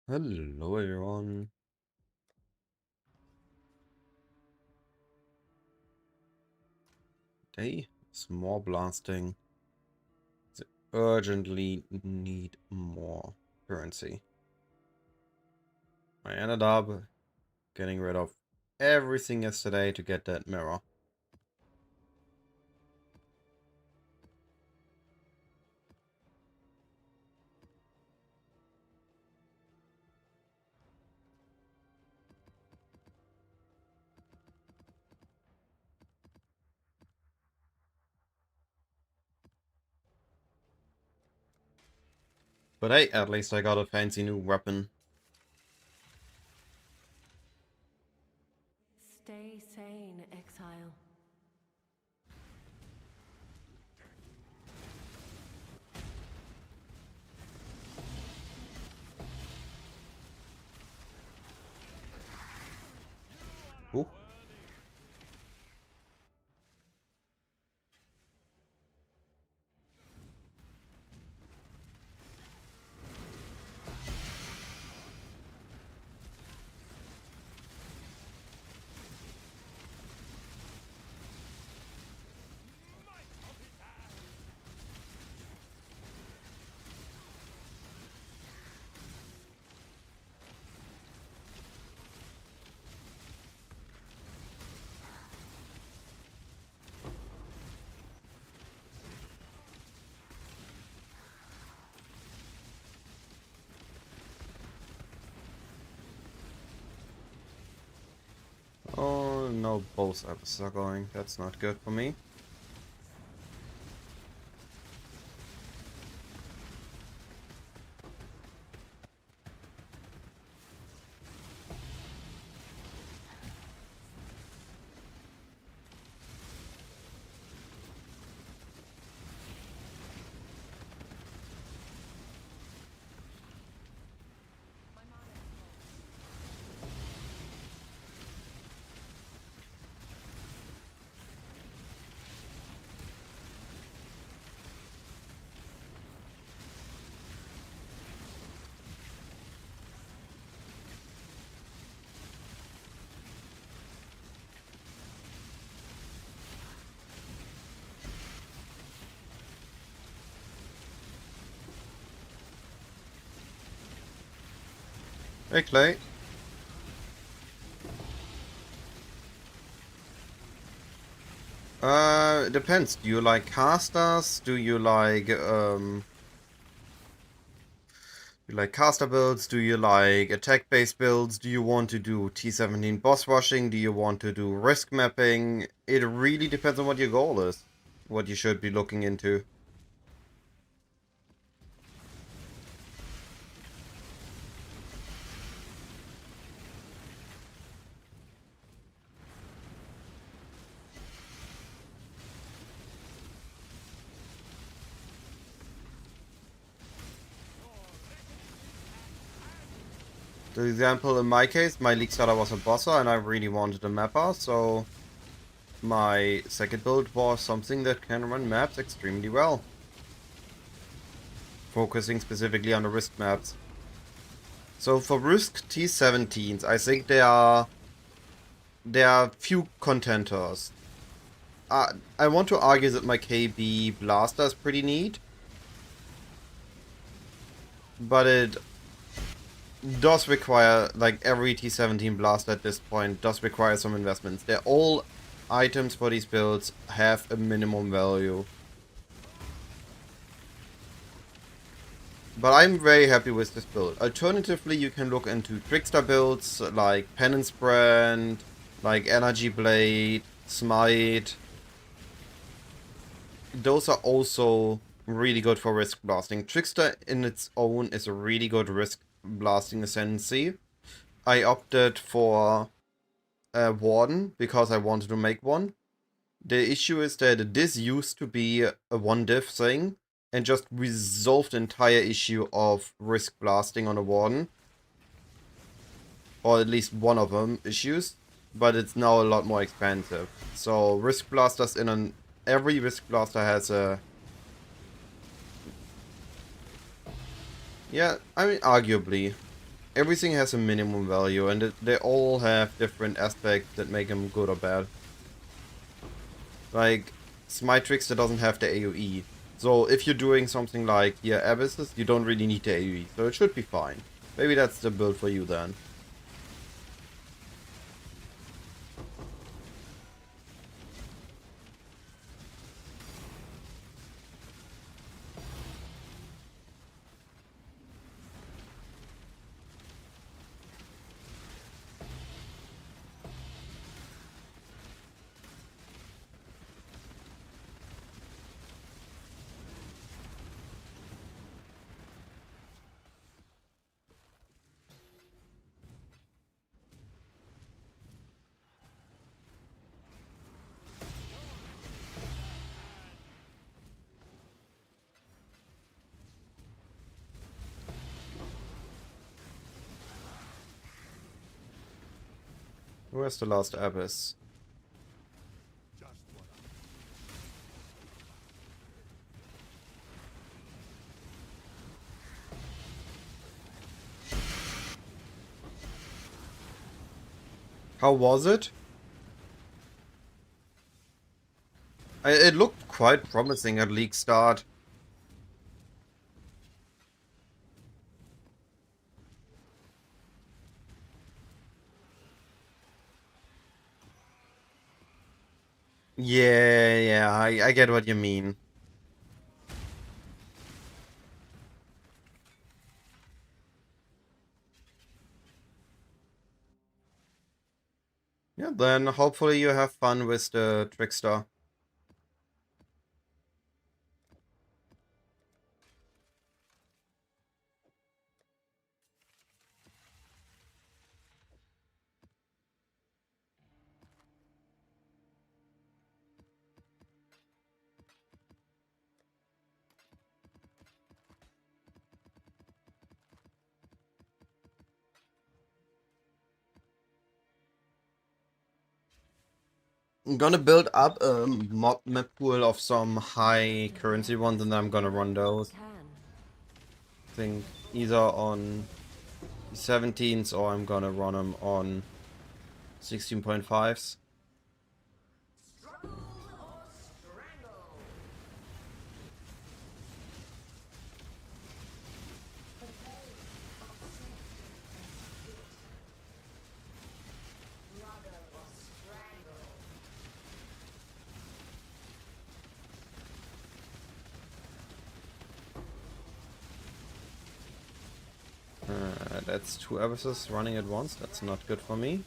Hello everyone. Today is more blasting. They urgently need more currency. I ended up getting rid of everything yesterday to get that mirror. But hey, at least I got a fancy new weapon. Stay sane, exile. Ooh. Oh no, both episodes are going. That's not good for me. Hey Clay. It depends. Do you like casters? Do you like caster builds? Do you like attack-based builds? Do you want to do T17 boss rushing? Do you want to do risk mapping? It really depends on what your goal is. What you should be looking into. For example, in my case, my league starter was a bosser and I really wanted a mapper, so my second build was something that can run maps extremely well. Focusing specifically on the risk maps. So for risk T17s, I think there are few contenders. I want to argue that my KB blaster is pretty neat, but it does require, like every T17 blaster at this point, does require some investments. They're all items for these builds have a minimum value. But I'm very happy with this build. Alternatively, you can look into trickster builds like Penance Brand, like Energy Blade, Smite. Those are also really good for risk blasting. Trickster in its own is a really good risk blasting ascendancy. I opted for a Warden because I wanted to make one. The issue is that this used to be a one diff thing and just resolved the entire issue of risk blasting on a Warden. Or at least one of them issues. But it's now a lot more expensive. So risk blasters every risk blaster has a... Yeah, I mean, arguably. everything has a minimum value, and they all have different aspects that make them good or bad. Like, Smite Trickster doesn't have the AoE. So if you're doing something like Abysses, you don't really need the AoE, so it should be fine. Maybe that's the build for you then. Where's the last Abyss? How was it? It looked quite promising at league start. Yeah, I get what you mean. Yeah, then hopefully you have fun with the Trickster. I'm gonna build up a mob map pool of some high currency ones, and then I'm gonna run those. I think either on 17s or I'm gonna run them on 16.5s. That's 2 abysses running at once. That's not good for me.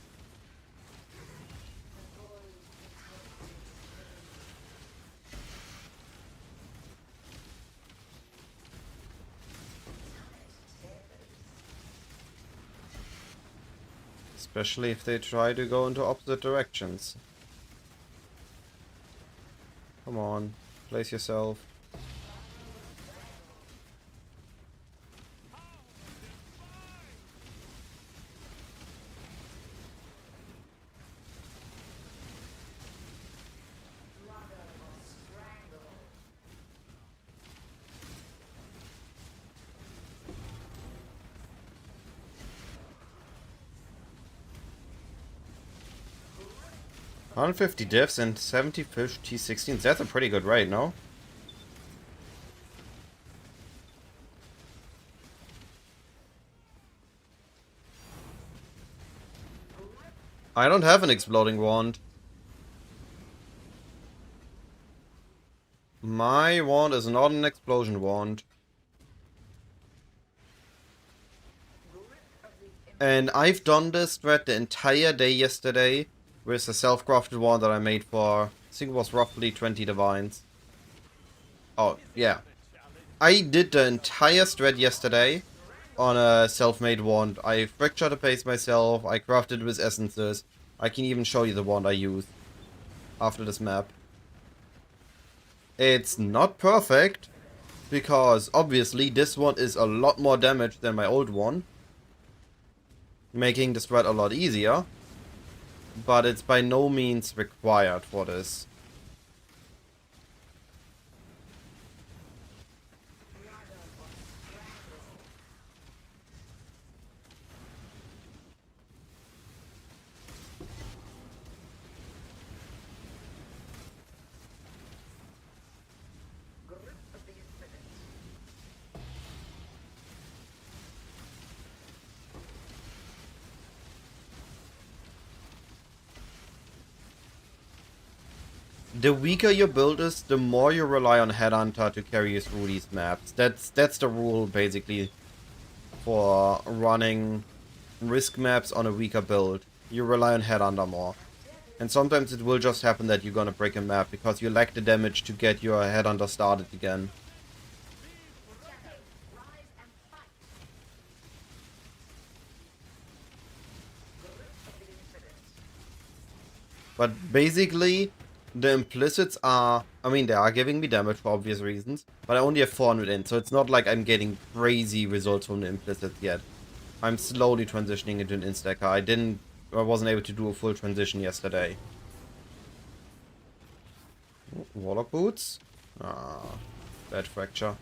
Especially if they try to go into opposite directions. Come on, place yourself. $150 diffs and 70 fish T16s. That's a pretty good rate, no? I don't have an exploding wand. My wand is not an explosion wand. And I've done this thread the entire day yesterday with a self-crafted wand that I made for, I think it was roughly 20 divines. Oh, yeah. I did the entire thread yesterday on a self-made wand. I fractured the base myself, I crafted it with essences. I can even show you the wand I used after this map. It's not perfect, because obviously this one is a lot more damage than my old one, making the thread a lot easier, but it's by no means required for this. The weaker your build is, the more you rely on Headhunter to carry you through these maps. That's the rule, basically, for running risk maps on a weaker build. You rely on Headhunter more. And sometimes it will just happen that you're gonna break a map because you lack the damage to get your Headhunter started again. But basically, the implicits are... I mean, they are giving me damage for obvious reasons, but I only have 400 in, so it's not like I'm getting crazy results from the implicits yet. I'm slowly transitioning into an instacker. I wasn't able to do a full transition yesterday. Warlock boots? Ah, bad fracture.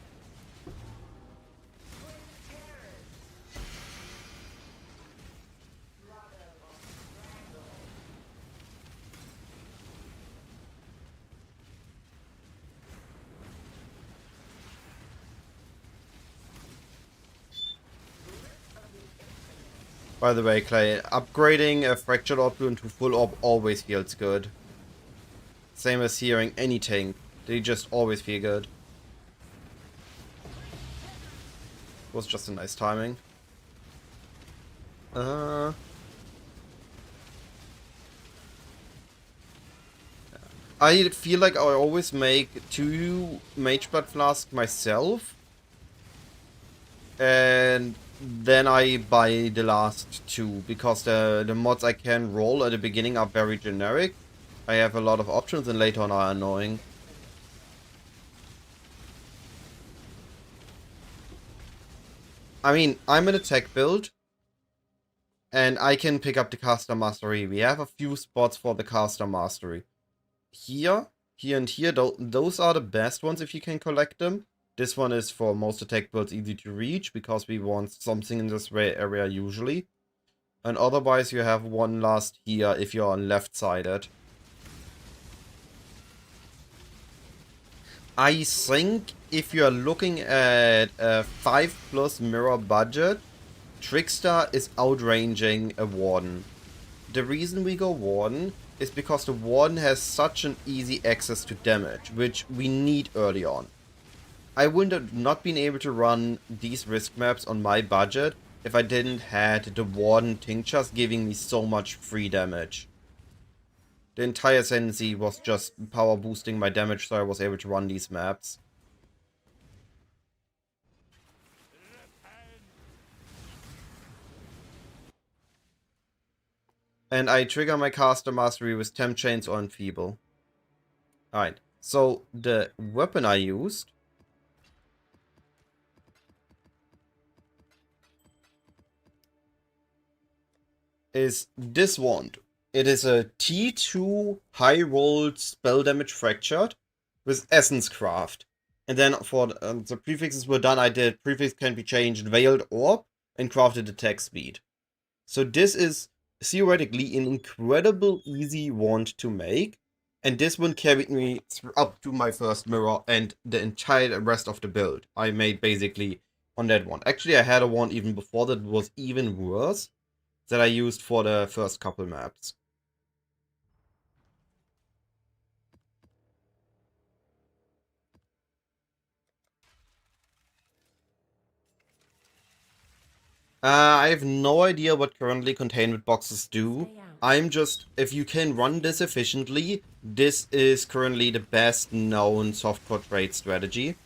By the way, Clay, upgrading a fractured orb into full orb always feels good. Same as hearing any tank. They just always feel good. Was just a nice timing. I feel like I always make 2 Mage Blood Flasks myself. And then I buy the last 2. Because the mods I can roll at the beginning are very generic. I have a lot of options and later on are annoying. I mean, I'm in a tech build. And I can pick up the Caster Mastery. We have a few spots for the Caster Mastery. Here, and here, those are the best ones if you can collect them. This one is for most attack builds easy to reach, because we want something in this area usually. And otherwise you have one last here if you're on left-sided. I think if you're looking at a 5+ mirror budget, Trickster is outranging a Warden. The reason we go Warden is because the Warden has such an easy access to damage, which we need early on. I would have not been able to run these risk maps on my budget if I didn't had the Warden tinctures giving me so much free damage. The entire Ascendancy was just power boosting my damage, so I was able to run these maps. And I trigger my Caster Mastery with Temp Chains or Enfeeble. Alright, so the weapon I used is this wand. It is a T2 high rolled spell damage fractured with Essence Craft. And then for the prefixes were done, I did prefix can be changed Veiled Orb and crafted attack speed. So this is theoretically an incredible easy wand to make. And this one carried me up to my first mirror and the entire rest of the build I made basically on that one. Actually, I had a wand even before that was even worse that I used for the first couple maps. I have no idea what currently containment boxes do. I'm just, if you can run this efficiently, this is currently the best known softcore trade strategy.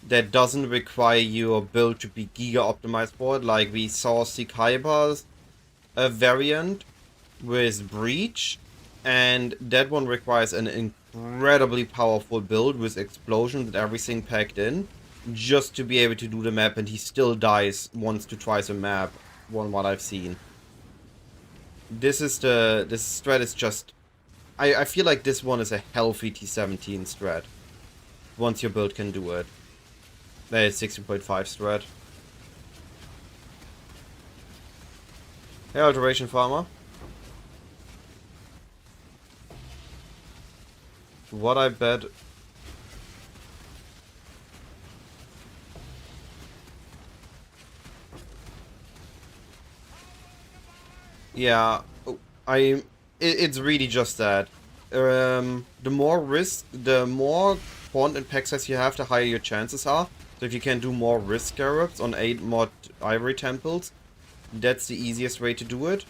That doesn't require your build to be giga optimized for it, like we saw Sikaiba's variant with Breach, and that one requires an incredibly powerful build with explosions and everything packed in, just to be able to do the map, and he still dies once to twice a map, one what I've seen. This strat is just... I feel like this one is a healthy T17 strat. Once your build can do it. That is 16.5 strat. Hey, Alteration Farmer. What I bet... Yeah, it's really just that. the more risk, the more font and pack size you have, the higher your chances are. So if you can do more risk scarabs on 8 mod ivory temples, that's the easiest way to do it.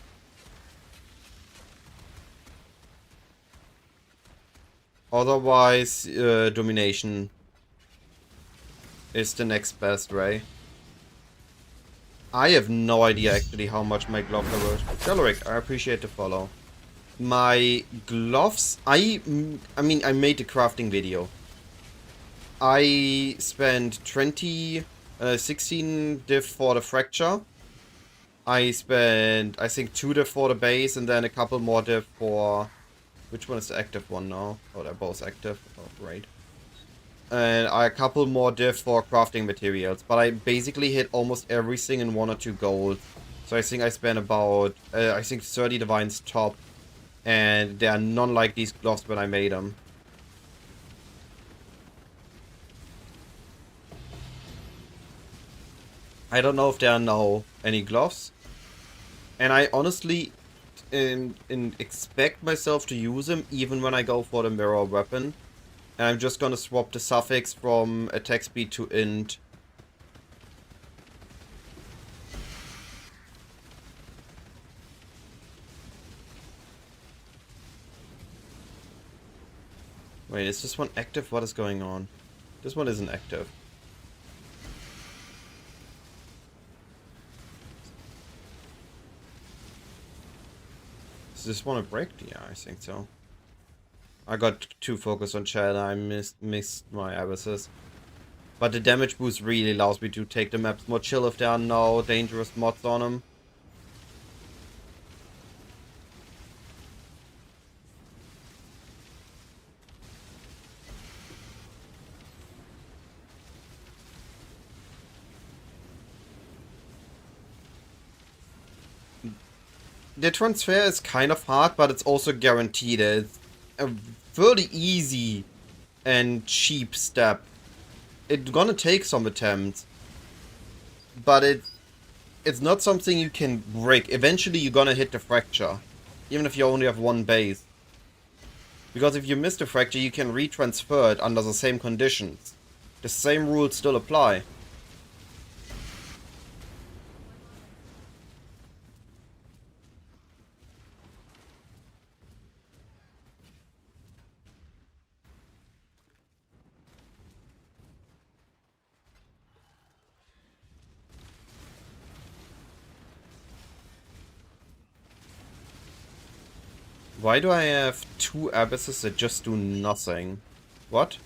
Otherwise, domination is the next best way. I have no idea actually how much my gloves are worth. Shaloric, I appreciate the follow. My gloves, I mean, I made the crafting video. I spent 16 diff for the fracture. I spent, I think, 2 diff for the base, and then a couple more diff for... Which one is the active one now? Oh, they're both active. Oh, great. And a couple more diff for crafting materials. But I basically hit almost everything in 1 or 2 gold. So I think I spent about, I think 30 divines top. And there are none like these gloves when I made them. I don't know if there are now any gloves. And I honestly expect myself to use them even when I go for the mirror weapon. And I'm just gonna swap the suffix from attack speed to int. Wait, is this one active? What is going on? This one isn't active. Does this one a break? Yeah, I think so. I got too focused on chat. I missed my abysses. But the damage boost really allows me to take the maps more chill if there are no dangerous mods on them. The transfer is kind of hard, but it's also guaranteed. It's a fairly easy and cheap step. It's gonna take some attempts, but it's not something you can break. Eventually you're gonna hit the fracture, even if you only have 1 base. Because if you miss the fracture, you can retransfer it under the same conditions. The same rules still apply. Why do I have 2 abysses that just do nothing? What?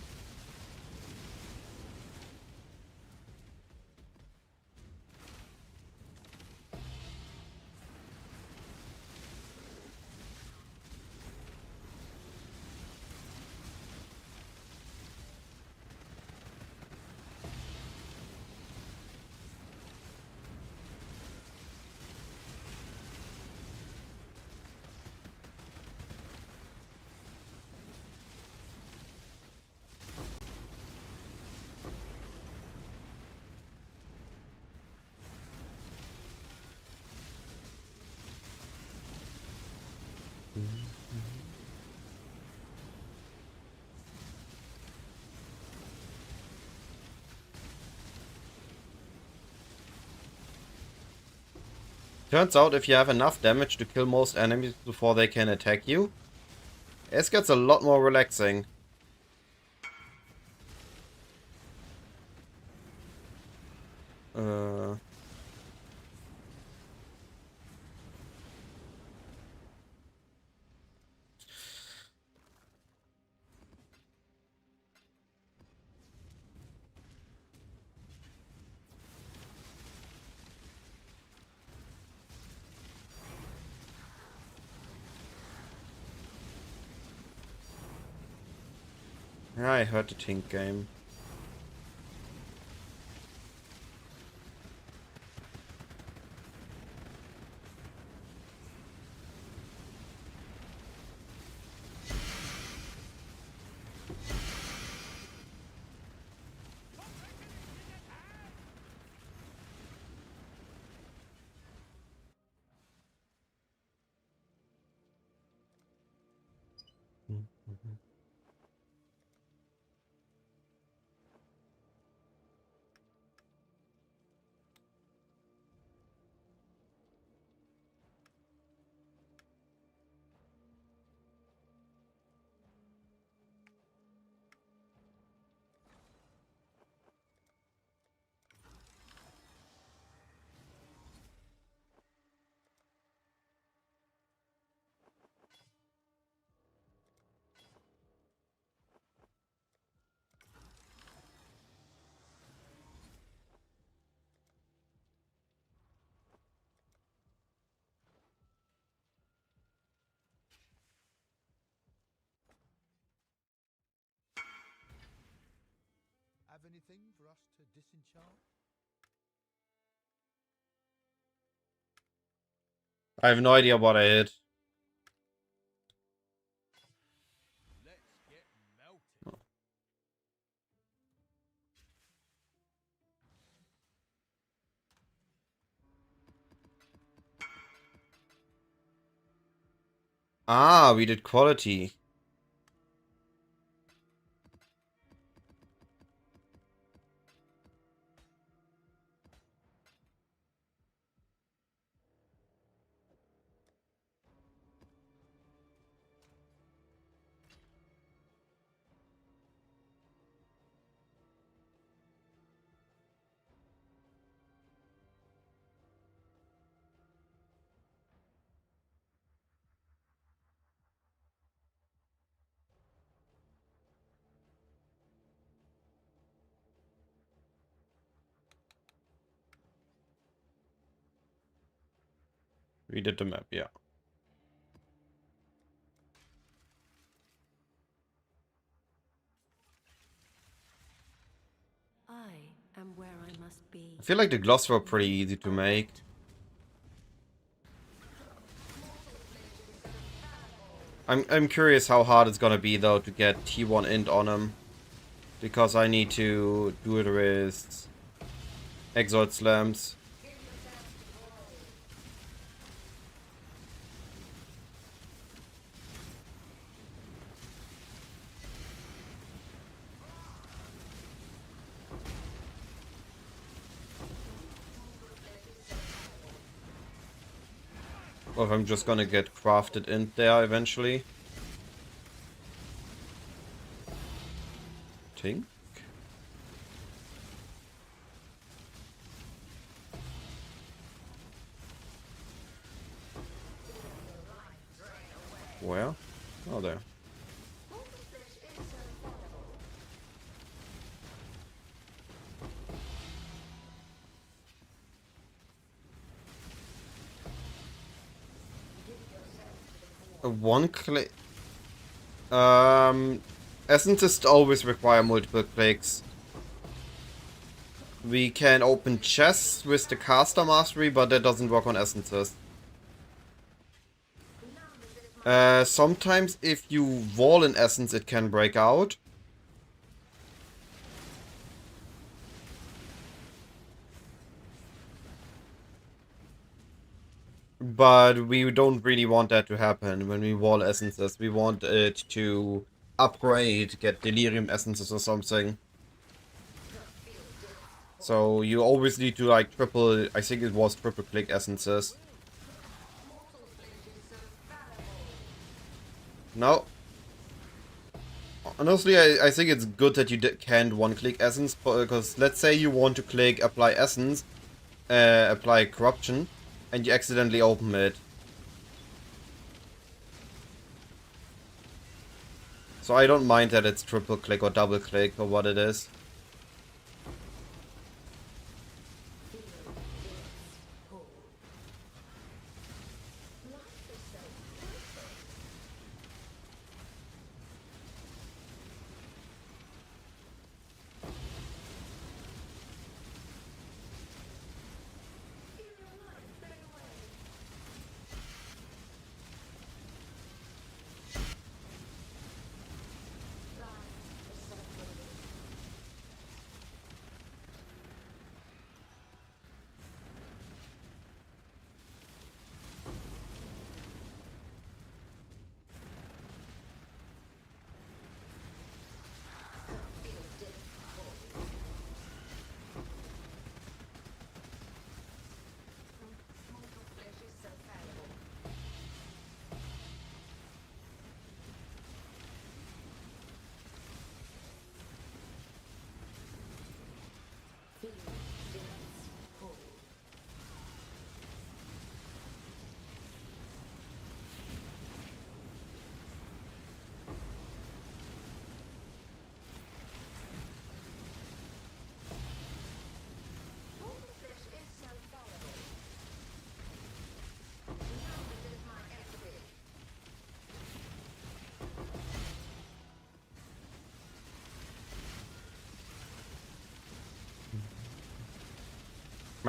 Turns out if you have enough damage to kill most enemies before they can attack you, it gets a lot more relaxing. Yeah, I heard the Tink game. anything for us to disenchant? I have no idea what I hit. Let's get melted. Ah, we did quality. We did the map, yeah. I am where I must be. I feel like the gloves were pretty easy to make. I'm curious how hard it's gonna be though to get T1 int on him. Because I need to do it with Exalt Slams. Or if I'm just gonna get crafted in there eventually. Tink? Where? Oh, there. One click. Essences always require multiple clicks. We can open chests with the caster mastery, but that doesn't work on essences. Sometimes if you wall an essence, it can break out. But we don't really want that to happen when we wall essences. We want it to upgrade, get delirium essences or something. So you always need to like triple, I think it was triple click essences. No. Honestly, I think it's good that you can't one-click essence, because let's say you want to click apply essence, apply corruption, and you accidentally open it. So I don't mind that it's triple click or double click or what it is.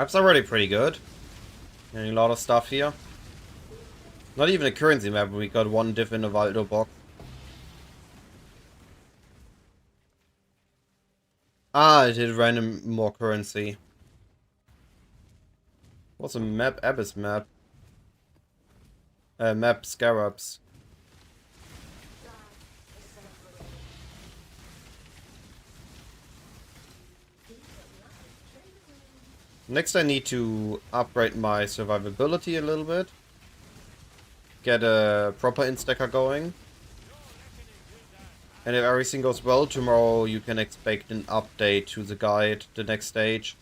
Map's already pretty good. Getting a lot of stuff here. Not even a currency map, we got one diff in a Valdo box. Ah, it did random more currency. What's a map? Abyss map. Map Scarabs. Next I need to upgrade my survivability a little bit. Get a proper instacker going. And if everything goes well, tomorrow you can expect an update to the guide, the next stage.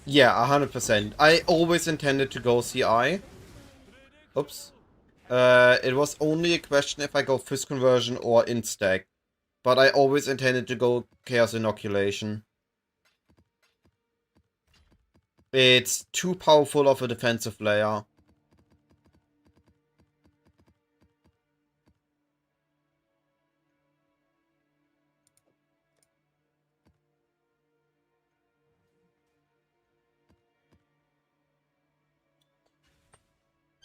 Yeah, 100%. I always intended to go CI. Oops. It was only a question if I go Fist Conversion or Instack. But I always intended to go Chaos Inoculation. It's too powerful of a defensive layer.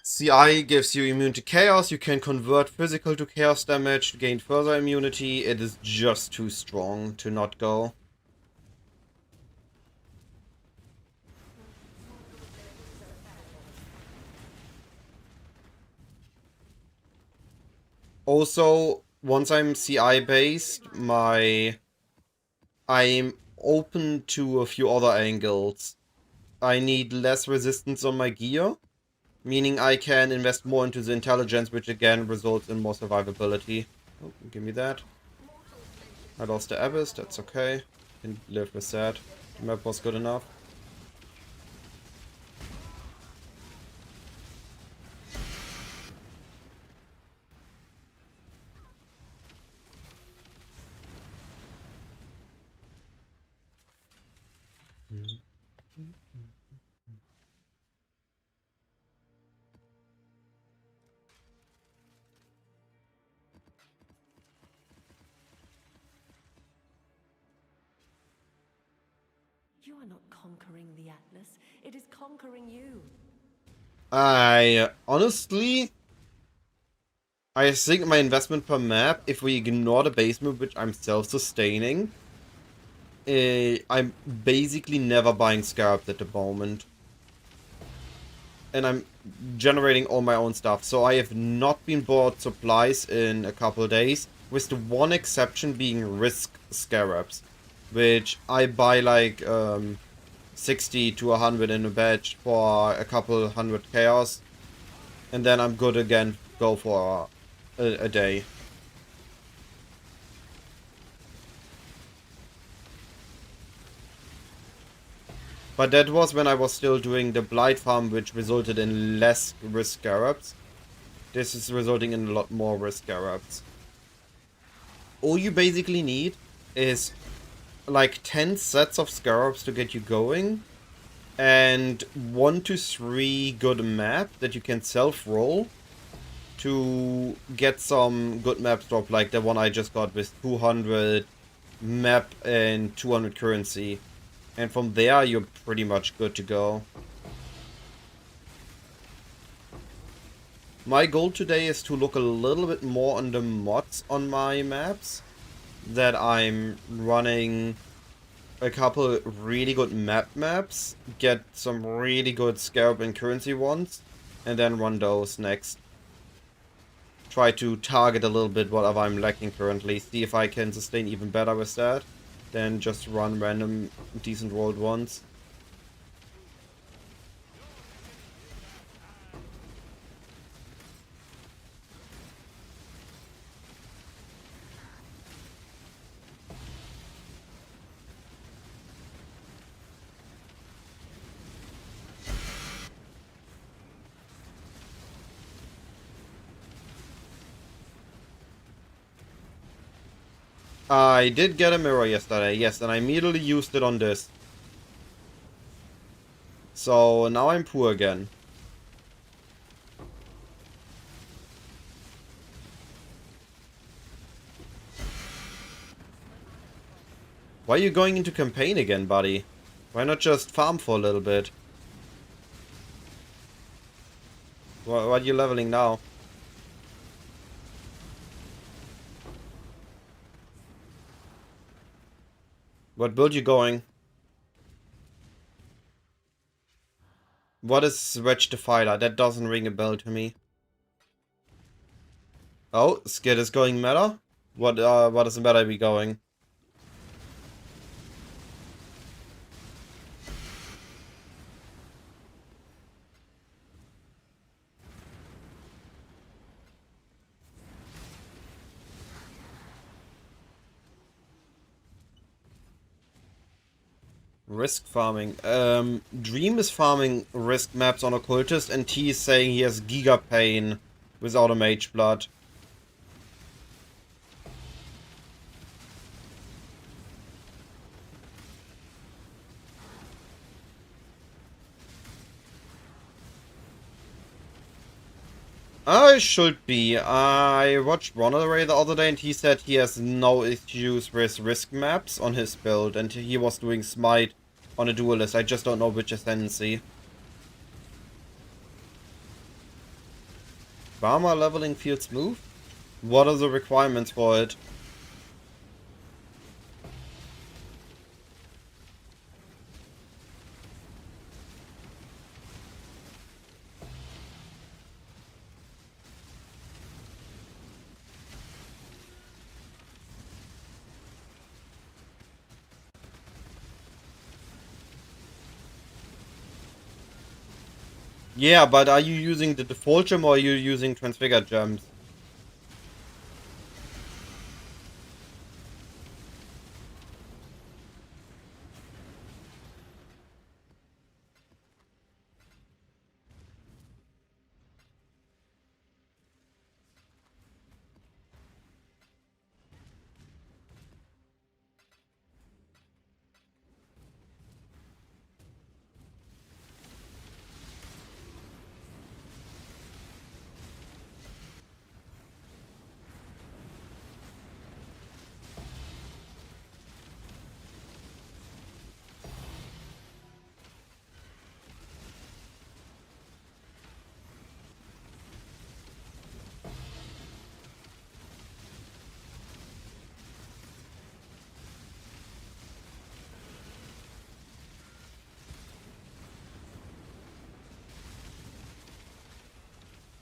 CI gives you immune to chaos, you can convert physical to chaos damage to gain further immunity. It is just too strong to not go. Also, once I'm CI based, I'm open to a few other angles. I need less resistance on my gear, meaning I can invest more into the intelligence, which again results in more survivability. Oh, give me that. I lost the Abyss, that's okay. Can live with that. The map was good enough. You are not conquering the Atlas. It is conquering you. I think my investment per map, if we ignore the base move, which I'm self-sustaining, I'm basically never buying Scarabs at the moment. And I'm generating all my own stuff. So I have not been bought supplies in a couple days, with the one exception being Risk Scarabs, which I buy like 60 to 100 in a batch for a couple hundred chaos. And then I'm good again, go for a day. But that was when I was still doing the Blight farm, which resulted in less Risk Scarabs. This is resulting in a lot more Risk Scarabs. All you basically need is like 10 sets of Scarabs to get you going, and 1 to 3 good map that you can self-roll to get some good maps drop, like the one I just got with 200 map and 200 currency. And from there, you're pretty much good to go. My goal today is to look a little bit more on the mods on my maps. That I'm running a couple really good maps, get some really good Scarab and currency ones, and then run those next. Try to target a little bit whatever I'm lacking currently, see if I can sustain even better with that than just run random decent rolled ones. I did get a mirror yesterday, yes, and I immediately used it on this. So now I'm poor again. Why are you going into campaign again, buddy? Why not just farm for a little bit? What are you leveling now? What build you going? What is Wedge Defiler? That doesn't ring a bell to me. Oh, Skid is going meta? What is the meta be going? Risk farming. Dream is farming risk maps on Occultist, and T is saying he has Giga Pain without a Mage Blood. I should be. I watched Runaway the other day, and he said he has no issues with risk maps on his build, and he was doing Smite on a duelist. I just don't know which ascendancy. Barma leveling feels smooth? What are the requirements for it? Yeah, but are you using the default gem or are you using transfigured gems?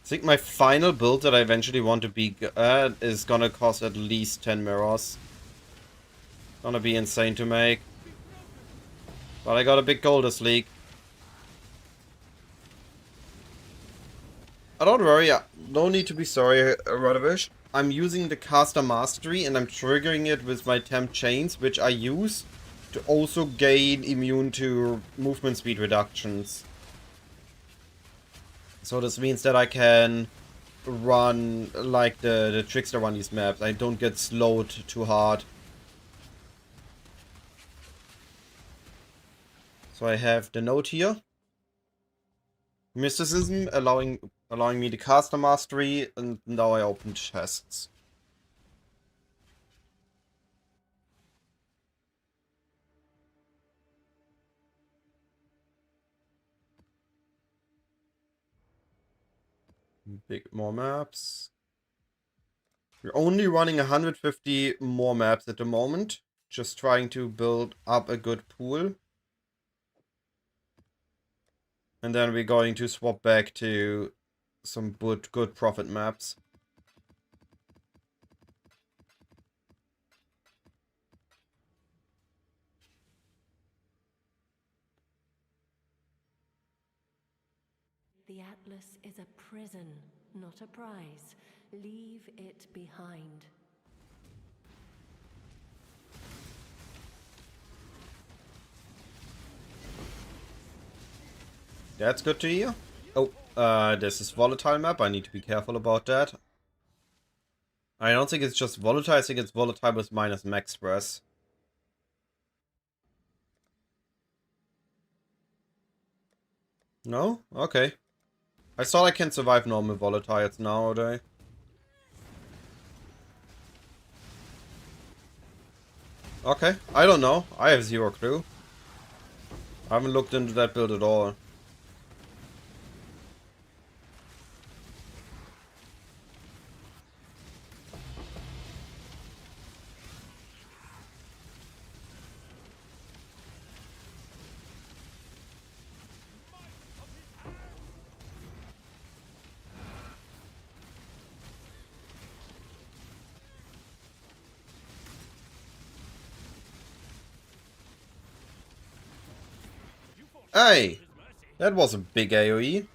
I think my final build that I eventually want to be at is gonna cost at least 10 mirrors. Gonna be insane to make. But I got a big goal this league. Don't worry, no need to be sorry, Radovish. I'm using the caster mastery and I'm triggering it with my temp chains, which I use to also gain immune to movement speed reductions. So this means that I can run like the Trickster on these maps. I don't get slowed too hard. So I have the note here. Mysticism allowing me the caster mastery, and now I open chests. More maps. We're only running 150 more maps at the moment. Just trying to build up a good pool. And then we're going to swap back to some good profit maps. The Atlas is a prison, not a prize. Leave it behind. That's good to hear. Oh, this is volatile map. I need to be careful about that. I don't think it's just volatile, I think it's volatile with minus max press. No? Okay. I thought I can survive normal volatiles nowadays. Okay, I don't know. I have zero clue. I haven't looked into that build at all. Hey! That was a big AoE.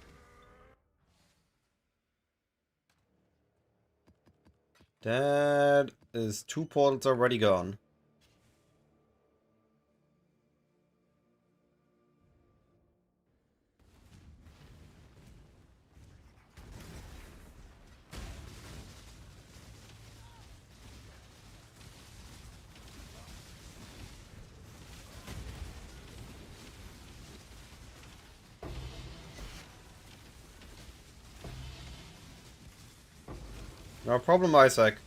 That is 2 portals already gone. No problem, Isaac.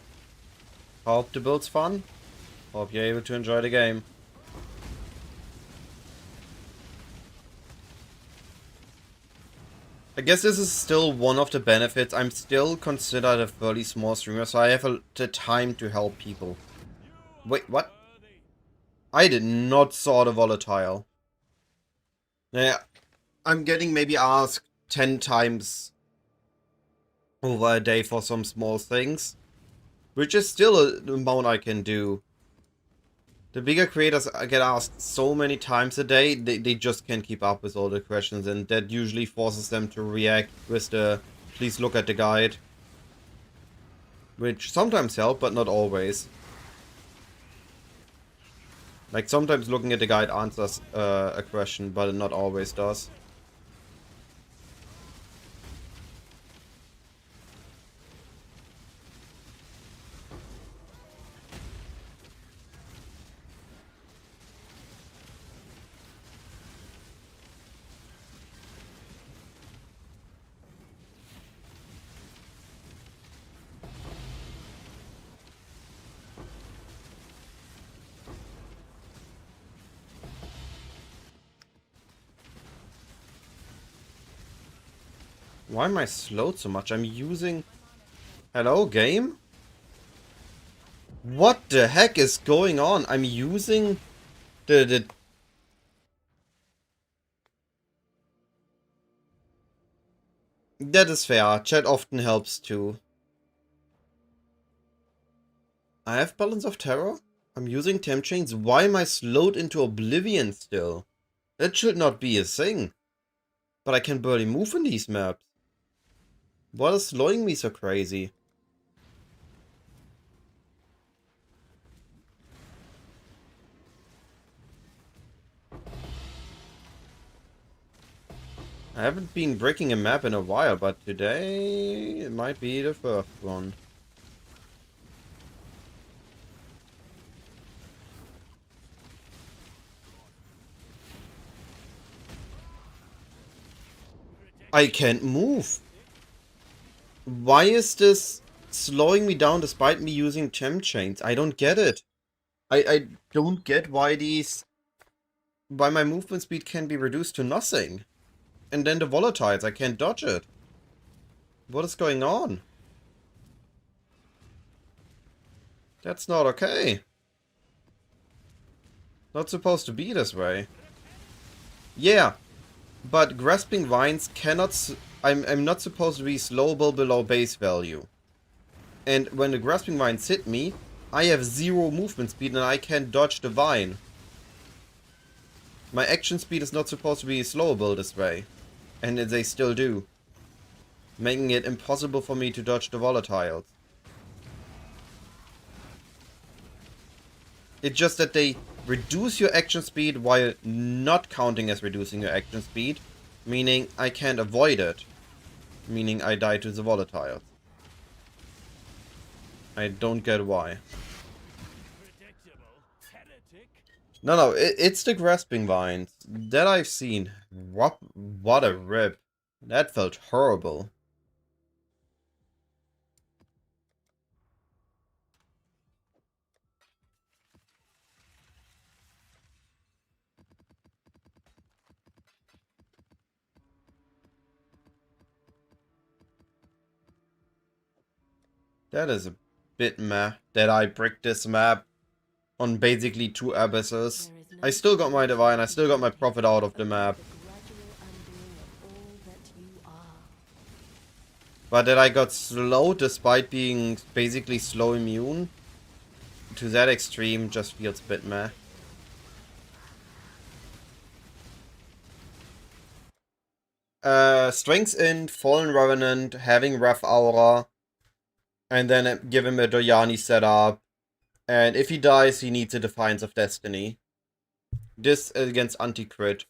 Hope the build's fun. Hope you're able to enjoy the game. I guess this is still one of the benefits. I'm still considered a fairly small streamer, so I have the time to help people. Wait, what? I did not saw the volatile. Yeah, I'm getting maybe asked 10 times over a day for some small things, which is still an amount I can do. The bigger creators get asked so many times a day, they just can't keep up with all the questions, and that usually forces them to react with the please look at the guide. Which sometimes help, but not always. Like, sometimes looking at the guide answers a question, but it not always does. Why am I slowed so much? I'm using... Hello, game? What the heck is going on? I'm using the... That is fair. Chat often helps too. I have Balance of Terror? I'm using temp chains. Why am I slowed into oblivion still? That should not be a thing. But I can barely move in these maps. What is slowing me so crazy? I haven't been breaking a map in a while, but today it might be the first one. I can't move. Why is this slowing me down despite me using temp chains? I don't get it. I don't get why my movement speed can be reduced to nothing. And then the volatiles, I can't dodge it. What is going on? That's not okay. Not supposed to be this way. Yeah, but grasping vines cannot... I'm not supposed to be slowable below base value. And when the grasping vines hit me, I have 0 movement speed and I can't dodge the vine. My action speed is not supposed to be slowable this way. And they still do. Making it impossible for me to dodge the volatiles. It's just that they reduce your action speed while not counting as reducing your action speed. Meaning I can't avoid it. Meaning I die to the volatiles. I don't get why. Predictable heretic. No, it's the grasping vines that I've seen. What a rip. That felt horrible. That is a bit meh that I bricked this map on basically 2 abysses. There is no I still got my divine, I still got my peace profit out of the above map. the gradual undoing of all that you are. But that I got slow despite being basically slow immune to that extreme just feels a bit meh. Strength Int, Fallen Revenant, having Ref Aura, and then give him a Doyani setup. And if he dies, he needs a Defiance of Destiny. This against anti-crit.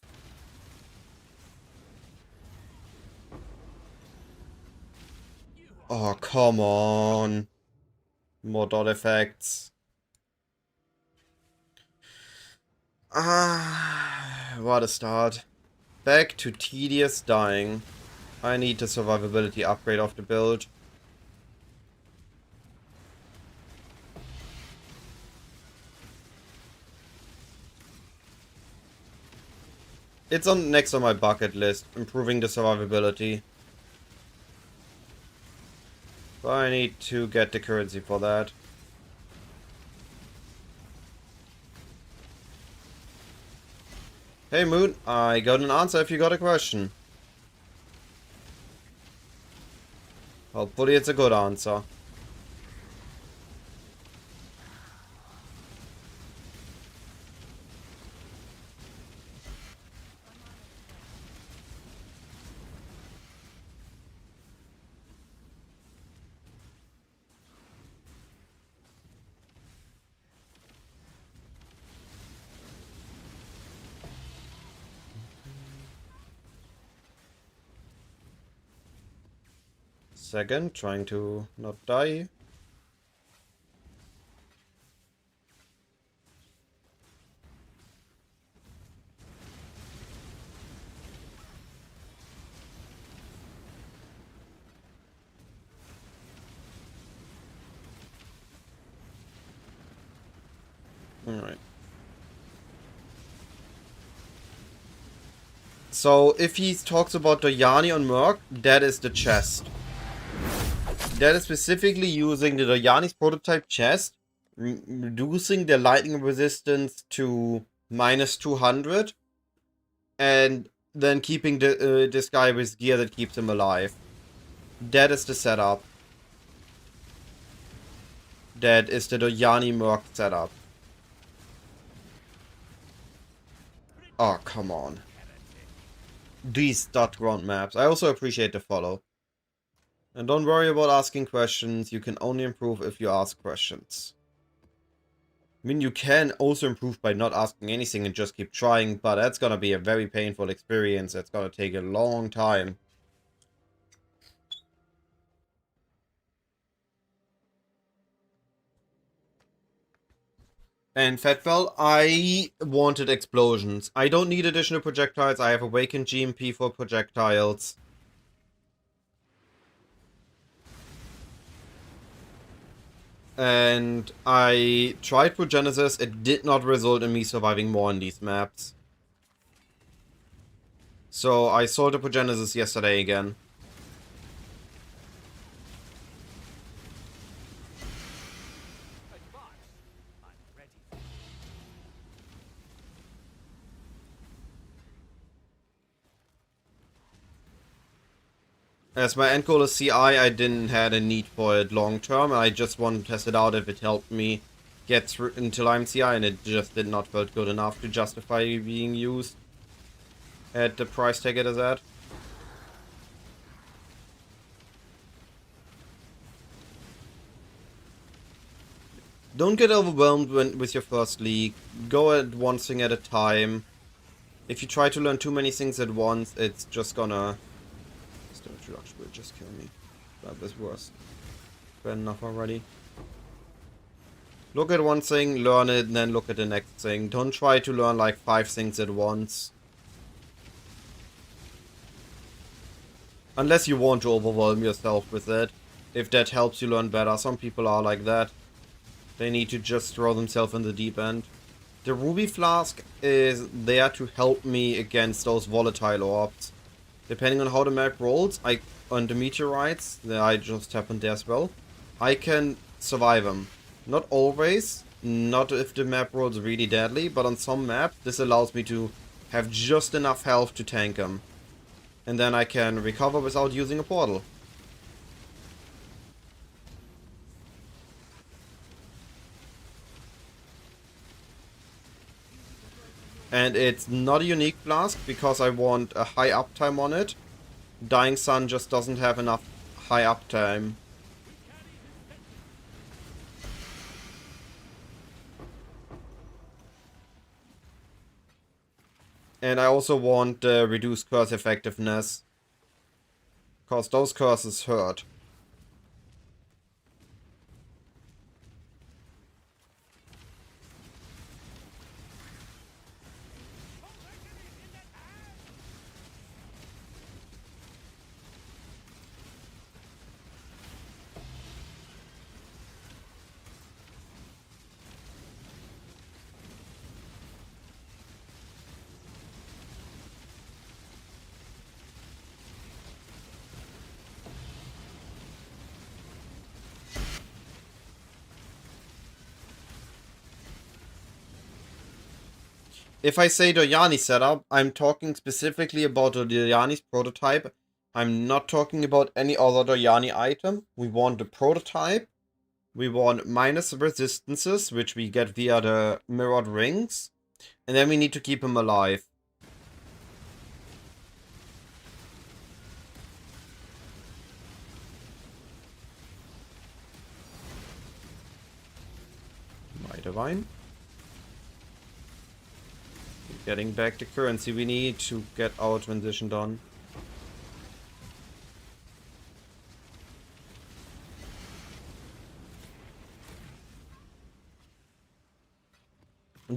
Oh, come on. More dot effects. Ah, what a start. Back to tedious dying. I need the survivability upgrade of the build. It's on next on my bucket list, improving the survivability. But I need to get the currency for that. Hey Moon, I got an answer if you got a question. Hopefully it's a good answer. Second, trying to not die. Alright. So, if he talks about the Yanni on Merc, that is the chest. That is specifically using the Yanni's prototype chest, reducing the lightning resistance to minus 200, and then keeping this guy with gear that keeps him alive. That is the setup. That is the Doyani Merc setup. Oh, come on. These dot ground maps. I also appreciate the follow. And don't worry about asking questions. You can only improve if you ask questions. I mean, you can also improve by not asking anything and just keep trying, but that's gonna be a very painful experience. That's gonna take a long time. And Fatwell, I wanted explosions. I don't need additional projectiles. I have Awakened GMP for projectiles. And I tried Progenesis. It did not result in me surviving more on these maps. So I saw the Progenesis yesterday again. As my end goal is CI, I didn't had a need for it long term. I just wanted to test it out if it helped me get through until I'm CI, and it just did not felt good enough to justify being used at the price tag it is at. Don't get overwhelmed with your first league. Go at one thing at a time. If you try to learn too many things at once, it's just gonna... This introduction will just kill me. That was worse. Bad enough already. Look at one thing, learn it, and then look at the next thing. Don't try to learn like 5 things at once. Unless you want to overwhelm yourself with it. If that helps you learn better. Some people are like that. They need to just throw themselves in the deep end. The Ruby Flask is there to help me against those volatile orbs. Depending on how the map rolls, on the meteorites, that I just happened there as well, I can survive them. Not always, not if the map rolls really deadly, but on some maps this allows me to have just enough health to tank them. And then I can recover without using a portal. And it's not a unique flask because I want a high uptime on it. Dying Sun just doesn't have enough high uptime. And I also want reduced curse effectiveness. Because those curses hurt. If I say Doyani setup, I'm talking specifically about Doyani's prototype. I'm not talking about any other Doyani item. We want the prototype. We want minus resistances, which we get via the mirrored rings. And then we need to keep him alive. My divine. Getting back the currency we need to get our transition done.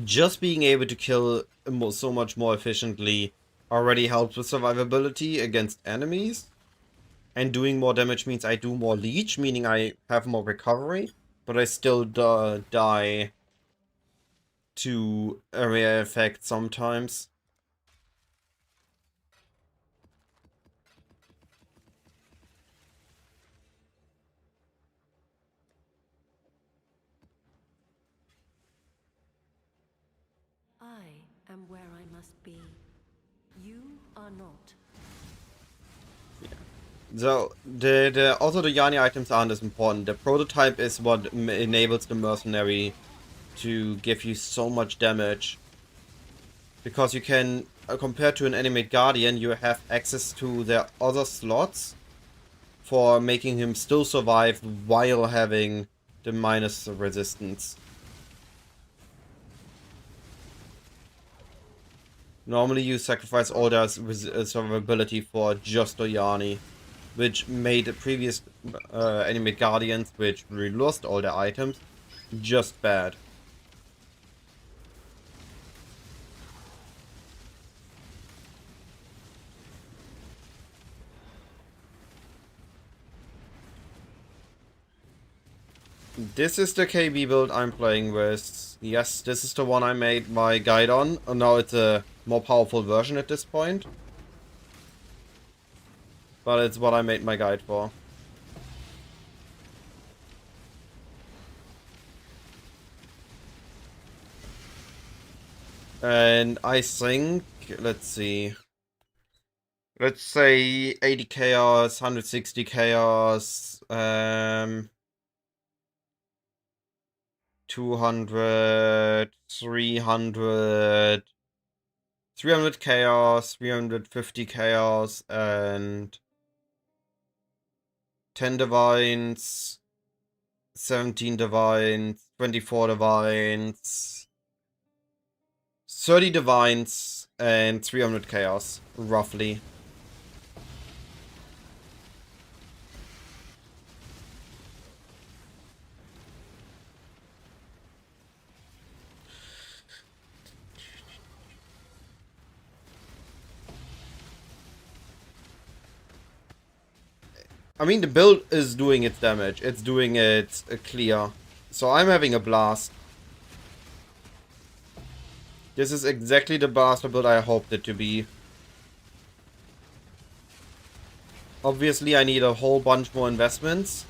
Just being able to kill so much more efficiently already helps with survivability against enemies. And doing more damage means I do more leech, meaning I have more recovery. But I still die to area effect sometimes. I am where I must be. You are not. So, also the Yanni items aren't as important. The prototype is what enables the mercenary to give you so much damage. Because you can, compared to an animate guardian, you have access to their other slots for making him still survive while having the minus resistance. Normally you sacrifice all their survivability for just Oyani, which made the previous animate guardians, which really lost all their items, just bad. This is the KB build I'm playing with. Yes, this is the one I made my guide on. And now it's a more powerful version at this point. But it's what I made my guide for. And I think, let's see. Let's say 80 chaos, 160 chaos, 200, 300, 300 chaos, 350 chaos, and 10 divines, 17 divines, 24 divines, 30 divines, and 300 chaos, roughly. I mean, the build is doing its damage. It's doing it clear. So I'm having a blast. This is exactly the blaster build I hoped it to be. Obviously, I need a whole bunch more investments.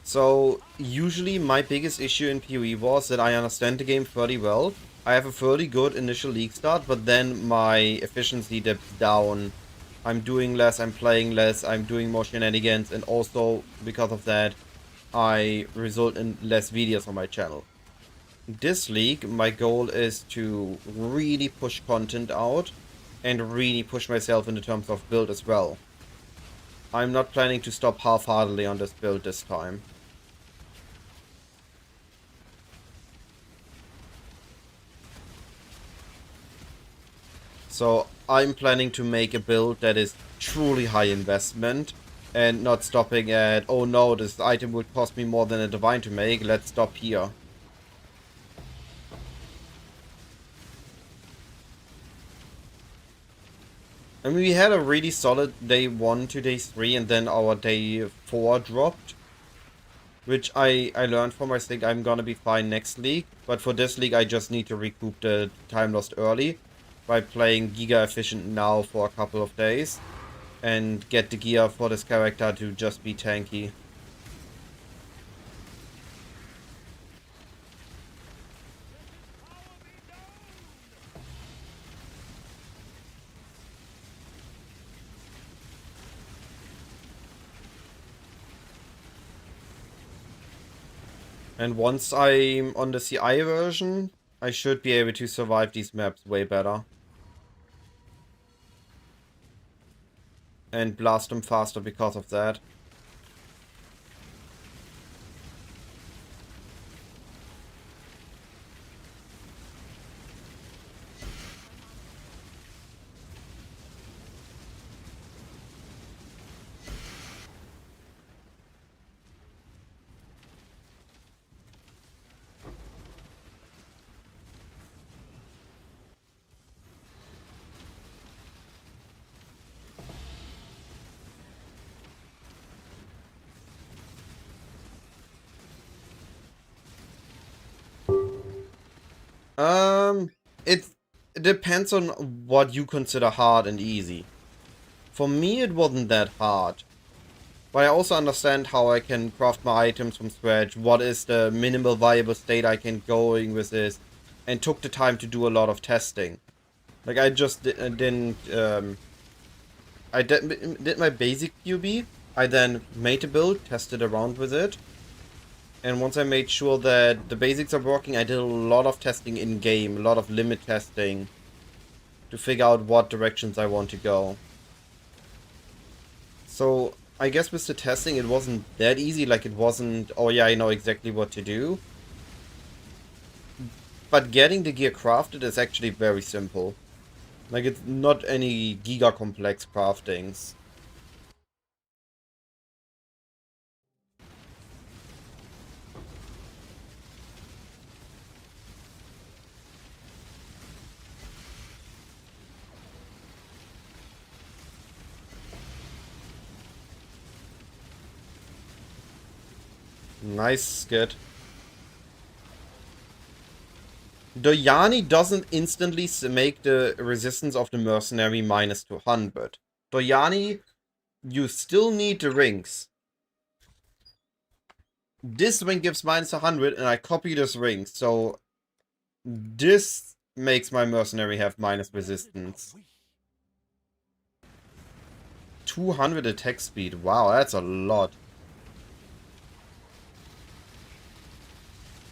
So, usually my biggest issue in PoE was that I understand the game fairly well. I have a fairly good initial league start, but then my efficiency dips down. I'm doing less, I'm playing less, I'm doing more shenanigans, and also, because of that, I result in less videos on my channel. This league, my goal is to really push content out and really push myself in terms of build as well. I'm not planning to stop half-heartedly on this build this time. So I'm planning to make a build that is truly high investment and not stopping at, oh no, this item would cost me more than a divine to make, let's stop here. I mean, we had a really solid day 1 to day 3 and then our day 4 dropped. Which I learned from. I think I'm gonna be fine next league. But for this league I just need to recoup the time lost early by playing Giga efficient now for a couple of days. And get the gear for this character to just be tanky. And once I'm on the CI version, I should be able to survive these maps way better. And blast them faster because of that. It depends on what you consider hard and easy. For me, it wasn't that hard. But I also understand how I can craft my items from scratch, what is the minimal viable state I can going with this, and took the time to do a lot of testing. Like, I just didn't, I did my basic QB, I then made a build, tested around with it, and once I made sure that the basics are working, I did a lot of testing in-game, a lot of limit testing, to figure out what directions I want to go. So, I guess with the testing it wasn't that easy, like it wasn't, oh yeah, I know exactly what to do. But getting the gear crafted is actually very simple. Like, it's not any giga complex craftings. Nice skit. Doyani doesn't instantly make the resistance of the mercenary minus 200. Doyani, you still need the rings. This ring gives minus 100 and I copy this ring, so this makes my mercenary have minus resistance. 200 attack speed, wow, that's a lot.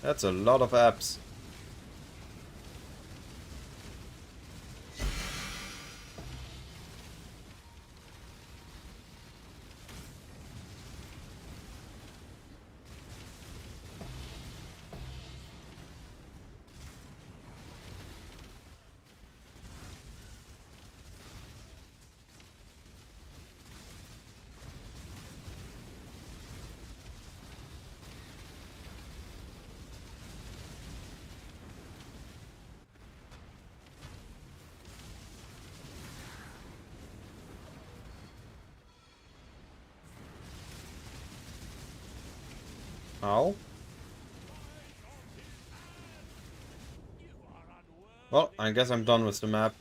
That's a lot of apps. Ow. You are unworthy. Well, I guess I'm done with the map.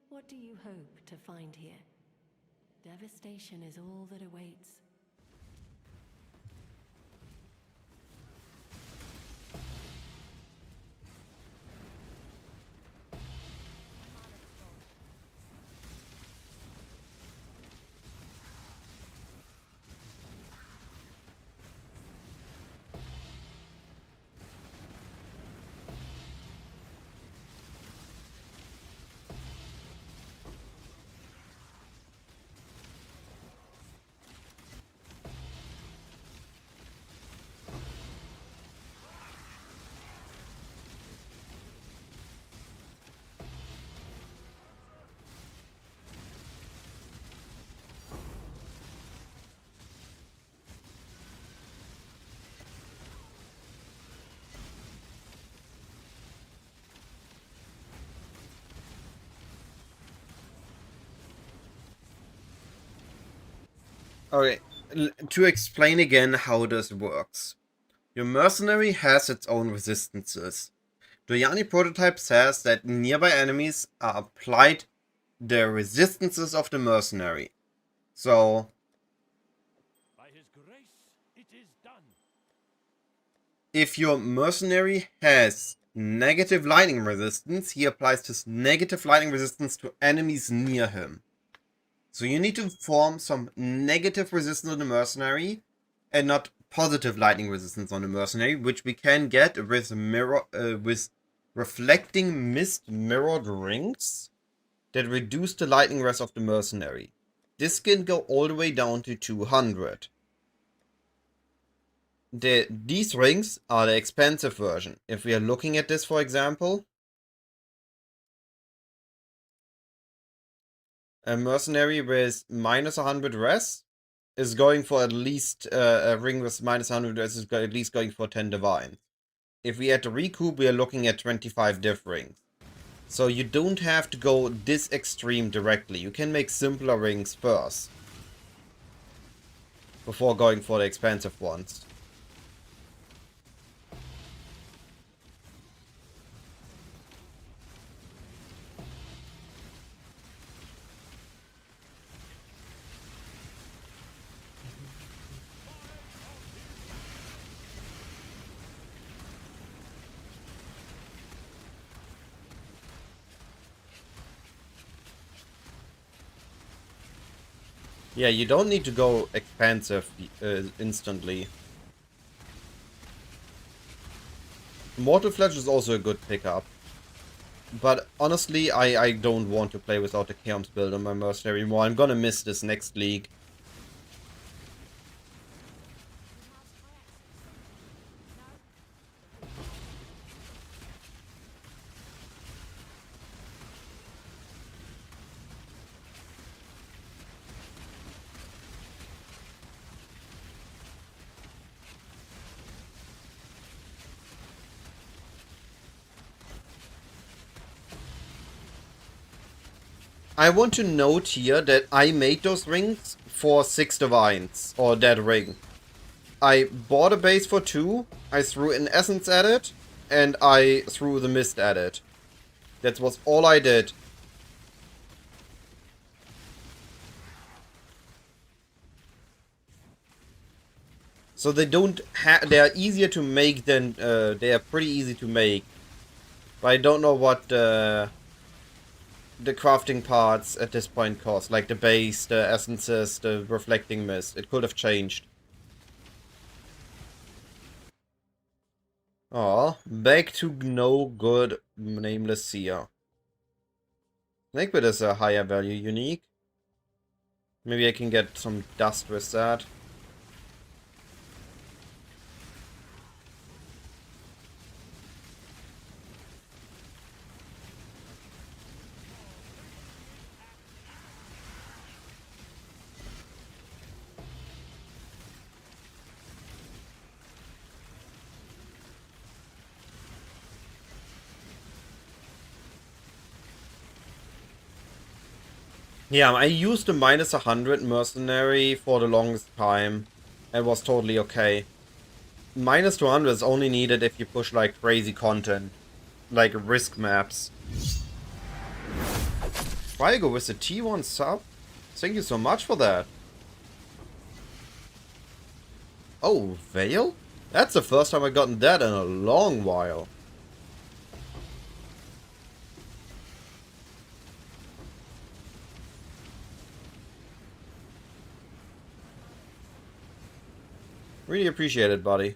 What do you hope to find here? Devastation is all that awaits. Okay, to explain again how this works. Your mercenary has its own resistances. The Yanni prototype says that nearby enemies are applied the resistances of the mercenary. So, By his grace, it is done. if your mercenary has negative lightning resistance, he applies this negative lightning resistance to enemies near him. So you need to form some negative resistance on the mercenary and not positive lightning resistance on the mercenary, which we can get with with reflecting mist mirrored rings that reduce the lightning rest of the mercenary. This can go all the way down to 200. These rings are the expensive version. If we are looking at this, for example, a mercenary with minus 100 res is going for at least a ring with minus 100 res is at least going for 10 divine. If we add the recoup, we are looking at 25 div rings. So you don't have to go this extreme directly. You can make simpler rings first before going for the expensive ones. Yeah, you don't need to go expensive instantly. Mortal Flesh is also a good pickup. But honestly, I don't want to play without the Chaos build on my mercenary anymore. I'm gonna miss this next league. I want to note here that I made those rings for 6 divines, or that ring. I bought a base for 2, I threw an essence at it, and I threw the mist at it. That was all I did. So they don't they are easier to make than, they are pretty easy to make. But I don't know what the crafting parts at this point cost, like the base, the essences, the reflecting mist. It could have changed. Aw, back to no good nameless seer. Snakebit is a higher value unique. Maybe I can get some dust with that. Yeah, I used a minus 100 mercenary for the longest time. It was totally okay. Minus 200 is only needed if you push like crazy content. Like risk maps. Trigo with the T1 sub? Thank you so much for that. Oh, Veil? That's the first time I've gotten that in a long while. Really appreciate it, buddy.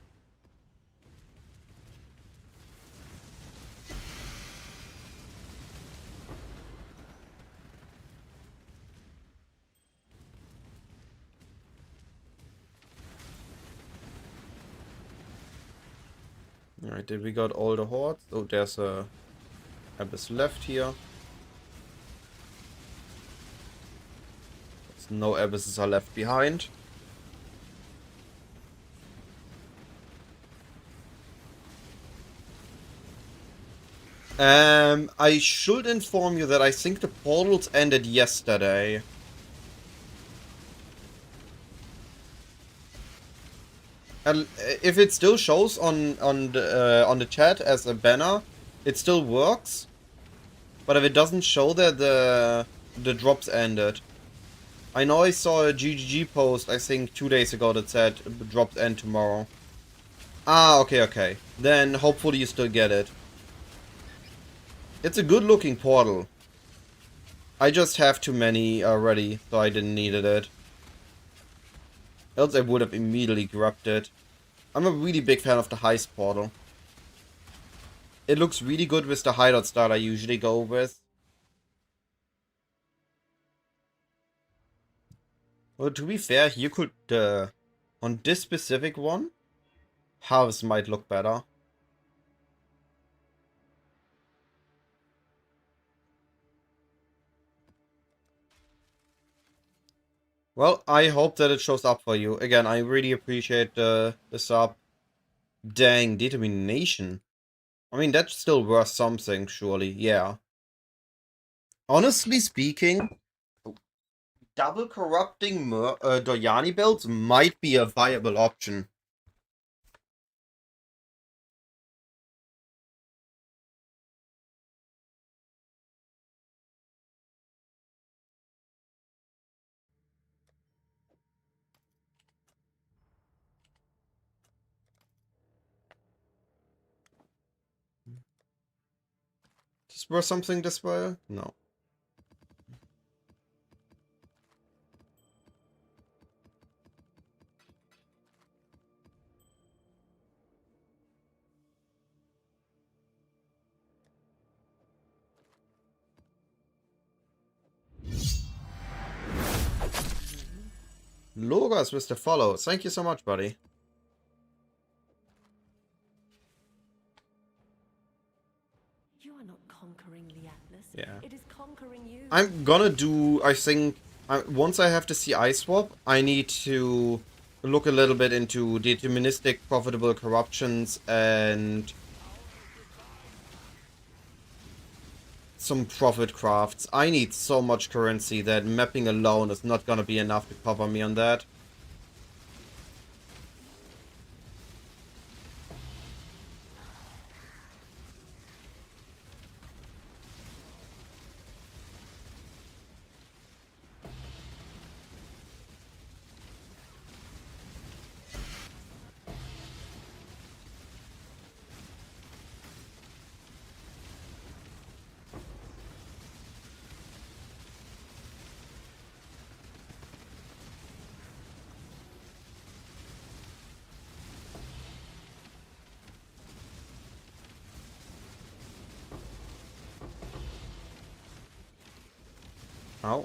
Alright, did we got all the hordes? Oh, there's a abyss left here. There's no abysses are left behind. I should inform you that I think the portals ended yesterday. And if it still shows on the chat as a banner, it still works. But if it doesn't show that the drops ended. I know I saw a GGG post, I think 2 days ago, that said drops end tomorrow. Ah, okay, okay. Then hopefully you still get it. It's a good looking portal. I just have too many already, so I didn't need it. Else I would have immediately grabbed it. I'm a really big fan of the heist portal. It looks really good with the hideout style I usually go with. Well, to be fair, you could, on this specific one, Harvest might look better. Well, I hope that it shows up for you. Again, I really appreciate the sub. Dang, determination. I mean, that's still worth something, surely. Yeah. Honestly speaking, double corrupting Doyani builds might be a viable option. Is worth something this way? No. Logos with the follow. Thank you so much, buddy. You are not conquering the Atlas. Yeah. It is conquering you. I'm gonna do, I think, once I have the CI swap, I need to look a little bit into deterministic profitable corruptions and some profit crafts. I need so much currency that mapping alone is not gonna be enough to cover me on that. Ow.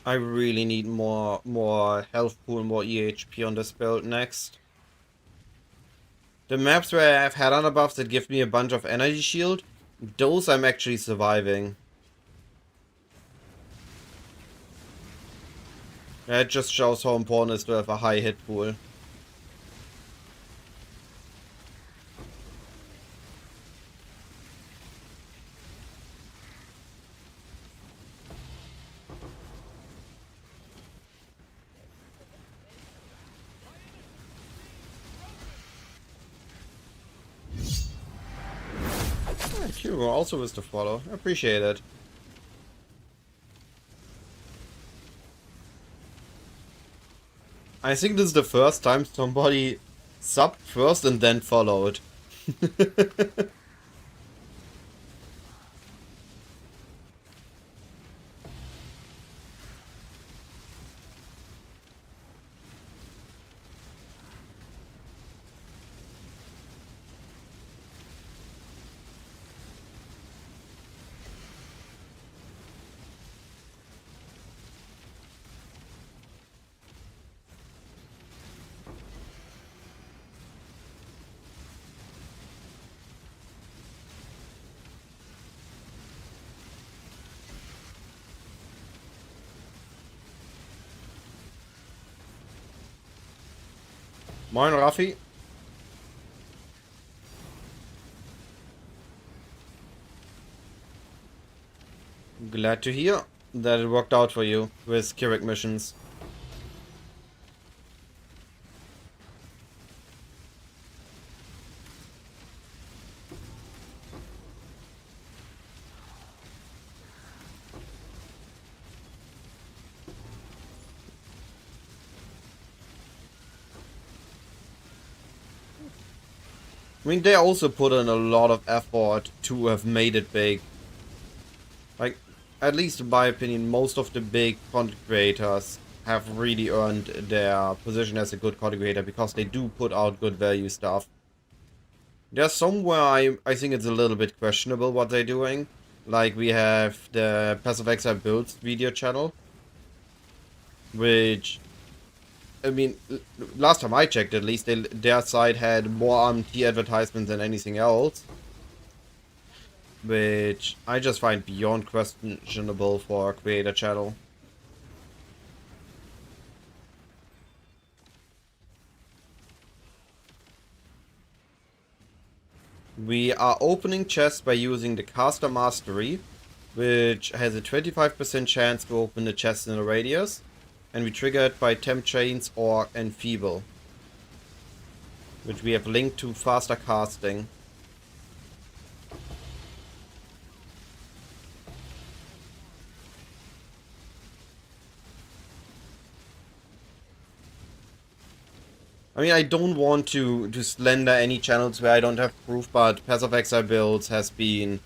I really need more health pool, more EHP on this build next. The maps where I have head-on buffs that give me a bunch of energy shield, those I'm actually surviving. That just shows how important it is to have a high hit pool. Hugo also was to follow. I appreciate it. I think this is the first time somebody subbed first and then followed. Moin, Raffi. Glad to hear that it worked out for you with Kirik missions. I mean, they also put in a lot of effort to have made it big. Like, at least in my opinion, most of the big content creators have really earned their position as a good content creator because they do put out good value stuff. There's somewhere I think it's a little bit questionable what they're doing. Like, we have the Passive Exile Builds video channel, which, I mean, last time I checked at least, their site had more RMT advertisements than anything else. Which I just find beyond questionable for a creator channel. We are opening chests by using the Caster Mastery, which has a 25% chance to open the chest in a radius, and we trigger it by Temp Chains or Enfeeble, which we have linked to faster casting. I mean, I don't want to slander any channels where I don't have proof, but Passive Exile Builds has been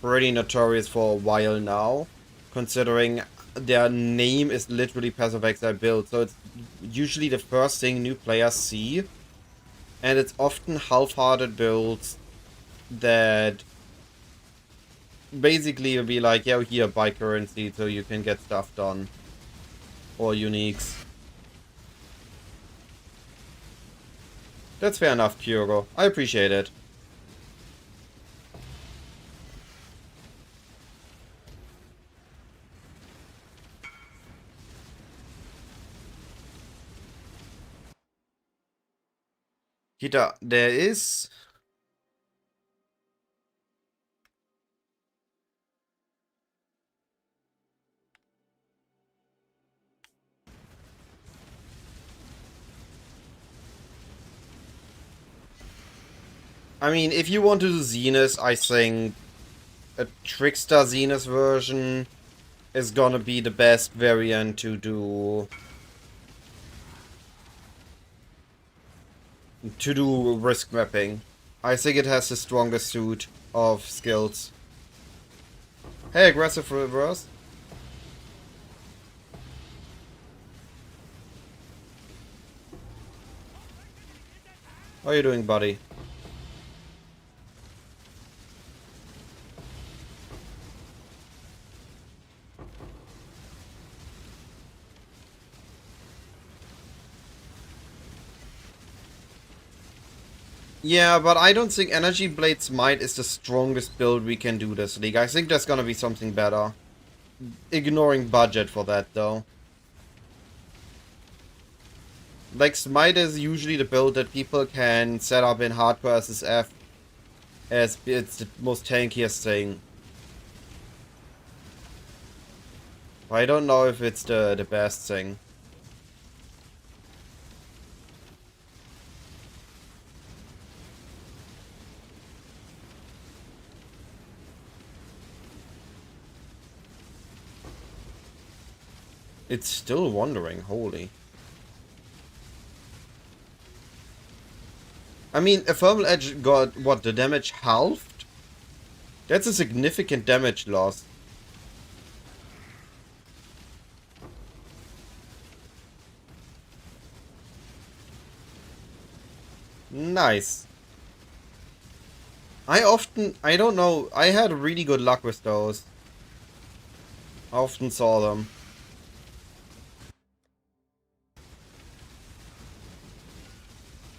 pretty notorious for a while now, considering their name is literally Passive Exile Build, so it's usually the first thing new players see, and it's often half-hearted builds that basically will be like, yeah, here, buy currency so you can get stuff done, or uniques. That's fair enough, Kyuro. I appreciate it. Kita, there is... I mean, if you want to do Zenith, I think a Trickster Zenith version is gonna be the best variant to do risk mapping. I think it has the strongest suit of skills. Hey, aggressive reverse. How are you doing, buddy? Yeah, but I don't think Energy Blade Smite is the strongest build we can do this league. I think there's gonna be something better. Ignoring budget for that, though. Like, Smite is usually the build that people can set up in hardcore SSF as it's the most tankiest thing. I don't know if it's the best thing. It's still wandering, holy. I mean, a Thermal Edge got, what, the damage halved? That's a significant damage loss. Nice. I don't know, I had really good luck with those. I often saw them.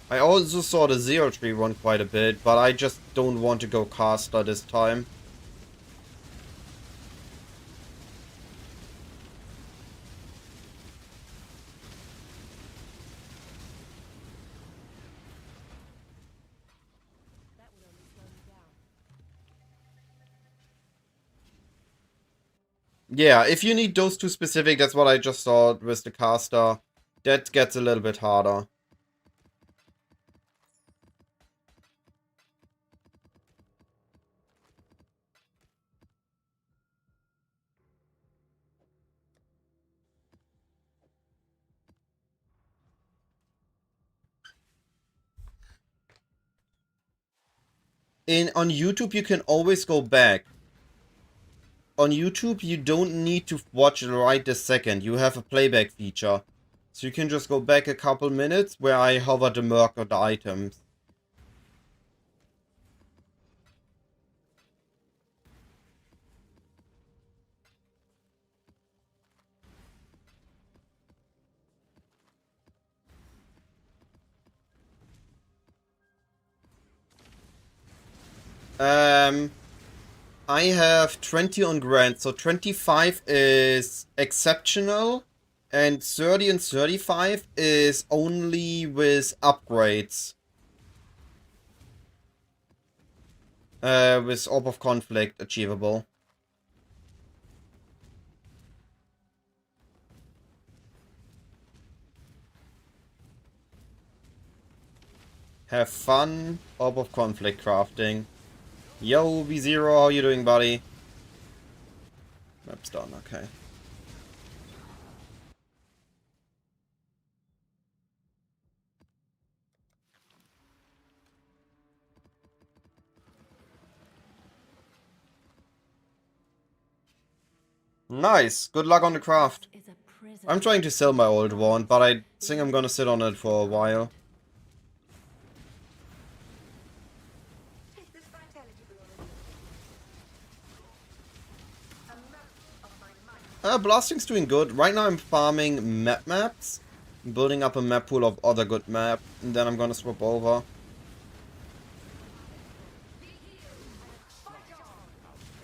I also saw the Zero Tree run quite a bit, but I just don't want to go caster this time. Yeah, if you need those two specific, that's what I just saw with the caster. That gets a little bit harder. On YouTube, you can always go back. On YouTube, you don't need to watch it right this second. You have a playback feature. So you can just go back a couple minutes where I hover the merc or the items. I have 20 on Grand, so 25 is exceptional, and 30 and 35 is only with upgrades. With Orb of Conflict achievable. Have fun, Orb of Conflict crafting. Yo, B0, how you doing, buddy? Map's done, okay. Nice, good luck on the craft. I'm trying to sell my old one, but I think I'm gonna sit on it for a while. Blasting's doing good. Right now I'm farming maps. I'm building up a map pool of other good map, and then I'm gonna swap over.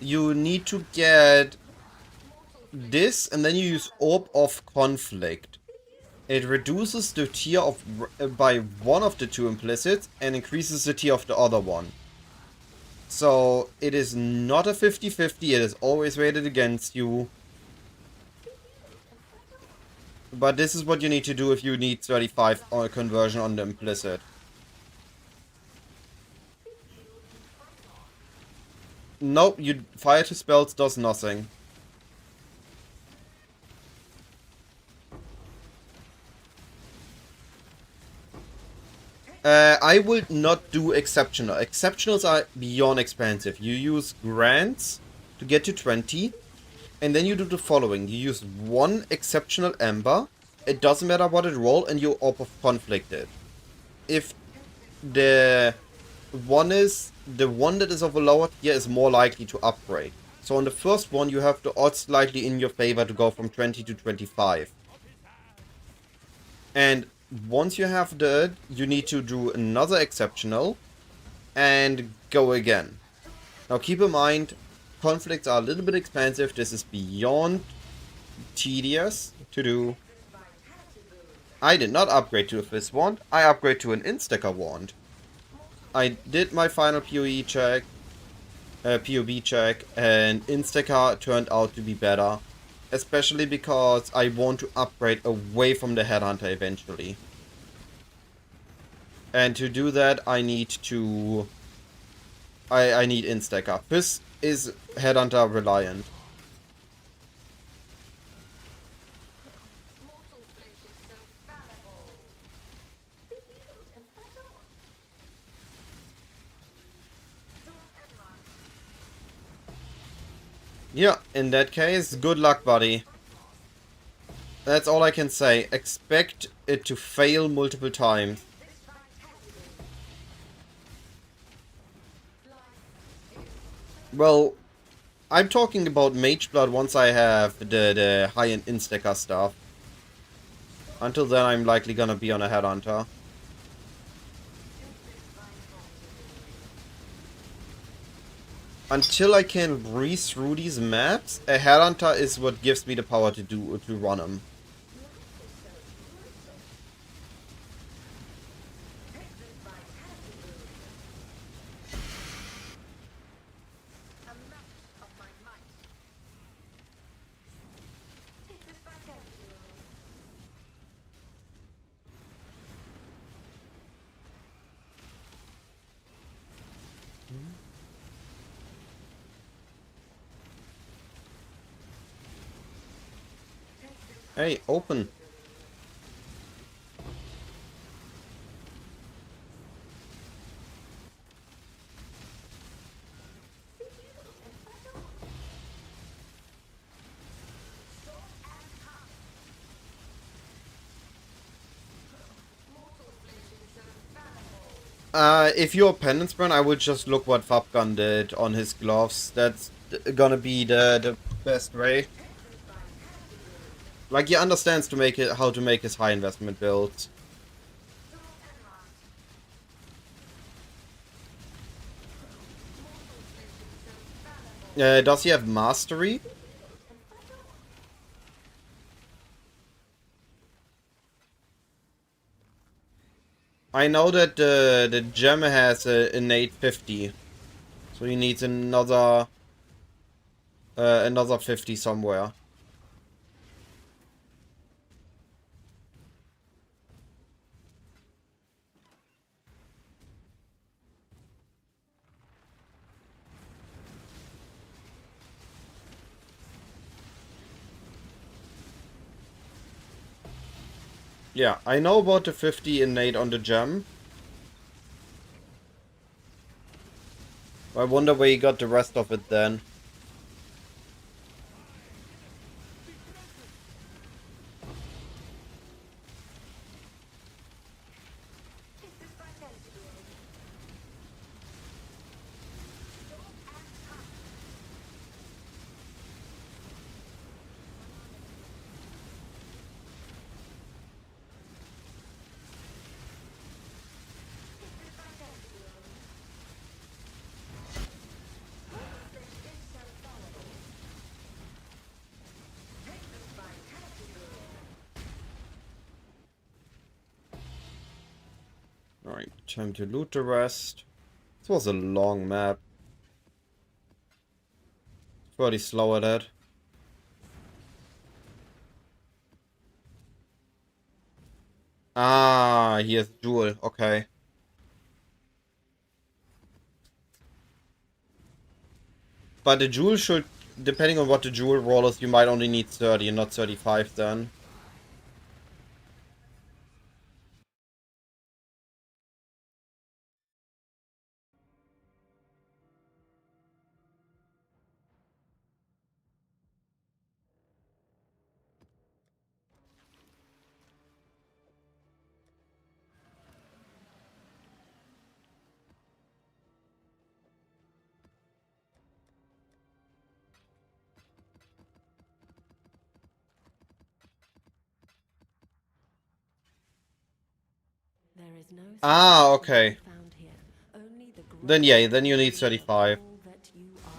You need to get this, and then you use Orb of Conflict. It reduces the tier of by one of the two implicits, and increases the tier of the other one. So, it is not a 50-50, it is always weighted against you. But this is what you need to do if you need 35 conversion on the implicit. Nope, you fire to spells does nothing. I will not do exceptional. Exceptionals are beyond expensive. You use grants to get to 20. And then you do the following. You use one exceptional ember. It doesn't matter what it roll, and you Orb of Conflict it. If the one that is of a lower tier is more likely to upgrade. So on the first one, you have the odds slightly in your favor to go from 20 to 25. And once you have that, you need to do another exceptional. and go again. Now keep in mind, conflicts are a little bit expensive. This is beyond tedious to do. I did not upgrade to a Fizz wand. I upgrade to an Instacker wand. I did my final PoE check, POB check, and Instacker turned out to be better. Especially because I want to upgrade away from the Headhunter eventually. And to do that, I need to... I need Instacker. Fizz is Headhunter reliant. Yeah, in that case, good luck, buddy. That's all I can say. Expect it to fail multiple times. Well, I'm talking about Mage Blood once I have the high-end Instacker stuff. Until then, I'm likely gonna be on a Headhunter. Until I can breeze through these maps, a Headhunter is what gives me the power to run them. Hey, open. If you're Penance Burn, I would just look what Fabgun did on his gloves. That's gonna be the best way. Like, he understands to make it how to make his high investment builds. Does he have mastery? I know that the gem has a innate 50, so he needs another 50 somewhere. Yeah, I know about the 50 innate on the gem. I wonder where he got the rest of it then. Alright, time to loot the rest. This was a long map. Pretty slow at it. Ah, here's Jewel. Okay. But the Jewel should, depending on what the Jewel roll is, you might only need 30 and not 35 then. There is no Ah, secret okay. found here, only the Then yeah, then you need 35. All that you are.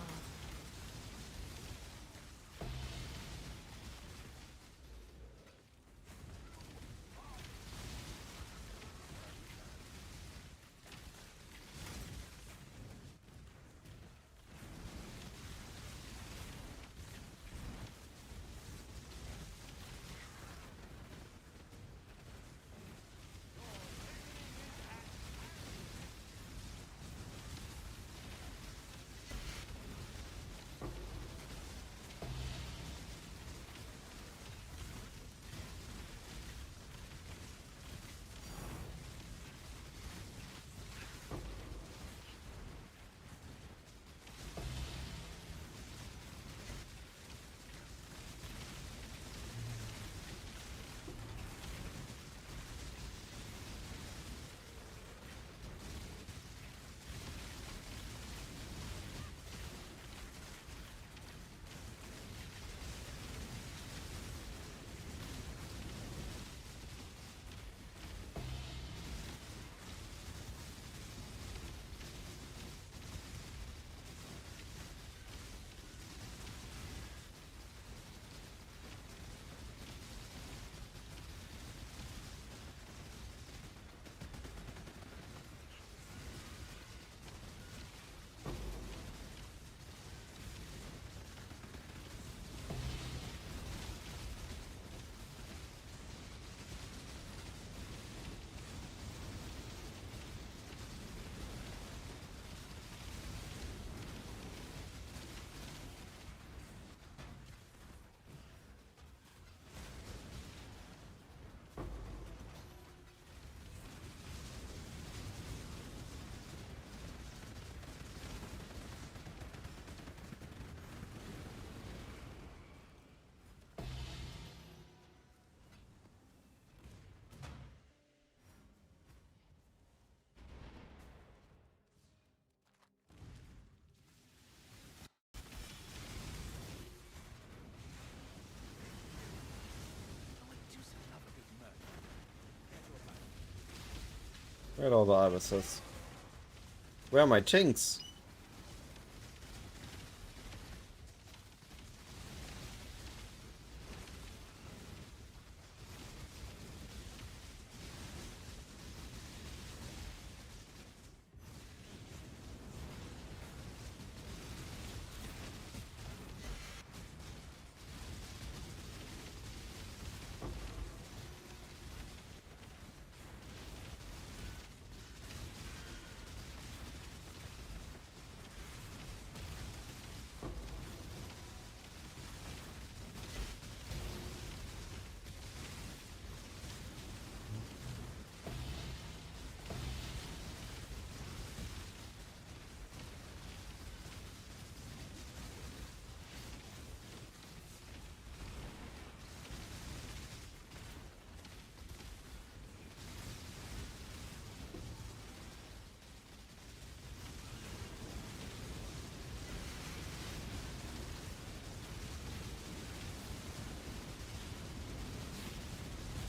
Where are all the ibises? Where are my chinks?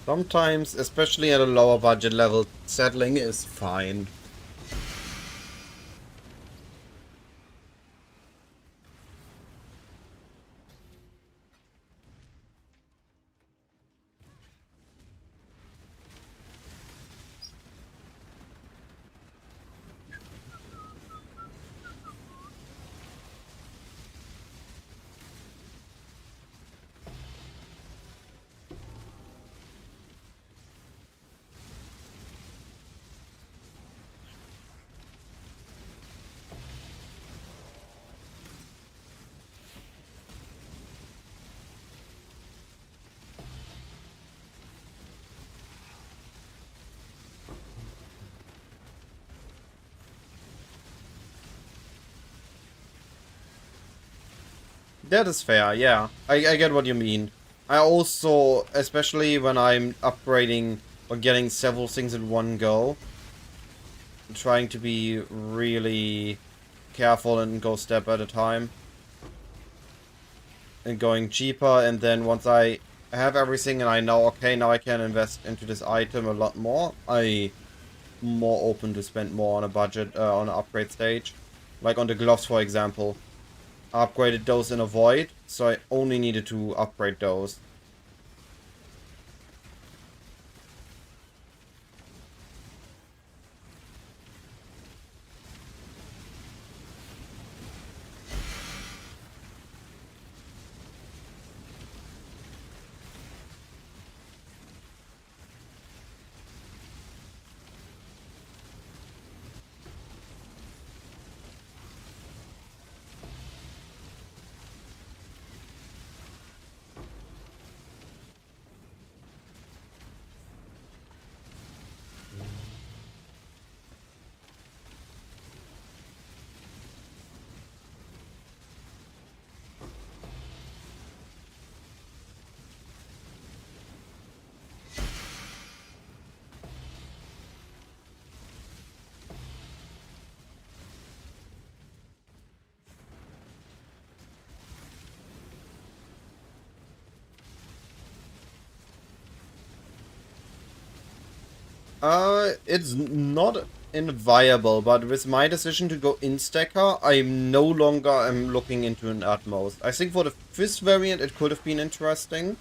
Sometimes, especially at a lower budget level, settling is fine. That is fair, yeah. I get what you mean. I also, especially when I'm upgrading or getting several things in one go, trying to be really careful and go step at a time. And going cheaper, and then once I have everything and I know, okay, now I can invest into this item a lot more, I more open to spend more on a budget, on an upgrade stage. Like on the gloves, for example. I upgraded those in a void, so I only needed to upgrade those. It's not inviable, but with my decision to go in-stacker, I'm no longer am looking into an utmost. I think for the fifth variant it could have been interesting,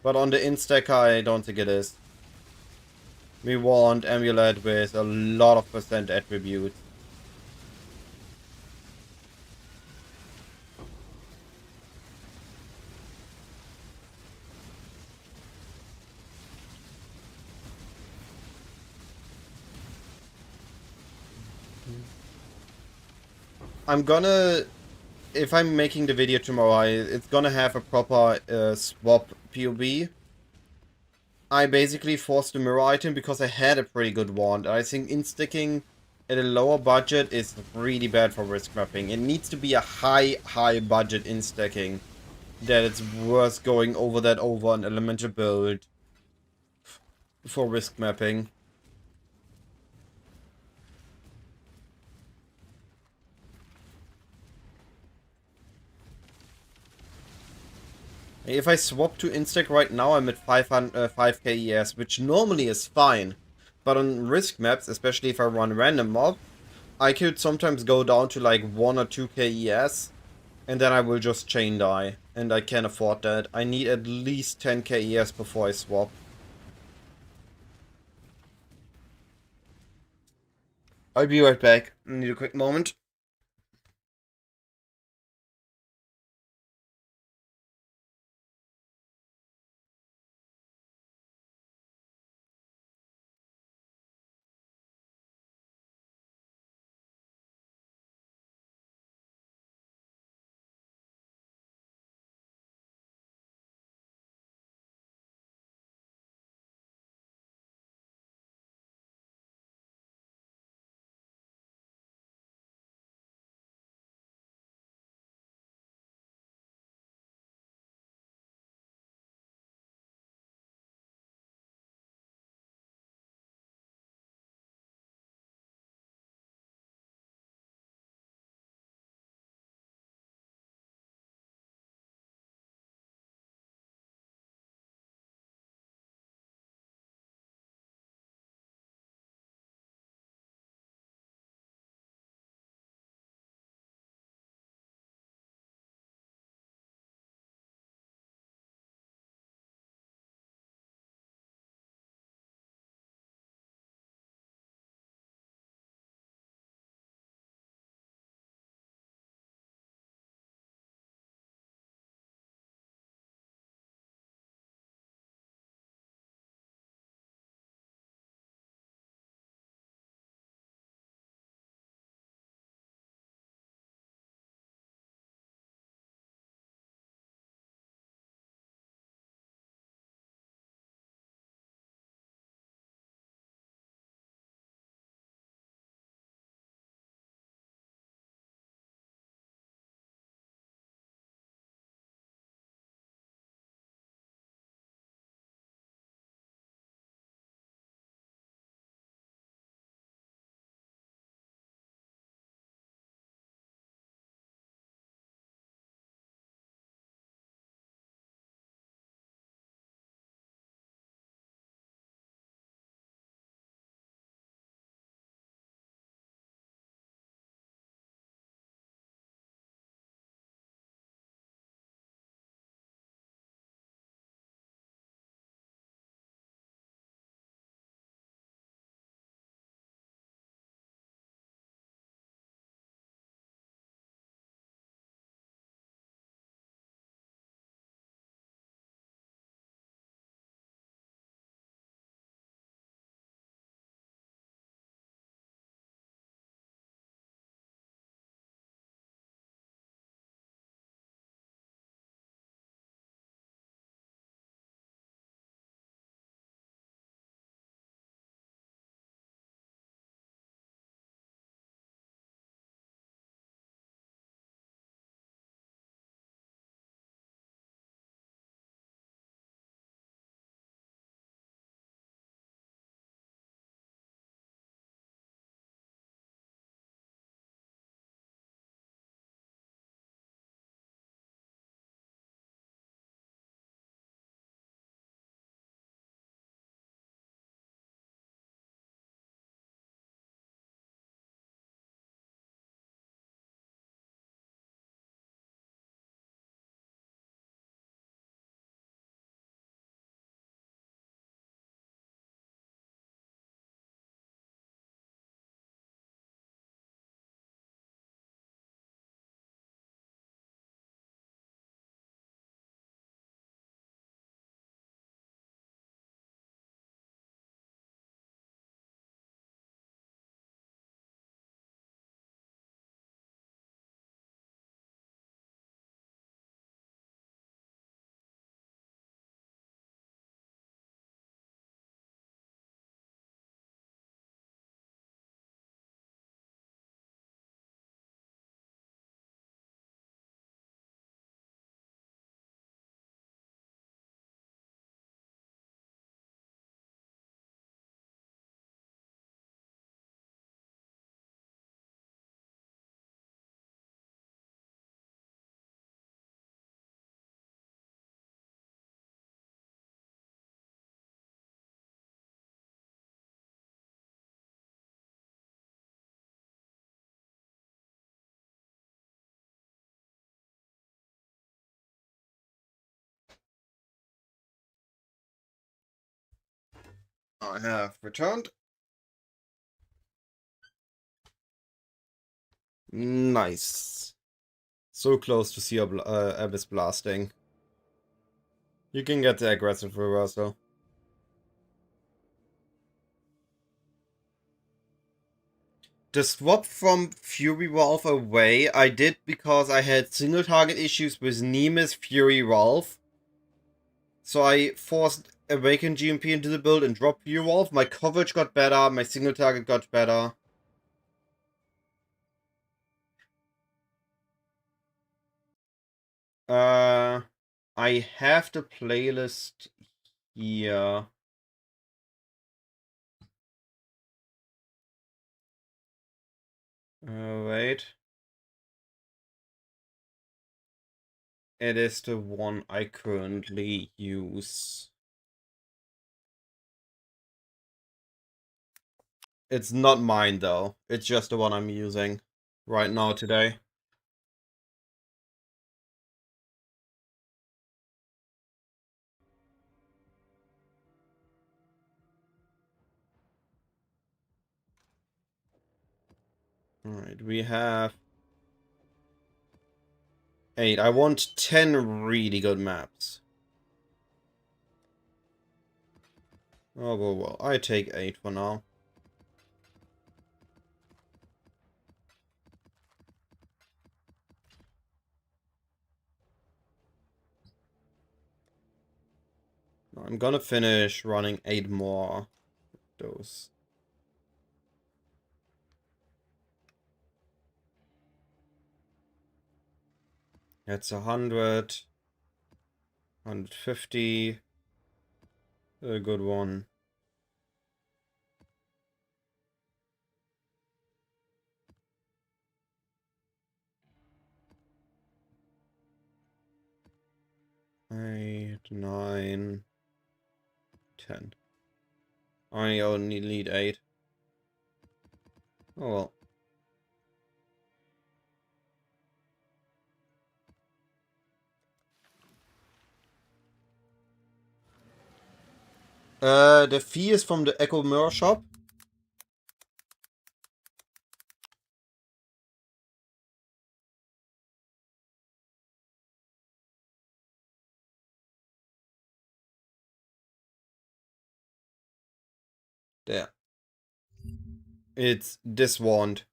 but on the in-stacker I don't think it is. We want Amulet with a lot of percent attributes. I'm gonna, if I'm making the video tomorrow, it's gonna have a proper swap POV. I basically forced the mirror item because I had a pretty good wand. I think in-sticking at a lower budget is really bad for risk mapping. It needs to be a high budget in-stacking that it's worth going over that over an elemental build for risk mapping. If I swap to Instack right now, I'm at 5k ES, which normally is fine. But on risk maps, especially if I run random mob, I could sometimes go down to like 1 or 2k ES, and then I will just chain die. And I can't afford that. I need at least 10k ES before I swap. I'll be right back. I need a quick moment. I have returned. Nice. So close to see Abyss Blasting. You can get the aggressive reversal. The swap from Fury Valve away I did because I had single target issues with Nemesis Fury Valve. So I forced Awaken GMP into the build and dropped Fury Valve. My coverage got better, my single target got better. I have the playlist here. Wait. It is the one I currently use. It's not mine though. It's just the one I'm using right now today. Alright, we have 8. I want 10 really good maps. Oh, well, I take 8 for now. I'm gonna finish running 8 more. Those. That's 100. 150. A good one. Eight, 9, 10. I only need 8. Oh well. The fee is from the Echo Mirror shop. There. It's this wand.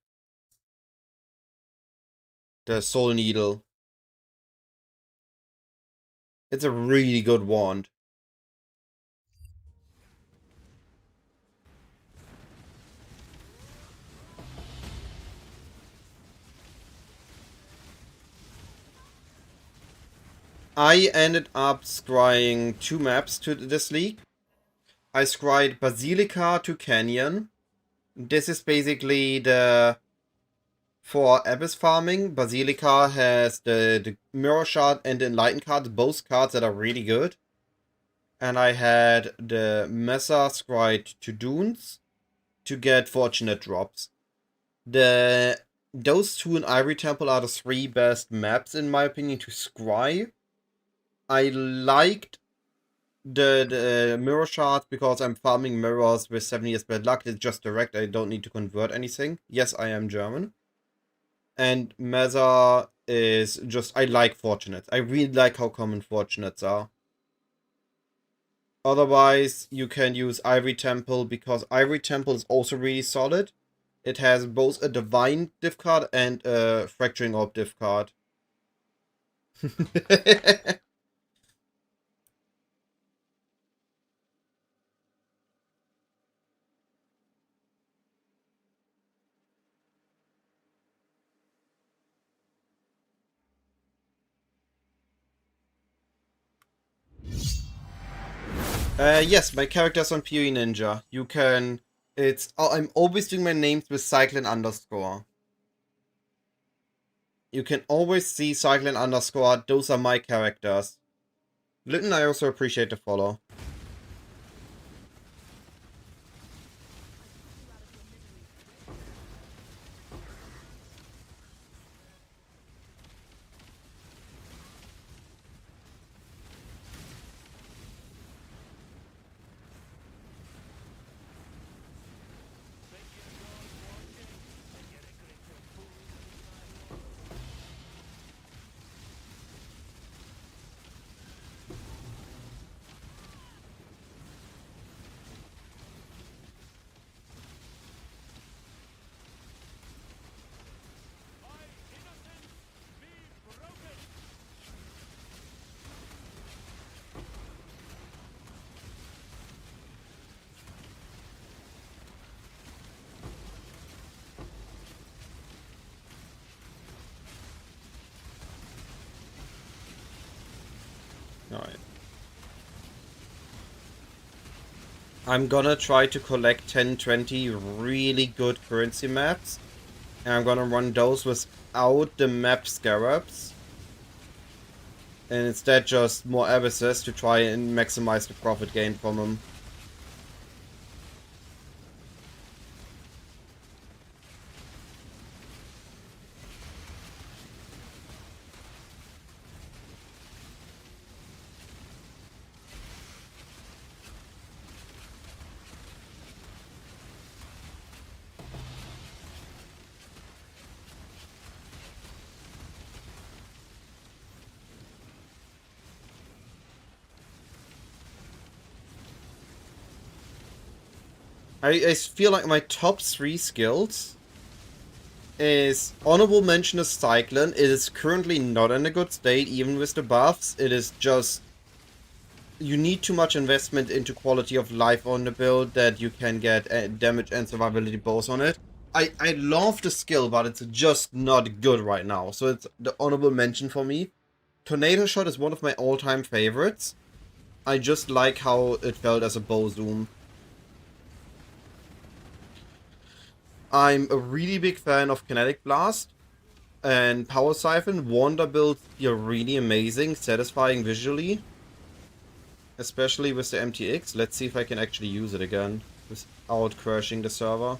The Soul Needle. It's a really good wand. I ended up scrying 2 maps to this league. I scryed Basilica to Canyon. This is basically the... For Abyss farming, Basilica has the Mirror Shard and the Enlighten cards, both cards that are really good. And I had the Mesa scryed to Dunes to get Fortunate Drops. Those 2 in Ivory Temple are the 3 best maps, in my opinion, to scry. I liked the mirror shards because I'm farming mirrors with 7 years bad luck. It's just direct. I don't need to convert anything. Yes, I am German. And Meza is just... I like Fortunates. I really like how common Fortunates are. Otherwise, you can use Ivory Temple because Ivory Temple is also really solid. It has both a Divine diff card and a Fracturing Orb diff card. Yes, my character's on PoE Ninja. You can... It's... Oh, I'm always doing my names with Cyclin underscore. You can always see Cyclin underscore. Those are my characters. Lytton, I also appreciate the follow. Alright. I'm gonna try to collect 10-20 really good currency maps. And I'm gonna run those without the map scarabs. And instead just more abysses to try and maximize the profit gain from them. I feel like my top 3 skills is honorable mention is Cyclone. It is currently not in a good state, even with the buffs. It is just you need too much investment into quality of life on the build that you can get damage and survivability both on it. I love the skill, but it's just not good right now. So it's the honorable mention for me. Tornado Shot is one of my all-time favorites. I just like how it felt as a bow zoom. I'm a really big fan of Kinetic Blast and Power Siphon. Wander builds feel really amazing, satisfying visually. Especially with the MTX. Let's see if I can actually use it again without crashing the server.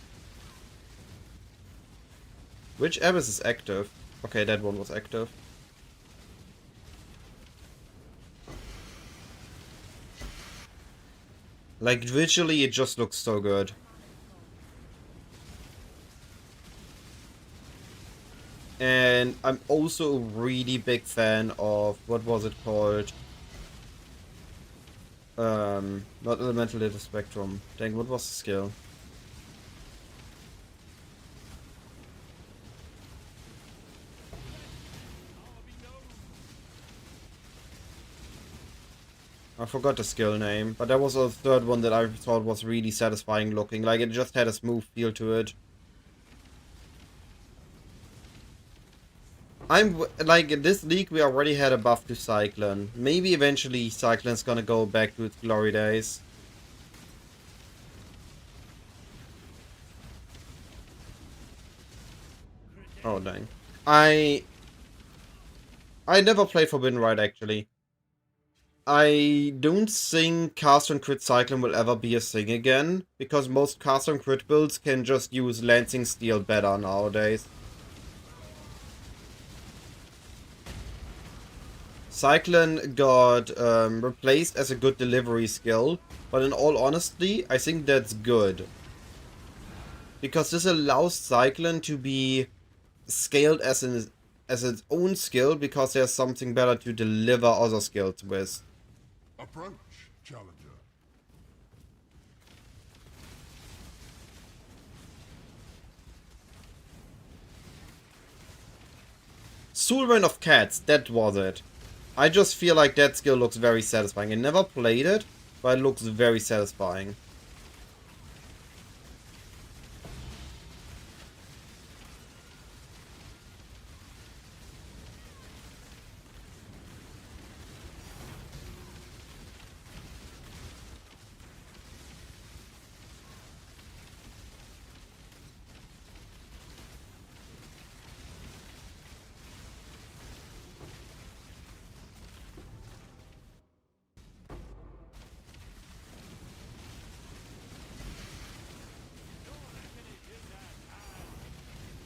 Which Abyss is active? Okay, that one was active. Like, visually, it just looks so good. And I'm also a really big fan of, what was it called? Not Elemental Data Spectrum. Dang, what was the skill? I forgot the skill name, but that was a third one that I thought was really satisfying looking. Like, it just had a smooth feel to it. Like, in this league we already had a buff to Cyclone. Maybe eventually Cyclone's gonna go back to its glory days. Oh, dang. I never played Forbidden Ride, actually. I don't think Caster and Crit Cyclone will ever be a thing again, because most Caster and Crit builds can just use Lancing Steel better nowadays. Cyclone got replaced as a good delivery skill, but in all honesty, I think that's good. Because this allows Cyclone to be scaled as its own skill, because there's something better to deliver other skills with. Approach, challenger. Soulrain of Cats, that was it. I just feel like that skill looks very satisfying. I never played it, but it looks very satisfying.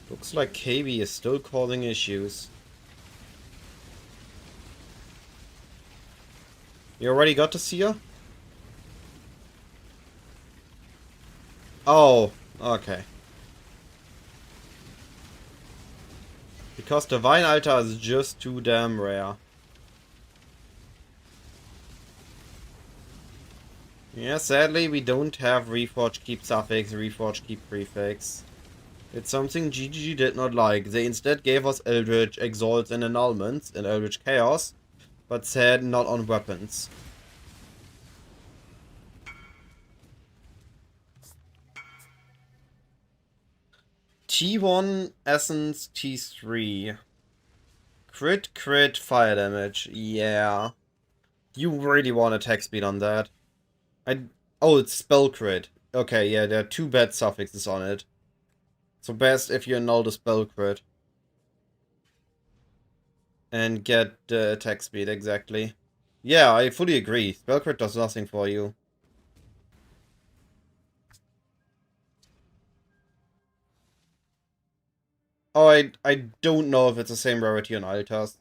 Looks like KB is still causing issues. You already got to see her? Oh, okay. Because Divine Altar is just too damn rare. Yeah, sadly we don't have Reforge Keep Suffix, Reforge Keep Prefix. It's something GGG did not like. They instead gave us Eldritch Exalts and Annulments and Eldritch Chaos, but said not on weapons. T1 Essence T3. Crit, fire damage. Yeah. You really want attack speed on that. Oh, it's spell crit. Okay, yeah, there are 2 bad suffixes on it. So best if you annul the spell crit. And get the attack speed, exactly. Yeah, I fully agree. Spell crit does nothing for you. Oh, I don't know if it's the same rarity on Altas.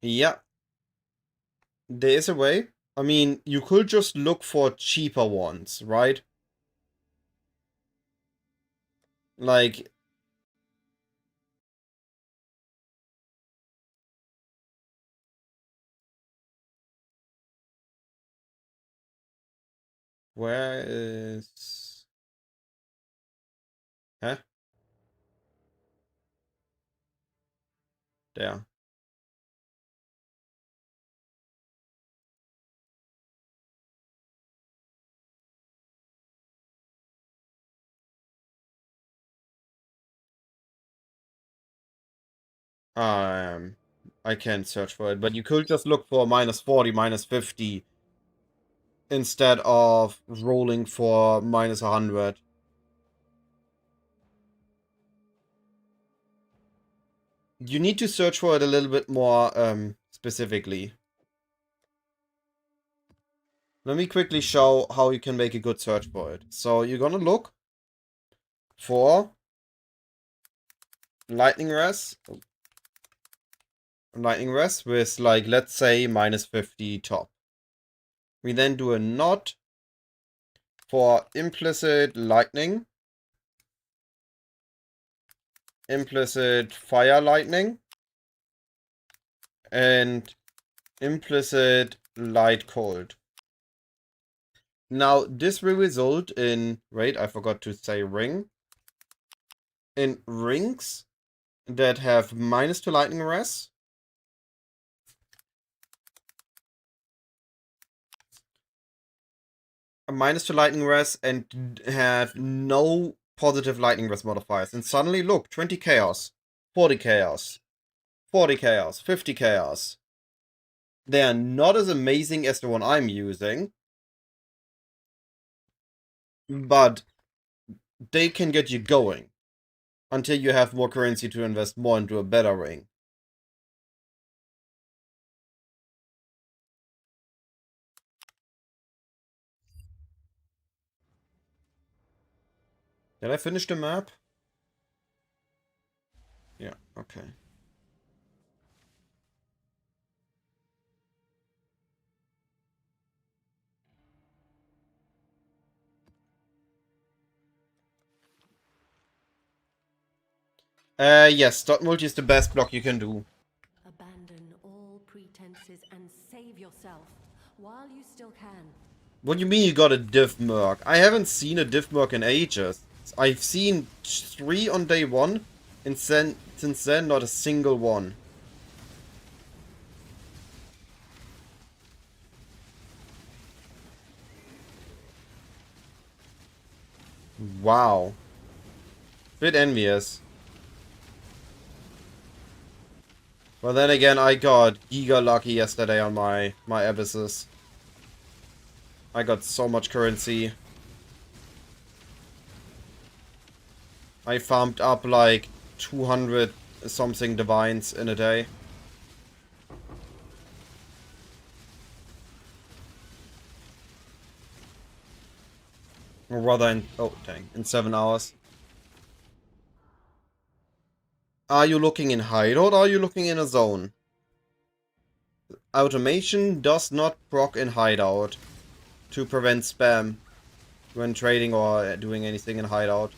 Yeah. There is a way. I mean, you could just look for cheaper ones, right? Like, where is... Huh? There. Um, I can't search for it, but you could just look for -40, -50 instead of rolling for -100. You need to search for it a little bit more specifically. Let me quickly show how you can make a good search for it. So you're gonna look for lightning res. Lightning res with, like, let's say -50 top. We then do a not for implicit lightning, implicit fire lightning, and implicit light cold. Now this will result in, wait, I forgot to say ring, in rings that have -2 lightning res, a -2 lightning res, and have no positive lightning res modifiers. And suddenly, look, 20 chaos, 40 chaos, 40 chaos, 50 chaos. They are not as amazing as the one I'm using, but they can get you going until you have more currency to invest more into a better ring. Did I finish the map? Yeah, okay. Yes, dot multi is the best block you can do. Abandon all pretenses and save yourself while you still can. What do you mean you got a div merc? I haven't seen a div merc in ages. I've seen 3 on day 1, and since then not a single one. Wow. Bit envious. But then again, I got giga lucky yesterday on my abysses. I got so much currency. I farmed up like 200 something divines in a day. Or rather in, oh dang, in 7 hours. Are you looking in hideout or are you looking in a zone? Automation does not proc in hideout to prevent spam when trading or doing anything in hideout.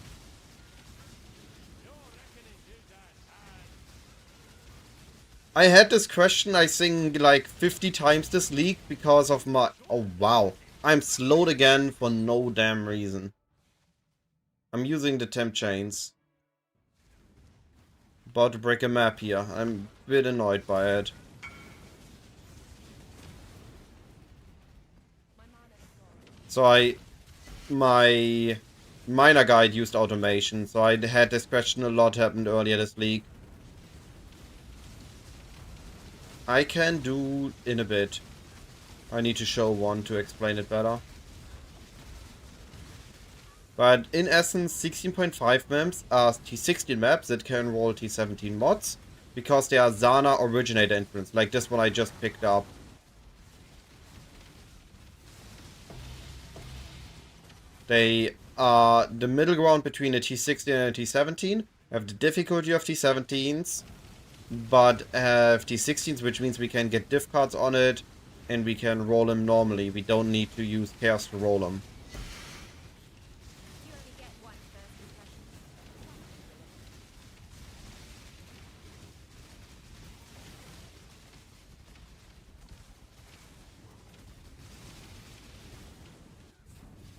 I had this question, I think, like 50 times this league because of my... Oh, wow. I'm slowed again for no damn reason. I'm using the temp chains. About to break a map here. I'm a bit annoyed by it. So my Minor Guide used automation, so I had this question a lot happened earlier this league. I can do in a bit. I need to show one to explain it better. But in essence, 16.5 maps are T16 maps that can roll T17 mods, because they are Zana originator influence, like this one I just picked up. They are the middle ground between a T16 and a T17, have the difficulty of T17s, but have T16s, which means we can get diff cards on it, and we can roll them normally. We don't need to use chaos to roll them.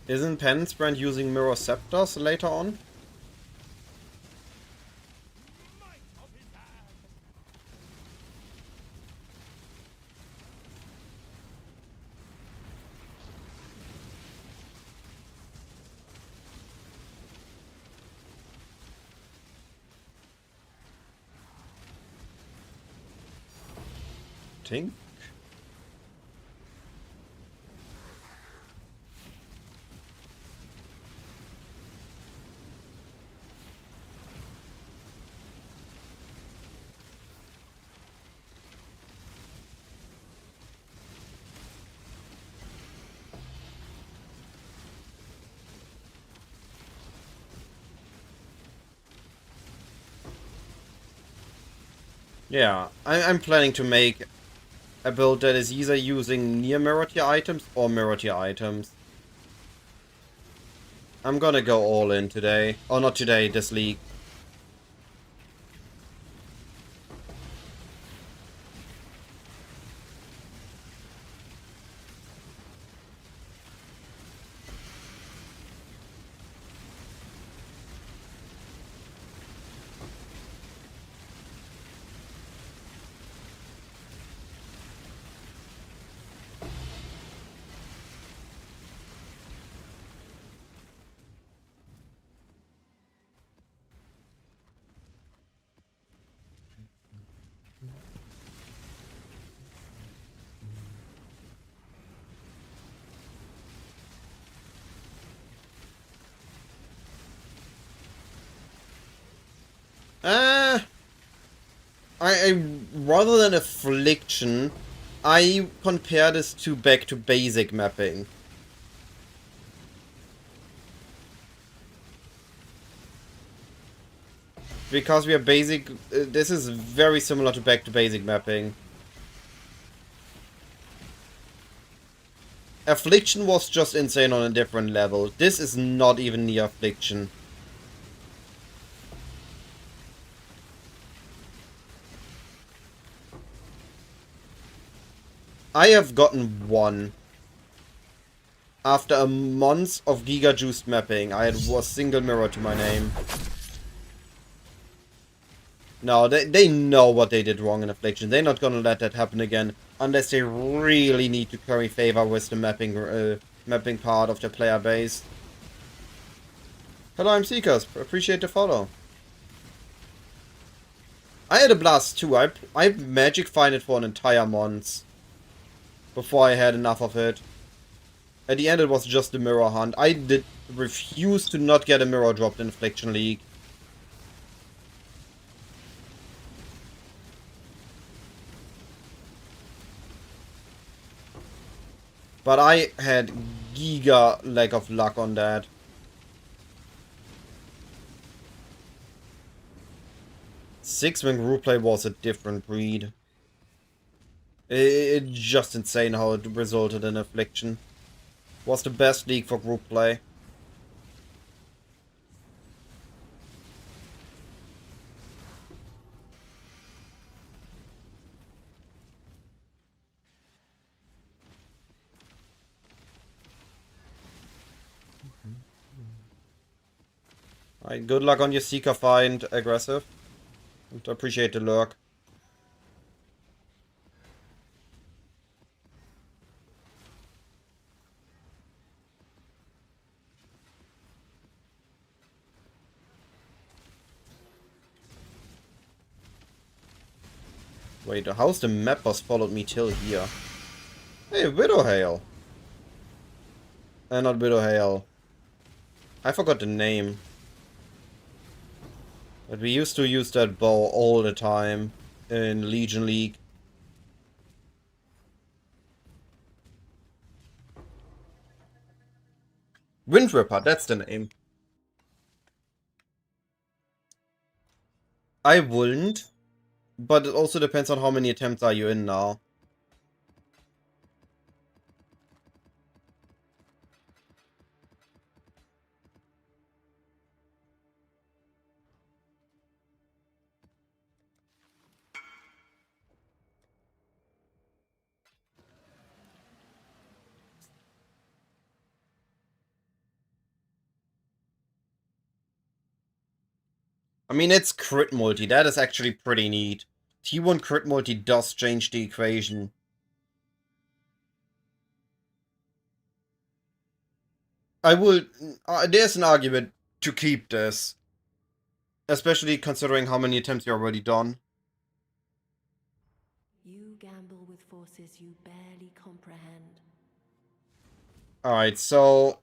Isn't Penance Brand using Mirror Scepters later on? Tink? Yeah, I'm planning to make a build that is either using near mirror tier items or mirror tier items. I'm gonna go all in today. Oh, not today, this league. Rather than affliction, I compare this to back to basic mapping. Because we are basic, this is very similar to back to basic mapping. Affliction was just insane on a different level. This is not even near Affliction. I have gotten one. After a month of Giga Juiced mapping, I had a single mirror to my name. No, they know what they did wrong in Affliction. They're not gonna let that happen again. Unless they really need to curry favor with the mapping part of the player base. Hello, I'm Seekers. Appreciate the follow. I had a blast too. I magic find it for an entire month. Before I had enough of it. At the end it was just a mirror hunt. I did refuse to not get a mirror dropped in Affliction League. But I had giga lack of luck on that. Six-wing roleplay was a different breed. It's just insane how it resulted in Affliction. Was the best league for group play. Alright, good luck on your Seeker find, aggressive. And appreciate the lurk. Wait, how's the map boss followed me till here? Hey, Widowhail! Not Widowhail. I forgot the name. But we used to use that bow all the time in Legion League. Windripper, that's the name. I wouldn't, but it also depends on how many attempts are you in now. I mean, it's crit multi. That is actually pretty neat. T1 crit multi does change the equation. I would... there's an argument to keep this. Especially considering how many attempts you've already done. You gamble with forces you barely comprehend. Alright, so...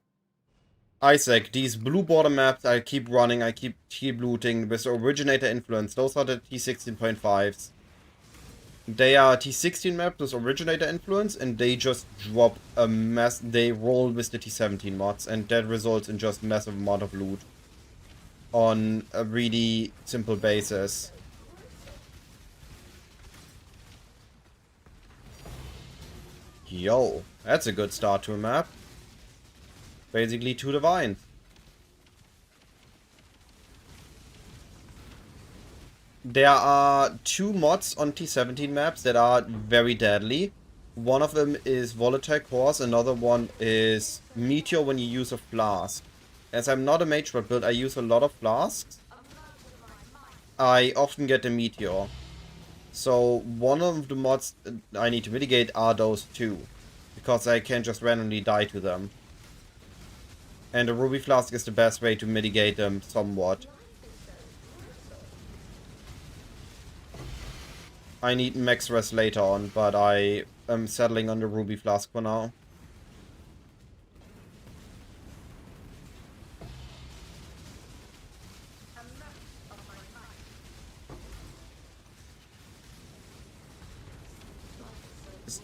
Isaac, these blue border maps I keep running, I keep looting with the originator influence. Those are the T16.5s. They are T16 maps with originator influence, and they just drop a mass. They roll with the T17 mods, and that results in just massive amount of loot on a really simple basis. Yo, that's a good start to a map. Basically 2 divines. There are 2 mods on T17 maps that are very deadly. One of them is Volatile Cores, another one is Meteor when you use a flask. As I'm not a mage build, I use a lot of flasks. I often get the Meteor. So one of the mods I need to mitigate are those 2. Because I can just randomly die to them. And the Ruby Flask is the best way to mitigate them somewhat. I need max rest later on, but I am settling on the Ruby Flask for now.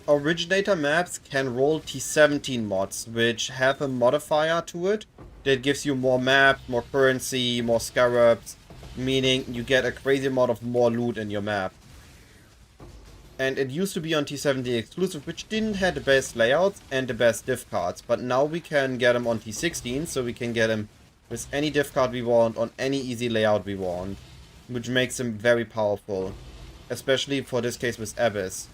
Originator maps can roll T17 mods, which have a modifier to it that gives you more maps, more currency, more scarabs, meaning you get a crazy amount of more loot in your map. And it used to be on T70 exclusive, which didn't have the best layouts and the best diff cards, but now we can get them on T16, so we can get them with any diff card we want, on any easy layout we want, which makes them very powerful, especially for this case with Abyss.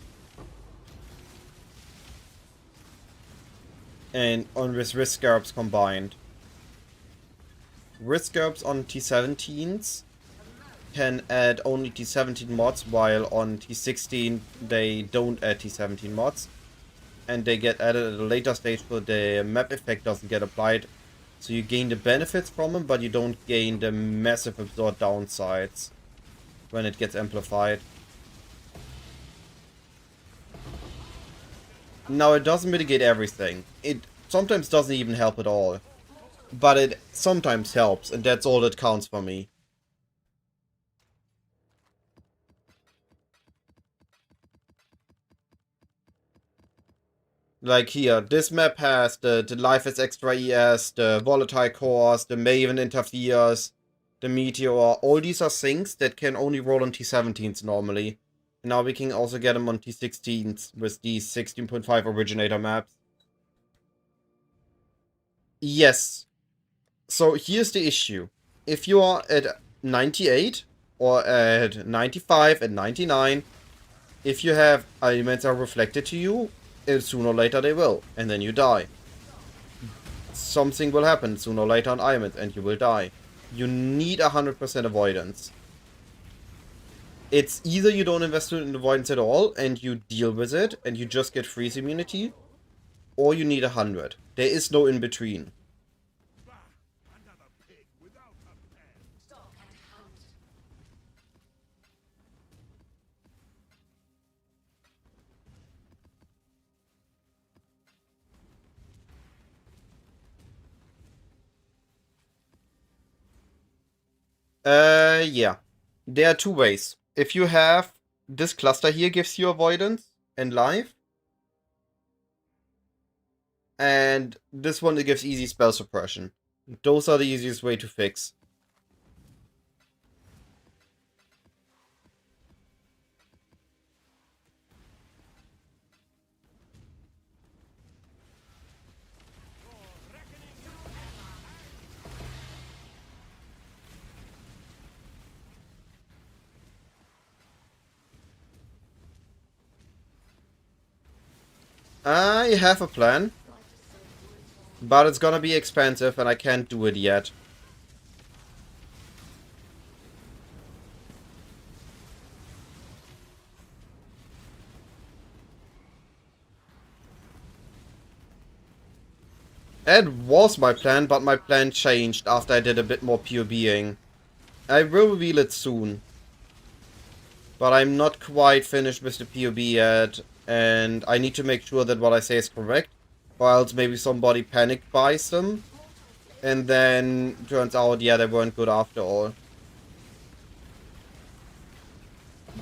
And with Risk Scarabs combined. Risk Scarabs on T17s can add only T17 mods, while on T16 they don't add T17 mods. And they get added at a later stage so the map effect doesn't get applied. So you gain the benefits from them, but you don't gain the massive absurd downsides when it gets amplified. Now, it doesn't mitigate everything. It sometimes doesn't even help at all. But it sometimes helps, and that's all that counts for me. Like here, this map has the Life is Extra ES, the Volatile Cores, the Maven Interferes, the Meteor. All these are things that can only roll on T17s normally. Now we can also get them on T16s with these 16.5 originator maps. Yes. So here's the issue. If you are at 98 or at 95 and 99, if you have elements are reflected to you, sooner or later they will, and then you die. Something will happen sooner or later on elements and you will die. You need 100% avoidance. It's either you don't invest in avoidance at all and you deal with it and you just get freeze immunity, or you need 100. There is no in between. Yeah. There are two ways. If you have this cluster here gives you avoidance and life. And this one it gives easy spell suppression. Those are the easiest way to fix. I have a plan. But it's gonna be expensive and I can't do it yet. It was my plan, but my plan changed after I did a bit more PoBing. I will reveal it soon. But I'm not quite finished with the PoB yet, and I need to make sure that what I say is correct, or else maybe somebody panic buys them, and then turns out, yeah, they weren't good after all.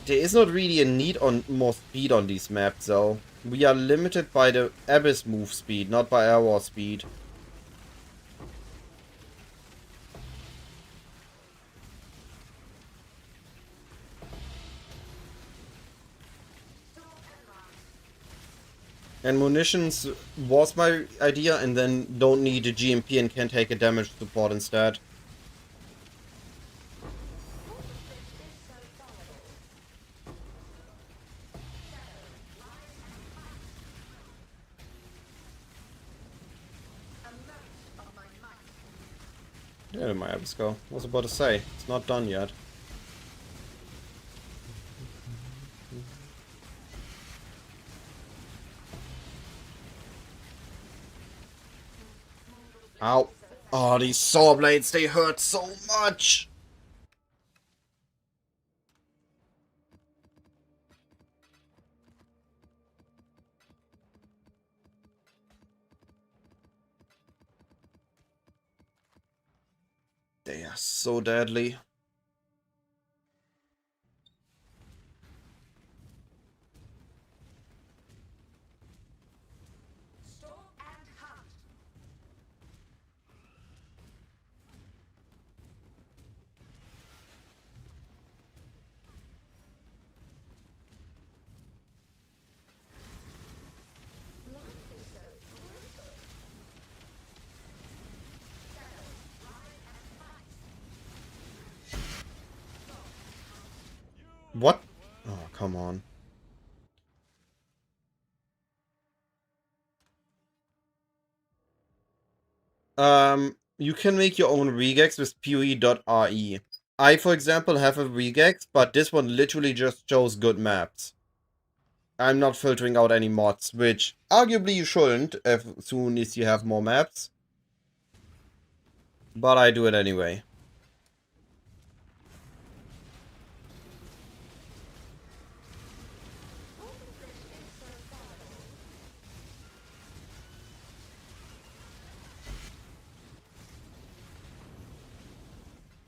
There is not really a need on more speed on these maps, though. We are limited by the Abyss move speed, not by our speed. And munitions was my idea, and then don't need a GMP and can take a damage support instead. There my Abyss go. I was about to say, it's not done yet. Ow. Oh, these saw blades, they hurt so much! They are so deadly. What? Oh, come on. You can make your own regex with PoE.re. I, for example, have a regex, but this one literally just shows good maps. I'm not filtering out any mods, which arguably you shouldn't as soon as you have more maps. But I do it anyway.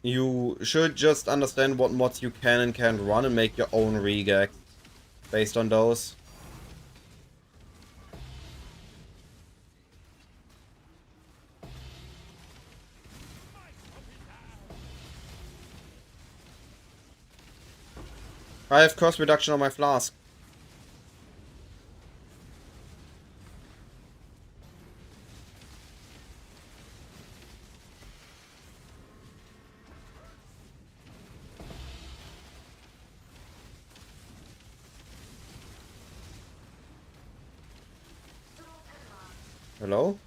You should just understand what mods you can and can't run and make your own regex based on those. I have cost reduction on my flask. Hello?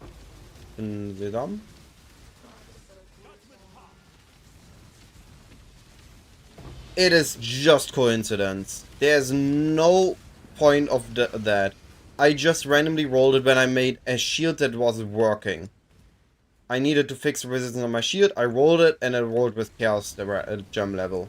In the dam? It is just coincidence. There's no point of that. I just randomly rolled it when I made a shield that was working. I needed to fix the resistance on my shield, I rolled it, and it rolled with chaos gem level.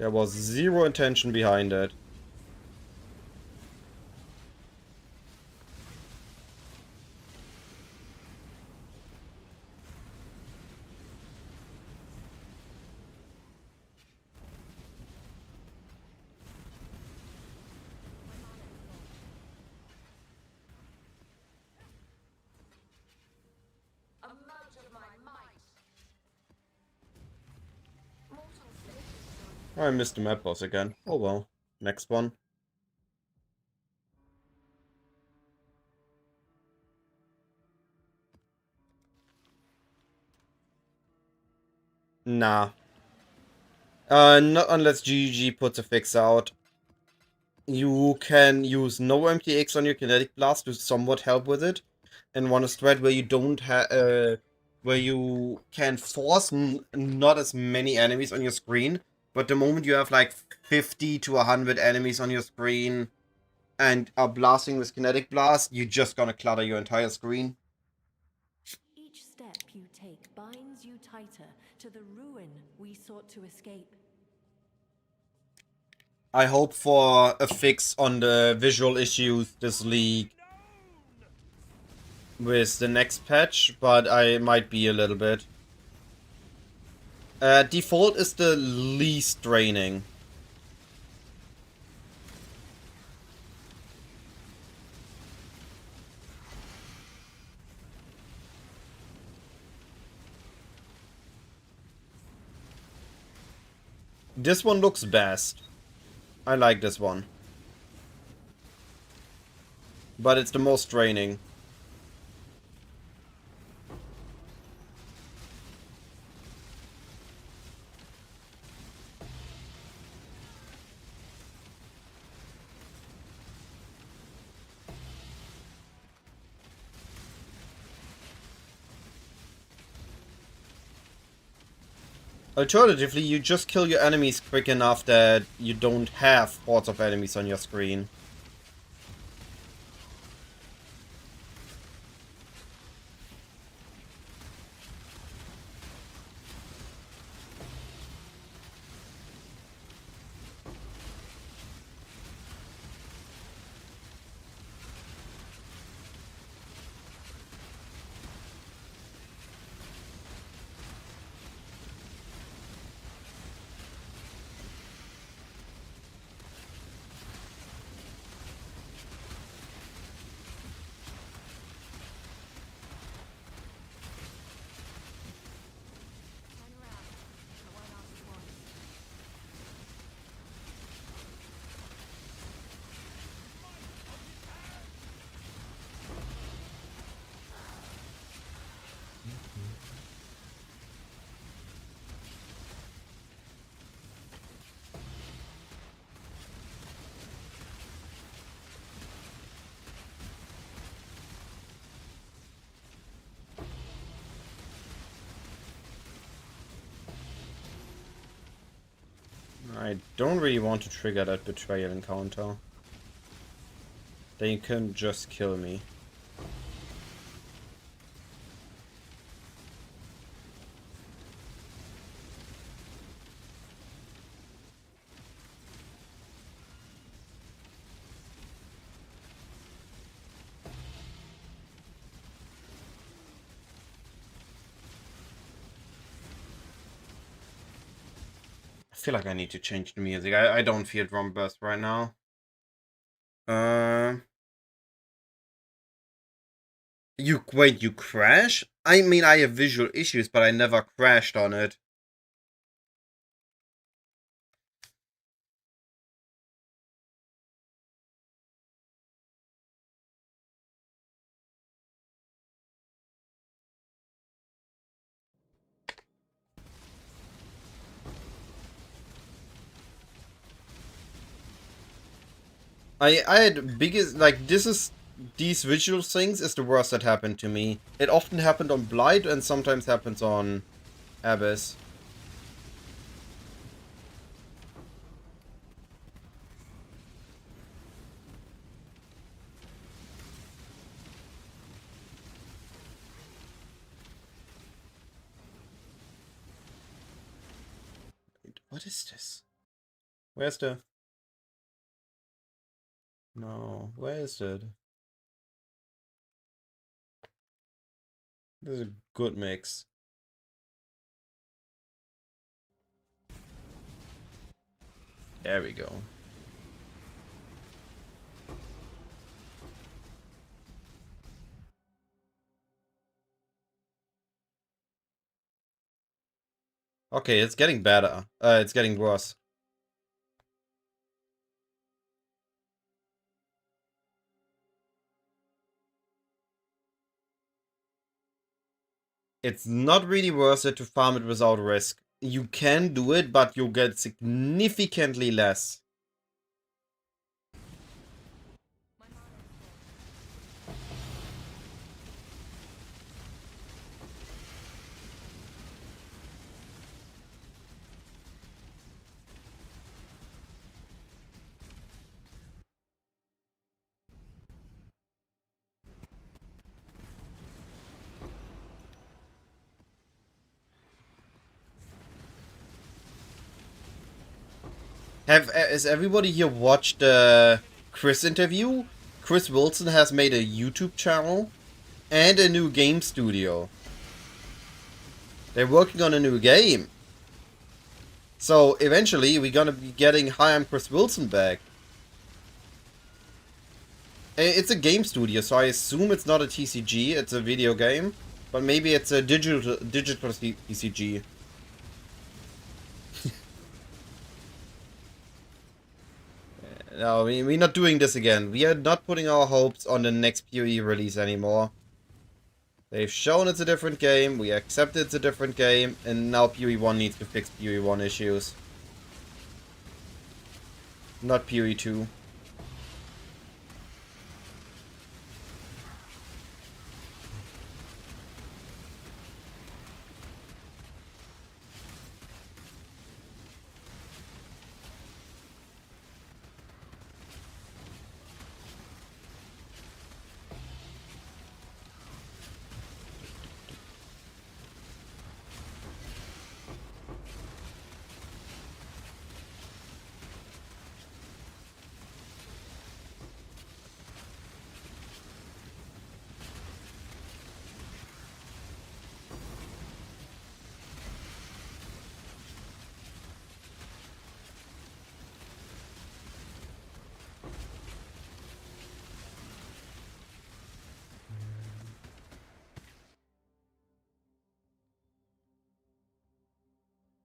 There was zero intention behind it. I missed the map boss again. Oh well. Next one. Nah. Not unless GG puts a fix out. You can use no MTX on your kinetic blast to somewhat help with it, and want a strat where you don't have, where you can force not as many enemies on your screen, but the moment you have like 50 to 100 enemies on your screen and are blasting with kinetic blast, you're just gonna clutter your entire screen. Each step you take binds you tighter to the ruin we sought to escape. I hope for a fix on the visual issues this league with the next patch, but I might be a little bit. Default is the least draining. This one looks best. I like this one. But it's the most draining. Alternatively, you just kill your enemies quick enough that you don't have hordes of enemies on your screen. I don't really want to trigger that betrayal encounter. They can just kill me. I feel like I need to change the music. I don't feel drum burst right now. Wait, you crash? I mean, I have visual issues, but I never crashed on it. I had biggest, like, these visual things is the worst that happened to me. It often happened on Blight and sometimes happens on Abyss. What is this? Where's the... No, where is it? This is a good mix. There we go. Okay, it's getting better. It's getting worse. It's not really worth it to farm it without risk. You can do it, but you'll get significantly less. Has everybody here watched the Chris interview? Chris Wilson has made a YouTube channel and a new game studio. They're working on a new game. So eventually we're gonna be getting Hi, I'm Chris Wilson back. It's a game studio, so I assume it's not a TCG, it's a video game. But maybe it's a digital TCG. No, we're not doing this again. We are not putting our hopes on the next PoE release anymore. They've shown it's a different game, we accept it's a different game, and now PoE 1 needs to fix PoE 1 issues. Not PoE 2.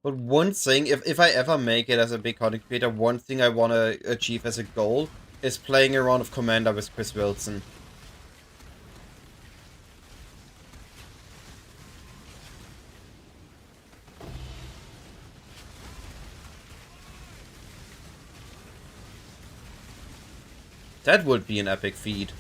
But one thing, if I ever make it as a big content creator, one thing I want to achieve as a goal is playing a round of Commander with Chris Wilson. That would be an epic feat.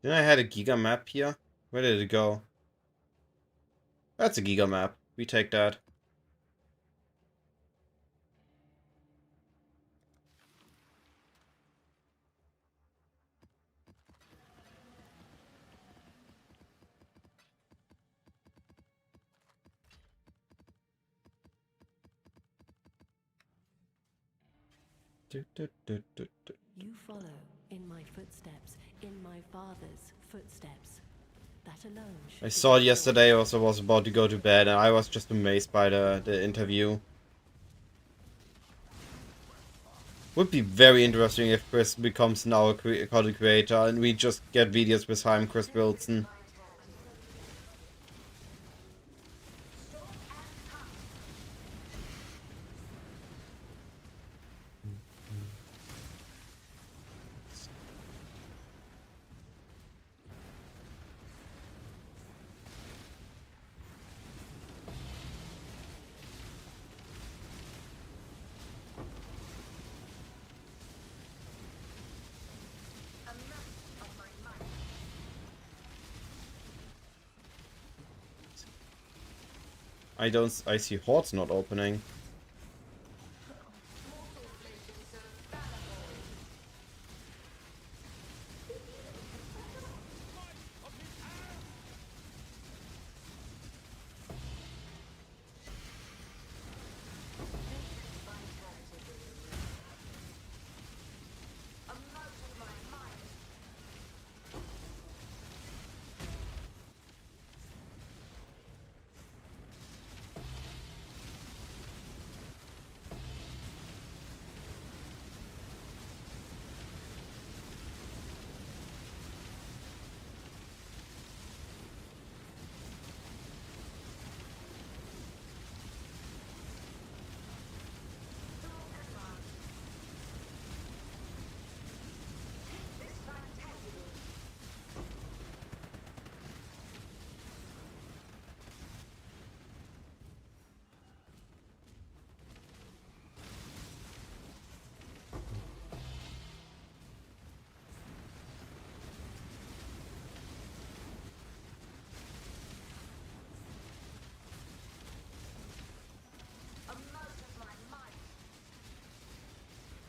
Then I had a Giga map here. Where did it go? That's a Giga map. We take that. You follow in my footsteps, in my father's footsteps. That alone should I give saw it you yesterday, I pause. was about to go to bed, and I was just amazed by the interview. Would be very interesting if Chris becomes now a content creator and we just get videos with him, Chris Wilson. I see hordes not opening.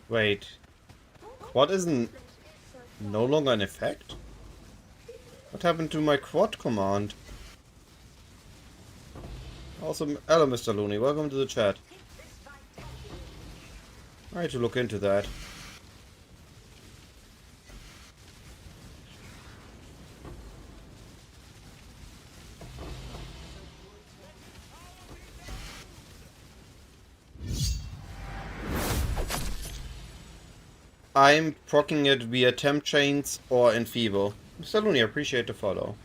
Wait. Quad isn't no longer in effect? What happened to my quad command? Also, hello Mr. Looney, welcome to the chat. I had to look into that. I'm proccing it via temp chains or enfeeble. Mr. Looney, I appreciate the follow.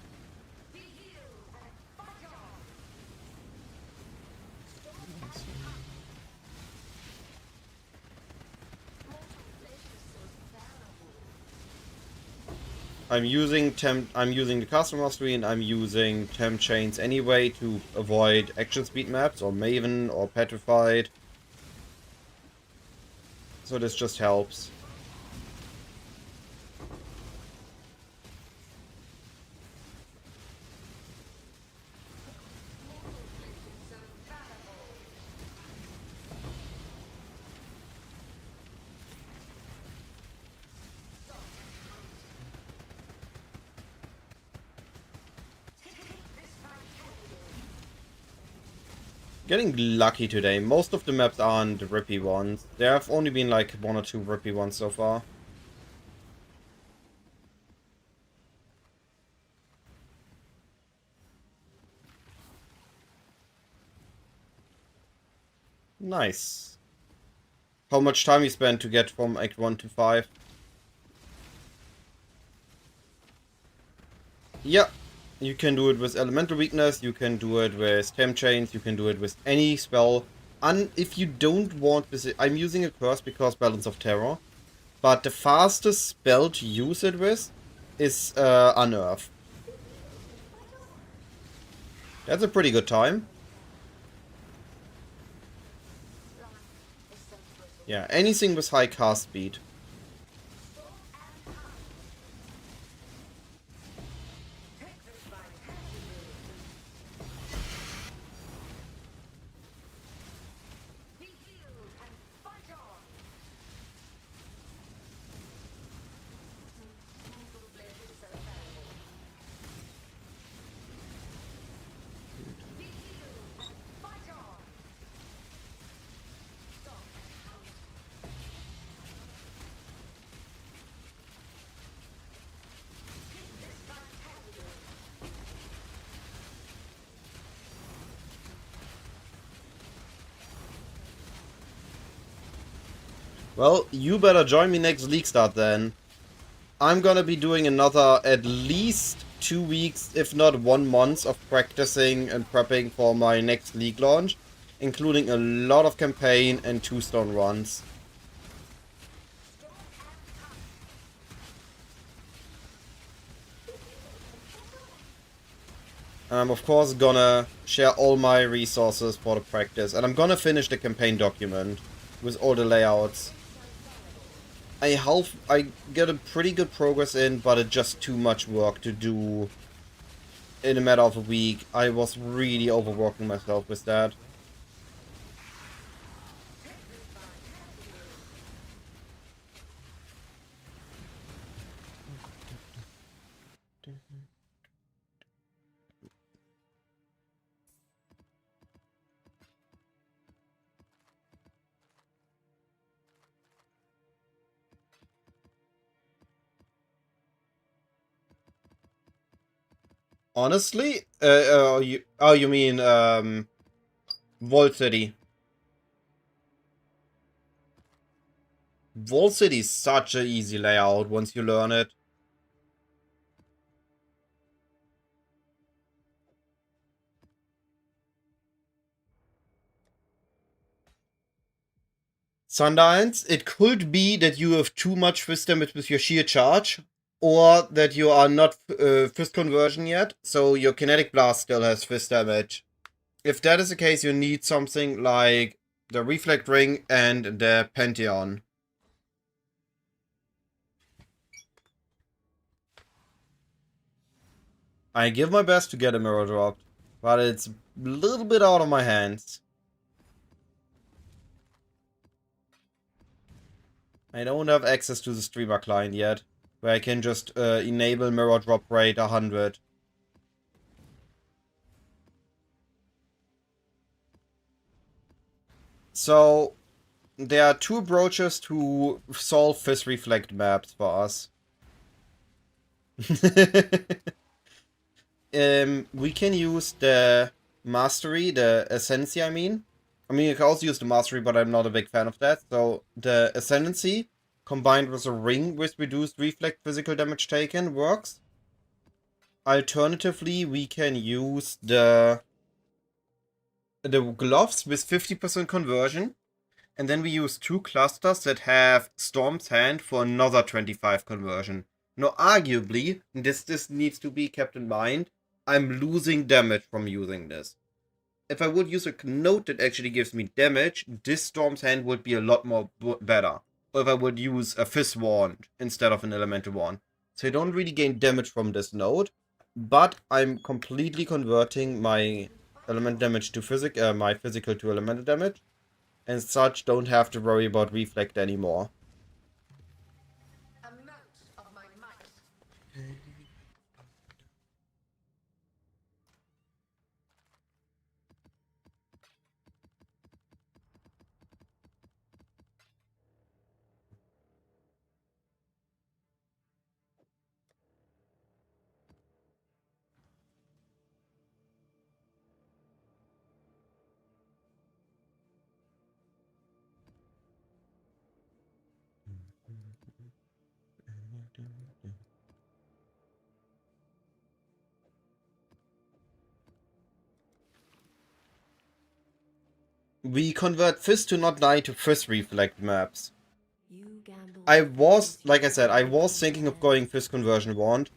I'm using the customer screen, I'm using temp chains anyway to avoid action speed maps or Maven or Petrified. So this just helps. Getting lucky today. Most of the maps aren't rippy ones. There have only been like 1 or 2 rippy ones so far. Nice. How much time you spent to get from Act 1 to 5? Yeah. You can do it with Elemental Weakness, you can do it with Temp Chains, you can do it with any spell. And if you don't want this, I'm using a curse because Balance of Terror. But the fastest spell to use it with is Unearth. That's a pretty good time. Yeah, anything with high cast speed. Well, you better join me next league start then. I'm gonna be doing another at least 2 weeks, if not 1 month, of practicing and prepping for my next league launch, including a lot of campaign and 2-stone runs. I'm of course gonna share all my resources for the practice, and I'm gonna finish the campaign document with all the layouts. I get a pretty good progress in, but it's just too much work to do in a matter of a week. I was really overworking myself with that. Honestly, you mean Vault City? Vault City is such a easy layout once you learn it. Sometimes it could be that you have too much fist damage with your sheer charge, or that you are not fist conversion yet, so your kinetic blast still has fist damage. If that is the case, you need something like the Reflect Ring and the Pantheon. I give my best to get a mirror dropped, but it's a little bit out of my hands. I don't have access to the streamer client yet, where I can just enable mirror drop rate 100. So, there are two approaches to solve Fizz Reflect maps for us. We can use the Mastery, the Ascendancy, I mean. You can also use the Mastery, but I'm not a big fan of that. So, the Ascendancy, combined with a ring with reduced reflect physical damage taken, works. Alternatively, we can use the gloves with 50% conversion. And then we use two clusters that have Storm's Hand for another 25 conversion. Now, arguably, this needs to be kept in mind, I'm losing damage from using this. If I would use a note that actually gives me damage, this Storm's Hand would be a lot more better. Or if I would use a Fizz Wand instead of an Elemental Wand. So I don't really gain damage from this node, but I'm completely converting my element damage to my physical to elemental damage, and such don't have to worry about reflect anymore. We convert Fizz to not die to Fizz reflect maps. I was, like I said, I was thinking of going Fizz conversion wand,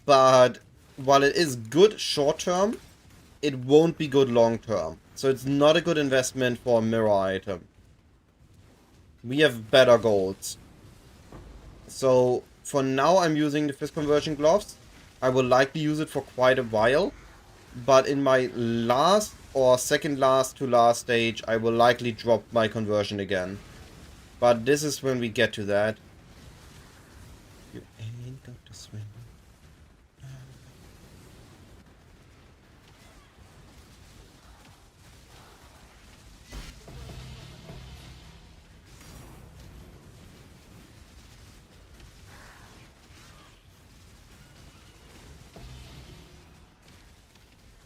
but while it is good short term, it won't be good long term. So it's not a good investment for a mirror item. We have better goals. So for now I'm using the Fizz conversion gloves. I will likely use it for quite a while. But in my last or second last to last stage, I will likely drop my conversion again. But this is when we get to that. You ain't got to swim.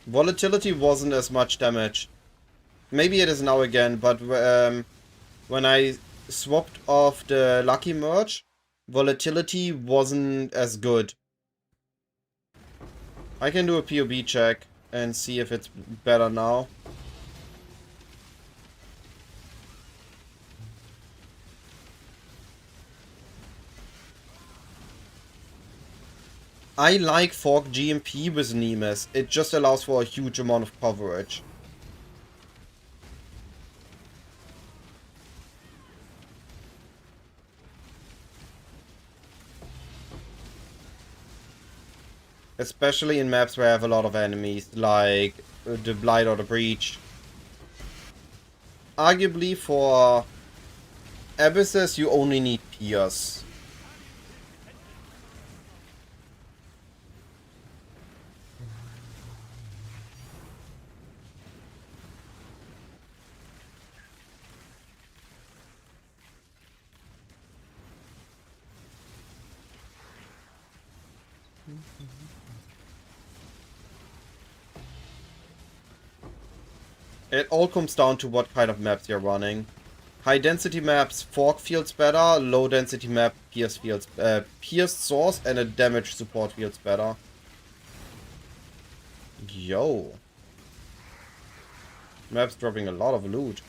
Volatility wasn't as much damage. Maybe it is now again, but when I swapped off the Lucky Merge, volatility wasn't as good. I can do a PoB check and see if it's better now. I like Fork GMP with Nemes. It just allows for a huge amount of coverage. Especially in maps where I have a lot of enemies, like the Blight or the Breach. Arguably for Abysses, you only need Pierce. It all comes down to what kind of maps you're running. High density maps, Fork feels better. Low density map, Pierce Source and a damage support feels better. Yo. Map's dropping a lot of loot.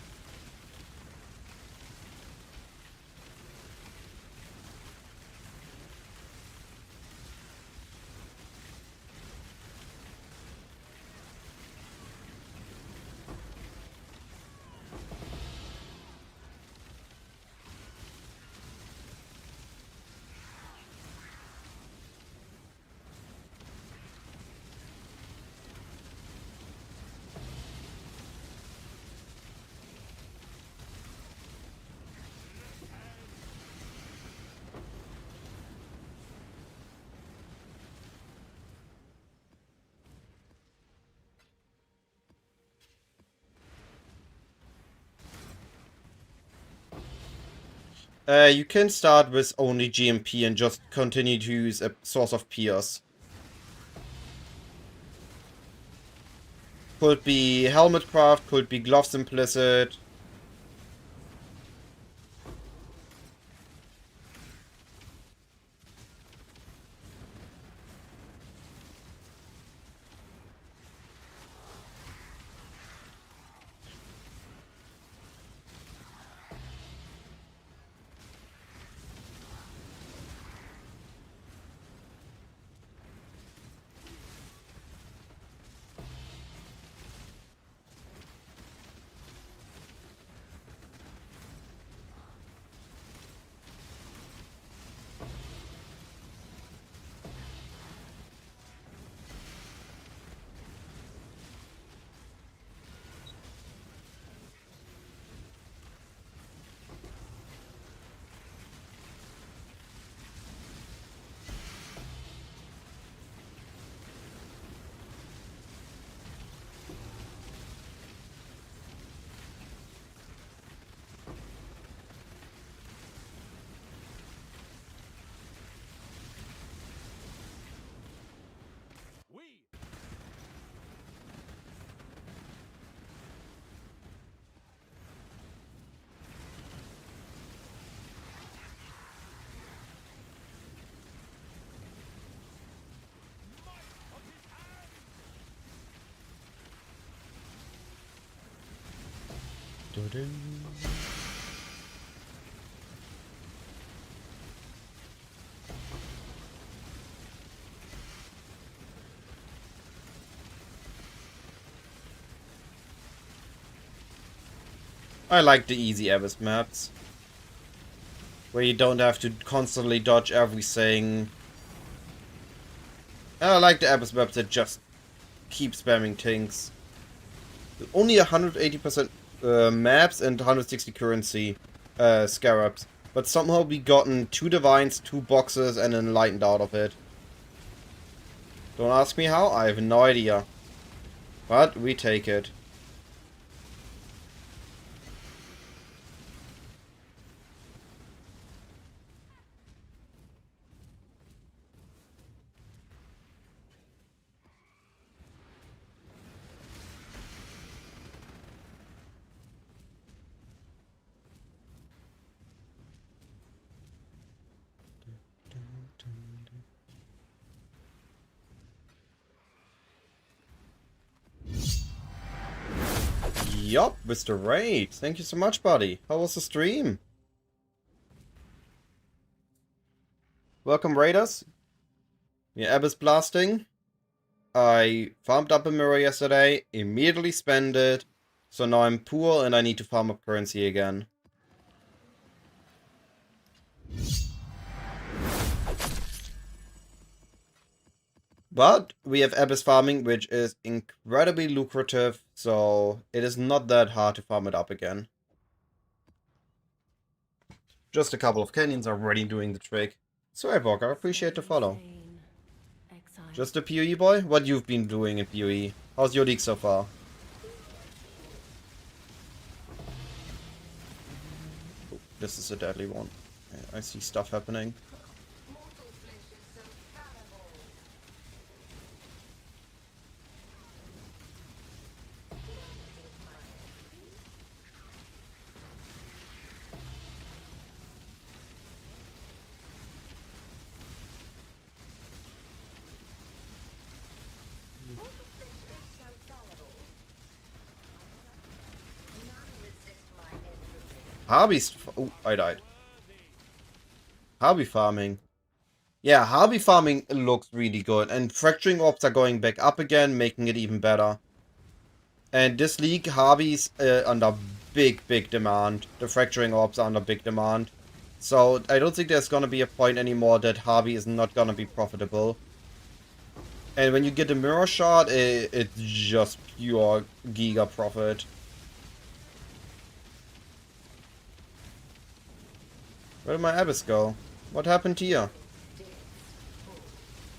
You can start with only GMP and just continue to use a source of Pierce. Could be Helmet Craft, could be Gloves Implicit. We. I like the easy Abyss maps. Where you don't have to constantly dodge everything. And I like the Abyss maps that just keep spamming things. Only 180% maps and 160 currency scarabs. But somehow we gotten 2 divines, 2 boxes, and an enlightened out of it. Don't ask me how, I have no idea. But we take it. Yup, Mr. Raid. Thank you so much, buddy. How was the stream? Welcome, Raiders. Yeah, Abyss blasting. I farmed up a mirror yesterday, immediately spent it, so now I'm poor and I need to farm up currency again. But we have Abyss farming, which is incredibly lucrative, so it is not that hard to farm it up again. Just a couple of canyons are already doing the trick. So hey Borg, I appreciate the follow. Insane. Exile. Just a PoE boy? What you've been doing in PoE? How's your league so far? Oh, this is a deadly one. I see stuff happening. Harvey's... Oh, I died. Harvey farming. Yeah, Harvey farming looks really good. And fracturing orbs are going back up again, making it even better. And this league, Harvey's under big demand. The fracturing orbs are under big demand. So I don't think there's gonna be a point anymore that Harvey is not gonna be profitable. And when you get the mirror shot, it's just pure giga profit. Where did my Abyss go? What happened here?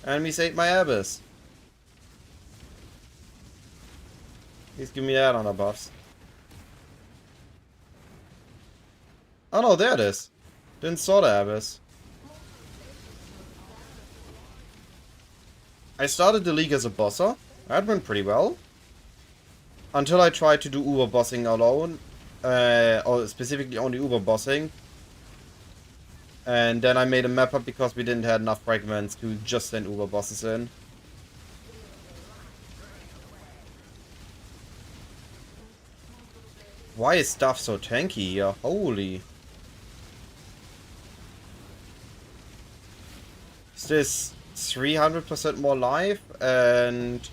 Enemies ate my Abyss. Please give me that on the buffs. Oh no, there it is. Didn't saw the Abyss. I started the league as a bosser. That went pretty well. Until I tried to do Uber bossing alone. Or specifically only Uber bossing. And then I made a map up because we didn't have enough fragments to just send Uber bosses in. Why is stuff so tanky here? Holy. Is this 300% more life and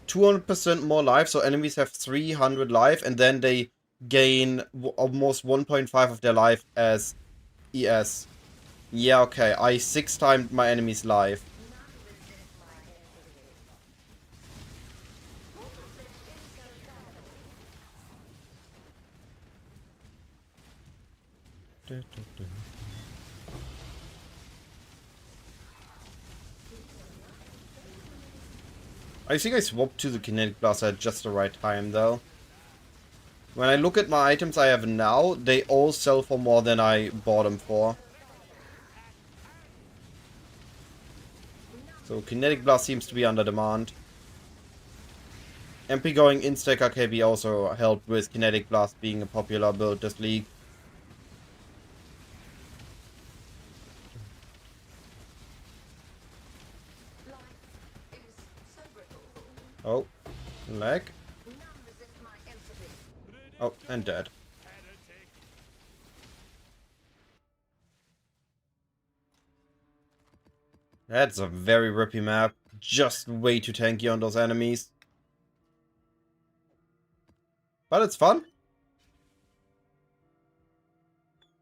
200% more life? So enemies have 300 life and then they gain almost 1.5 of their life as ES. Yeah, okay. I 6-timed my enemy's life. I think I swapped to the kinetic blast at just the right time though. When I look at my items I have now, they all sell for more than I bought them for. So kinetic blast seems to be under demand. MP going in-stack RKB also helped with kinetic blast being a popular build this league. Oh, lag. Oh, and dead. That's a very rippy map. Just way too tanky on those enemies. But it's fun.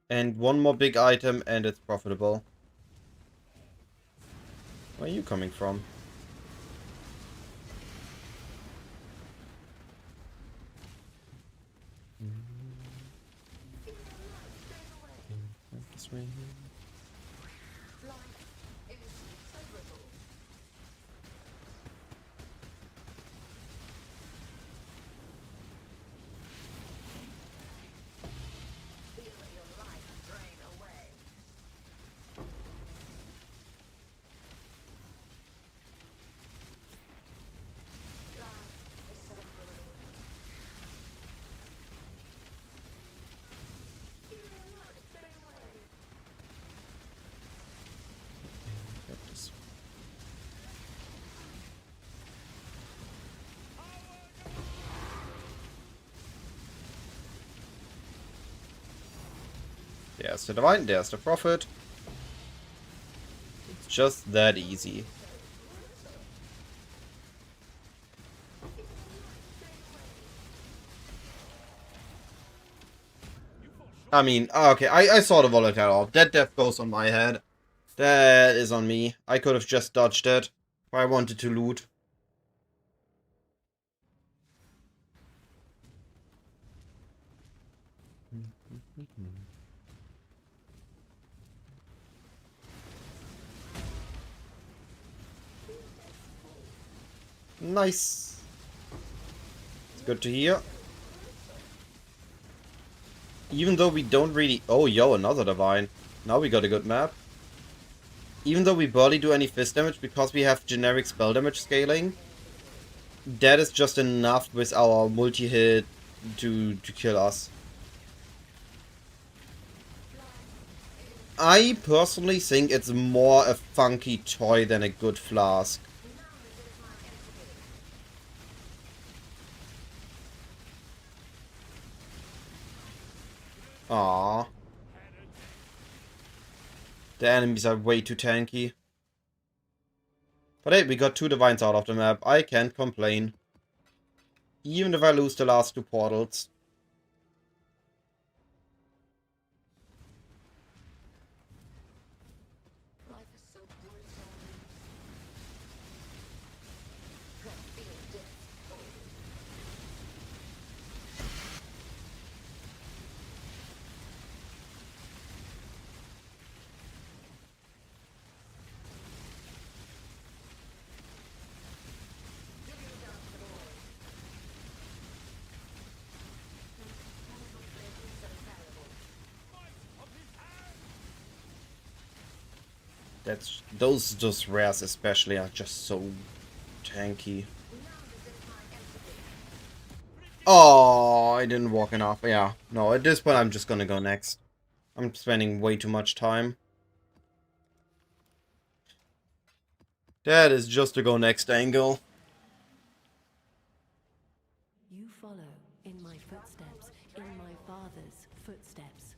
And one more big item and it's profitable. Where are you coming from? This way. There's the divine, there's the prophet. It's just that easy. I mean, okay, I saw the volatile orb. That death goes on my head. That is on me. I could have just dodged it. I wanted to loot. Nice. It's good to hear. Even though we don't really... Oh, yo, another Divine. Now we got a good map. Even though we barely do any fist damage because we have generic spell damage scaling, that is just enough with our multi-hit to kill us. I personally think it's more a funky toy than a good flask. Aww. The enemies are way too tanky. But hey, we got 2 Divines out of the map. I can't complain. Even if I lose the last 2 portals. Those rares especially are just so tanky. Oh, I didn't walk enough. Yeah, no, at this point I'm just gonna go next. I'm spending way too much time. That is just to go next angle. You follow in my footsteps, in my father's footsteps.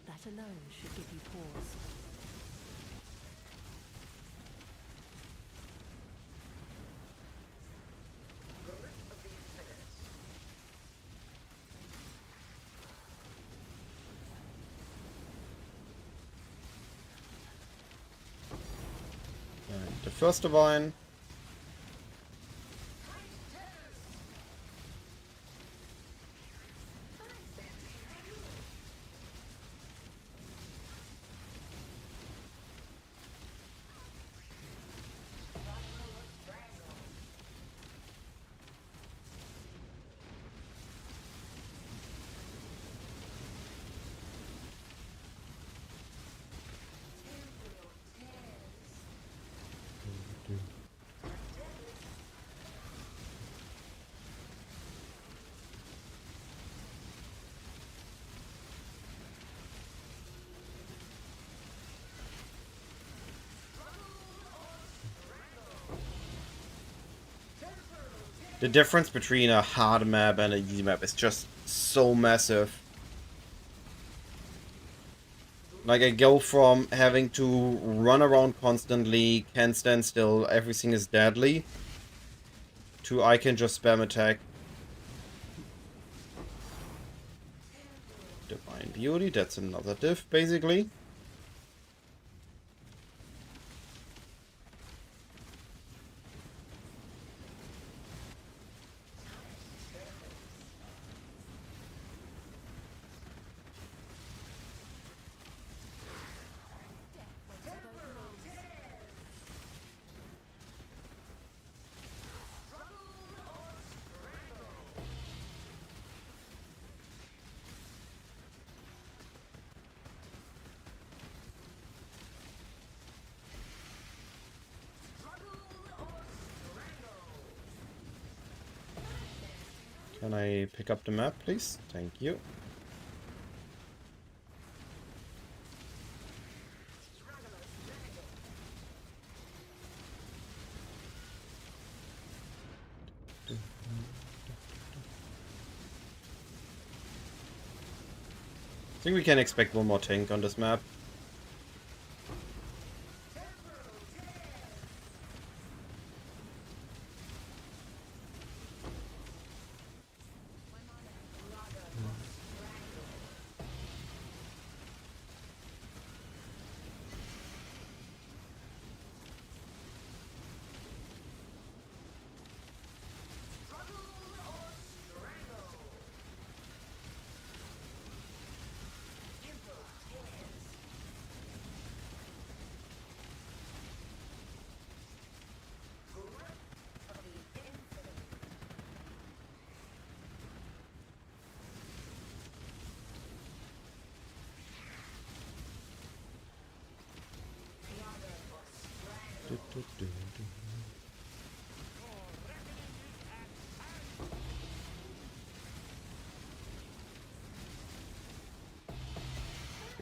That alone should give you pause. And the first Divine. The difference between a hard map and an easy map is just so massive. Like, I go from having to run around constantly, can't stand still, everything is deadly, to I can just spam attack. Divine Beauty, that's another diff, basically. Can I pick up the map, please? Thank you. I think we can expect one more tank on this map.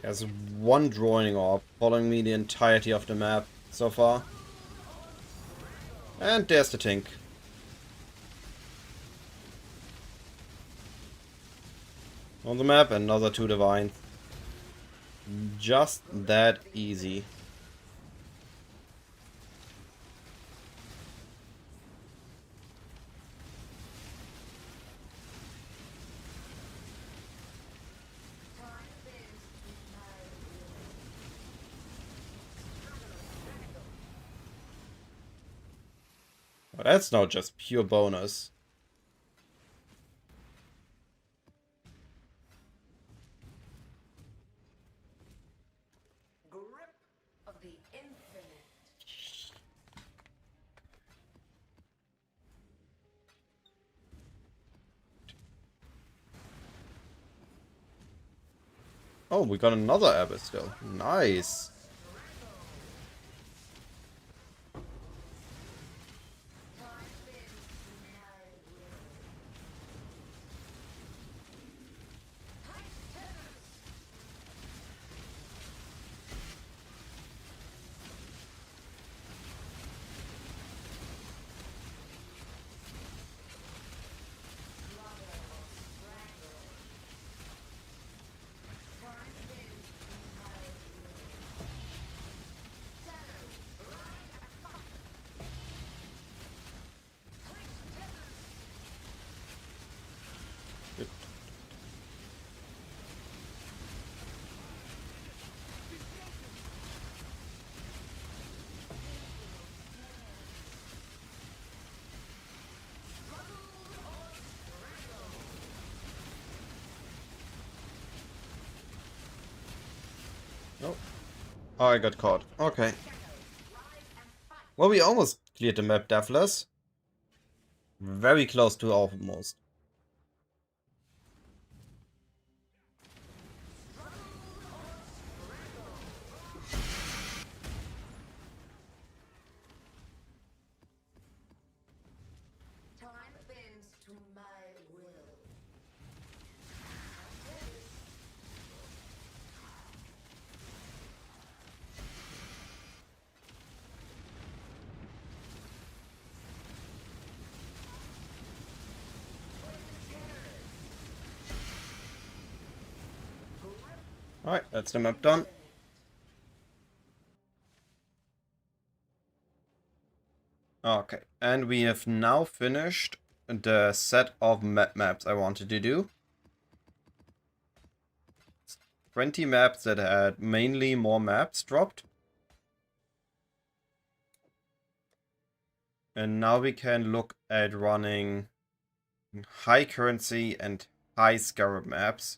There's one drawing orb following me the entirety of the map so far. And there's the Tink. On the map, another 2 divine. Just that easy. But that's not just pure bonus. Grip of the infinite. Oh, we got another Abyss still. Nice. Oh. Oh, I got caught. Okay. Well, we almost cleared the map deathless. Very close to almost. Time bends to my will. Alright, that's the map done. Okay, and we have now finished the set of maps I wanted to do. 20 maps that had mainly more maps dropped. And now we can look at running high currency and high scarab maps.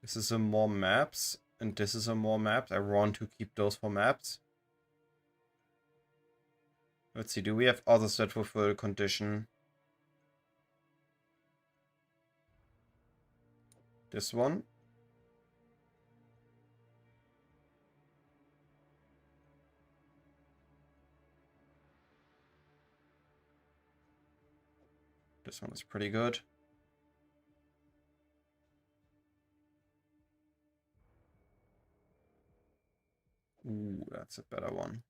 This is a more maps, and this is a more maps. I want to keep those for maps. Let's see, do we have others that fulfill condition? This one. This one is pretty good. Ooh, that's a better one.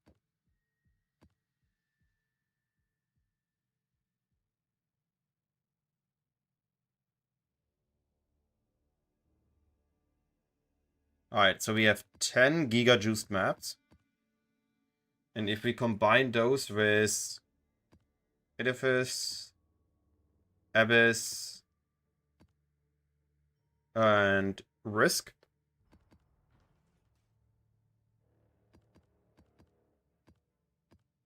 Alright, so we have 10 giga juiced maps. And if we combine those with Edifice, Abyss, and Risk,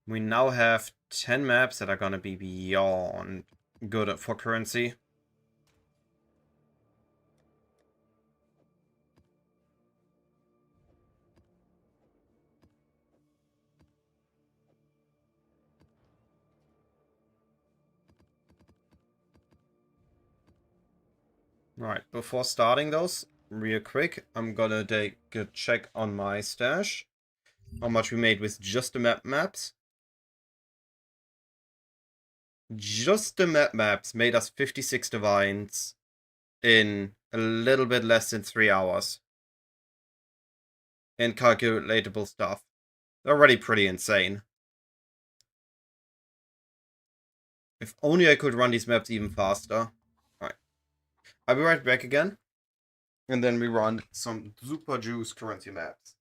we now have 10 maps that are gonna be beyond good for currency. Right, before starting those, real quick, I'm gonna take a check on my stash. how much we made with just the maps. Just the maps made us 56 divines in a little bit less than 3 hours. And calculatable stuff. Already pretty insane. If only I could run these maps even faster. Alright. I'll be right back again. And then we run some super juice currency maps.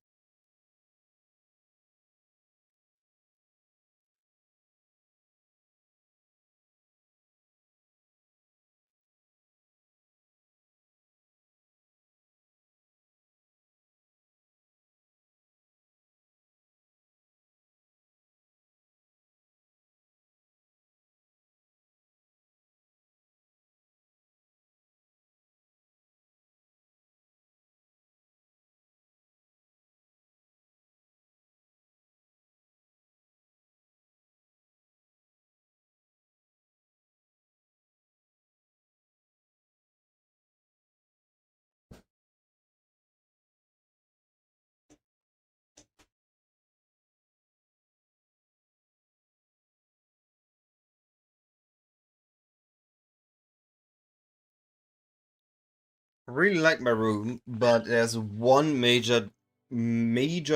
Really like my room, but there's one major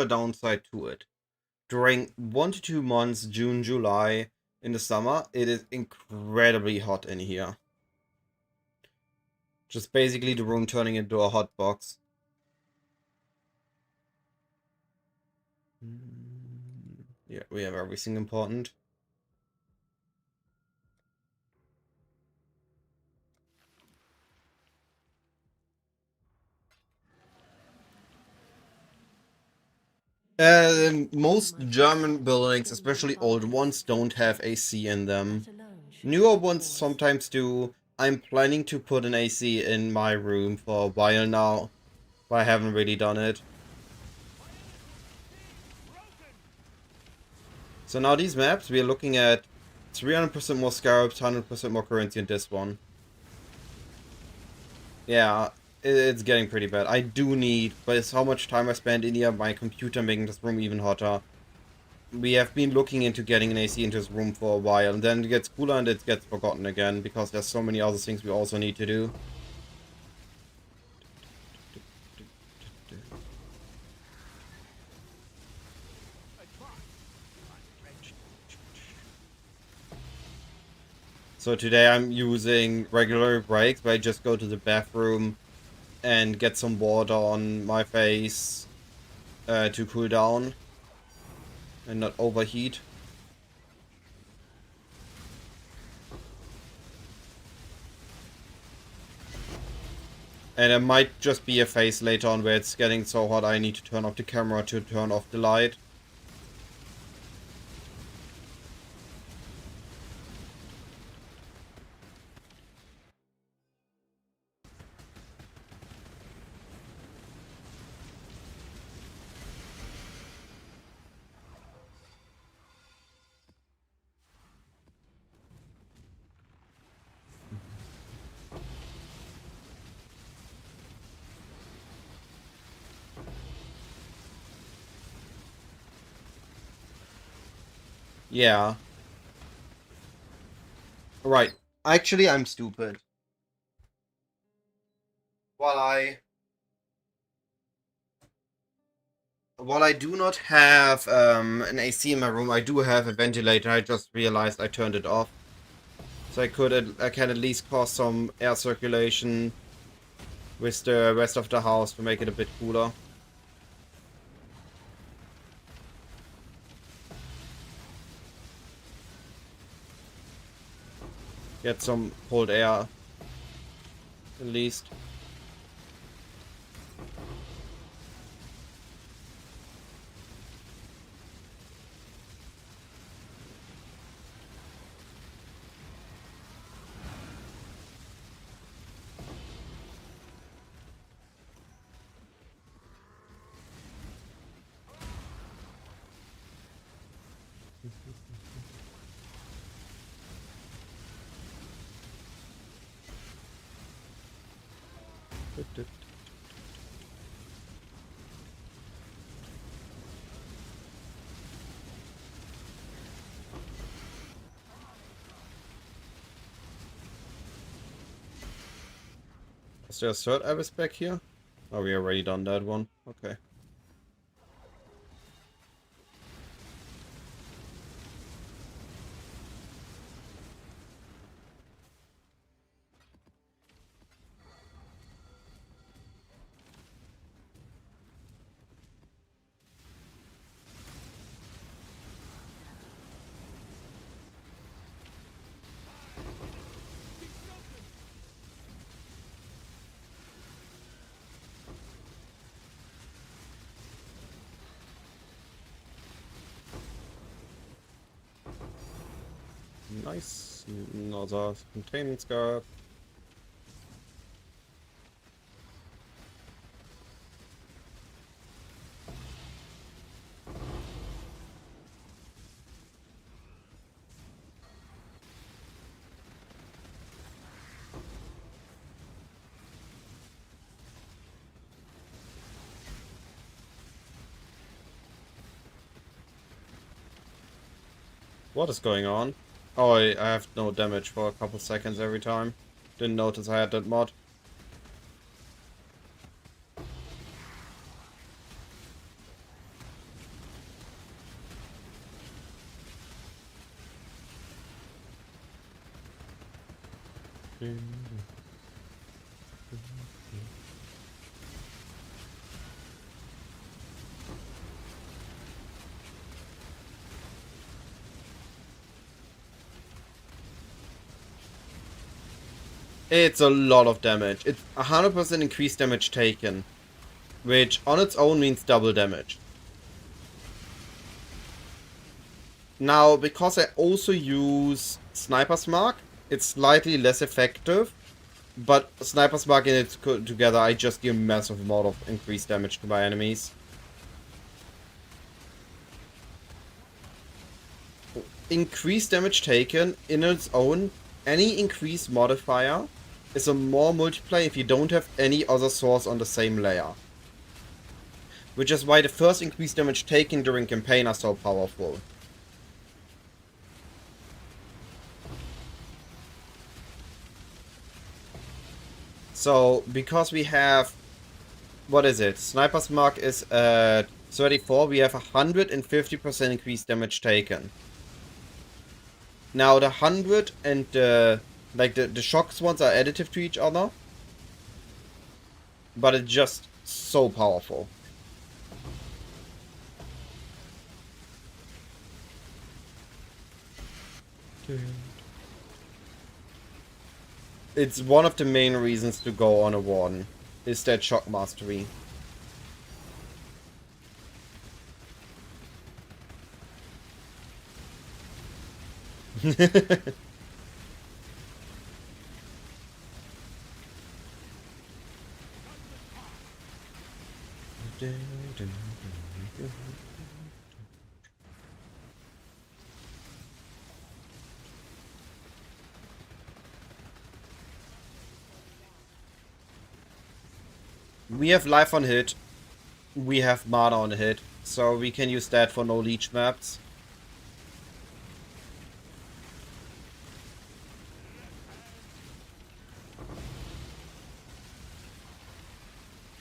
downside to it. During 1 to 2 months, June, July, in the summer, it is incredibly hot in here. Just basically the room turning into a hot box. Yeah, we have everything important. Most German buildings, especially old ones, don't have AC in them. That alone should Newer give you ones pause. sometimes do. I'm planning to put an AC in my room for a while now, but I haven't really done it. So now these maps, we are looking at 300% more scarabs, 100% more currency in this one. Yeah, it's getting pretty bad. I do need, but it's how much time I spend in here, my computer making this room even hotter. We have been looking into getting an AC into this room for a while, and then it gets cooler and it gets forgotten again, because there's so many other things we also need to do. So today I'm using regular breaks, where I just go to the bathroom and get some water on my face to cool down and not overheat. And it might just be a phase later on where it's getting so hot I need to turn off the camera to turn off the light. Yeah. Right. Actually, I'm stupid. While I while I do not have an AC in my room, I do have a ventilator. I just realized I turned it off. So I can at least cause some air circulation with the rest of the house to make it a bit cooler. Get some cold air at least. Is there a third abyss back here? Oh, we already done that one. Okay. Nice. Another containment scarab. What is going on? Oh, I have no damage for a couple seconds every time. Didn't notice I had that mod. It's a lot of damage. It's 100% increased damage taken, which on its own means double damage. Now, because I also use Sniper's Mark, it's slightly less effective, but Sniper's Mark and it together, I just deal massive amount of increased damage to my enemies. Increased damage taken in its own, any increased modifier is a more multiplier if you don't have any other source on the same layer. Which is why the first increased damage taken during campaign are so powerful. So, because we have, what is it? Sniper's Mark is at 34, we have 150% increased damage taken. Now the 100 and the shocks ones are additive to each other. But it's just so powerful. It's one of the main reasons to go on a Warden, is that shock mastery. We have life on hit. We have mana on hit. So we can use that for no leech maps.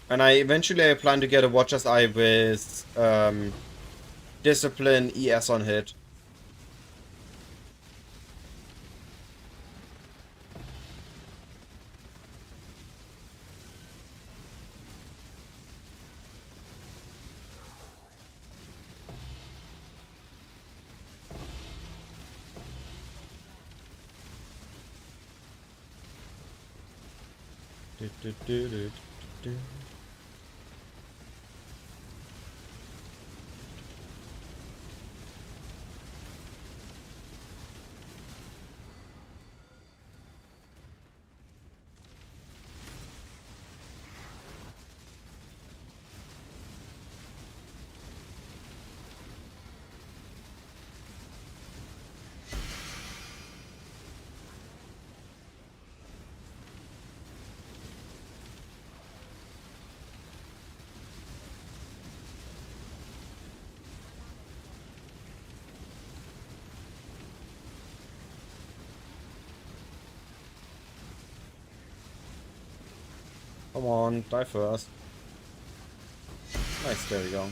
And I plan to get a Watcher's Eye with Discipline ES on hit. Come on, die first. Nice, there we go.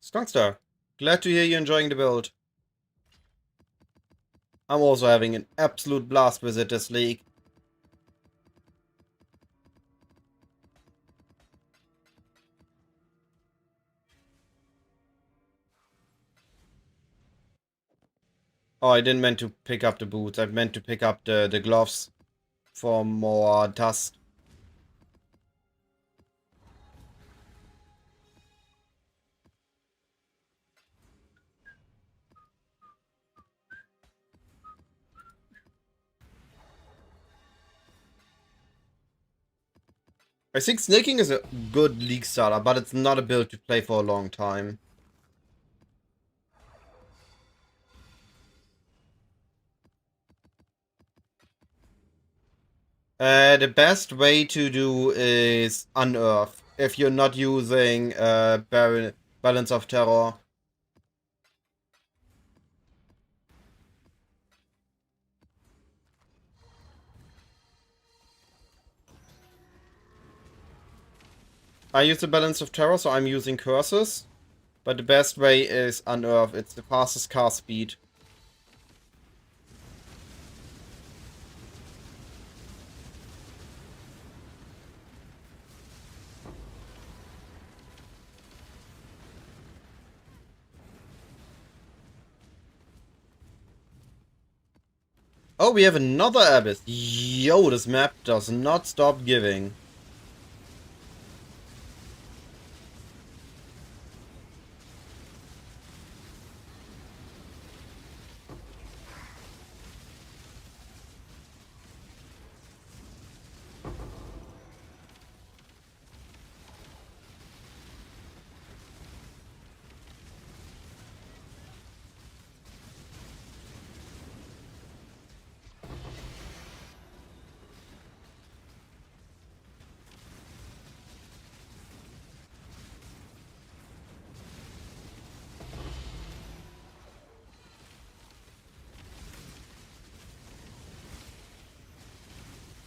Skunkster, glad to hear you enjoying the build. I'm also having an absolute blast with it this league. Oh, I didn't meant to pick up the boots. I meant to pick up the gloves for more dust. I think snaking is a good league starter, but it's not a build to play for a long time. The best way to do is unearth if you're not using Balance of Terror. I use the Balance of Terror, so I'm using curses. But the best way is unearth. It's the fastest cast speed. Oh, we have another abyss. Yo, this map does not stop giving.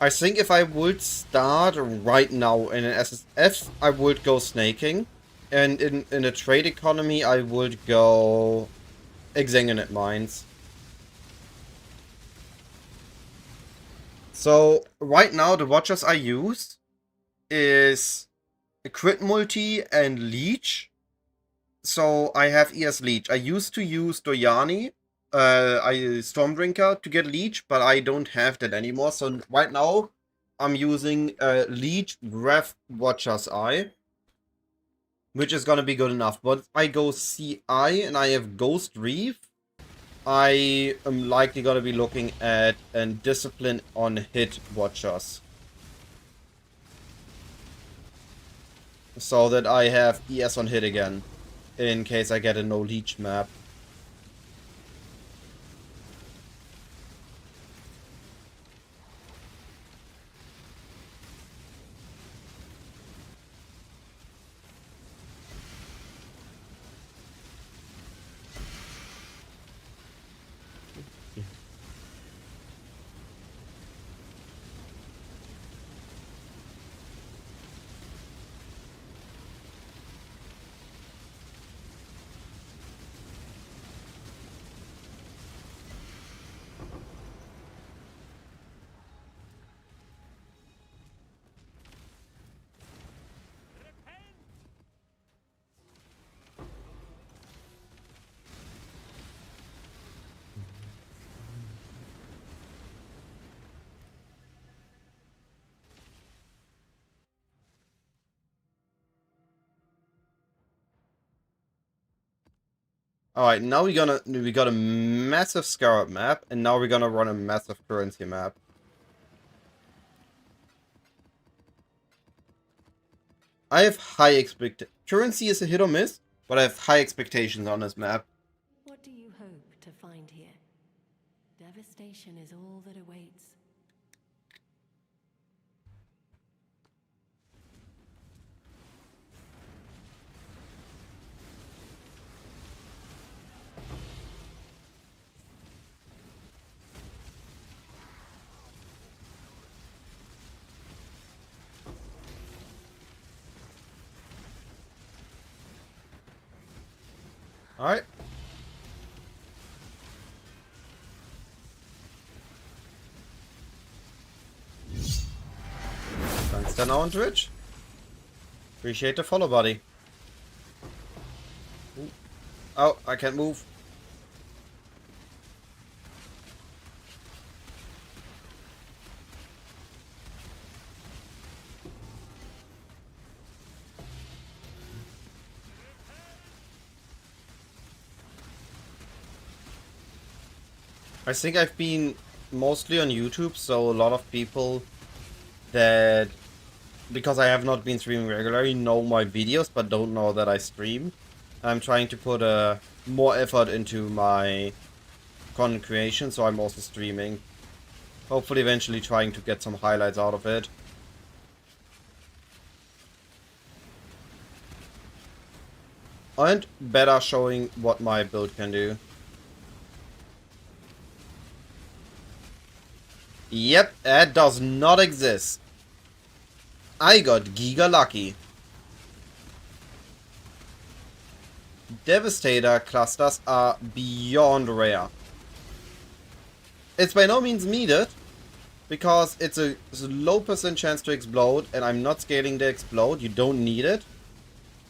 I think if I would start right now in an SSF, I would go snaking. And in a trade economy, I would go Exsanguinate Mines. So, right now, the watchers I use is Crit Multi and Leech. So, I have ES Leech. I used to use Doyani, Stormdrinker to get Leech, but I don't have that anymore. So, right now, I'm using Leech Breath Watcher's Eye, which is gonna be good enough. But if I go CI and I have Ghost Reef, I am likely gonna be looking at a Discipline on Hit Watchers. So that I have ES on Hit again, in case I get a no Leech map. Alright, now we got a massive Scarab map, and now we're gonna run a massive currency map. I have high currency is a hit or miss, but I have high expectations on this map. What do you hope to find here? Devastation is all that awaits. Alright. Thanks then on Twitch. Appreciate the follow, buddy. Ooh. Oh, I can't move. I think I've been mostly on YouTube, so a lot of people that, because I have not been streaming regularly, know my videos but don't know that I stream. I'm trying to put more effort into my content creation, so I'm also streaming. Hopefully eventually trying to get some highlights out of it. And better showing what my build can do. Yep, that does not exist. I got giga lucky. Devastator clusters are beyond rare. It's by no means needed, because it's a low percent chance to explode, and I'm not scaling the explode, you don't need it.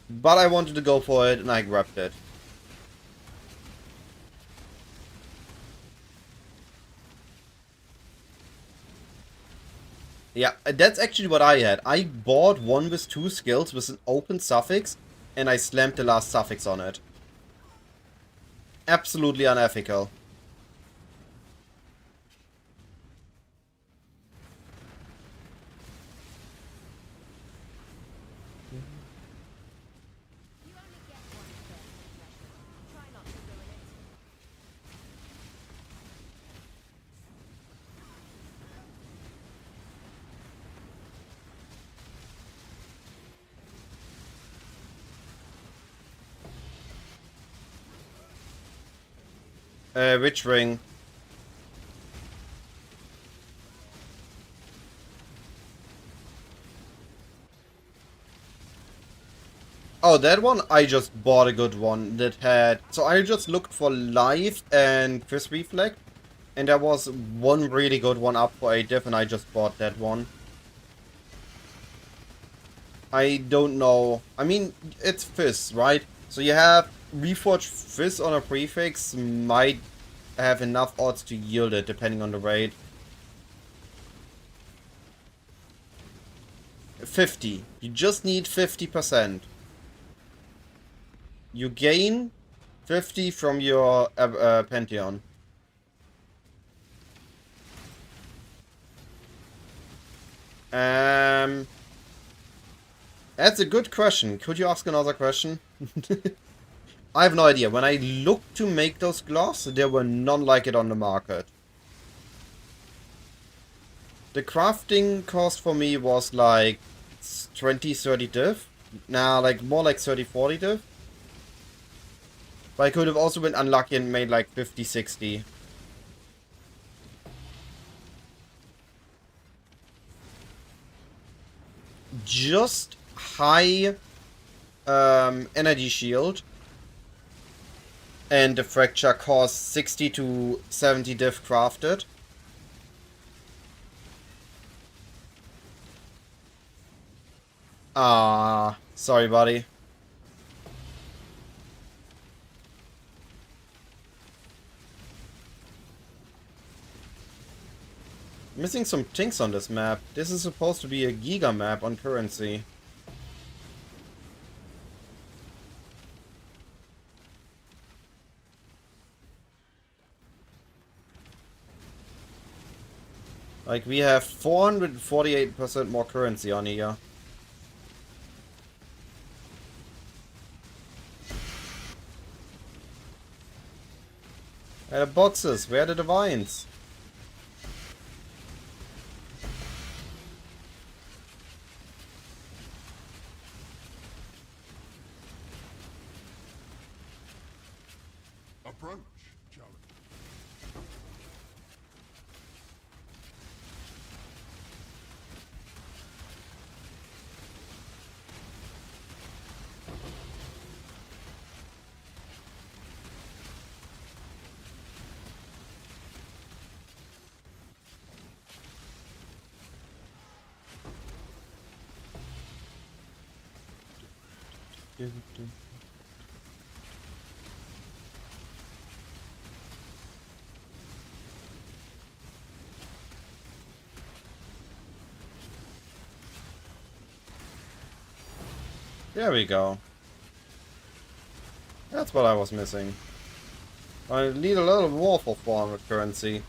But I wanted to go for it, and I grabbed it. Yeah, that's actually what I had. I bought one with 2 skills with an open suffix, and I slammed the last suffix on it. Absolutely unethical. Which ring? Oh, that one? I just bought a good one that had... So I just looked for life and fist reflect, and there was one really good one up for 8 diff, and I just bought that one. I don't know. I mean, it's fist, right? So you have reforged fist on a prefix might have enough odds to yield it, depending on the rate. 50. You just need 50%. You gain 50 from your Pantheon. That's a good question. Could you ask another question? I have no idea. When I looked to make those gloves, there were none like it on the market. The crafting cost for me was like 20-30 div. Nah, like more like 30-40 div. But I could have also been unlucky and made like 50-60. Just high energy shield. And the fracture costs 60 to 70 div crafted. Ah, sorry, buddy. Missing some things on this map. This is supposed to be a giga map on currency. Like, we have 448% more currency on here. Where are the boxes? Where are the divines? Approach, challenge. There we go. That's what I was missing. I need a little more for 400 currency.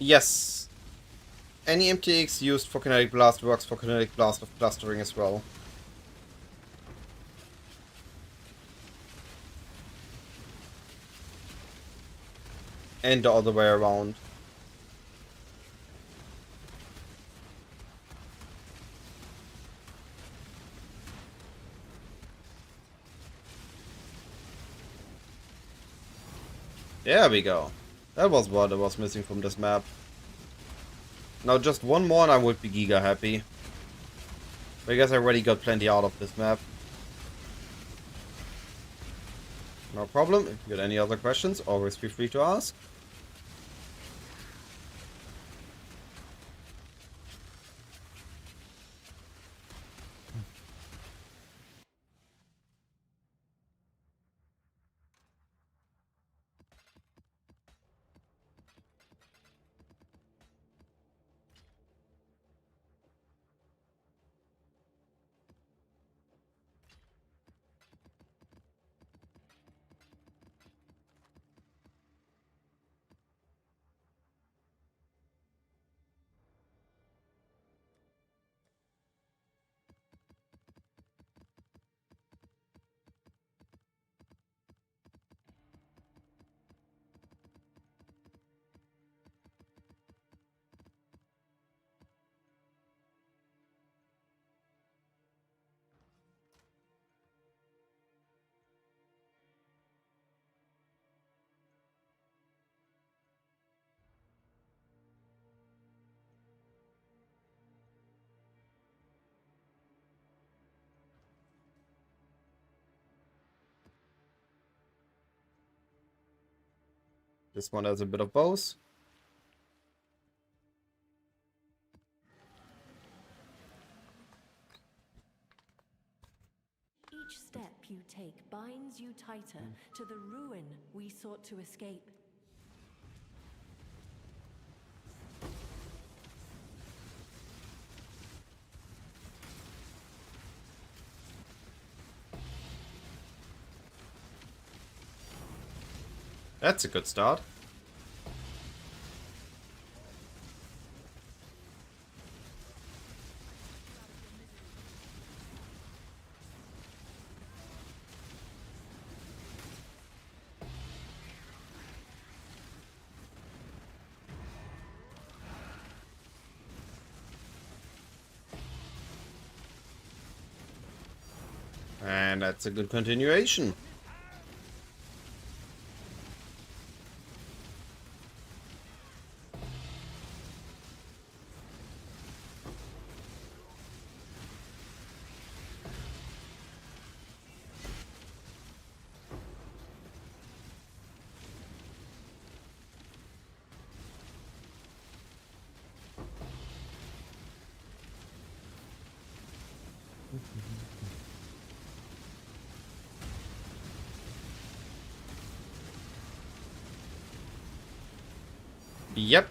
Yes. Any MTX used for Kinetic Blast works for Kinetic Blast with clustering as well. And the other way around. There we go. That was what I was missing from this map. Now just one more and I would be giga happy. But I guess I already got plenty out of this map. No problem. If you got any other questions, always feel free to ask. This one has a bit of both. Each step you take binds you tighter to the ruin we sought to escape. That's a good start. And that's a good continuation. Yep.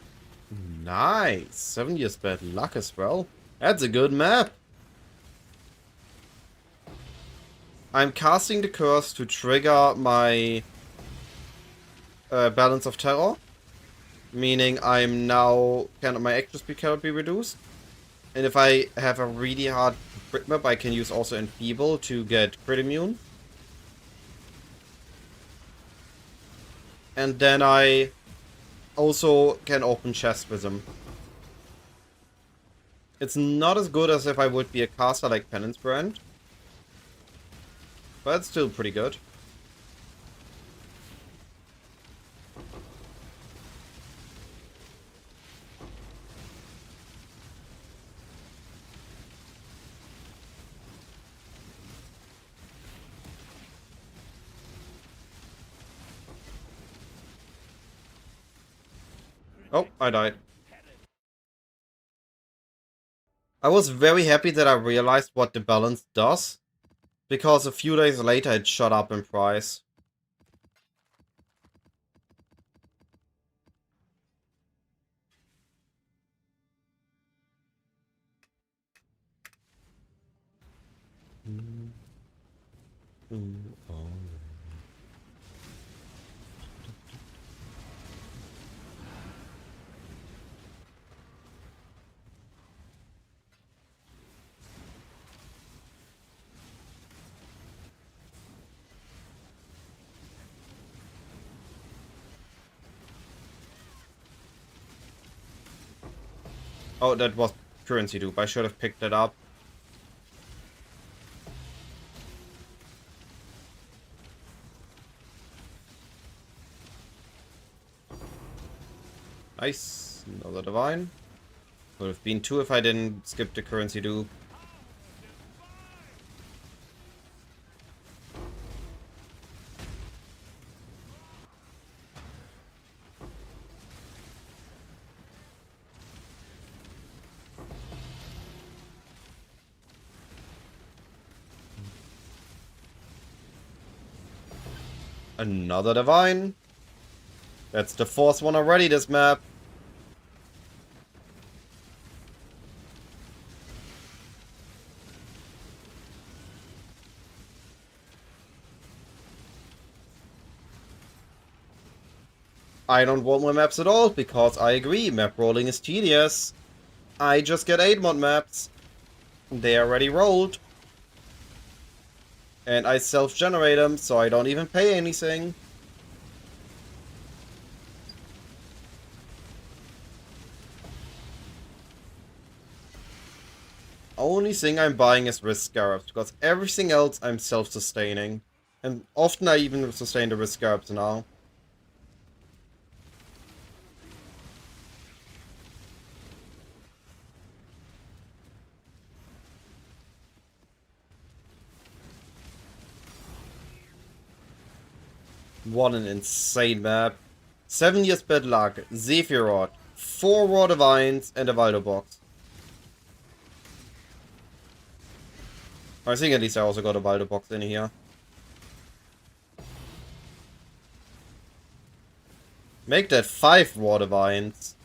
Nice. 7 years bad luck as well. That's a good map. I'm casting the curse to trigger my balance of terror. Meaning I'm now my action speed cannot be reduced. And if I have a really hard crit map, I can use also Enfeeble to get crit immune. And then I also can open chest with him. It's not as good as if I would be a caster like Penance Brand. But it's still pretty good. Oh, I died. I was very happy that I realized what the balance does, because a few days later it shot up in price. Oh, that was currency dupe. I should have picked that up. Nice. Another divine. Would have been 2 if I didn't skip the currency dupe. Another divine. That's the 4th one already this map. I don't want more maps at all, because I agree, map rolling is tedious. I just get 8 mod maps. They are already rolled. And I self-generate them, so I don't even pay anything. Only thing I'm buying is Risk Scarabs, because everything else I'm self-sustaining. And often I even sustain the Risk Scarabs now. What an insane map. 7 years bad luck, Sephiroth, 4 Raw Divines, and a Valdo box. I think at least I also got a Valdo box in here. Make that 5 Raw Divines.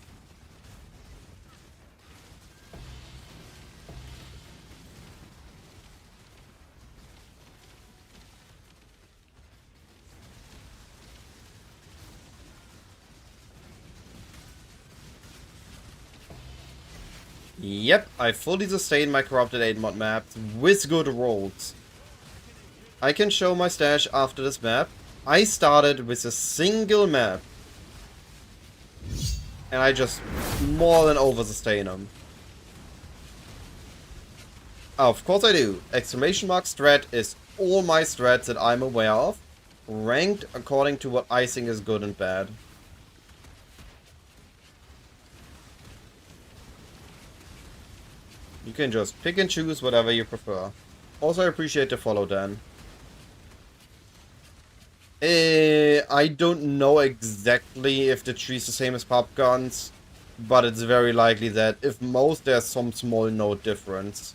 Yep, I fully sustain my Corrupted 8 mod maps with good rolls. I can show my stash after this map. I started with a single map. And I just more than over sustain them. Of course I do. Exclamation mark strat is all my strats that I'm aware of. Ranked according to what I think is good and bad. You can just pick and choose whatever you prefer. Also, I appreciate the follow, Dan. I don't know exactly if the tree's the same as pop guns, but it's very likely that if most, there's some small note difference.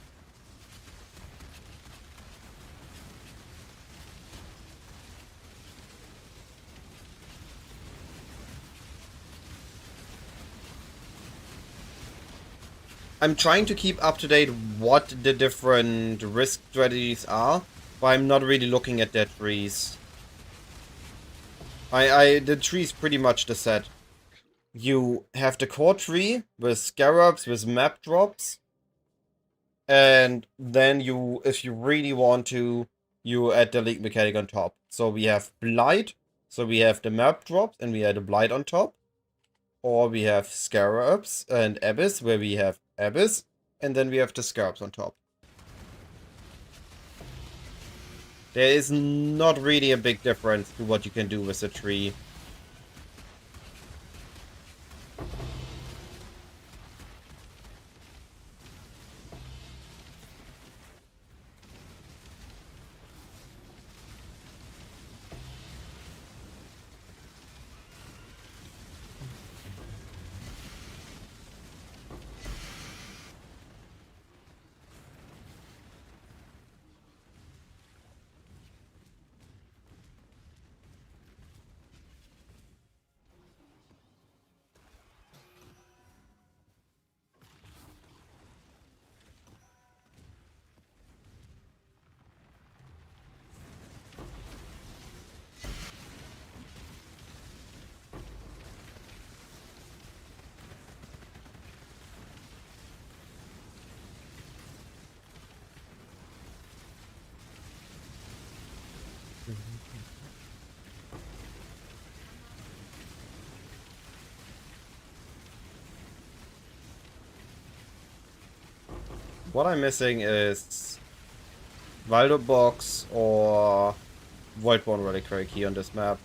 I'm trying to keep up to date what the different risk strategies are, but I'm not really looking at their trees. The tree is pretty much the set. You have the core tree with scarabs, with map drops, and then you, if you really want to, you add the league mechanic on top. So we have Blight, so we have the map drops, and we add a Blight on top. Or we have Scarabs and Abyss, where we have Abyss, and then we have the Scarabs on top. There is not really a big difference to what you can do with the tree. What I'm missing is Valdo Box or Voidborn Reliquary Key on this map.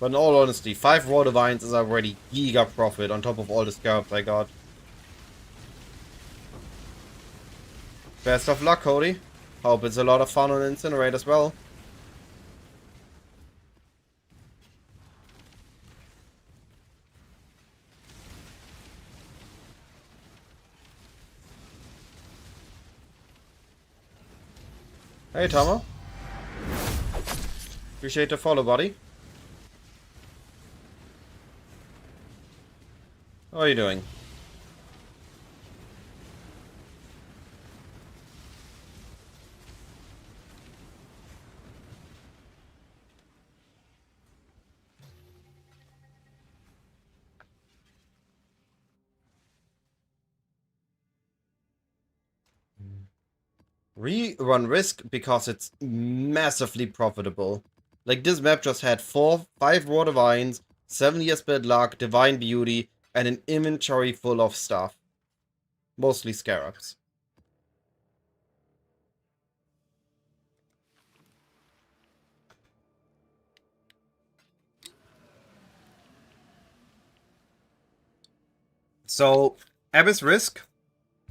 But in all honesty, 5 Raw Divines is already giga profit on top of all the Scarabs I got. Best of luck, Cody. Hope it's a lot of fun on Incinerate as well. Hey, Tama. Appreciate the follow, buddy. How are you doing? Rerun Risk because it's massively profitable. Like, this map just had 5 Raw Divines, 7 Years Bad Luck, Divine Beauty, and an inventory full of stuff. Mostly Scarabs. So, Abyss Risk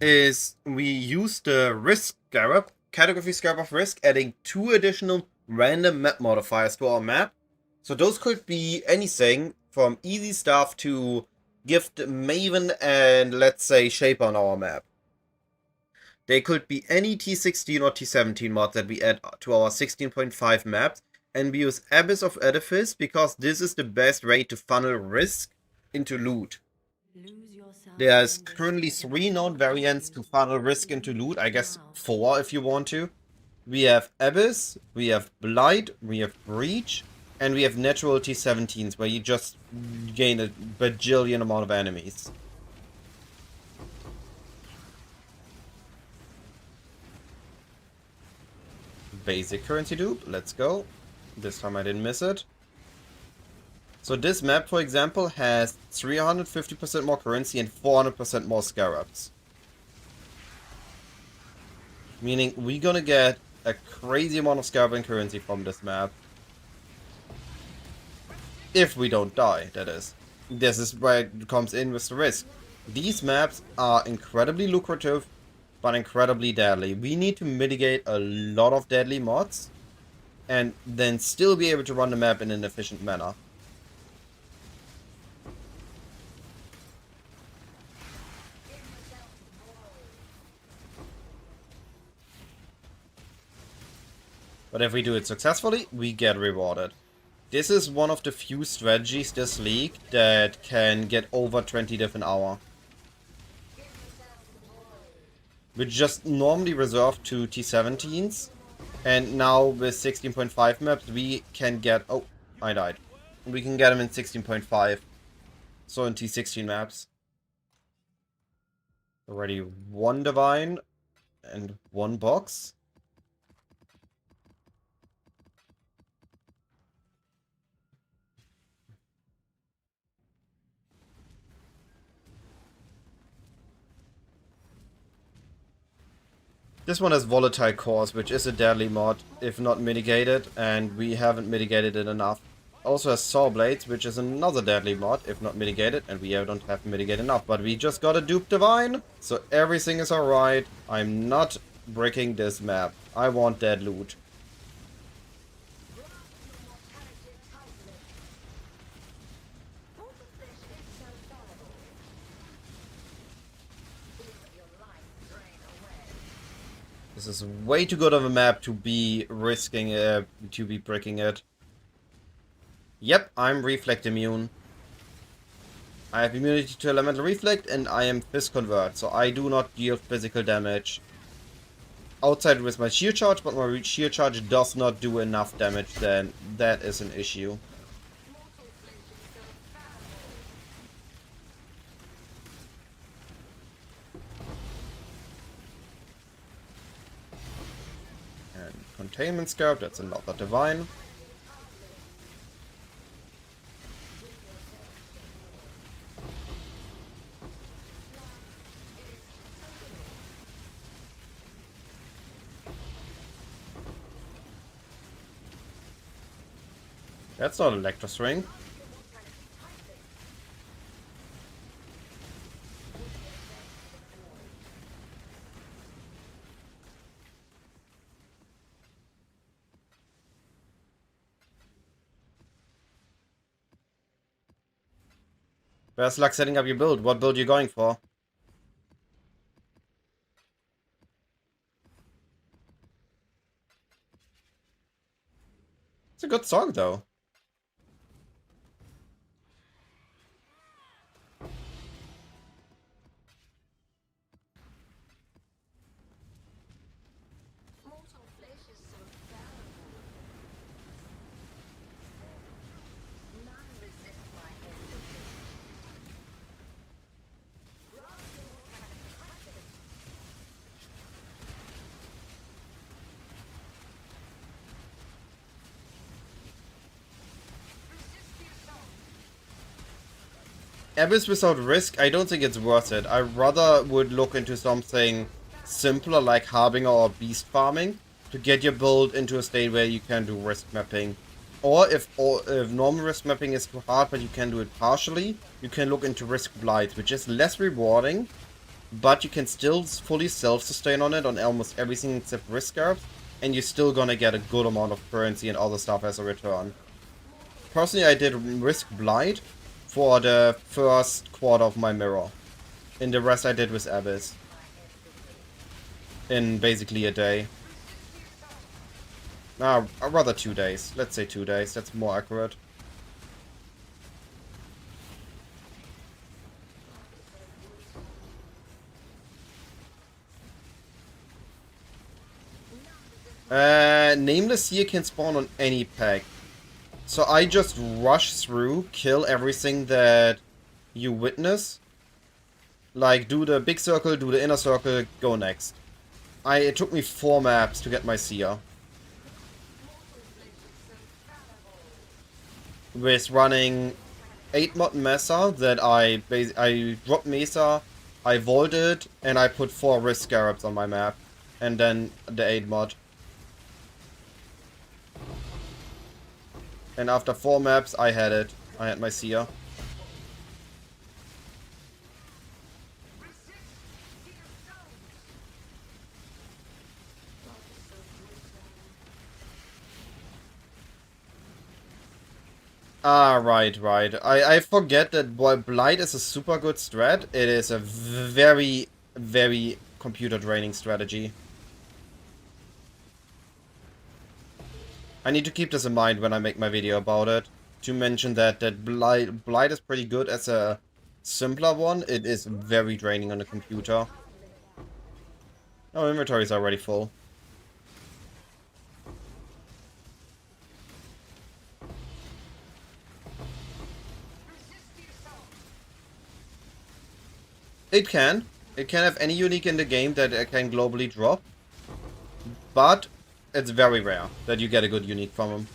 is we use the Risk Scarab, category Scarab of Risk, adding 2 additional random map modifiers to our map. So those could be anything from easy stuff to Gift Maven and, let's say, Shaper on our map. They could be any T16 or T17 mod that we add to our 16.5 maps, and we use Abyss of Edifice because this is the best way to funnel Risk into loot. There's currently 3 known variants to funnel Risk into loot, I guess 4 if you want to. We have Abyss, we have Blight, we have Breach, and we have natural T17s where you just gain a bajillion amount of enemies. Basic currency dupe, let's go. This time I didn't miss it. So this map, for example, has 350% more currency and 400% more Scarabs. Meaning we're gonna get a crazy amount of Scarab and currency from this map. If we don't die, that is. This is where it comes in with the risk. These maps are incredibly lucrative, but incredibly deadly. We need to mitigate a lot of deadly mods, and then still be able to run the map in an efficient manner. But if we do it successfully, we get rewarded. This is one of the few strategies this league that can get over 20 diff an hour. Which just normally reserved to T17s. And now with 16.5 maps, we can get... Oh, I died. We can get them in 16.5. So in T16 maps. Already one Divine and one box. This one has Volatile Cores, which is a deadly mod, if not mitigated, and we haven't mitigated it enough. Also has Saw Blades, which is another deadly mod, if not mitigated, and we don't have mitigated enough. But we just got a Dupe Divine, so everything is alright. I'm not breaking this map. I want that loot. This is way too good of a map to be risking to be breaking it. Yep, I'm Reflect immune. I have immunity to Elemental Reflect and I am Fist Convert, so I do not deal physical damage. Outside with my shield charge, but my shield charge does not do enough damage, then that is an issue. And Containment Scarab, that's another Divine. That's not Electros Ring. Best luck setting up your build. What build you going for? It's a good song though. Abyss without risk, I don't think it's worth it. I rather would look into something simpler like Harbinger or Beast Farming to get your build into a state where you can do risk mapping. Or if normal risk mapping is too hard but you can do it partially, you can look into Risk Blight, which is less rewarding, but you can still fully self-sustain on it on almost everything except Risk Scarabs, and you're still gonna get a good amount of currency and other stuff as a return. Personally, I did Risk Blight for the first quarter of my mirror. And the rest I did with Abyss. In basically a day. Rather 2 days. Let's say 2 days, that's more accurate. Nameless here can spawn on any pack. So I just rush through, kill everything that you witness. Like, do the big circle, do the inner circle, go next. It took me 4 maps to get my Seer. With running 8 mod Mesa that I dropped Mesa, I vaulted, and I put 4 Risk Scarabs on my map. And then the 8 mod. And after 4 maps, I had it. I had my Seer. Ah, right. I forget that while Blight is a super good strat, it is a very, very computer draining strategy. I need to keep this in mind when I make my video about it. To mention that Blight is pretty good as a simpler one. It is very draining on the computer. Oh, inventory is already full. It can. It can have any unique in the game that it can globally drop. But it's very rare that you get a good unique from him.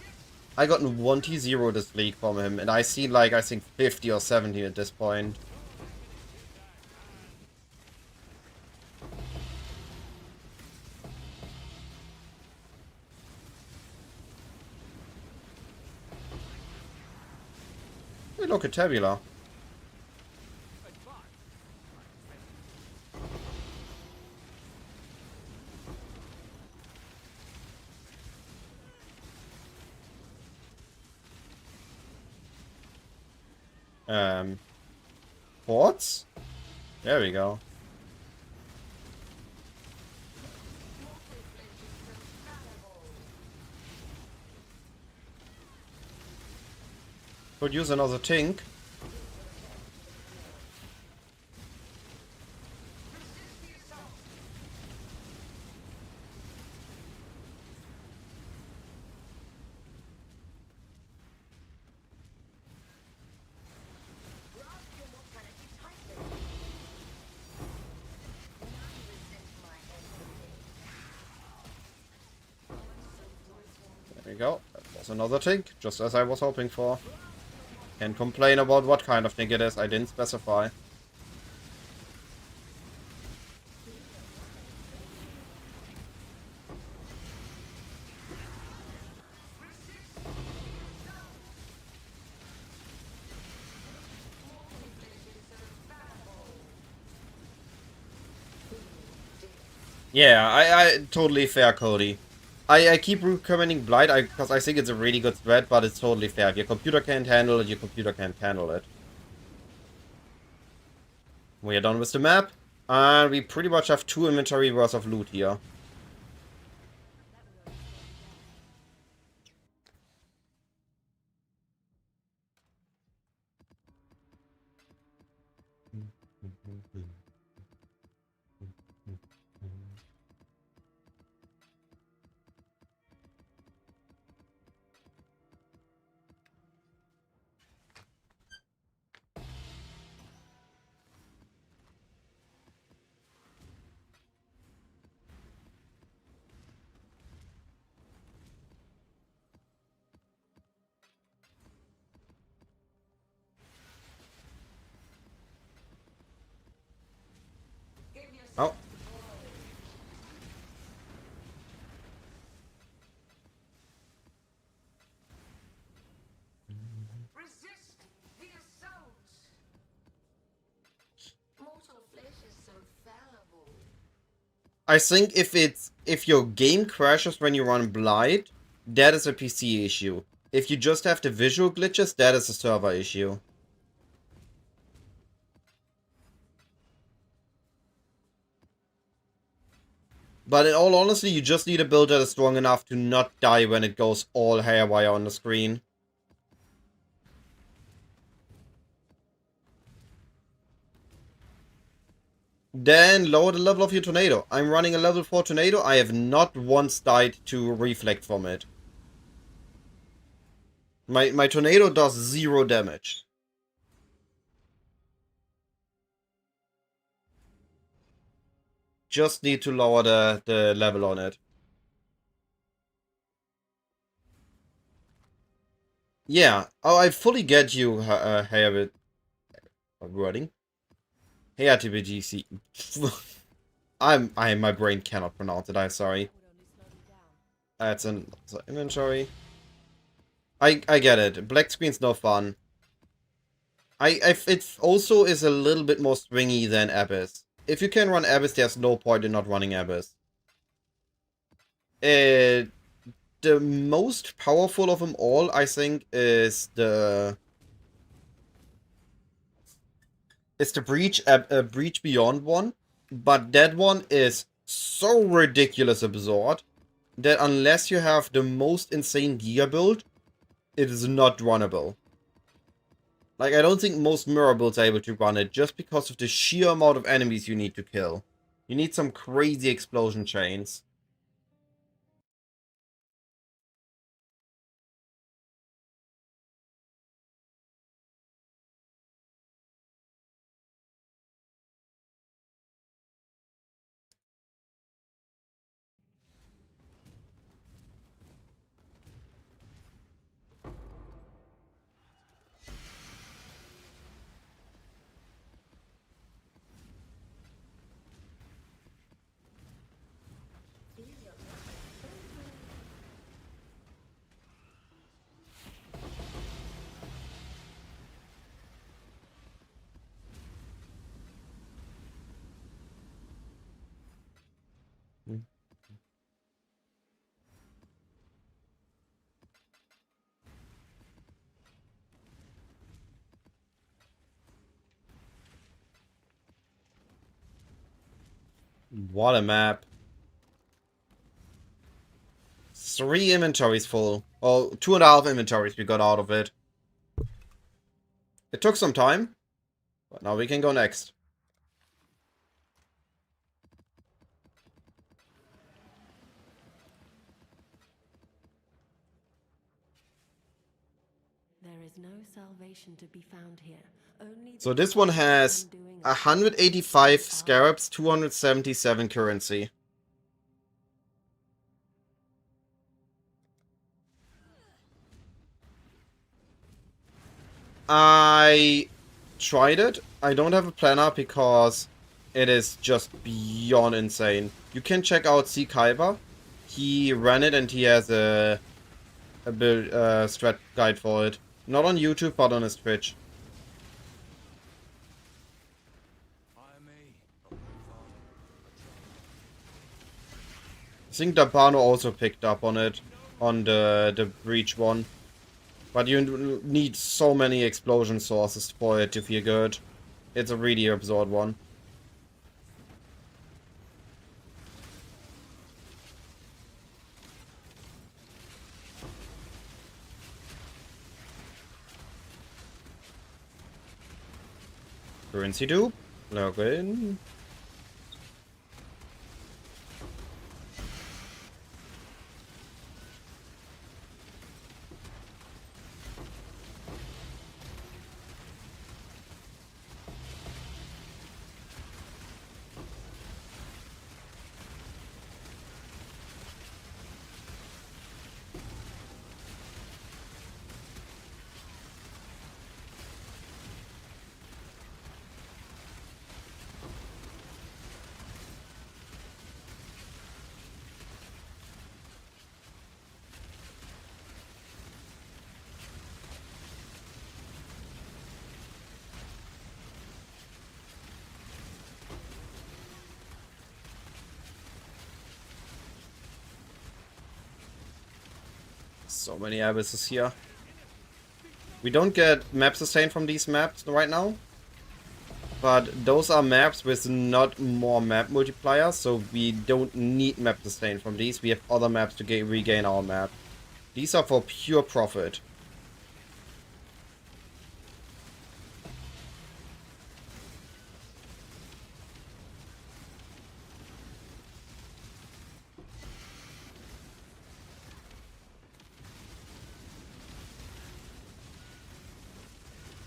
I gotten 1T0 this league from him, and I see like, I think 50 or 70 at this point. Hey, look at Tabula. Ports? There we go. Could use another tink. There we go. That was another tink, just as I was hoping for. Can't complain about what kind of tink it is, I didn't specify. Yeah, I totally fair, Cody. I keep recommending Blight because I think it's a really good threat, but it's totally fair. If your computer can't handle it, your computer can't handle it. We are done with the map, and we pretty much have 2 inventory worth of loot here. Oh. Resist the assault. Mortal flesh is so fallible. I think if your game crashes when you run Blight, that is a PC issue. If you just have the visual glitches, that is a server issue. But in all honesty, you just need a build that is strong enough to not die when it goes all haywire on the screen. Then lower the level of your tornado. I'm running a level 4 tornado. I have not once died to reflect from it. My tornado does 0 damage. Just need to lower the level on it. Yeah. Oh, I fully get you, Habit. Wording. Hey, RTBGC. My brain cannot pronounce it, I'm sorry. That's an inventory. I get it. Black screen's no fun. It also is a little bit more swingy than Abyss. If you can run Abyss, there's no point in not running Abyss. The most powerful of them all, I think, is the Breach Beyond one. But that one is so ridiculous absurd that unless you have the most insane gear build, it is not runnable. Like, I don't think most mirror builds are able to run it just because of the sheer amount of enemies you need to kill. You need some crazy explosion chains. What a map. 3 inventories full. Well, 2.5 inventories we got out of it. It took some time, but now we can go next. There is no salvation to be found here. Only So this one has 185 scarabs, 277 currency. I tried it. I don't have a planner because it is just beyond insane. You can check out C. Kaiba. He ran it and he has a build strat guide for it. Not on YouTube, but on his Twitch. I think Dabano also picked up on it, on the breach one. But you need so many explosion sources for it to feel good. It's a really absurd one. Currency dupe. Log in. So many abysses here. We don't get map sustain from these maps right now. But those are maps with not more map multipliers, so we don't need map sustain from these. We have other maps to regain our map. These are for pure profit.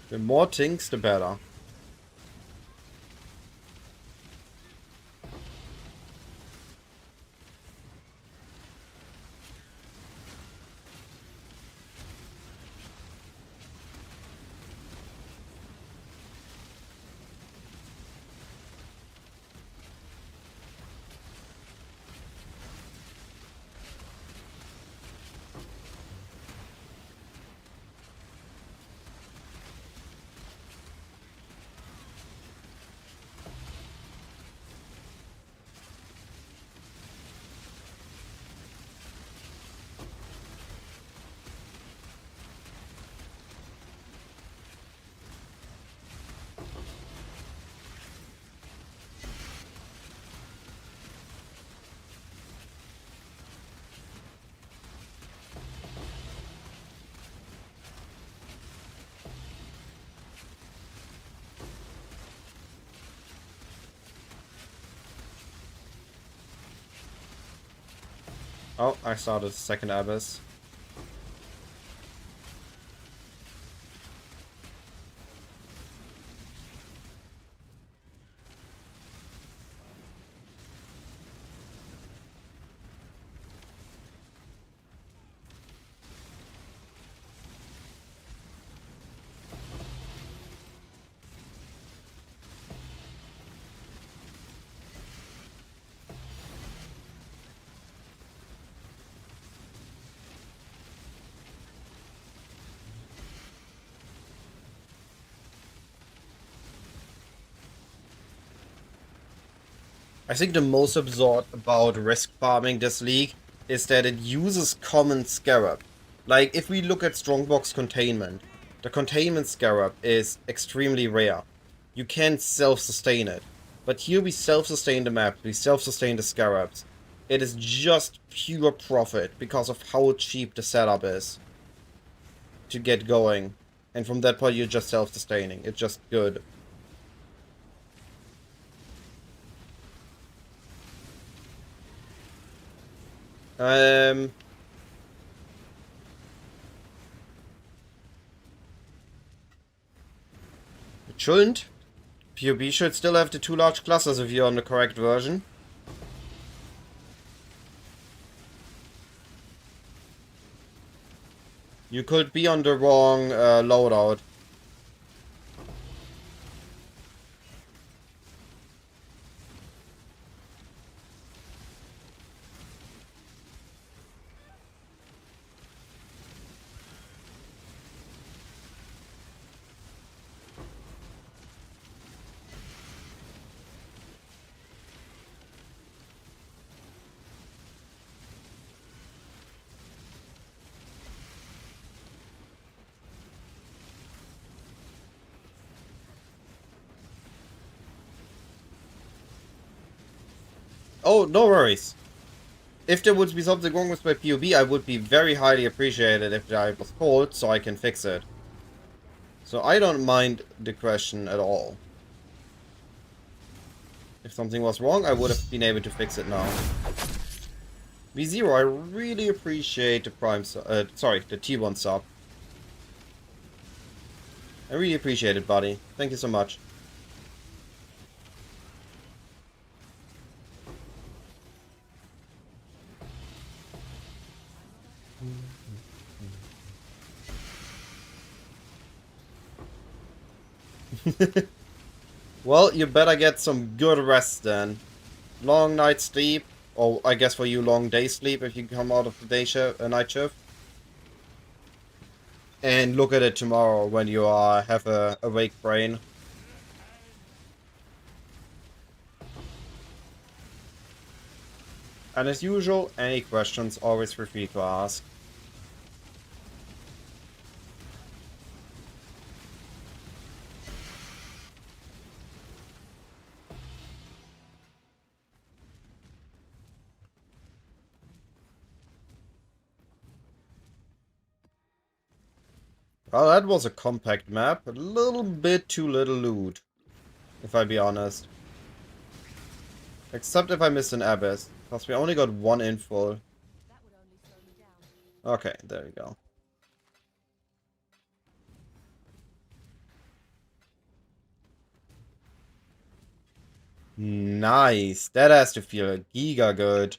The more things, the better. Oh, I started a second abyss. I think the most absurd about risk farming this league is that it uses common scarab. Like, if we look at Strongbox containment, the containment scarab is extremely rare. You can't self-sustain it. But here we self-sustain the map, we self-sustain the scarabs. It is just pure profit because of how cheap the setup is to get going. And from that point you're just self-sustaining. It's just good. It shouldn't. PoB should still have the 2 large clusters if you're on the correct version. You could be on the wrong loadout. Oh, no worries. If there would be something wrong with my PoB, I would be very highly appreciated if I was told so I can fix it. So I don't mind the question at all. If something was wrong, I would have been able to fix it now. V0, I really appreciate the Prime sorry, the T1 sub. I really appreciate it, buddy. Thank you so much. Well, you better get some good rest then. Long night sleep, or I guess for you long day sleep if you come out of the night shift. And look at it tomorrow when you have a awake brain. And as usual, any questions, always feel free to ask. Well, that was a compact map. A little bit too little loot, if I be honest. Except if I missed an abyss, because we only got one info. Okay, there we go. Nice. That has to feel giga good.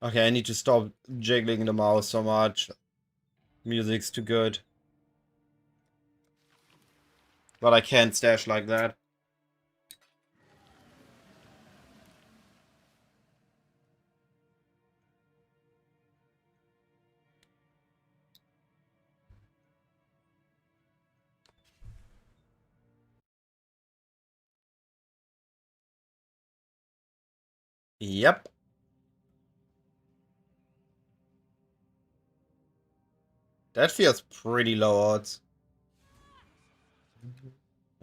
Okay, I need to stop jiggling the mouse so much. Music's too good. But I can't stash like that. Yep. That feels pretty low odds.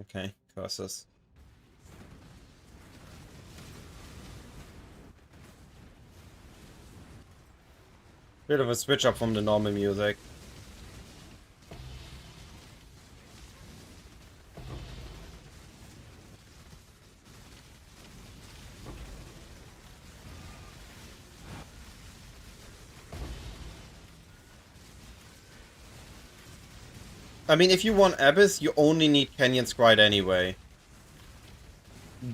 Okay, curses. Bit of a switch up from the normal music. I mean, if you want Abyss, you only need Canyon Scride anyway.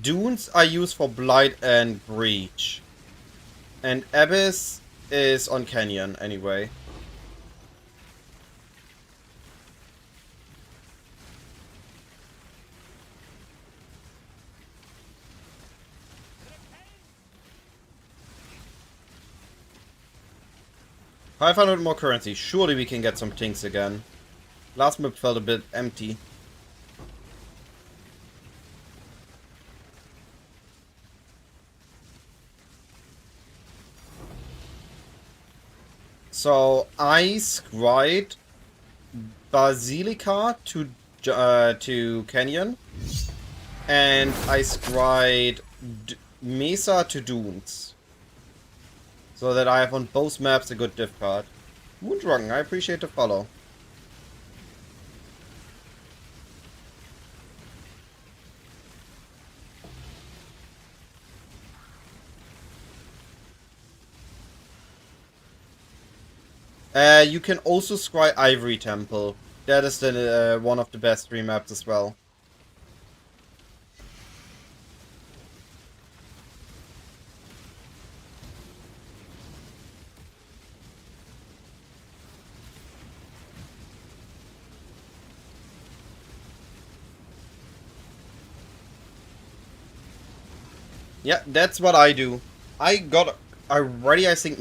Dunes are used for Blight and Breach. And Abyss is on Canyon anyway. $500 more currency. Surely we can get some things again. Last map felt a bit empty. So I scried Basilica to Canyon, and I scried Mesa to Dunes, so that I have on both maps a good diff card. Moondrunken, I appreciate the follow. You can also scry Ivory Temple. That is the one of the best 3 maps as well. Yeah, that's what I do. I got already, I think,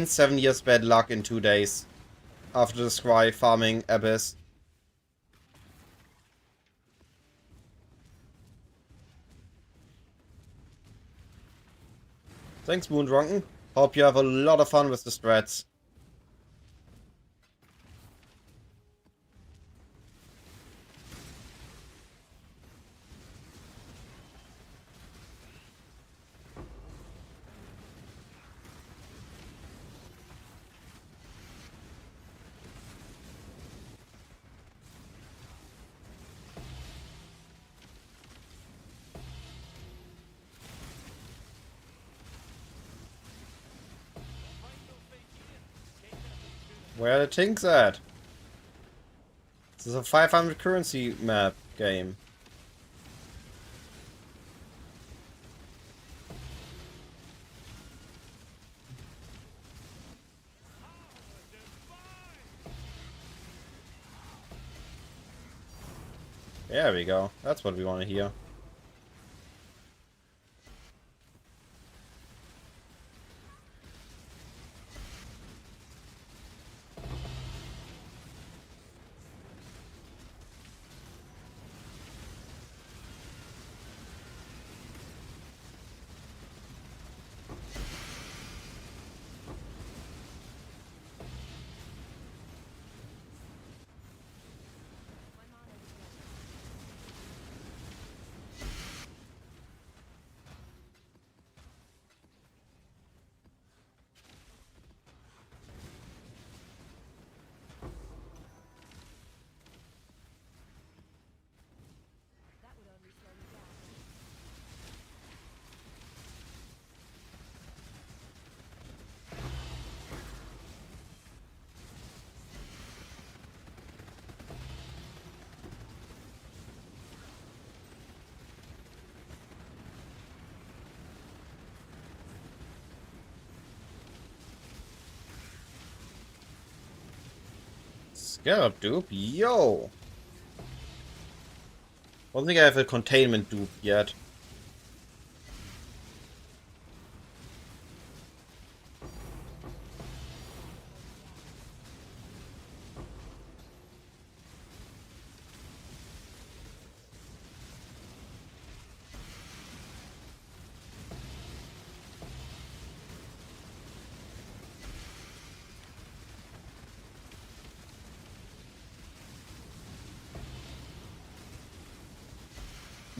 7 years bad luck in 2 days. After the scry farming Abyss. Thanks, Moondrunken. Hope you have a lot of fun with the strats. Where are the things at? This is a 500 currency map game. There we go. That's what we want to hear. Scarab dupe? Yo! Don't think I have a containment dupe yet.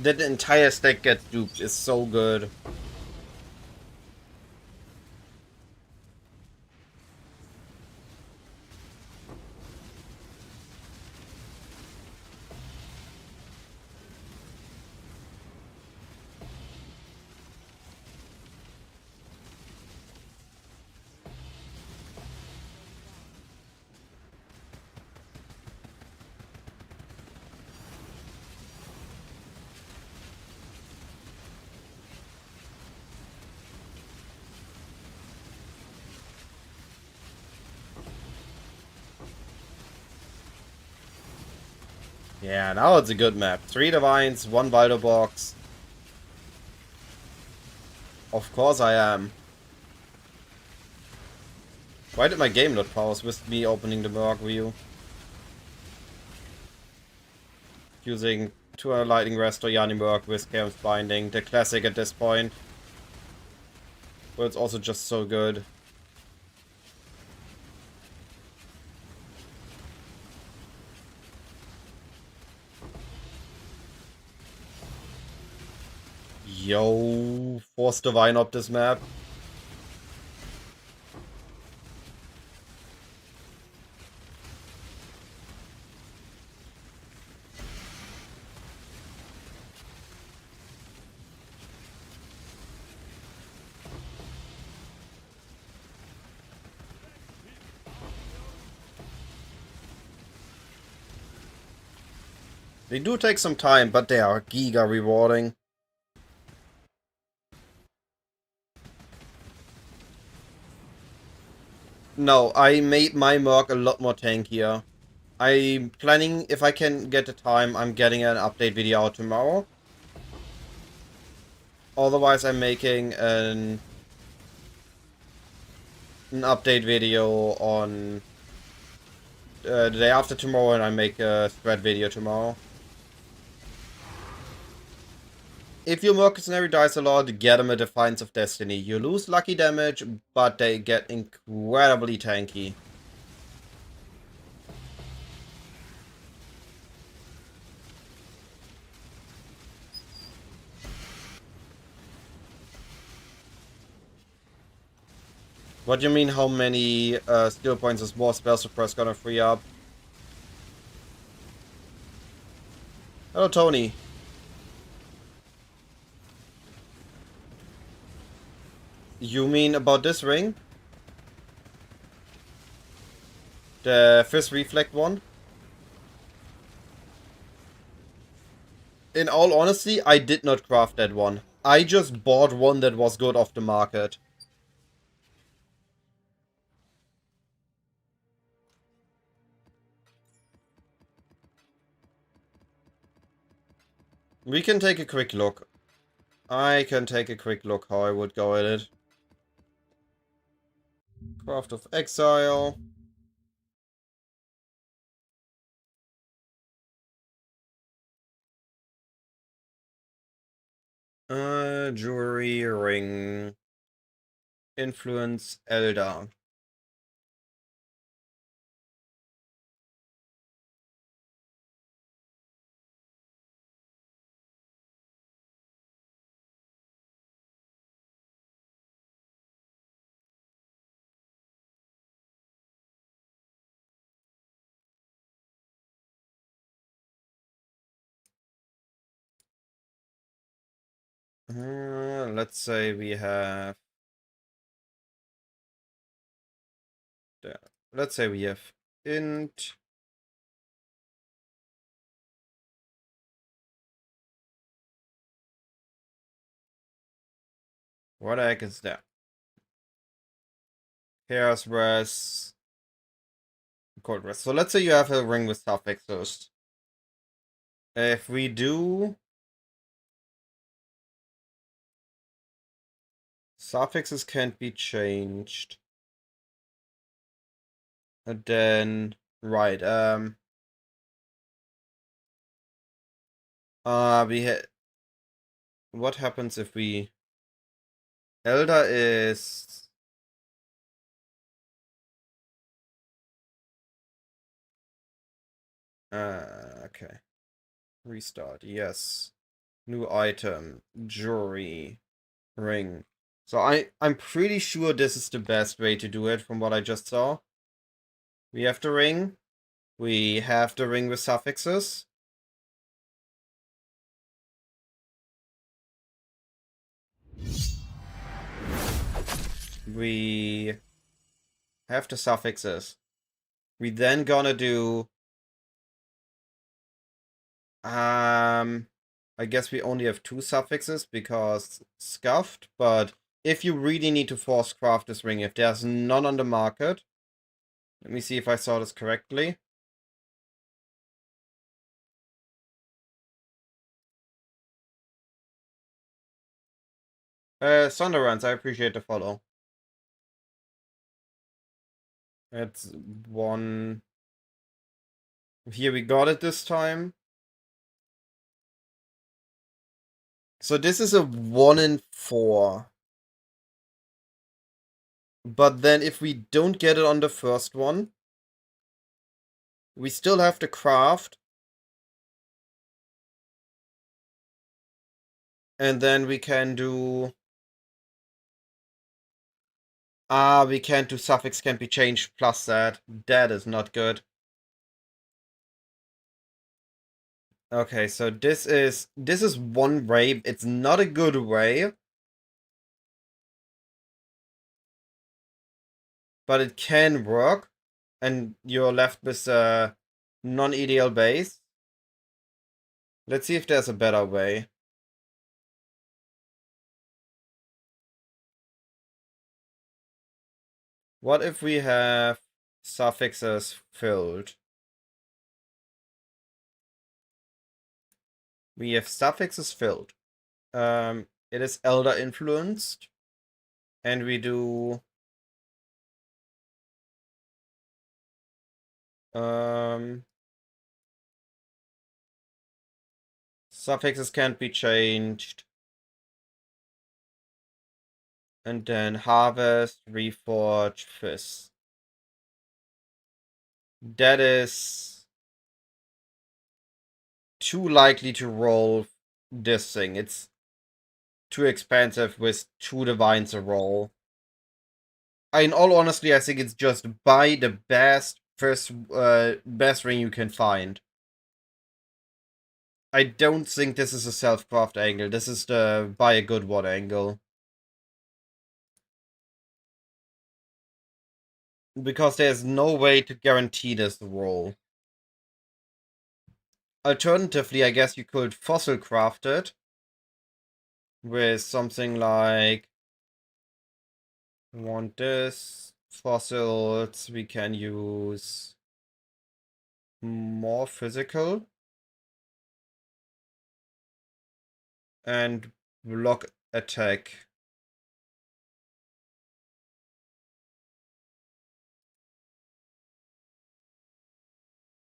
that the entire stack gets duped is so good. Yeah, now it's a good map. 3 Divines, 1 Baldo box. Of course I am. Why did my game not pause with me opening the Merc view? Using 2 Lightning Rest or Yanni Merc with Chaos Binding. The classic at this point. But it's also just so good. Yo, force Divine up this map. They do take some time, but they are giga rewarding. No, I made my Merc a lot more tankier. I'm planning, if I can get the time, I'm getting an update video out tomorrow. Otherwise, I'm making an update video on the day after tomorrow, and I make a thread video tomorrow. If your mercenary dies a lot, get them a Defiance of Destiny. You lose lucky damage, but they get incredibly tanky. What do you mean, how many skill points is more spell suppress gonna free up? Hello, Tony. You mean about this ring? The Fist Reflect one? In all honesty, I did not craft that one. I just bought one that was good off the market. We can take a quick look. I can take a quick look how I would go at it. Craft of Exile. Jewelry, ring. Influence, Elder. Let's say we have... Let's say we have int. What the heck is that? Chaos Rest. Cold Rest. So let's say you have a ring with suffix first. If we do... Suffixes can't be changed. And then... Right, we had... What happens if we... Elder is... Okay. Restart, yes. New item. Jewelry. Ring. So I'm pretty sure this is the best way to do it from what I just saw. We have the ring. We have the ring with suffixes. We have the suffixes. We then gonna do... I guess we only have 2 suffixes because scuffed, but if you really need to force craft this ring, if there's none on the market, let me see if I saw this correctly. Sunderance, I appreciate the follow. It's 1... Here we got it this time. So this is a 1 in 4. But then if we don't get it on the first one, we still have to craft. And then we can do... we can't do suffix can't be changed plus that. That is not good. Okay, so this is one way. It's not a good way. But it can work. And you're left with a non-ideal base. Let's see if there's a better way. What if we have suffixes filled? We have suffixes filled. It is elder influenced. And we do... suffixes can't be changed. And then harvest, reforge, fist. That is too likely to roll this thing. It's too expensive with 2 divines a roll. In all honesty, I think it's just buy the best best ring you can find. I don't think this is a self-craft angle. This is the buy a good one angle. Because there's no way to guarantee this roll. Alternatively, I guess you could fossil craft it with something like... want this. Fossils, we can use more physical. And block attack.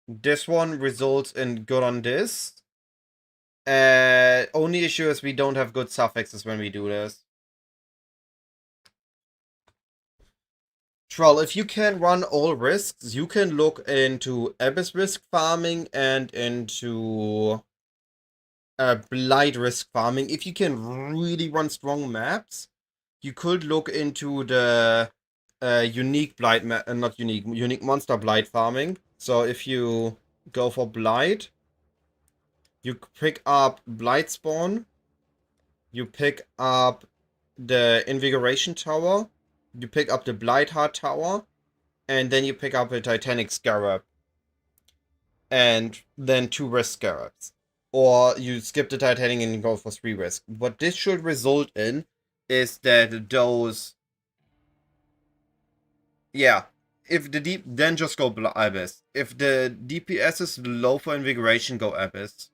This one results in good on this. Only issue is we don't have good suffixes when we do this. Troll, if you can run all risks, you can look into Abyss risk farming and into Blight risk farming. If you can really run strong maps, you could look into the unique Blight not unique monster Blight farming. So if you go for Blight, you pick up Blight Spawn, you pick up the Invigoration Tower, you pick up the Blight Heart Tower, and then you pick up a Titanic Scarab. And then 2 risk Scarabs. Or you skip the Titanic and you go for 3 risk. What this should result in is that those... yeah. If the deep... then just go Abyss. If the DPS is low for Invigoration, go Abyss.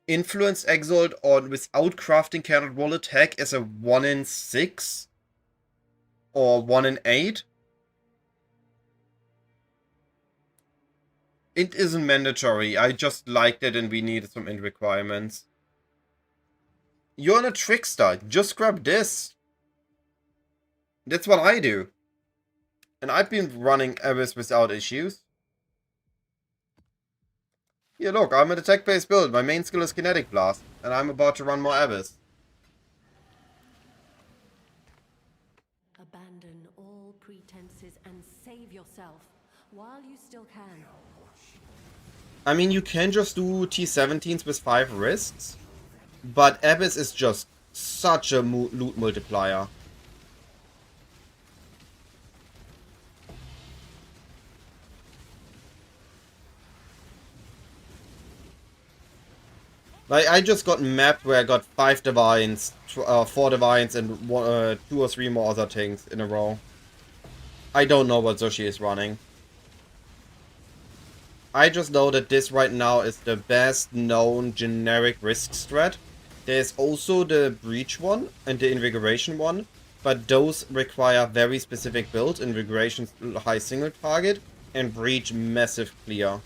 Influence Exalt on without crafting cannot roll attack is a 1 in 6. Or 1 in 8. It isn't mandatory. I just liked it and we needed some int requirements. You're not a trickster. Just grab this. That's what I do. And I've been running Abyss without issues. Here, look, I'm an attack-based build. My main skill is Kinetic Blast, and I'm about to run more Abyss. Abandon all pretenses and save yourself while you still can. I mean, you can just do T17s with 5 risks, but Abyss is just such a loot multiplier. Like, I just got mapped where I got 5 Divines, 4 Divines, and 2 or 3 more other things in a row. I don't know what Zoshi is running. I just know that this right now is the best known generic risk strat. There's also the Breach one and the Invigoration one, but those require very specific builds. Invigoration high single target, and Breach massive clear.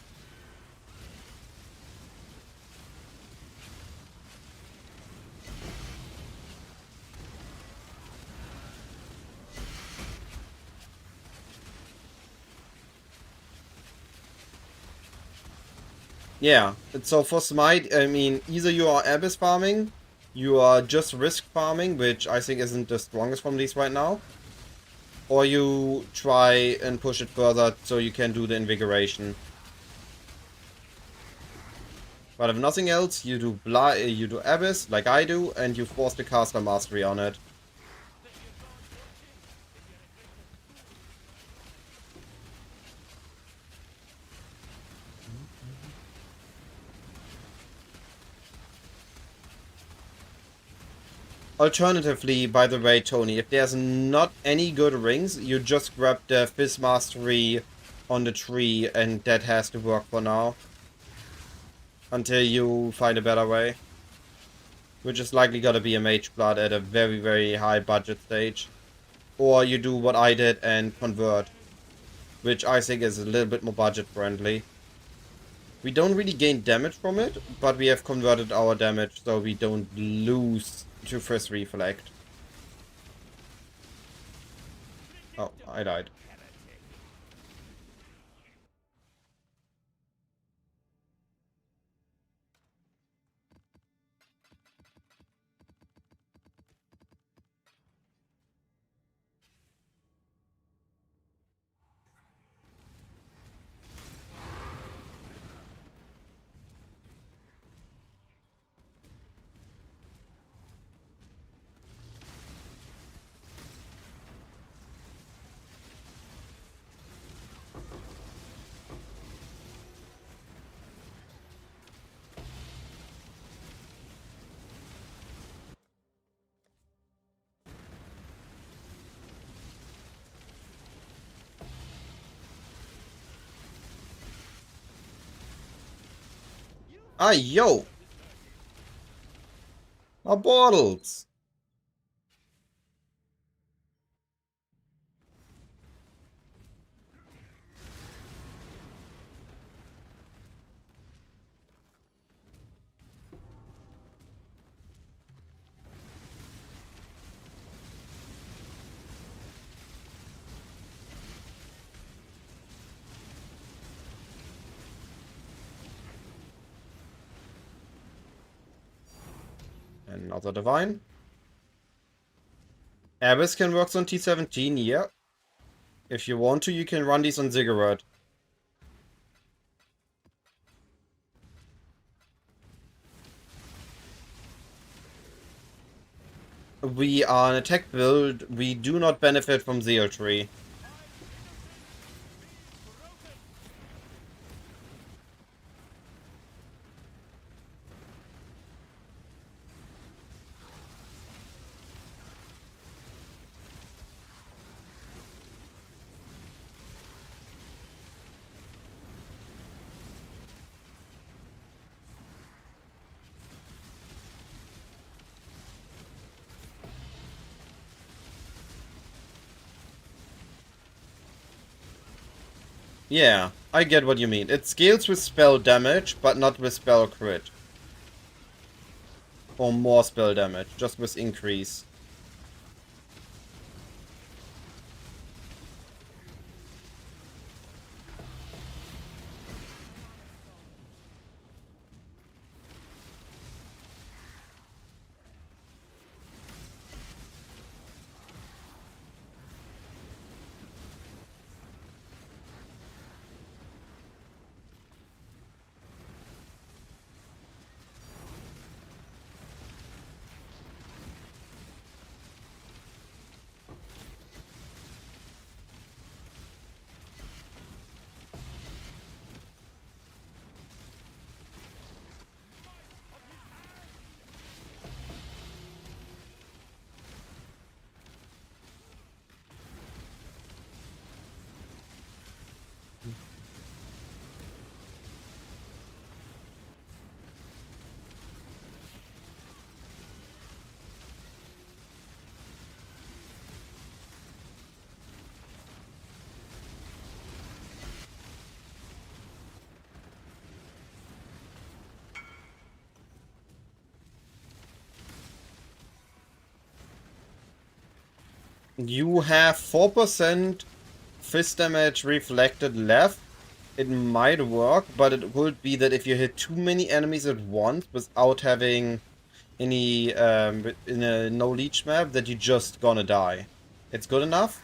Yeah, so for Smite, I mean, either you are Abyss farming, you are just risk farming, which I think isn't the strongest from these right now, or you try and push it further so you can do the Invigoration. But if nothing else, you do Abyss, like I do, and you force the caster mastery on it. Alternatively, by the way, Tony, if there's not any good rings, you just grab the Fizz Mastery on the tree, and that has to work for now. Until you find a better way. Which is likely gonna be a Mage Blood at a very, very high budget stage. Or you do what I did and convert. Which I think is a little bit more budget friendly. We don't really gain damage from it, but we have converted our damage so we don't lose to first reflect. Oh, I died. Ah, yo! My bottles! Another Divine. Abyss can work on T17, yeah. If you want to, you can run these on Ziggurat. We are an attack build, we do not benefit from Zeal Tree. Yeah, I get what you mean. It scales with spell damage, but not with spell crit. Or more spell damage, just with increase. You have 4% fist damage reflected left. It might work, but it would be that if you hit too many enemies at once without having any in a no leech map, that you're just gonna die. It's good enough.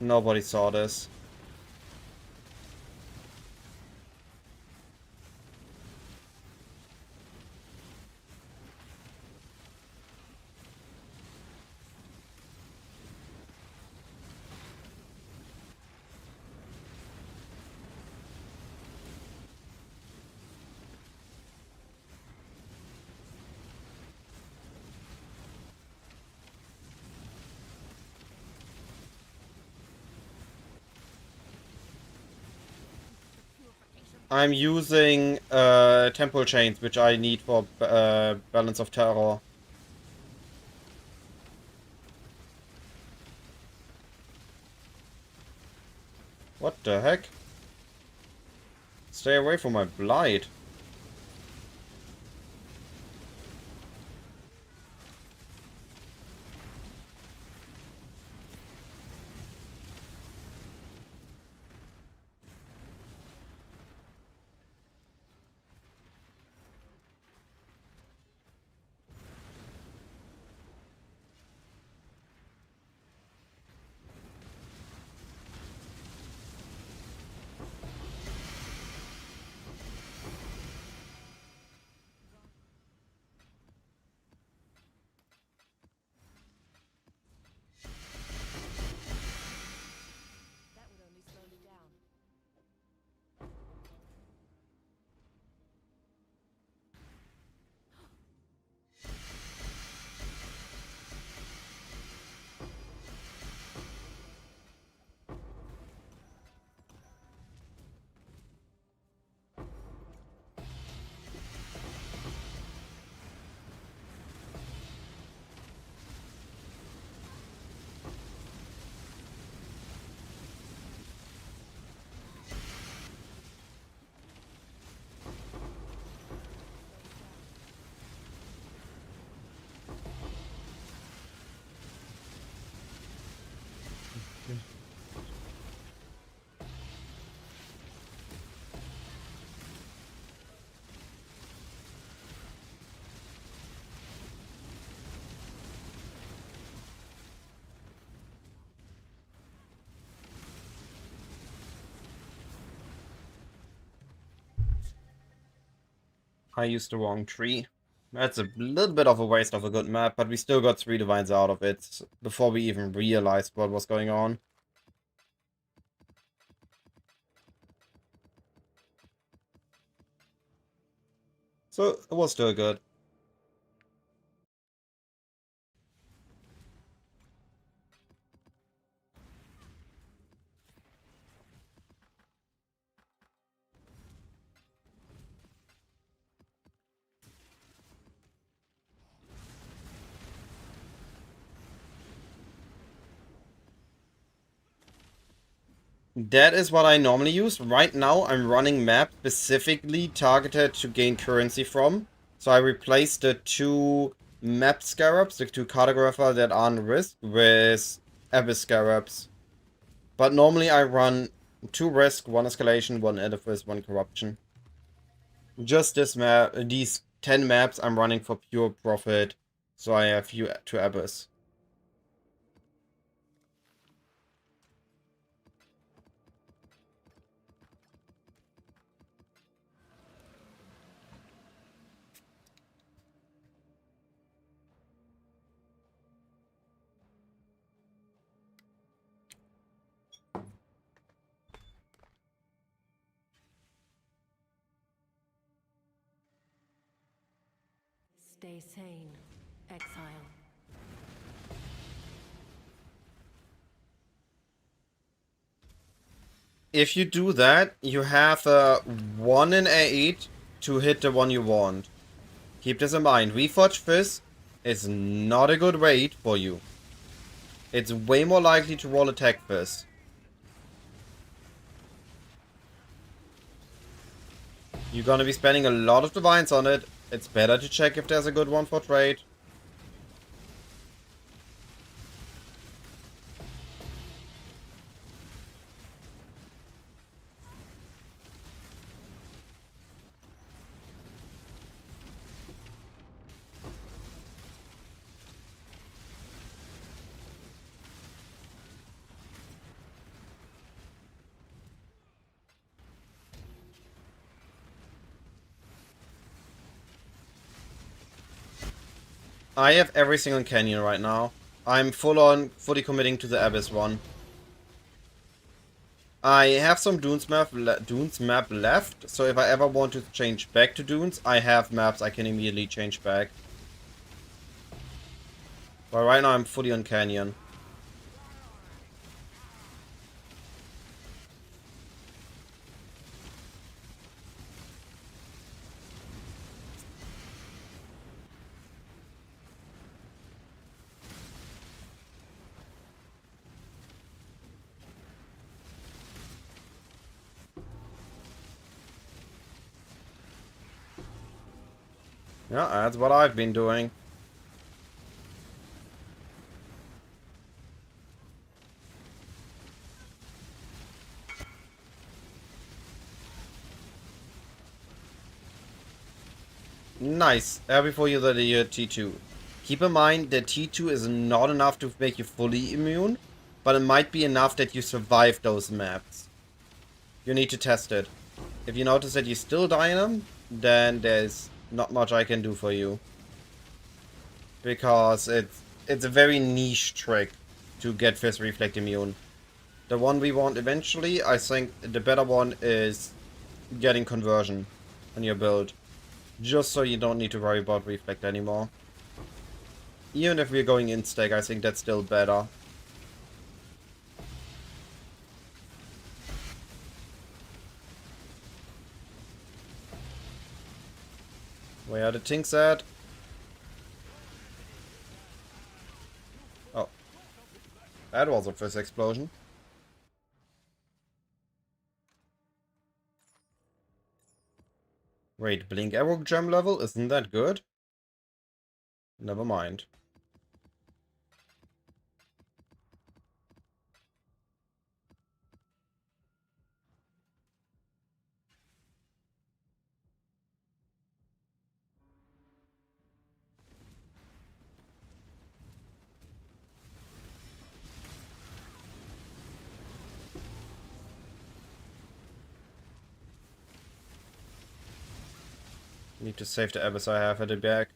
Nobody saw this. I'm using temple chains, which I need for balance of terror. What the heck? Stay away from my blight. That would only slow me down. I used the wrong tree. That's a little bit of a waste of a good map, but we still got 3 divines out of it before we even realized what was going on. So, it was still good. That is what I normally use. Right now, I'm running map specifically targeted to gain currency from. So I replaced the 2 map scarabs, the 2 cartographer that are on risk, with abyss scarabs. But normally I run 2 risk, 1 escalation, 1 edifice, 1 corruption. Just this map, these 10 maps I'm running for pure profit. So I have 2 abyss. Stay sane, exile. If you do that, you have a 1 in 8 to hit the one you want. Keep this in mind. Reforged Fist is not a good raid for you. It's way more likely to roll attack this. You're gonna be spending a lot of divines on it. It's better to check if there's a good one for trade. I have every single canyon right now. I'm fully committing to the Abyss one. I have some Dunes map left, so if I ever want to change back to Dunes, I have maps I can immediately change back. But right now I'm fully on Canyon. Yeah, that's what I've been doing. Nice. Happy for you that you're T2. Keep in mind that T2 is not enough to make you fully immune, but it might be enough that you survive those maps. You need to test it. If you notice that you still die in them, then there's not much I can do for you. Because it's a very niche trick to get Fist Reflect immune. The one we want eventually, I think the better one is getting conversion on your build. Just so you don't need to worry about Reflect anymore. Even if we're going in stack, I think that's still better. Where are the things at? Oh. That was a first explosion. Wait, Blink Arrow gem level? Isn't that good? Never mind. Need to save the Abyss I have at the back.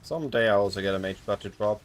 Someday I also get a mage butt to drop.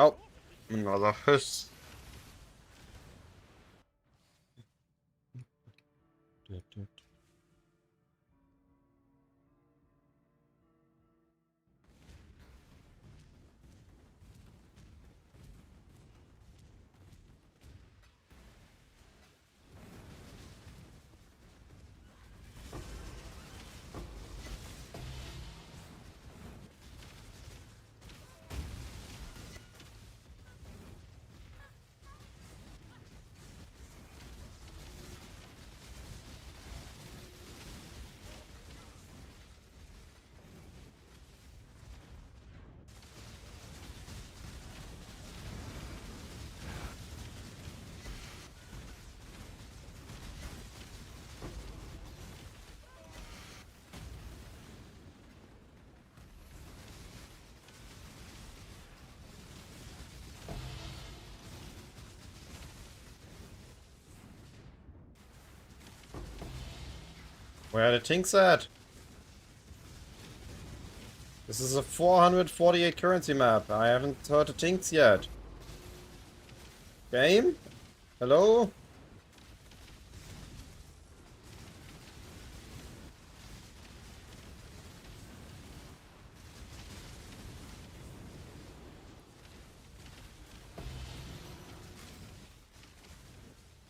Oh, another hiss. Where are the things at? This is a 448 currency map. I haven't heard the things yet. Game? Hello?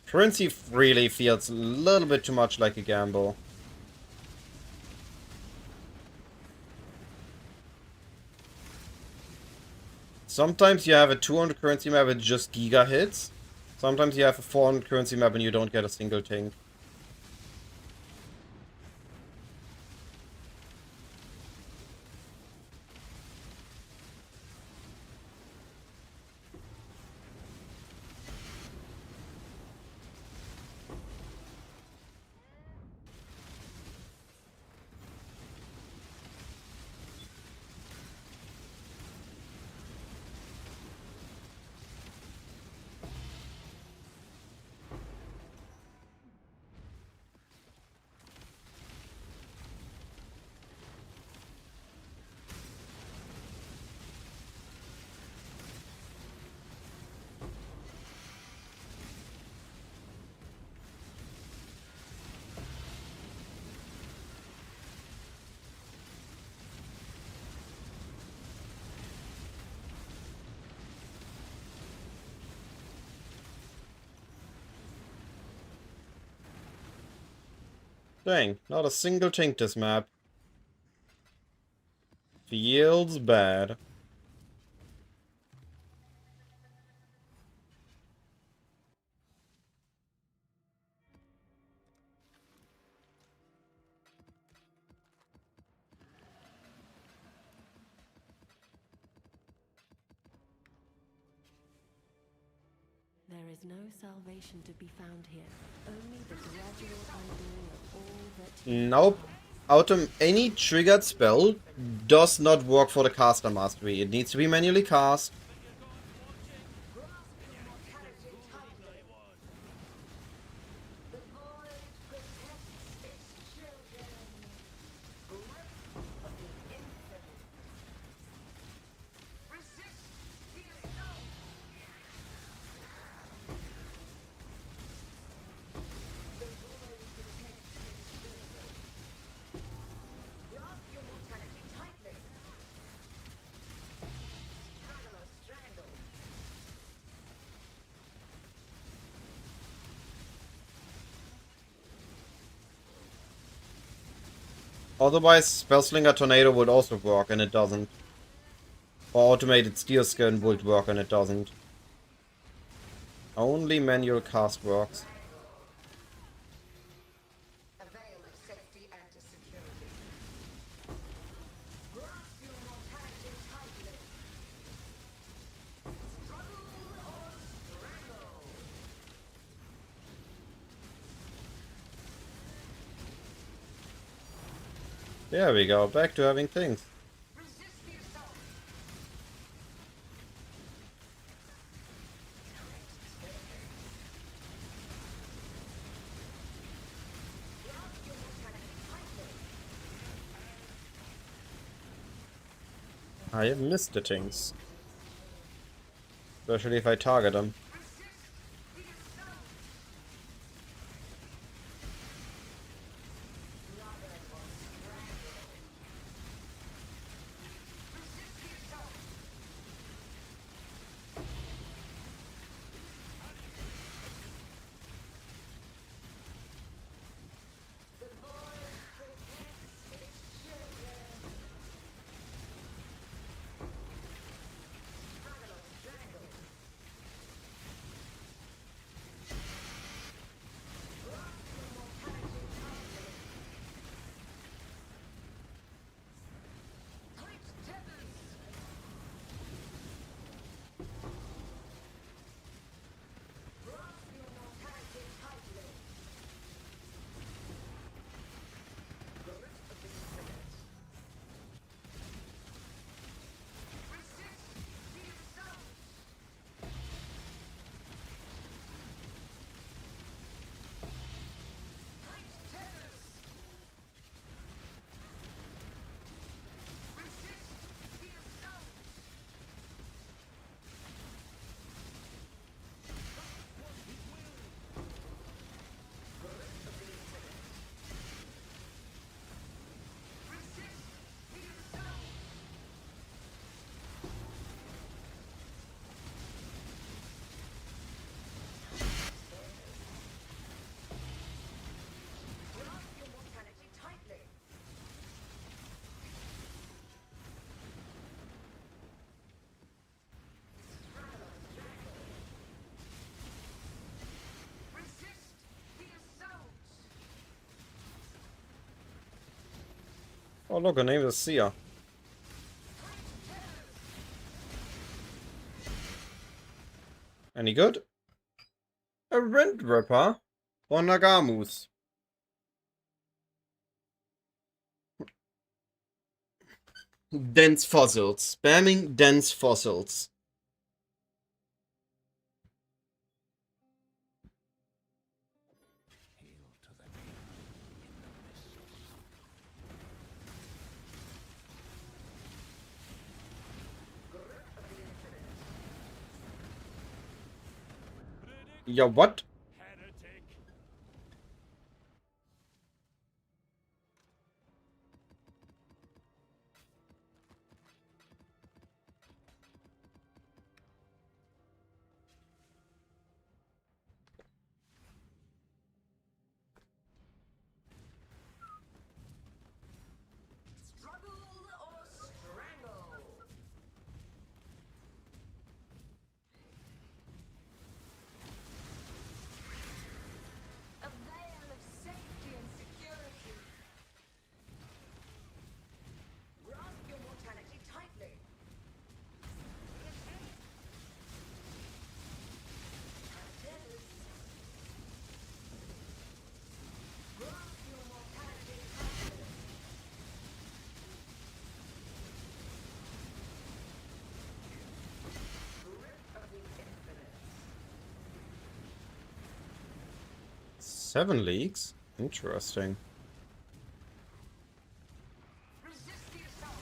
Currency really feels a little bit too much like a gamble. Sometimes you have a 200 currency map with just giga hits. Sometimes you have a 400 currency map and you don't get a single thing. Dang, not a single thing this map. Feels bad. There is no salvation to be found here. Only the gradual undoing of all that you Nope. Any triggered spell does not work for the caster mastery. It needs to be manually cast. Grasp your mortality tightly. The void protects its children. Breath of the infinite. Resist the assault. The void protects its children. Grasp your mortality tightly. Strangle or strangle. Otherwise, Spellslinger Tornado would also work, and it doesn't. Or Automated Steel Skin would work, and it doesn't. Only manual cast works. A veil of safety and security. Grasp your mortality tightly. Struggle or strangle. There we go, back to having things. Resist the assault. Grasp your mortality tightly. I have missed the things. Especially if I target them. Resist the assault. Slaughter or strangle. Resist the assault. The void protects its children. Struggle or strangle. Oh look, her name is Sia. Any good? A Wind Ripper? Or Nagamus? Dense fossils. Spamming dense fossils. Yeah, what? Heretic. Struggle or strangle. A veil of safety and security. Grasp your mortality tightly. Grasp your mortality tightly. Grip of the infinite. 7 leagues? Interesting. Resist the assault.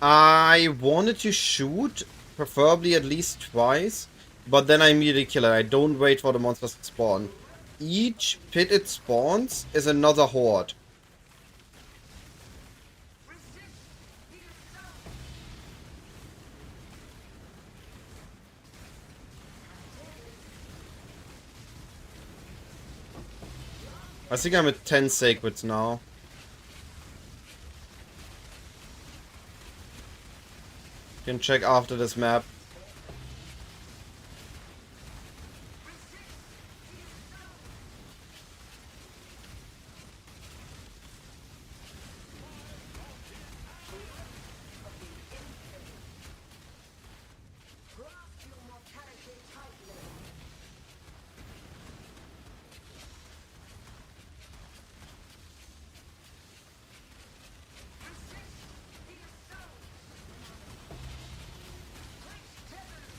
I wanted to shoot, preferably at least twice, but then I immediately kill it. I don't wait for the monsters to spawn. Each pit it spawns is another horde. Resist the assault. I think I'm at 10 sacreds now. Can check after this map. Grasp your mortality tightly. Resist the assault. Tight tethers.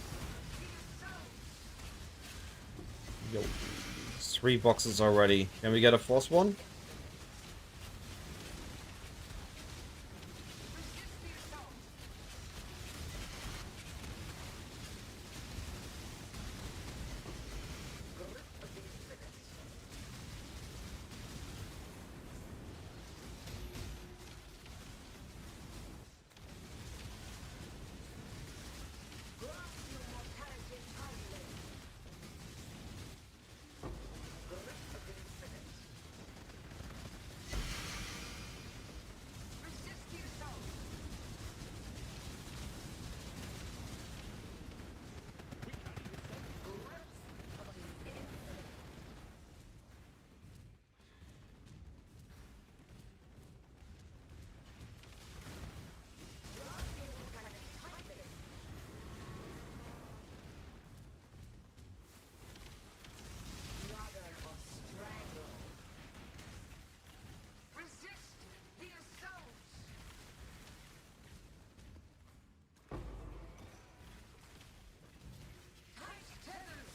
Resist the assault. Yo. 3 boxes already. Can we get a 4th one? Resist the assault. Grip of the infinite. Grasp your mortality tightly. Grip of the infinite. Resist the assault. Grip of the infinite. Grasp your mortality tightly. Dragon or strangle. Resist the assault. Tight tethers.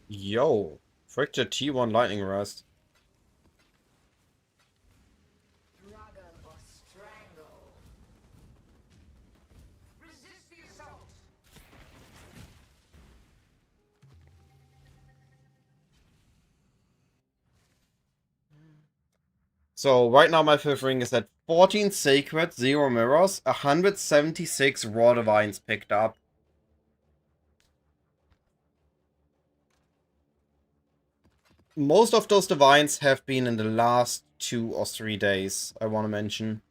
Yo. Fracture T1 Lightning Rest. Dragon or strangle. Resist the assault. So right now my 5th ring is at 14 sacred, 0 mirrors, 176 raw divines picked up. Most of those divines have been in the last 2 or 3 days, I want to mention.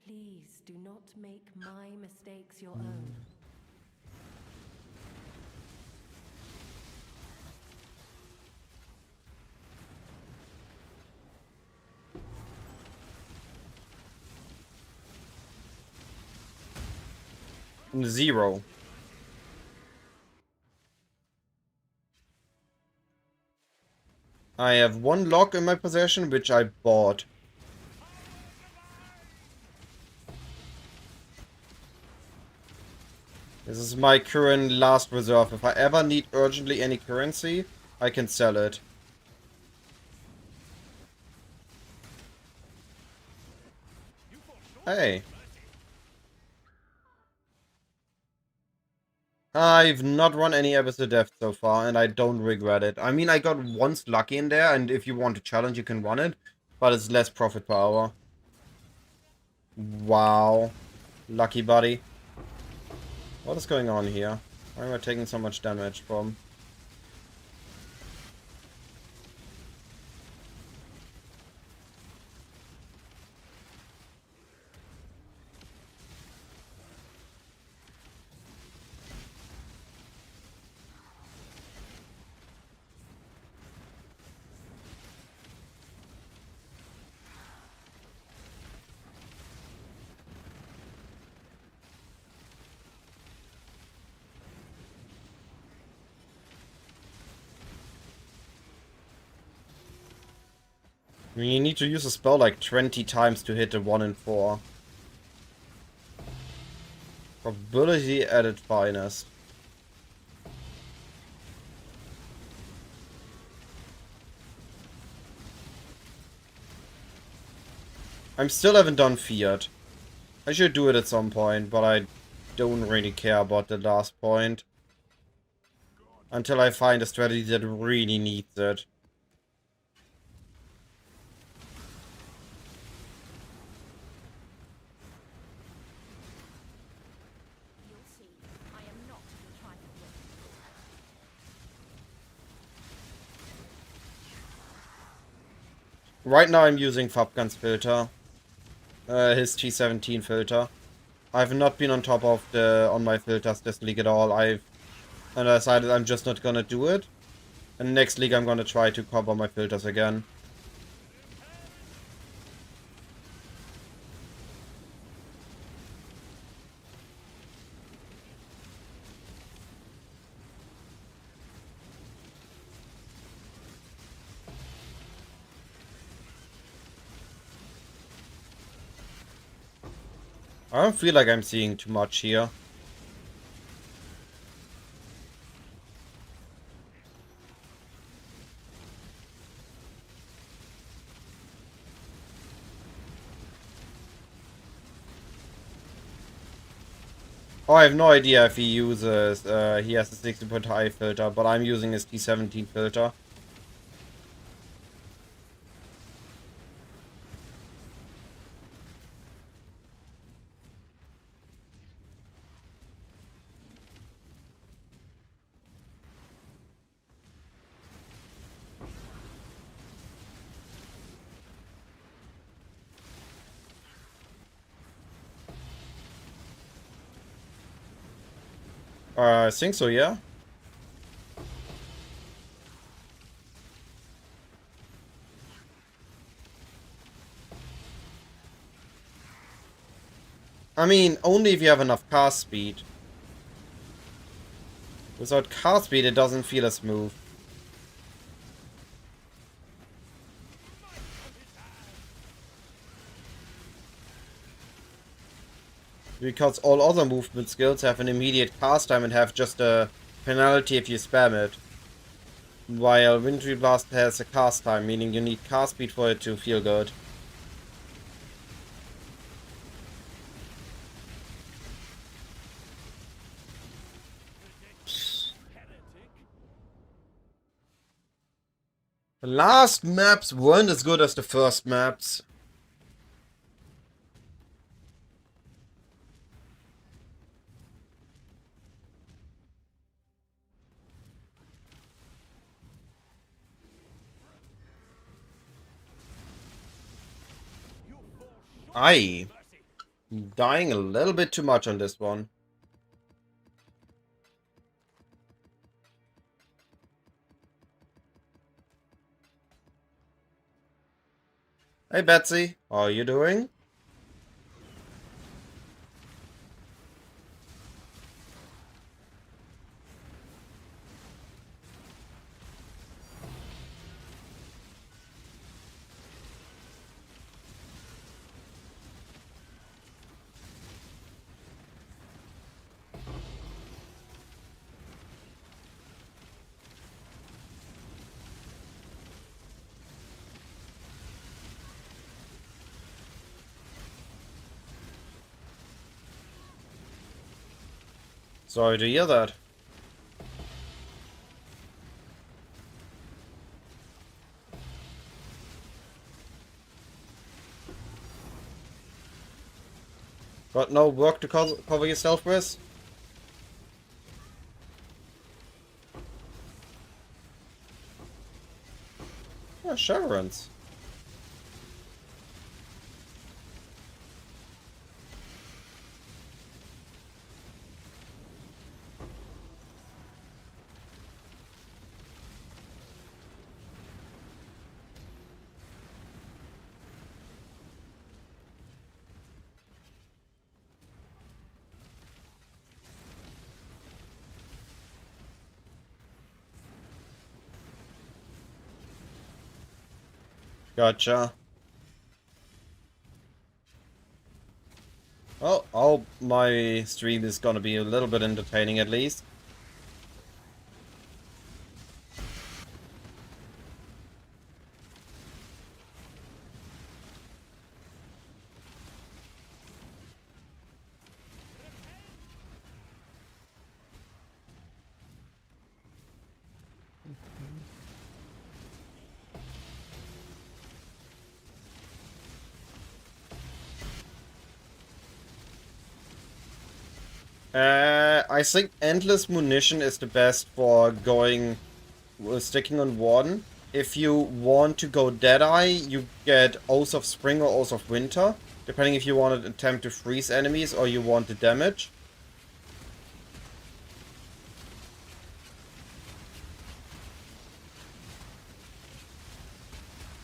Please do not make my mistakes your own. 0. I have 1 log in my possession, which I bought. This is my current last reserve. If I ever need urgently any currency, I can sell it. Hey. I've not run any episode death so far, and I don't regret it. I mean, I got once lucky in there, and if you want to challenge, you can run it, but it's less profit per hour. Wow. Lucky buddy. What is going on here? Why am I taking so much damage from? I mean, you need to use a spell like 20 times to hit a 1 in 4. Probability at its finest. I still haven't done Fiat. I should do it at some point, but I don't really care about the last point. Until I find a strategy that really needs it. You'll see. I am not to be trifled with. Right now I'm using Fabgun's filter. His T17 filter. I've not been on top of on my filters this league at all. I've decided I'm just not gonna do it. And next league I'm gonna try to cover my filters again. I don't feel like I'm seeing too much here. Oh, I have no idea if he uses, he has a 60-point high filter, but I'm using his T17 filter. I think so, yeah. I mean, only if you have enough cast speed. Without cast speed, it doesn't feel as smooth. Because all other movement skills have an immediate cast time and have just a penalty if you spam it. While Wintry Blast has a cast time, meaning you need cast speed for it to feel good. Heretic. The last maps weren't as good as the first maps. I dying a little bit too much on this one. Hey Betsy, how are you doing? Sorry to hear that. Got no work to cover yourself with? Yeah, Sharon's. Gotcha. Well, I hope my stream is gonna be a little bit entertaining at least. I think endless munition is the best for going sticking on Warden. If you want to go Deadeye, you get Oath of Spring or Oath of Winter, depending if you want to attempt to freeze enemies or you want the damage.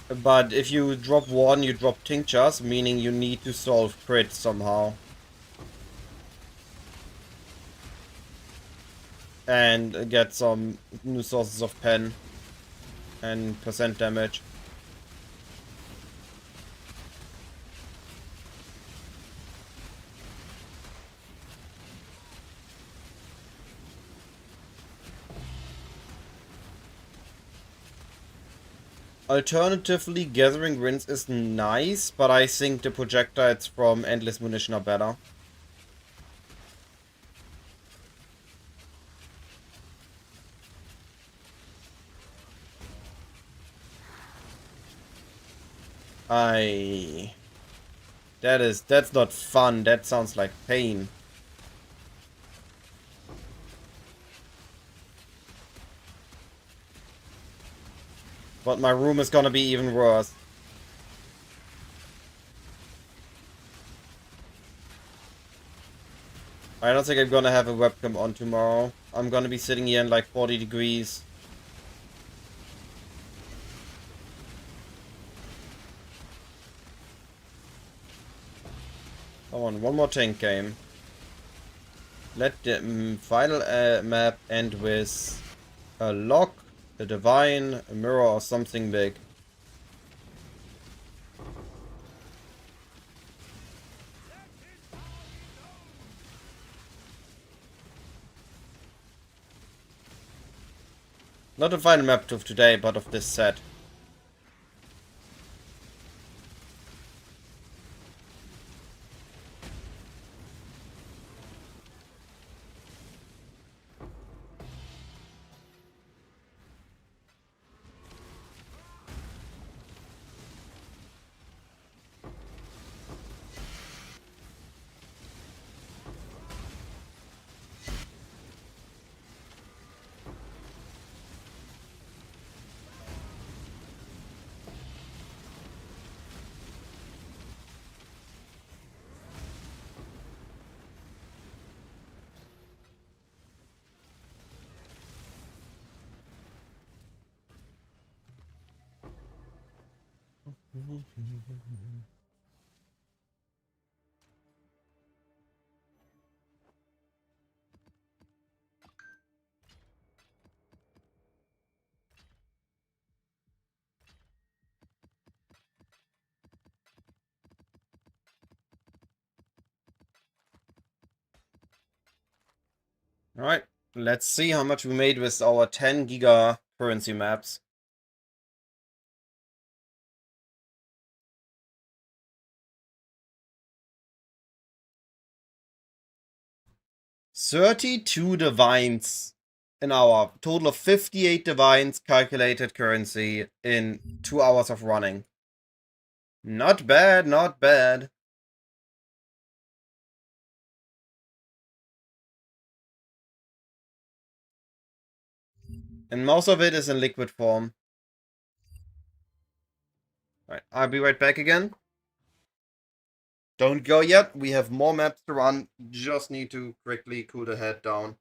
But if you drop Warden, you drop Tinctures, meaning you need to solve crit somehow. And get some new sources of pen and percent damage. Alternatively, Gathering Winds is nice, but I think the projectiles from Endless Munition are better. That's not fun. That sounds like pain. But my room is gonna be even worse. I don't think I'm gonna have a webcam on tomorrow. I'm gonna be sitting here in like 40 degrees. Come on, one more tank game. Let the final map end with a lock, a divine, a mirror, or something big. Not the final map of today, but of this set. Alright, let's see how much we made with our 10 giga currency maps. $32 divines in our total of 58 divines calculated currency in 2 hours of running. Not bad, not bad. And most of it is in liquid form. Alright, I'll be right back again. Don't go yet, we have more maps to run. Just need to quickly cool the head down.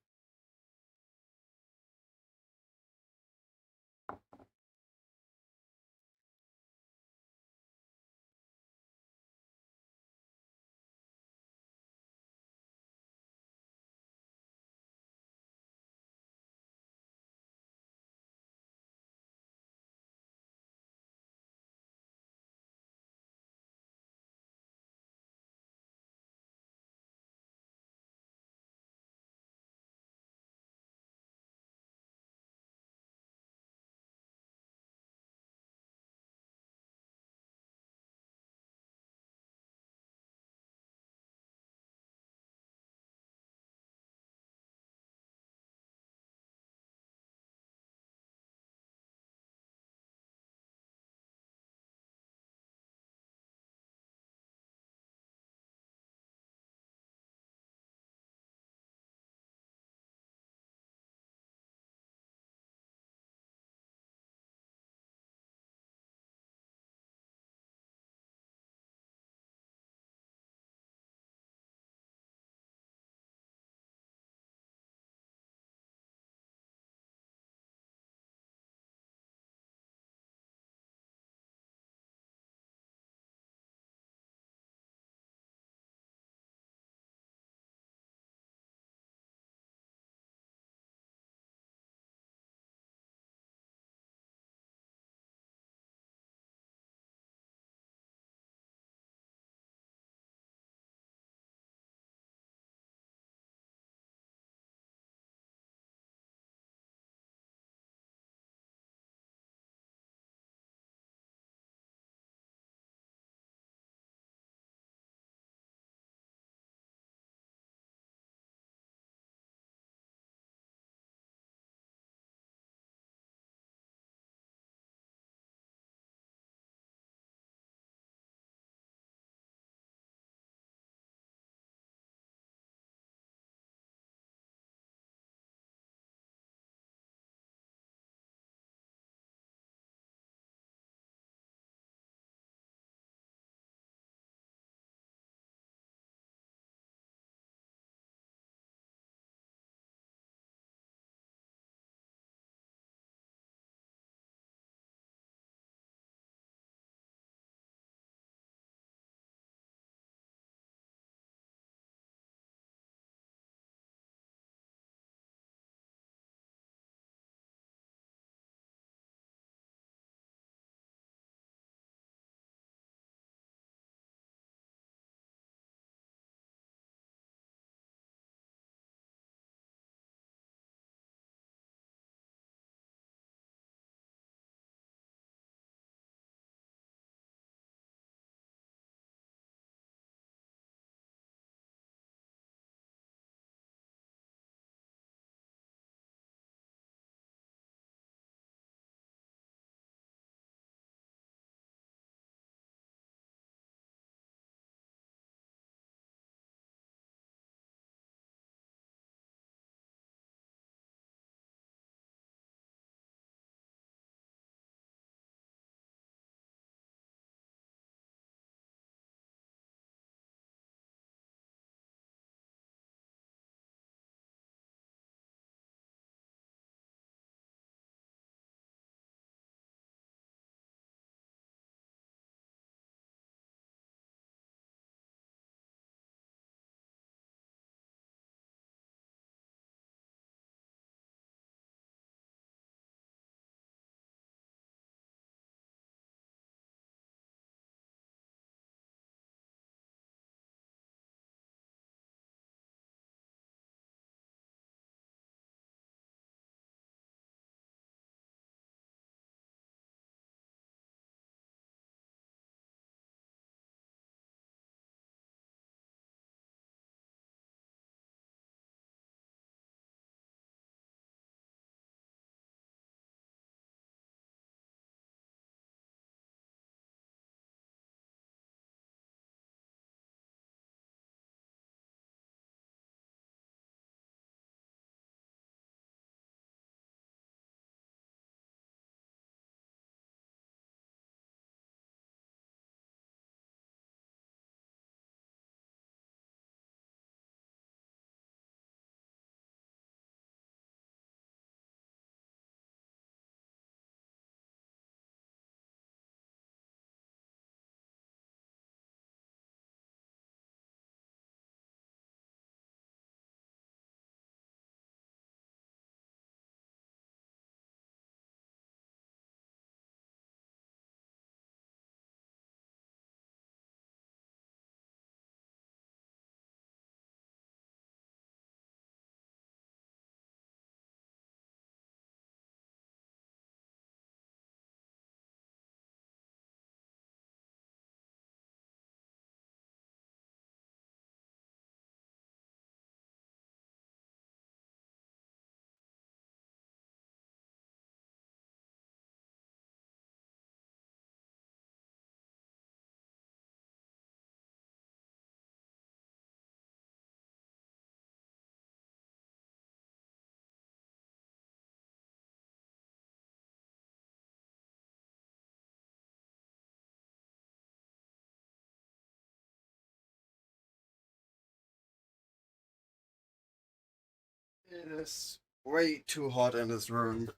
It is way too hot in this room.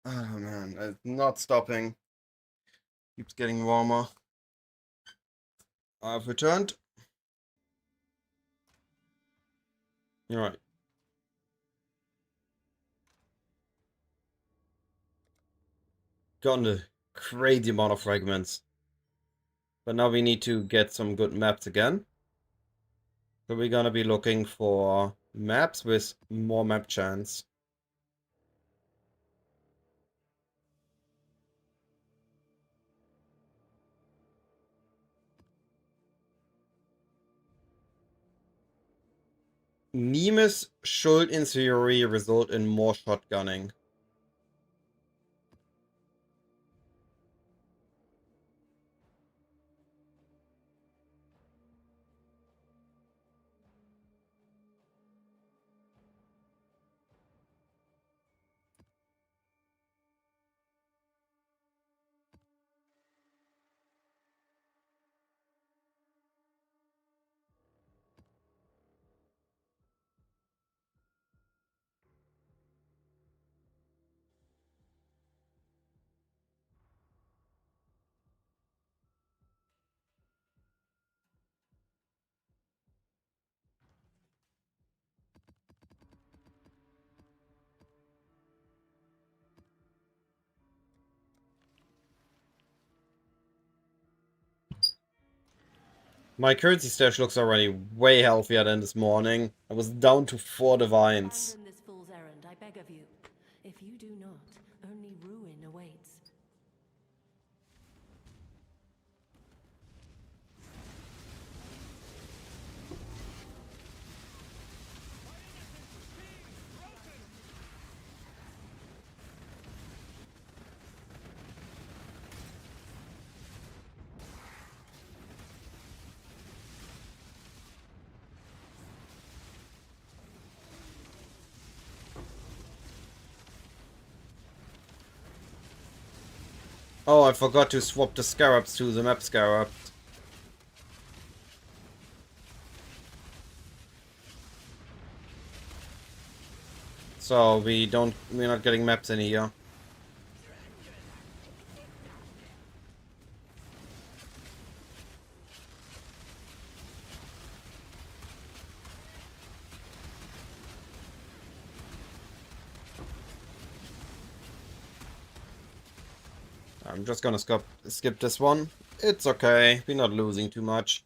Oh man, it's not stopping. Keeps getting warmer. I've returned. Alright. Gotten a crazy amount of fragments. But now we need to get some good maps again. So we're gonna be looking for maps with more map chance. Nemes should in theory result in more shotgunning. My currency stash looks already way healthier than this morning. I was down to 4 divines. Abandon this fool's errand, I beg of you. If you do not, only ruin awaits. Oh, I forgot to swap the scarabs to the map scarabs. So we're not getting maps in here. I'm just gonna skip this one. It's okay, we're not losing too much.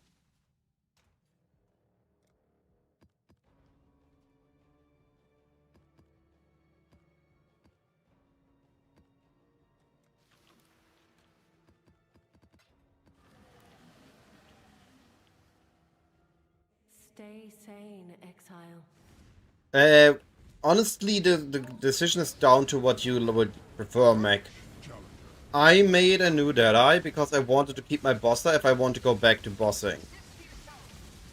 Stay sane, exile. Honestly, the decision is down to what you would prefer, Mac. I made a new Deadeye because I wanted to keep my bosser if I want to go back to bossing.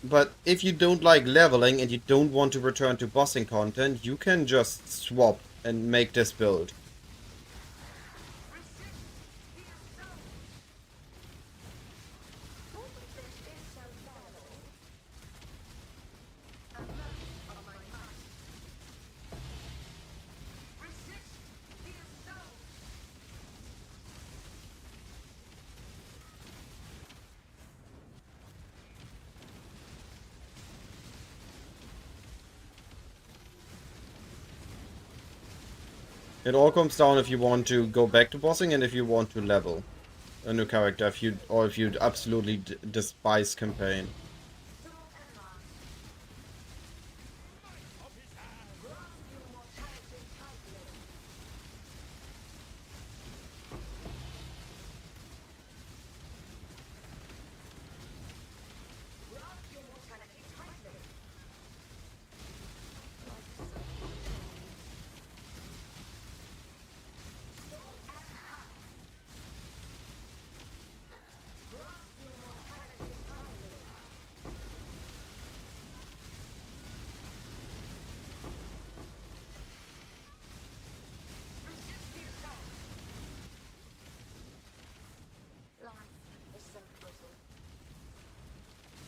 But if you don't like leveling and you don't want to return to bossing content, you can just swap and make this build. It all comes down if you want to go back to bossing and if you want to level a new character, if you absolutely despise campaign.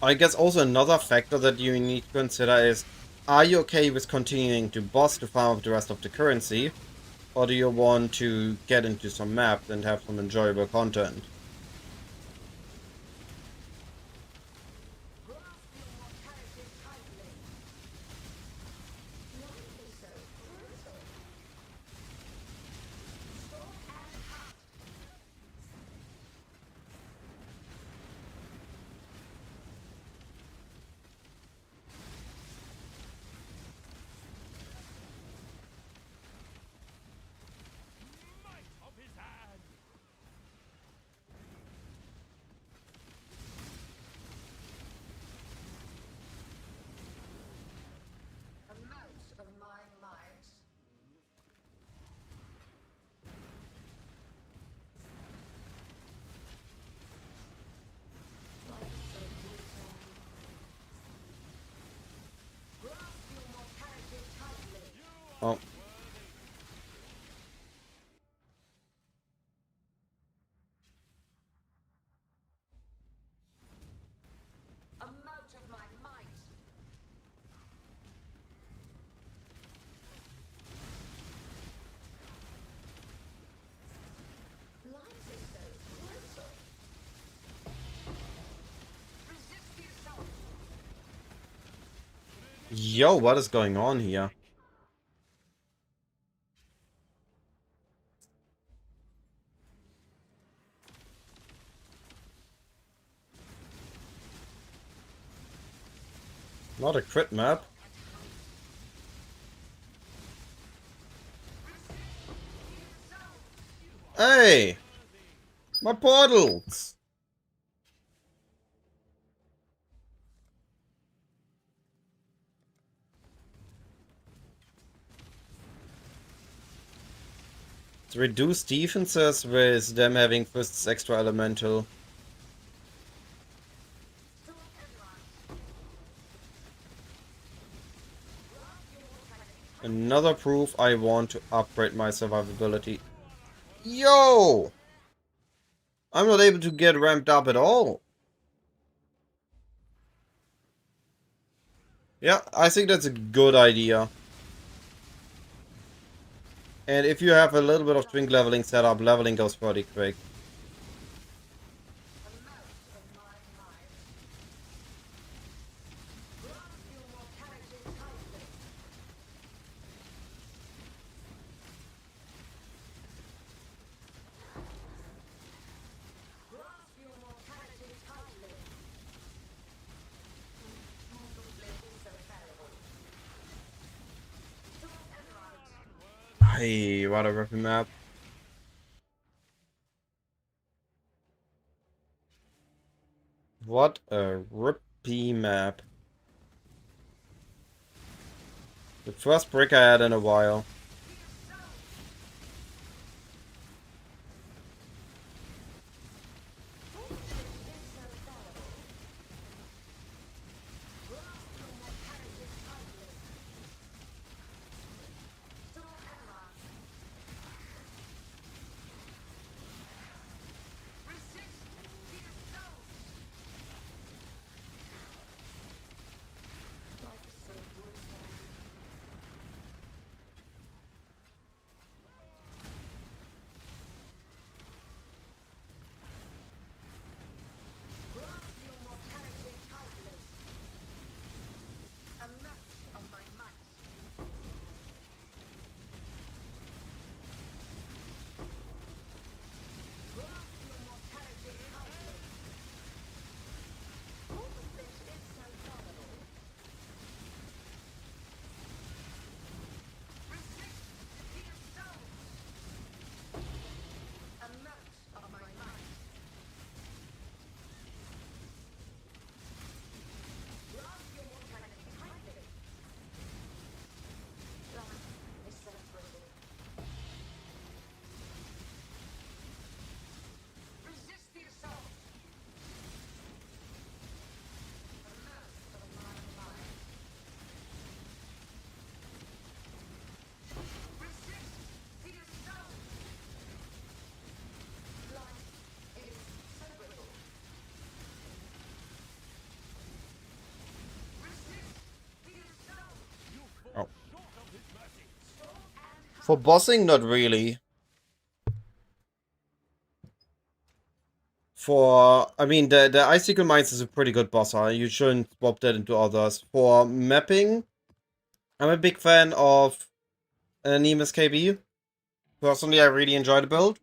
I guess also another factor that you need to consider is Are you okay with continuing to boss to farm up the rest of the currency? Or do you want to get into some maps and have some enjoyable content? Might of his hand. Amount of my might. Grasp your mortality tightly. Oh, Amount of my might. Life is so brutal. Resist the assault. yo, what is going on here? Not a crit map. Hey! My portals! It's reduced defenses with them having fists extra elemental. Another proof I want to upgrade my survivability. Yo! I'm not able to get ramped up at all. Yeah, I think that's a good idea. And if you have a little bit of twink leveling set up, leveling goes pretty quick. Hey, what a ripping map. What a rippy map. The first brick I had in a while. For bossing, not really. I mean, the Icicle Mines is a pretty good bosser. You shouldn't swap that into others. For mapping, I'm a big fan of Nemesis KB. Personally, I really enjoy the build.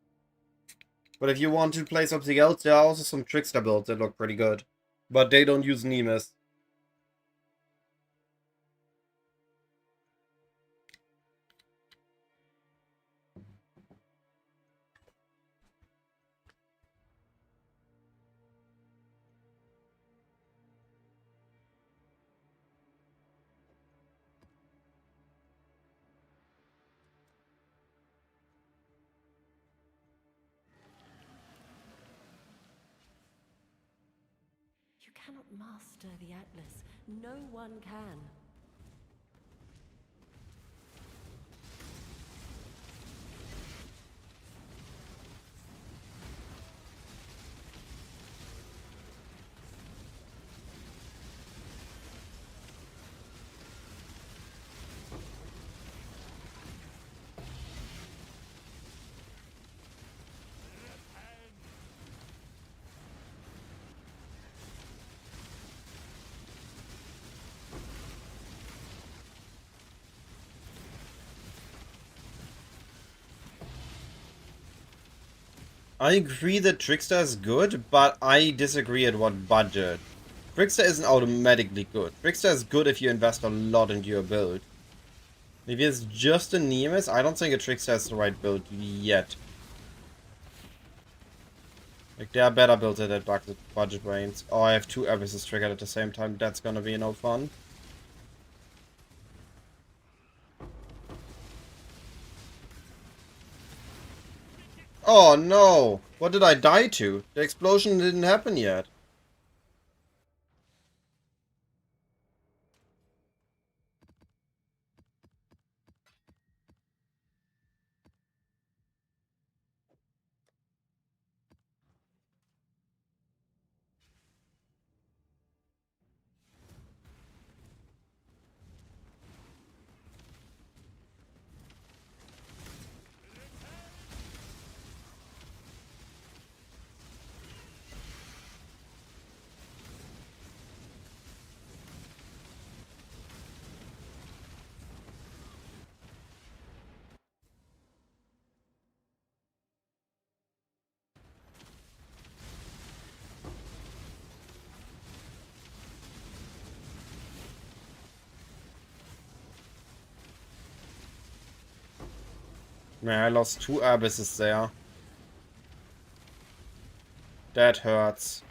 But if you want to play something else, there are also some Trickster builds that look pretty good. But they don't use Nemesis. You cannot master the Atlas. No one can. I agree that Trickster is good, but I disagree at what budget. Trickster isn't automatically good. Trickster is good if you invest a lot into your build. If it's just a Nemesis, I don't think a Trickster is the right build yet. Like, there are better builds at that budget range. Oh, I have two Abysses triggered at the same time. That's gonna be no fun. Oh no! What did I die to? The explosion didn't happen yet. Man, I lost two Abysses there. That hurts.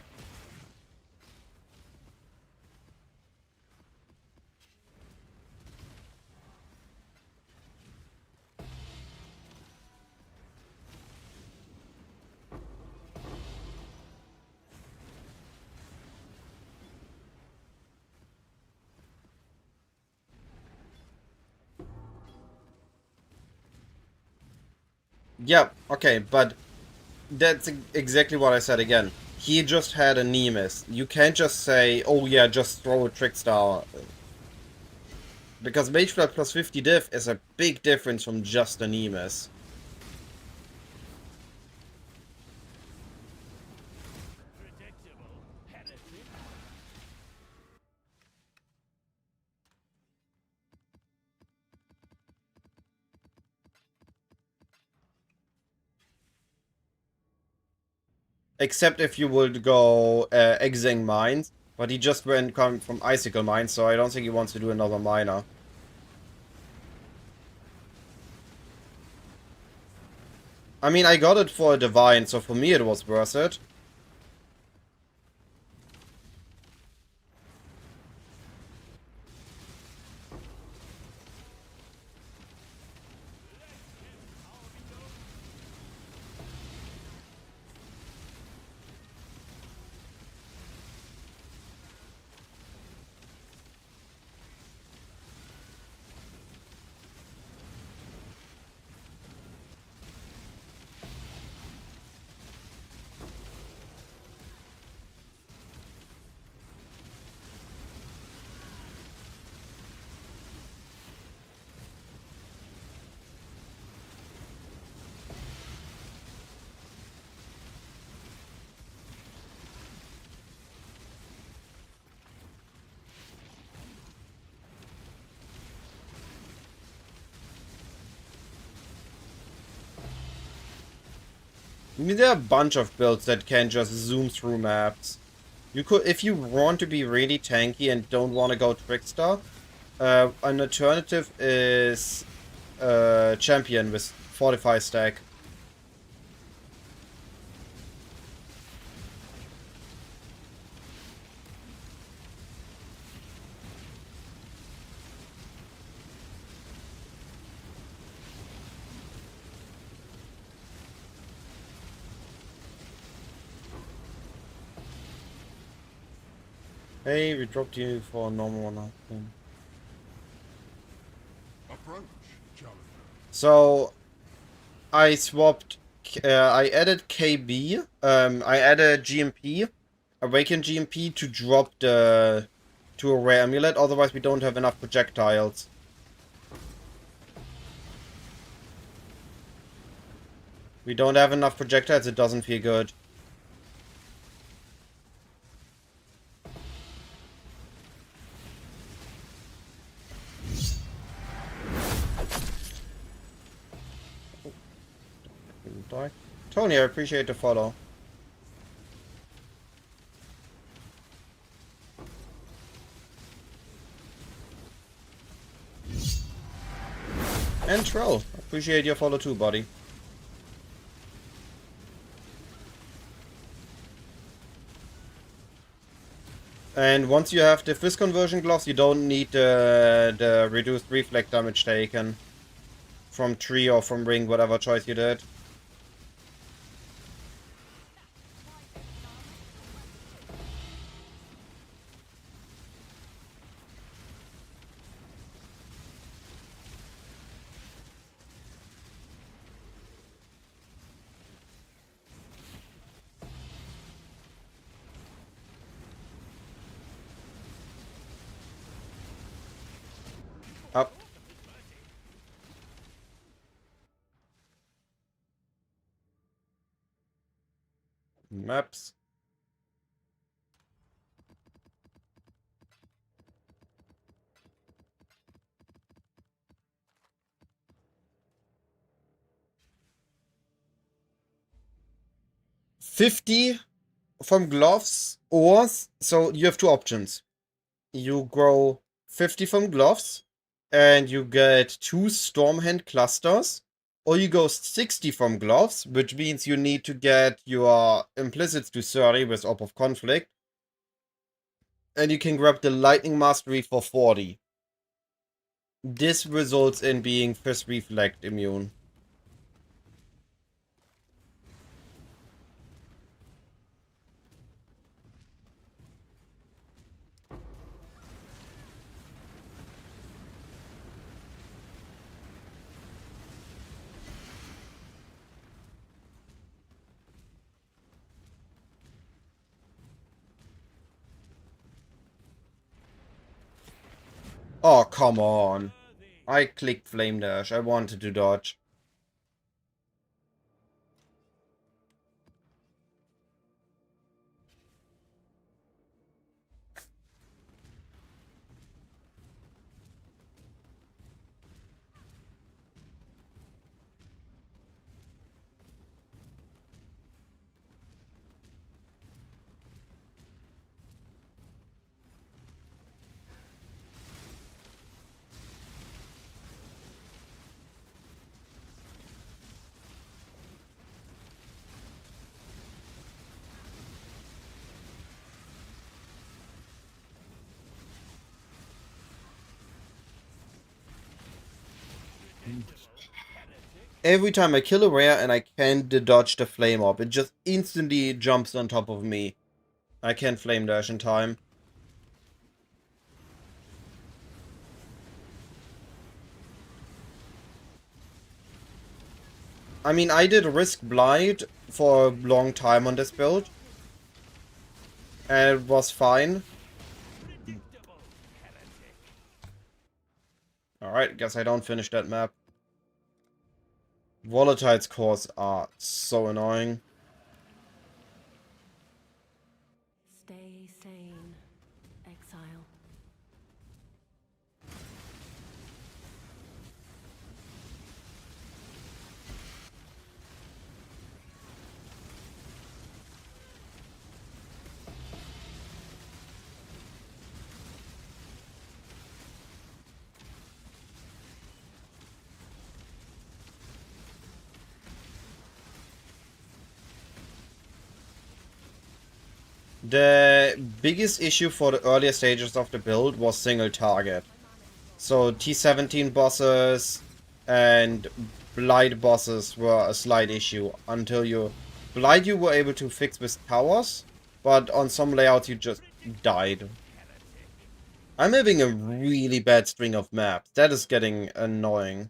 Yeah, okay, but that's exactly what I said again. He just had a Nemesis. You can't just say, oh yeah, just throw a Trickstar. Because Mageflood plus 50 diff is a big difference from just a Nemesis. Predictable heresy. Except if you would go Exing Mines. But he just went come from Icicle Mines, so I don't think he wants to do another miner. I mean, I got it for a Divine, so for me it was worth it. I mean, there are a bunch of builds that can just zoom through maps. You could, if you want to be really tanky and don't want to go Trickster, an alternative is Champion with Fortify stack. Hey, we dropped you for a normal one, I think. Approach, challenger. So, I swapped, I added KB, I added GMP, Awaken GMP to drop to a rare amulet, otherwise we don't have enough projectiles. We don't have enough projectiles, it doesn't feel good. Die. Tony, I appreciate the follow. And Troll, appreciate your follow too, buddy. And once you have the fist conversion gloves, you don't need the reduced reflect damage taken from tree or from ring, whatever choice you did. Up. Maps. $50 from gloves, or so you have two options. You grow 50 from gloves, and you get 2 Stormhand clusters, or you go 60 from gloves, which means you need to get your implicits to 30 with Orb of Conflict, and you can grab the Lightning Mastery for 40. This results in being Fist Reflect immune. Oh, come on. I clicked Flame Dash. I wanted to dodge. Every time I kill a rare and I can't dodge the flame orb, it just instantly jumps on top of me. I can't flame dash in time. I mean, I did Risk Blight for a long time on this build, and it was fine. Alright, guess I don't finish that map. Volatile's cores are so annoying. Stay sane, exile. The biggest issue for the earlier stages of the build was single target. So T17 bosses and Blight bosses were a slight issue until you... Blight you were able to fix with towers, but on some layouts you just died. I'm having a really bad string of maps. That is getting annoying.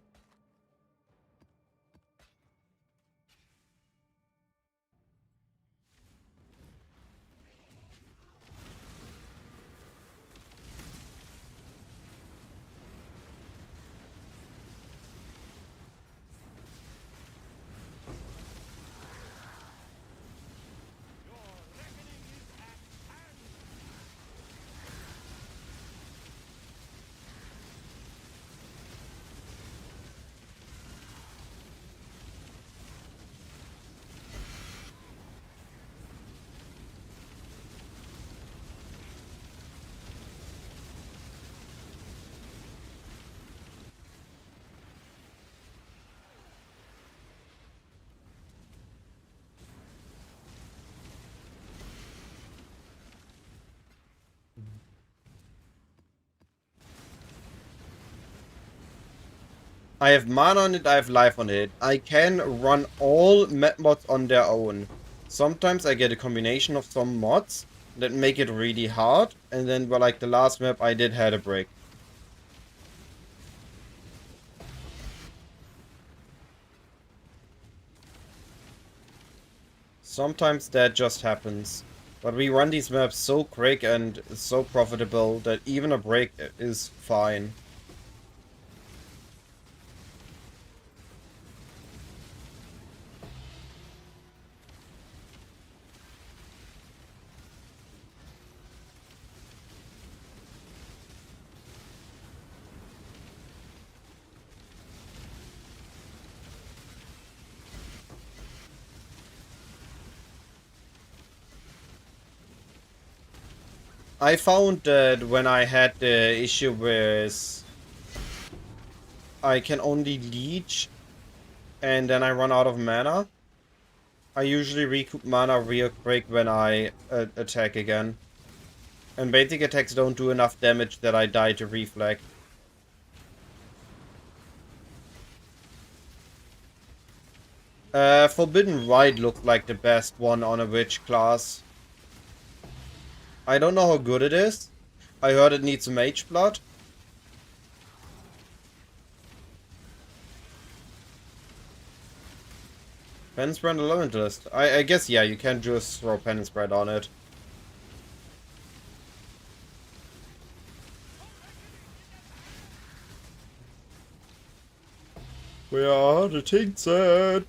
I have mana on it, I have life on it. I can run all map mods on their own. Sometimes I get a combination of some mods that make it really hard, and then, well, like the last map I did had a break. Sometimes that just happens. But we run these maps so quick and so profitable that even a break is fine. I found that when I had the issue with I can only leech and then I run out of mana, I usually recoup mana real quick when I attack again. And basic attacks don't do enough damage that I die to reflect. Forbidden Rite looked like the best one on a witch class. I don't know how good it is. I heard it needs mage blood. Penance Brand Elementalist. I guess, yeah, you can just throw Penance Brand on it. Where are the things at?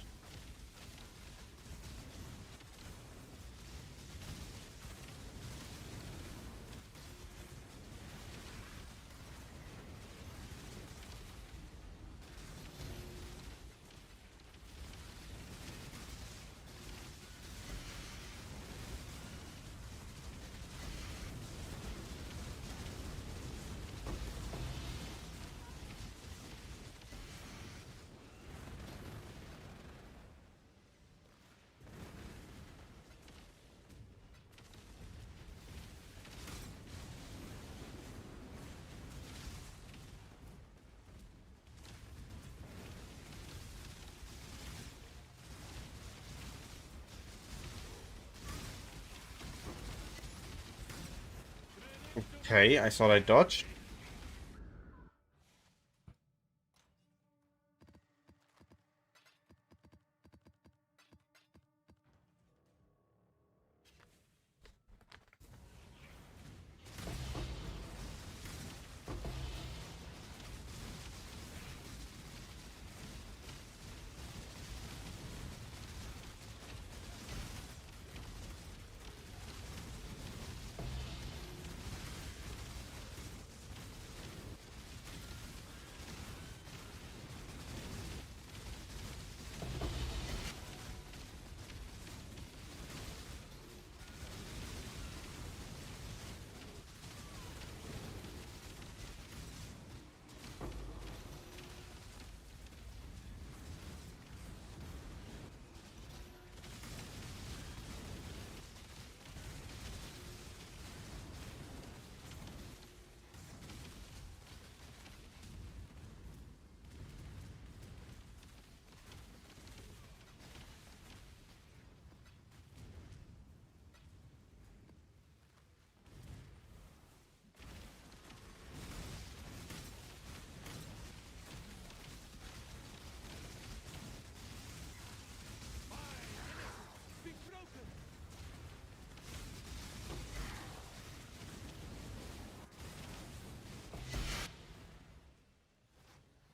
Okay, I thought I dodged.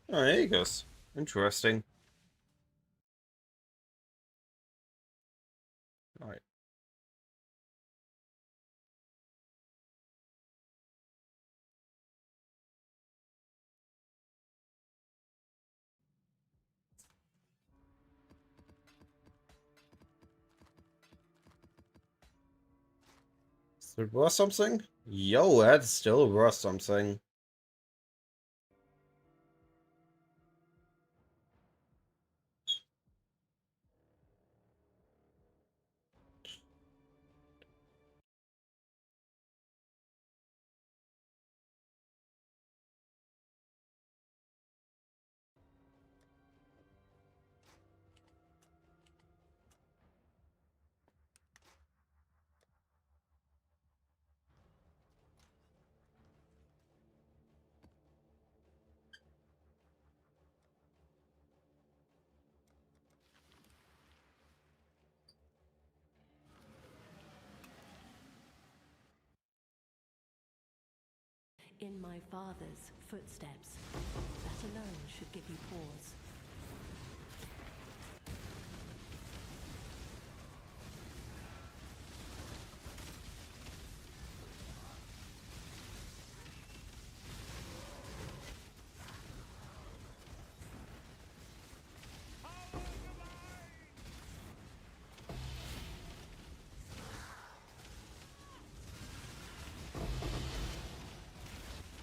Oh, there he goes. Interesting. Alright. Is it worth something? Yo, that's still worth something. In my father's footsteps. That alone should give you pause.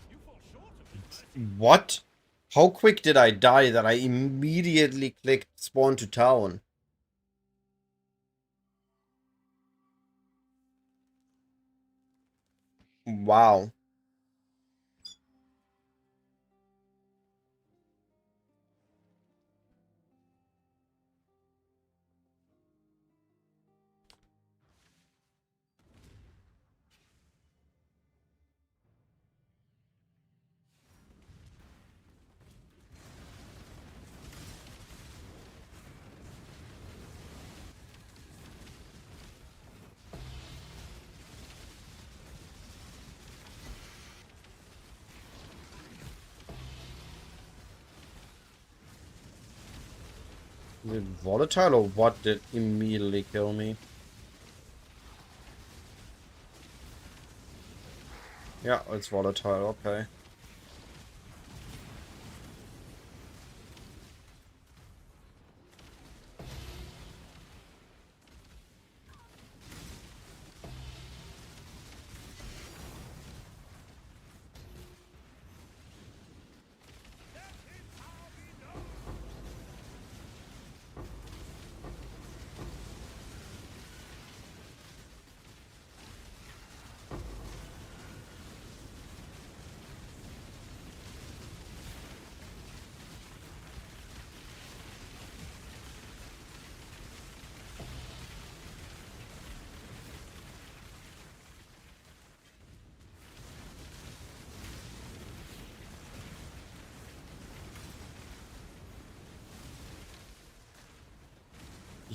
You fall short of it. What? How quick did I die that I immediately clicked spawn to town? Wow. Is it volatile or what did immediately kill me? Yeah, it's volatile, okay.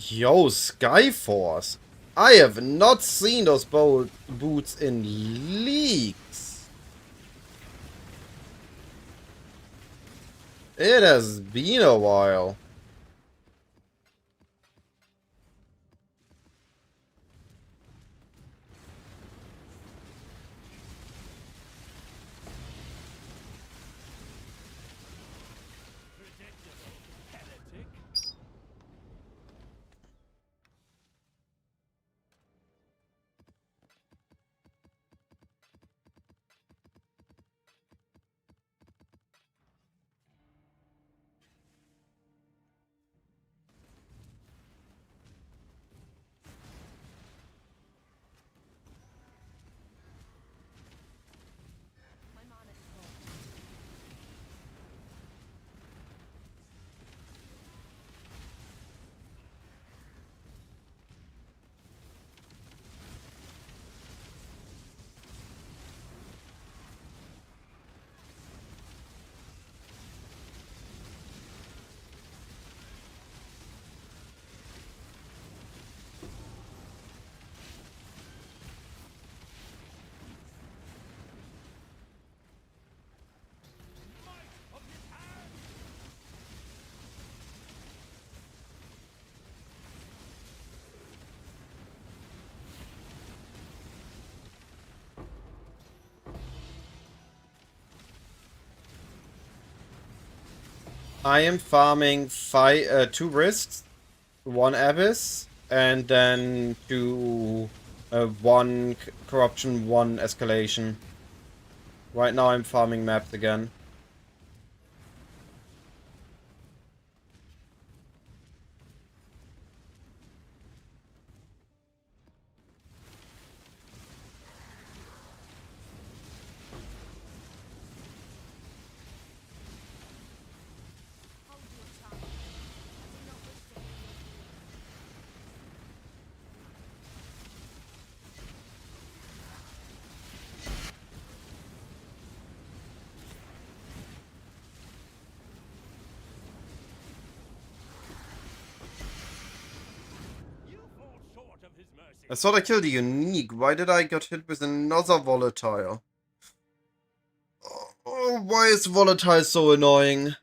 Yo, Skyforce! I have not seen those boots in leagues. It has been a while. Predictable, heretic. I am farming two risks, one abyss, and then one corruption, one escalation. Right now I'm farming maps again. Hold your tongue. I do not wish to hear your You fall short of his mercy. I thought I killed a unique. Why did I get hit with another volatile? Oh, why is volatile so annoying?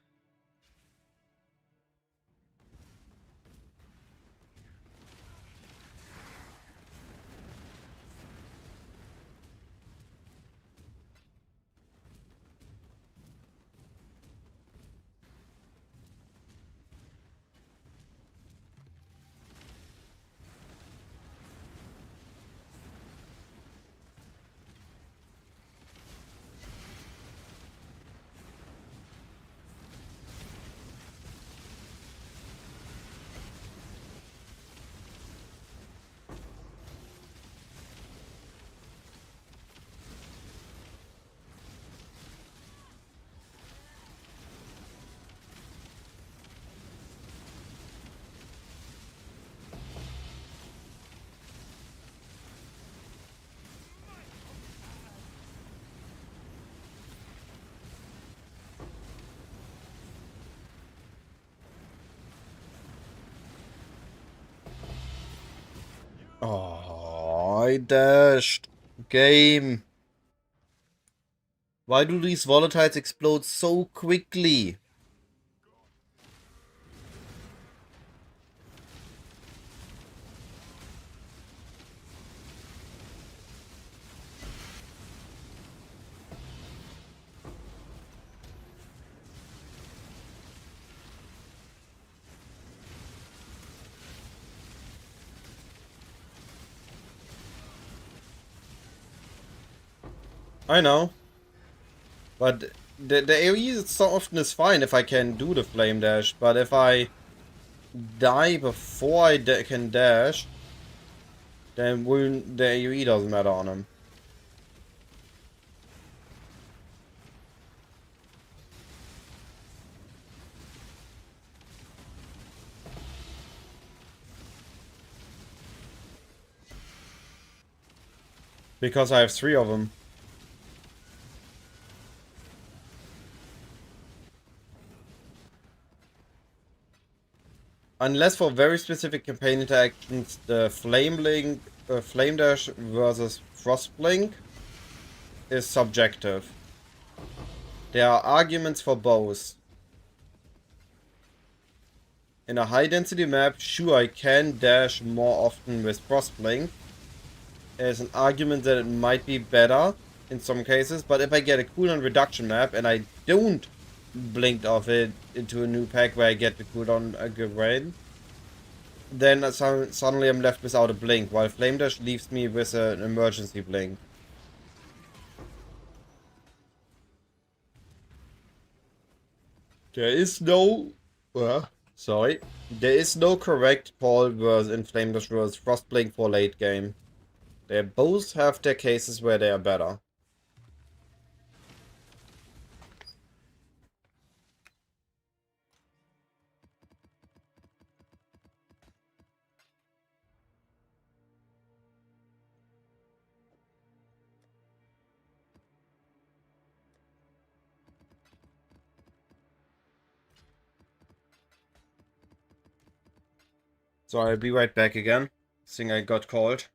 Oh, I dashed. Game. Why do these volatiles explode so quickly? I know. But the AoE so often is fine if I can do the flame dash. But if I die before I can dash, then the AoE doesn't matter on him. Because I have three of them. Unless for very specific campaign interactions, the Flame Dash versus Frost Blink is subjective. There are arguments for both. In a high density map, sure I can dash more often with Frost Blink. There's an argument that it might be better in some cases, but if I get a cooldown reduction map and I don't blink off it into a new pack where I get the cooldown again, then suddenly I'm left without a blink, while Flame Dash leaves me with an emergency blink. There is no... sorry. There is no correct call versus in Flame Dash versus Frost Blink for late game. They both have their cases where they are better. So I'll be right back again. I think I got called.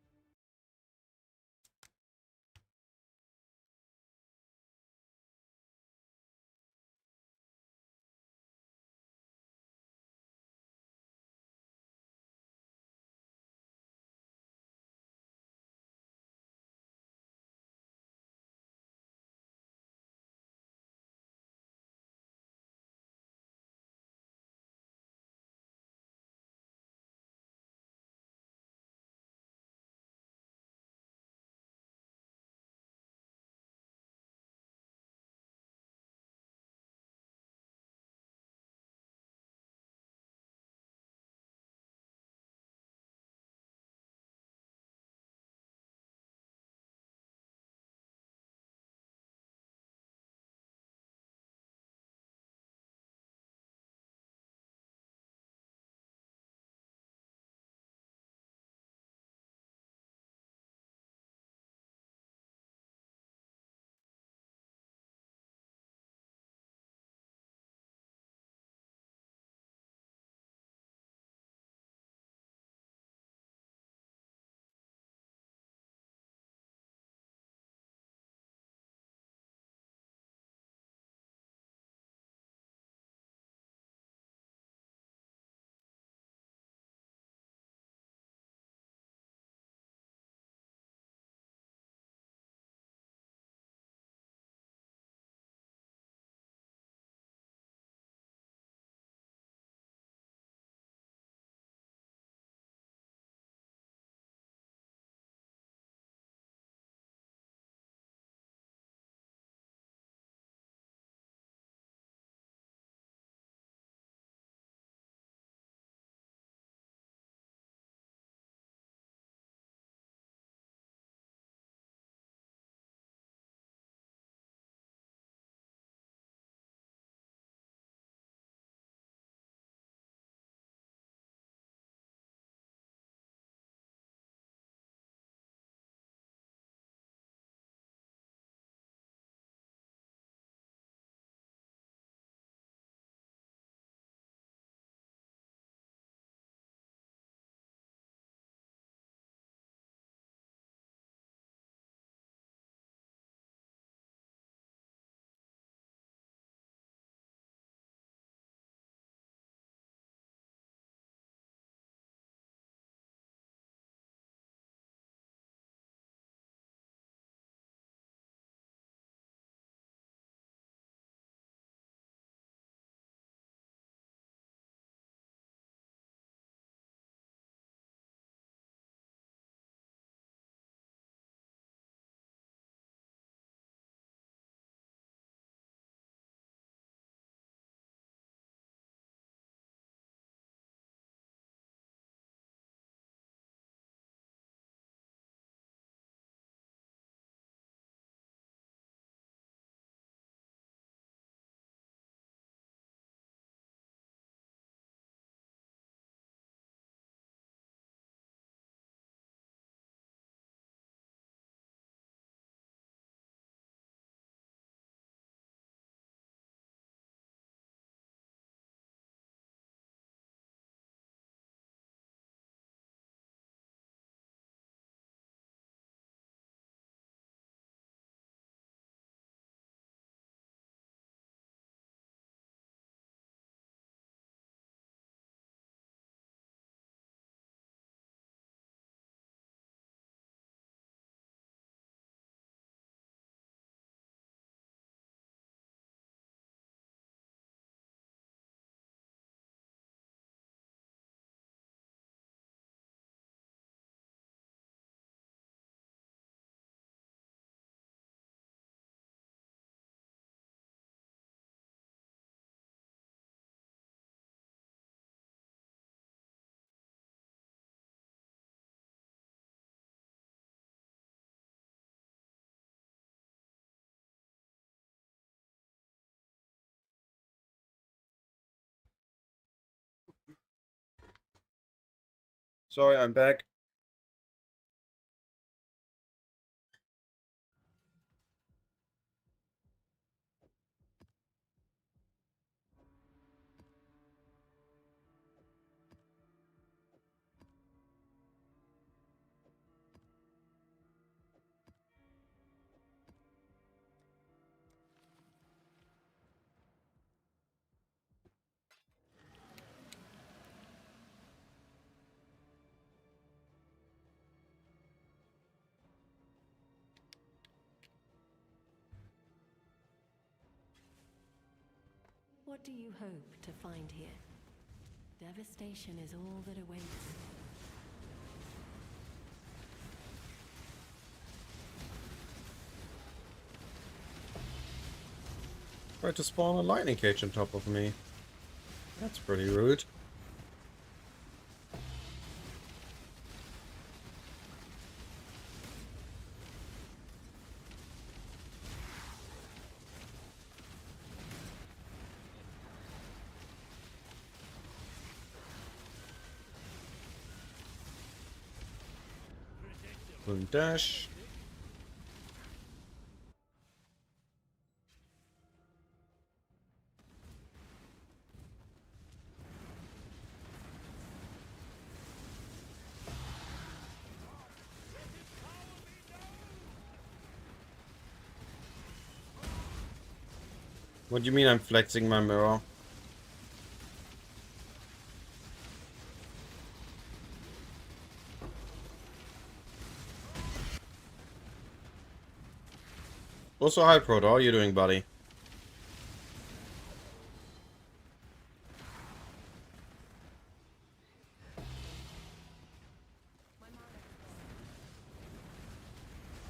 Sorry, I'm back. What do you hope to find here? Devastation is all that awaits. Tried to spawn a lightning cage on top of me. That's pretty rude. Boom dash. What do you mean I'm flexing my mirror? Also, hi Proto, how are you doing, buddy?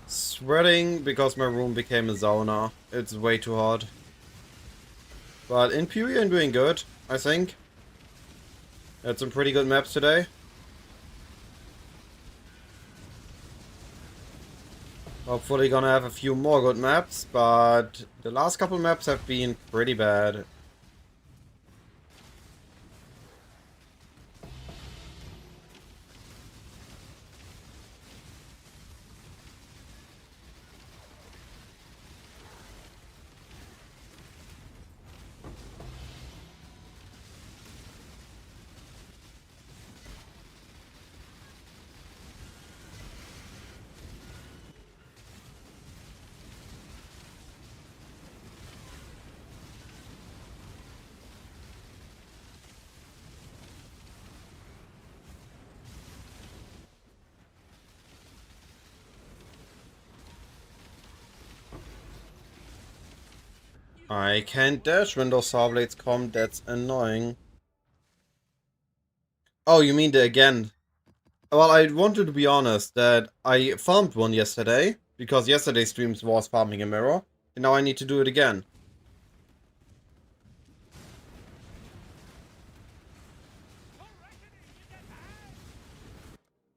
Sweating because my room became a sauna. It's way too hot. But in PoE I'm doing good, I think. Had some pretty good maps today. Hopefully gonna have a few more good maps, but the last couple maps have been pretty bad. I can't dash when those saw blades come, that's annoying. Oh, you mean the again? Well, I wanted to be honest that I farmed one yesterday, because yesterday's streams was farming a mirror, and now I need to do it again.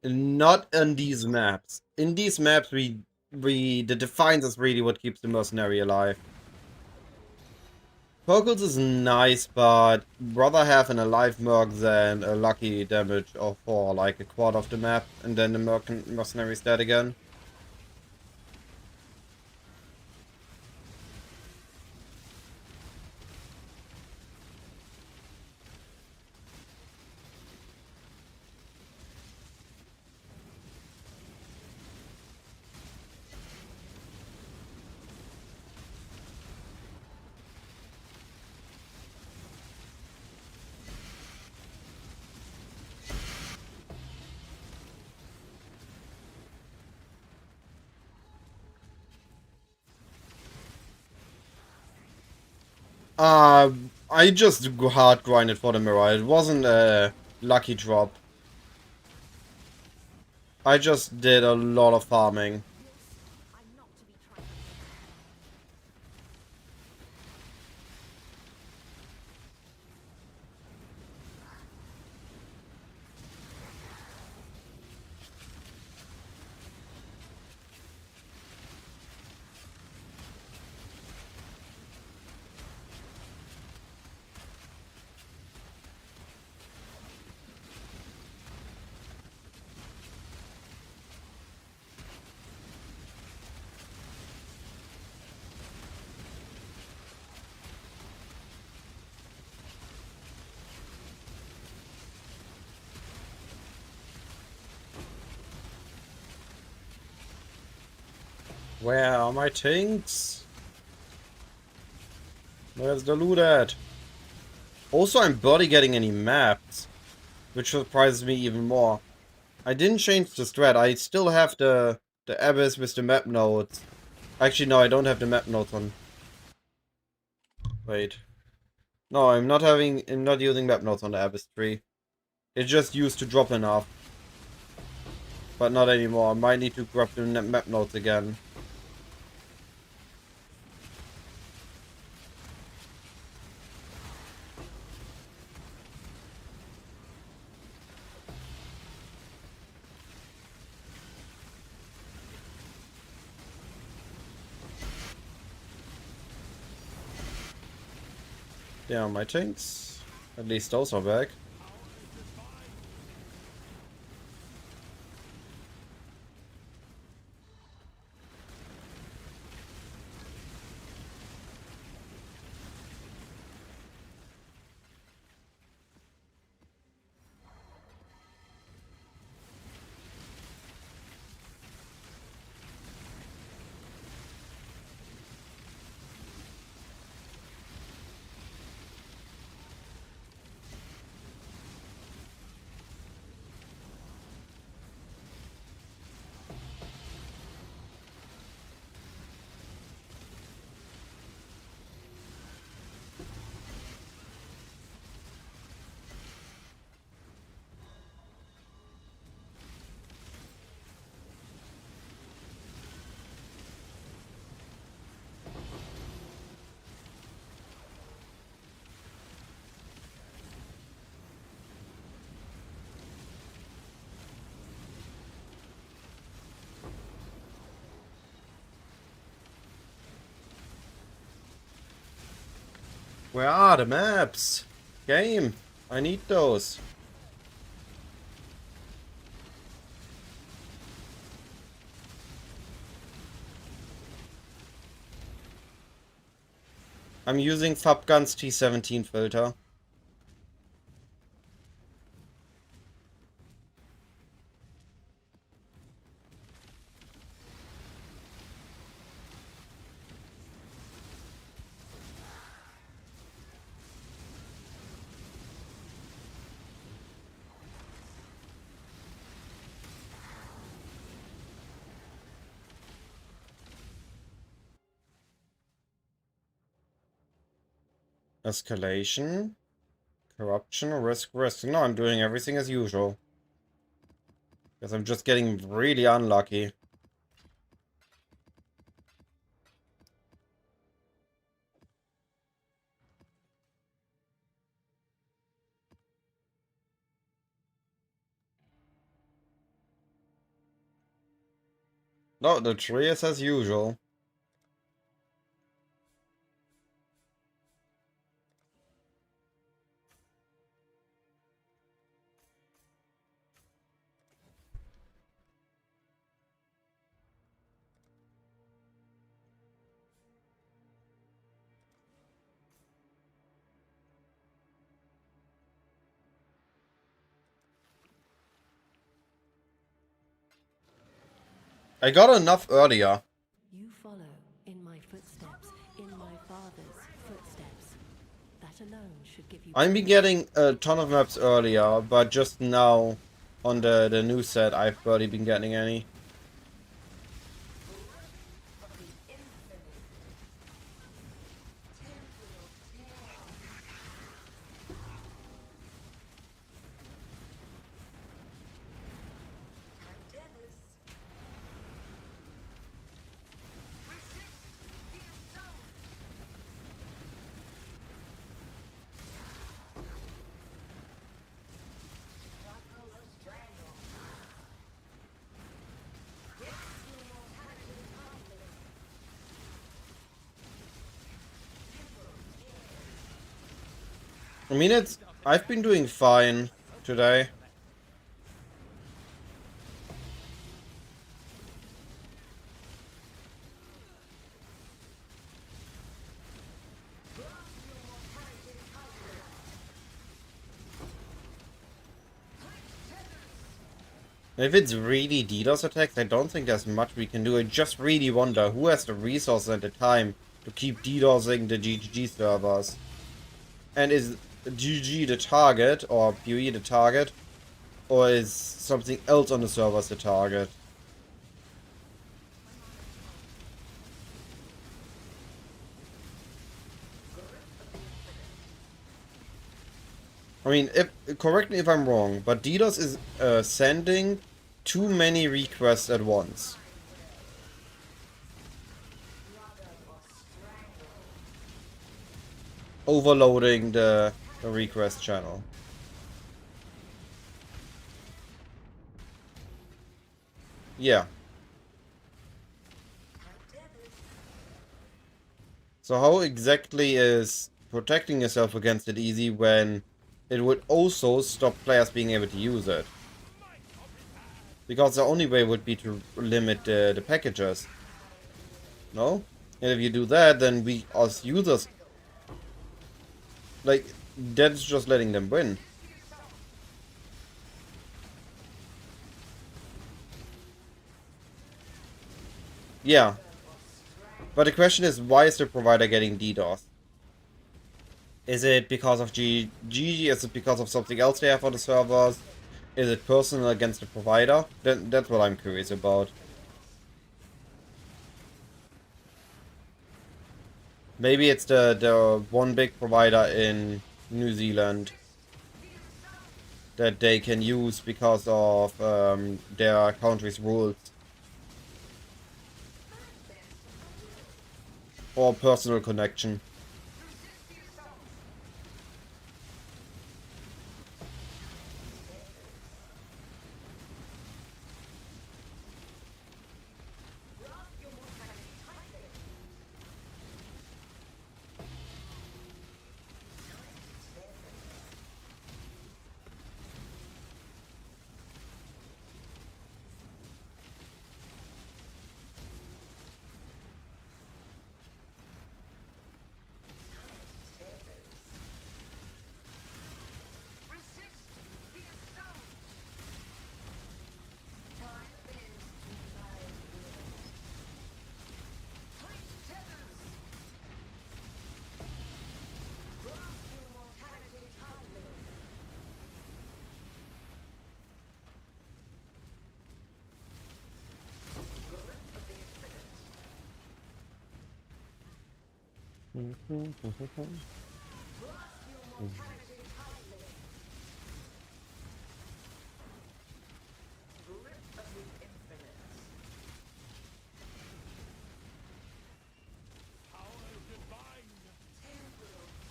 Not in these maps. In these maps, the Defiance is really what keeps the mercenary alive. Focus is nice, but rather have an alive merc than a lucky damage of for like a quarter of the map, and then the mercenary is dead again. I just hard grinded for the mirror. It wasn't a lucky drop. I just did a lot of farming. I'm not to be trifled Where are my tanks? Where's the loot at? Also, I'm barely getting any maps, which surprises me even more. I didn't change the strat. I still have the abyss with the map nodes. Actually, no, I don't have the map nodes on. Wait. No, I'm not using map nodes on the abyss tree. It just used to drop enough. But not anymore. I might need to grab the map nodes again. There are my tanks. At least those are back. Where are the maps? Game, I need those. I'm using Fabgun's T17 filter. Escalation. Corruption, risk. No, I'm doing everything as usual. Because I'm just getting really unlucky. No, the tree is as usual. I got enough earlier. You follow in my footsteps, in my father's footsteps. That alone should give you. I've been getting a ton of maps earlier, but just now on the new set I've barely been getting any. I mean, I've been doing fine today. If it's really DDoS attacks, I don't think there's much we can do. I just really wonder who has the resources and the time to keep DDoSing the GGG servers. And is GG the target, or PoE the target, or is something else on the servers the target? I mean, correct me if I'm wrong, but DDoS is sending too many requests at once. Overloading the request channel. Yeah. So how exactly is protecting yourself against it easy when it would also stop players being able to use it? Because the only way would be to limit the packages. No? And if you do that, then we, as users, like, that's just letting them win. Yeah. But the question is, why is the provider getting DDoS? Is it because of GG? Is it because of something else they have on the servers? Is it personal against the provider? That's what I'm curious about. Maybe it's the one big provider in New Zealand that they can use because of their country's rules. Or personal connection.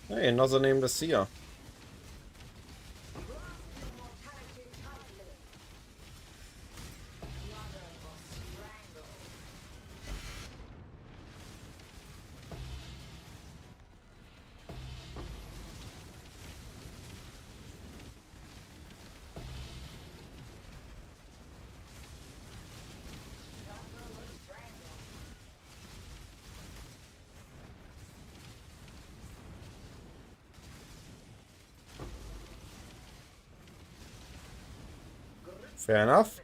Hey, another nameless seer. Fair enough.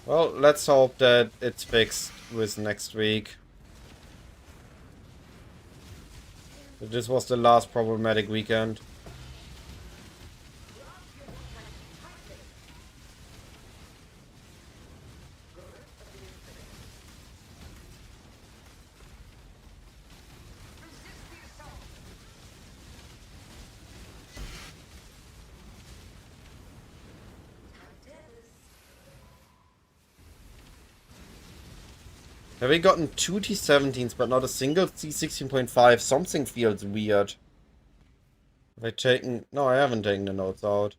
Well, let's hope that it's fixed with next week. This was the last problematic weekend. Have we gotten two T17s but not a single T16.5? Something feels weird. Have I taken... No, I haven't taken the notes out.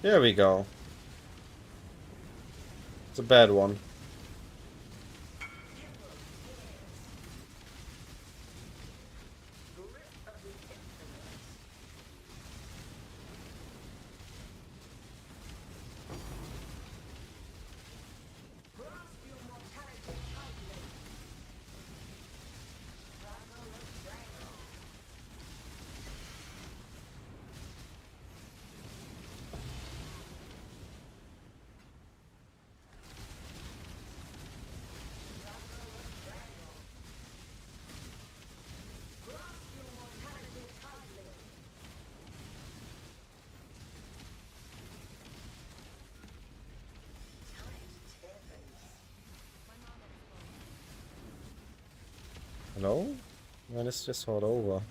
There we go. It's a bad one. Hello? When is this all over?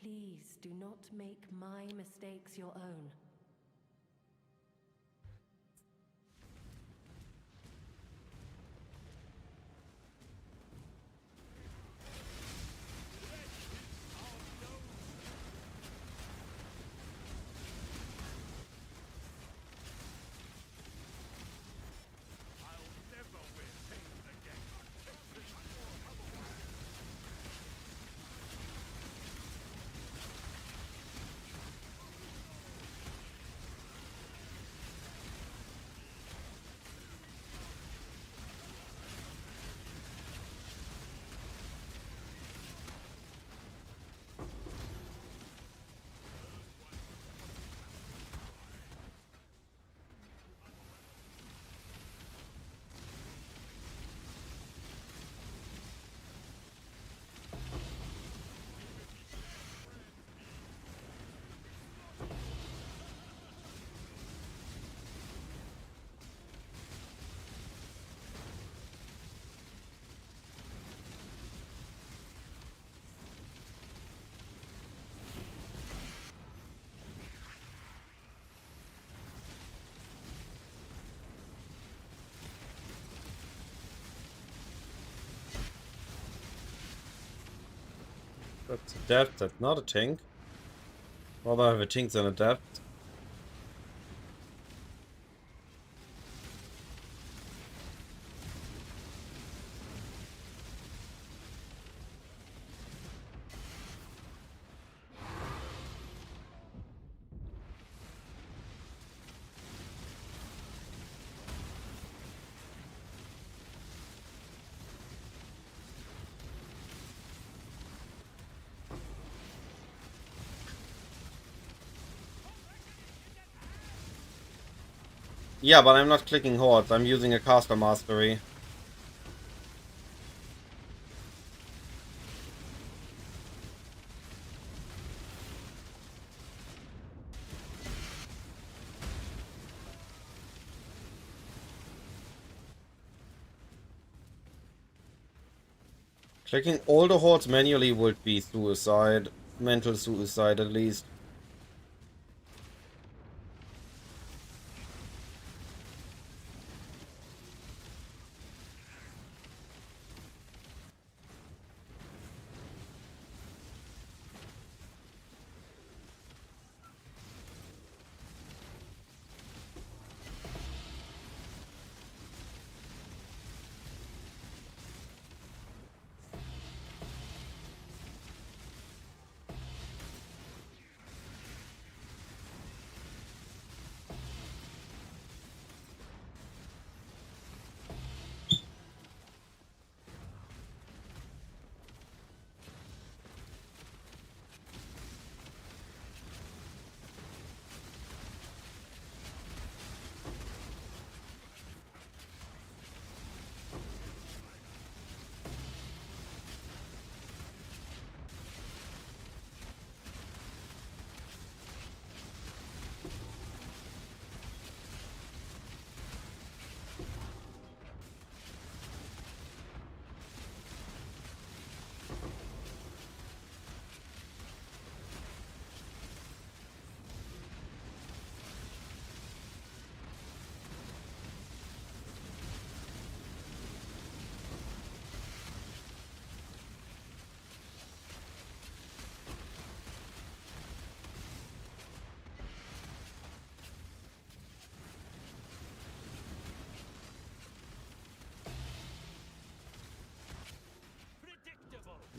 Please do not make my mistakes your own. I'll never wear chains again. That's a depth, that's not a tank. Rather have a tank than a depth. Yeah, but I'm not clicking hordes, I'm using a caster mastery. Clicking all the hordes manually would be suicide. Mental suicide, at least.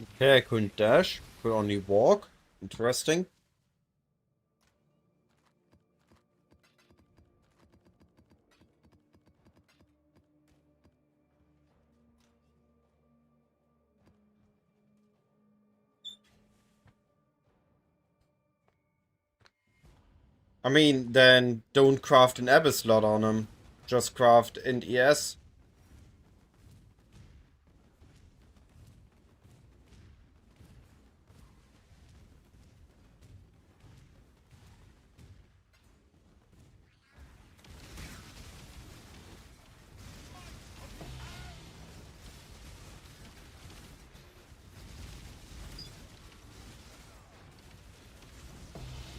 Okay, I couldn't dash. Could only walk. Interesting. I mean, then don't craft an Abyss slot on him. Just craft int ES.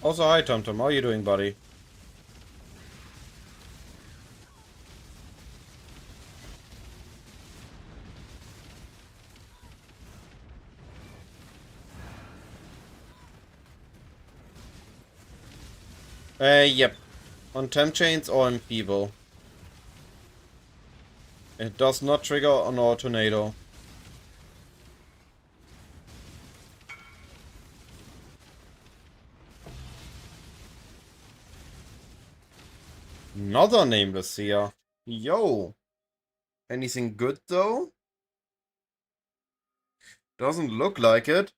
Also, hi TomTom, how are you doing, buddy? Yep. On temp chains or in feeble. It does not trigger on our tornado. Another nameless seer. Yo. Anything good though? Doesn't look like it.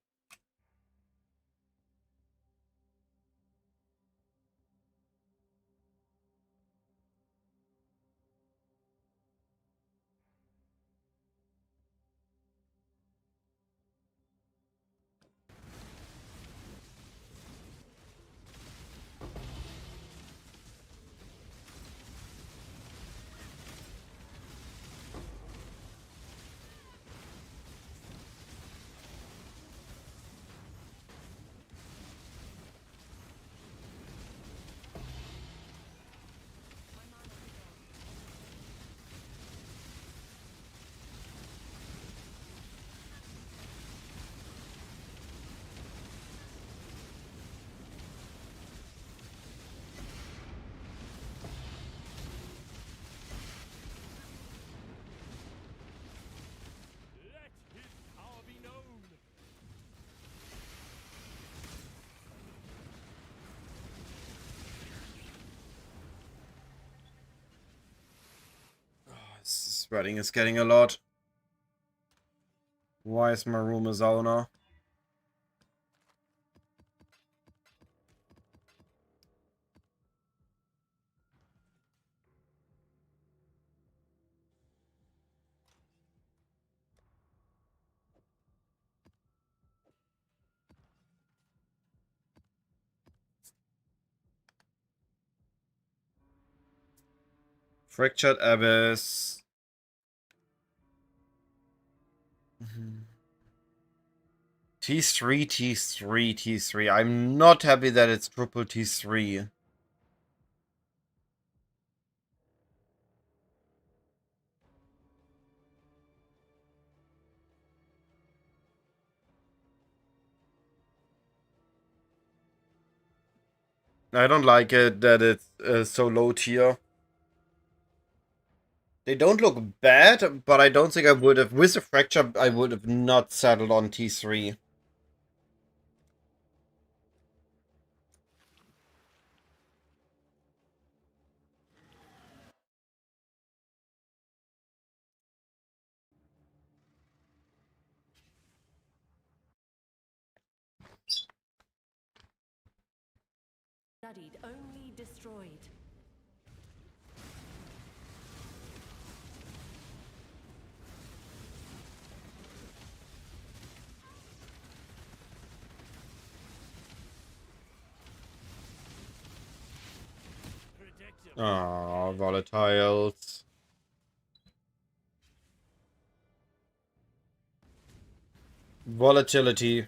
Let his power be known. Spreading is getting a lot. Why is my room a sauna? Fractured Abyss. T3, T3, T3. I'm not happy that it's triple T3. I don't like it that it's so low tier. They don't look bad, but I don't think I would have, with the fracture, I would have not settled on T3. Studied, only destroyed. Predictable. Ah, volatiles. Volatility.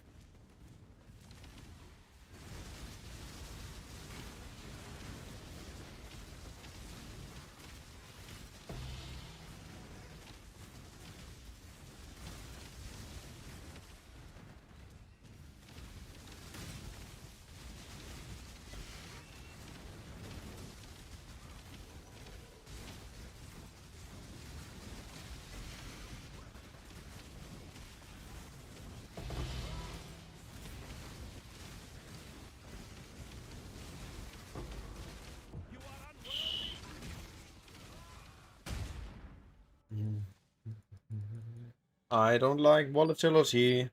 I don't like volatility.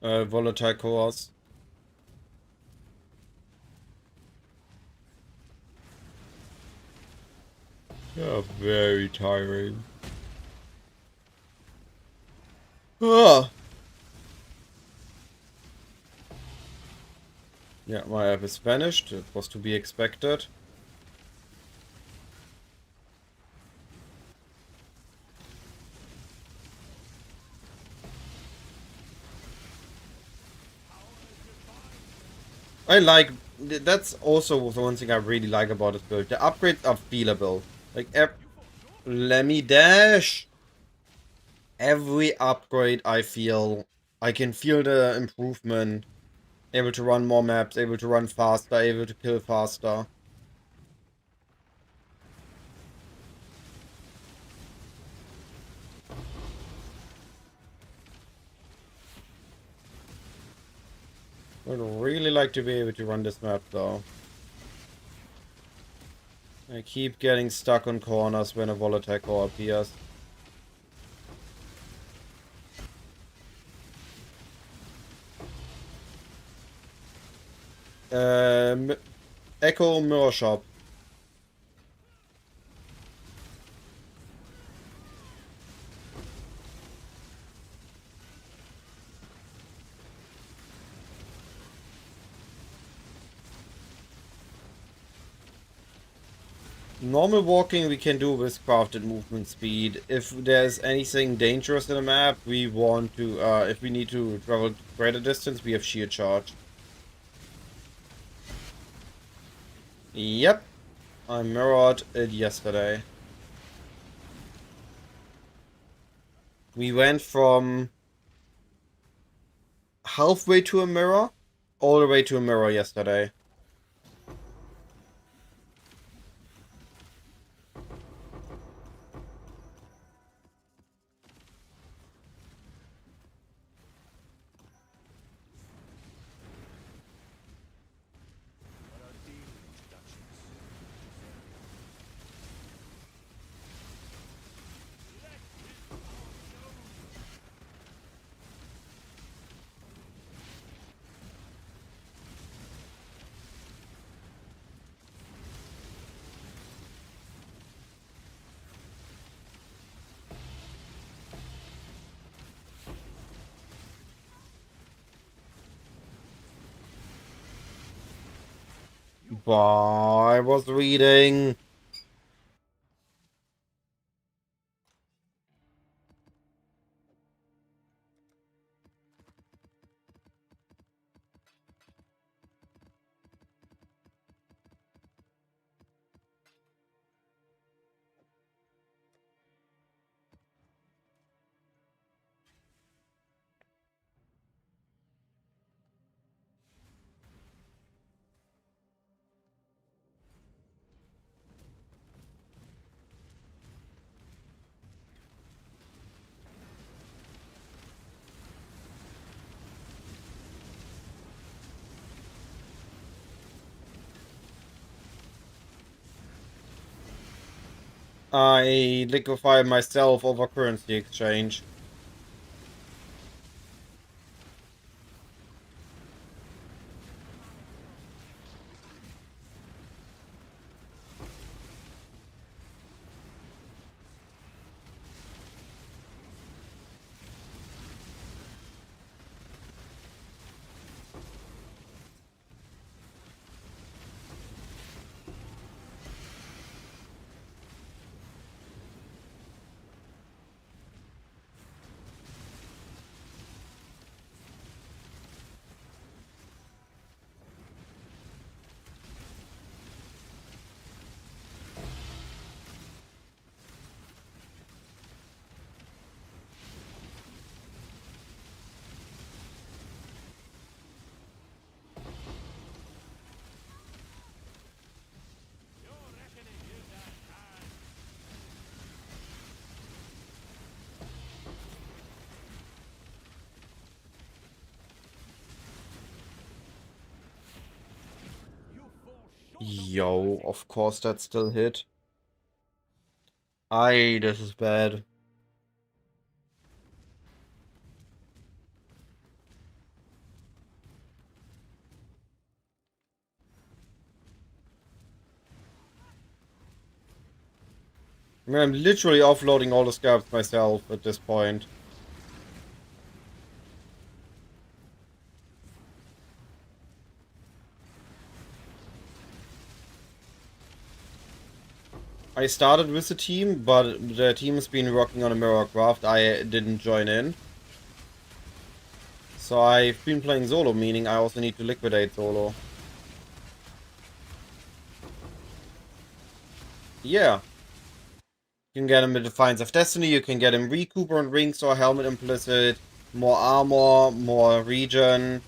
Volatile cores. Yeah, very tiring. Ah. Yeah, my app is vanished. It was to be expected. I like... That's also the one thing I really like about this build. The upgrades are feelable. Like, let me dash! Every upgrade I feel... I can feel the improvement. Able to run more maps, able to run faster, able to kill faster. Would really like to be able to run this map though. I keep getting stuck on corners when a volatile core appears. Echo Mirror Shop. Normal walking we can do with crafted movement speed. If there's anything dangerous in the map, we want to, if we need to travel greater distance, we have shield charge. Yep, I mirrored it yesterday. We went from halfway to a mirror, all the way to a mirror yesterday. What are deal introductions? I was reading. I liquefy myself over currency exchange. Yo, of course that still hit. Aye, this is bad. I mean, I'm literally offloading all the scabs myself at this point. I started with the team, but the team has been working on a mirror craft. I didn't join in. So I've been playing solo, meaning I also need to liquidate solo. Yeah. You can get him with Defiance of Destiny, you can get him Recooper and Rings or Helmet Implicit, more armor, more regen.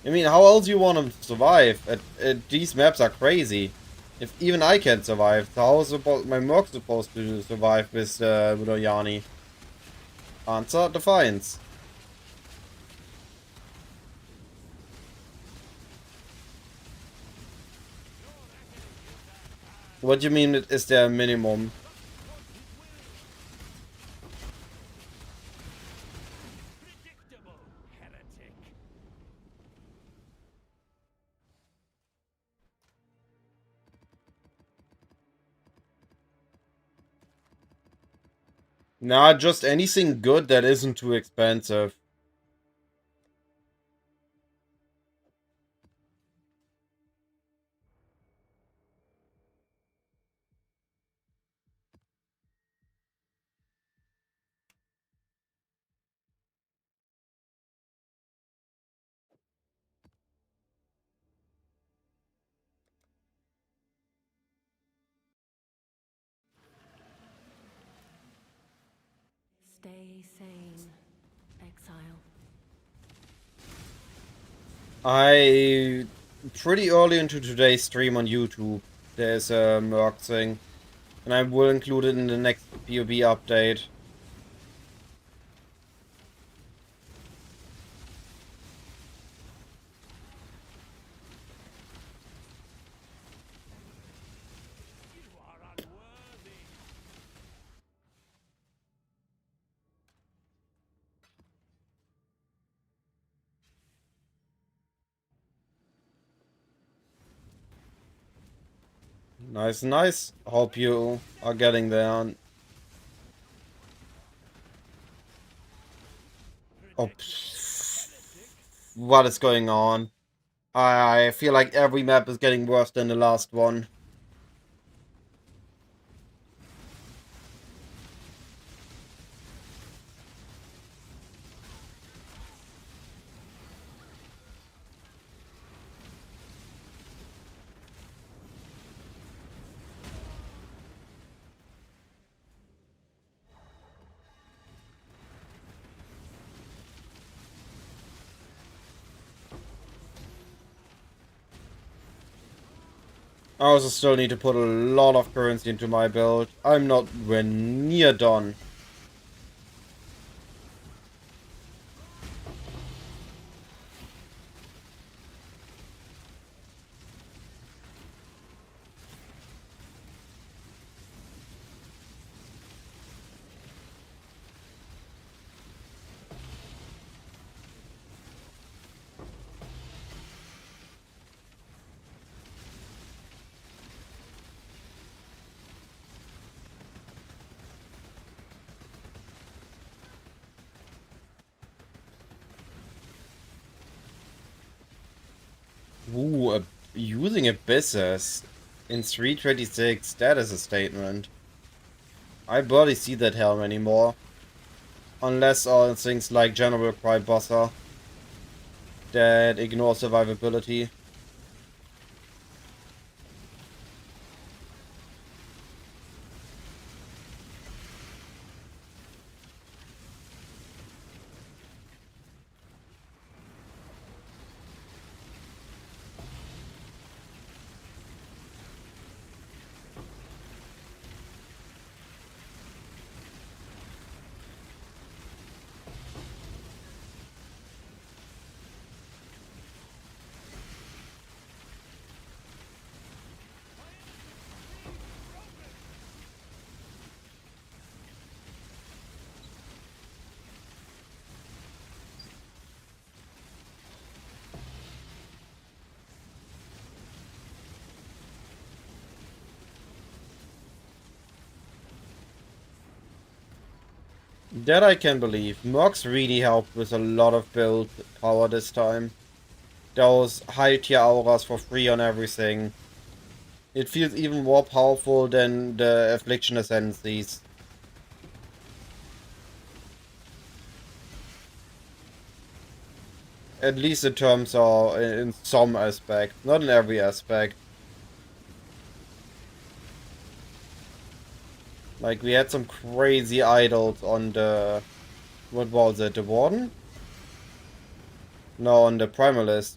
I mean, how else you want him to survive? These maps are crazy. If even I can't survive, so how is my Merc supposed to survive with Yanni? Answer, Defiance. What do you mean, is there a minimum? Predictable, heretic. Nah, just anything good that isn't too expensive. Stay sane, exile. I pretty early into today's stream on YouTube, there's a Merc thing, and I will include it in the next PoE update. You are unworthy. Nice, nice. Hope you are getting there. Oh, what is going on? I feel like every map is getting worse than the last one. I also still need to put a lot of currency into my build. I'm not nowhere near done. Ooh, using Abysses in 326, that is a statement. I barely see that helm anymore. Unless on things like General Cry Bossa that ignore survivability. That I can believe. Mercs really helped with a lot of build power this time. Those high tier auras for free on everything. It feels even more powerful than the Affliction Ascendancies. At least in terms of in some aspect, not in every aspect. Like we had some crazy idols on the, what was it, the Warden? No, on the Primalist.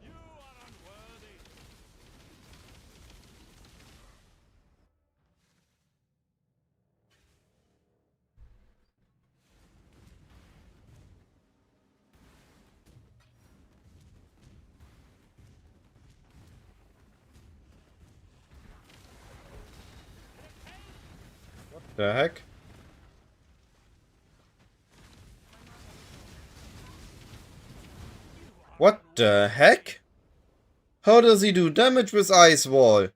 You are unworthy. The heck? What the heck? How does he do damage with Ice Wall?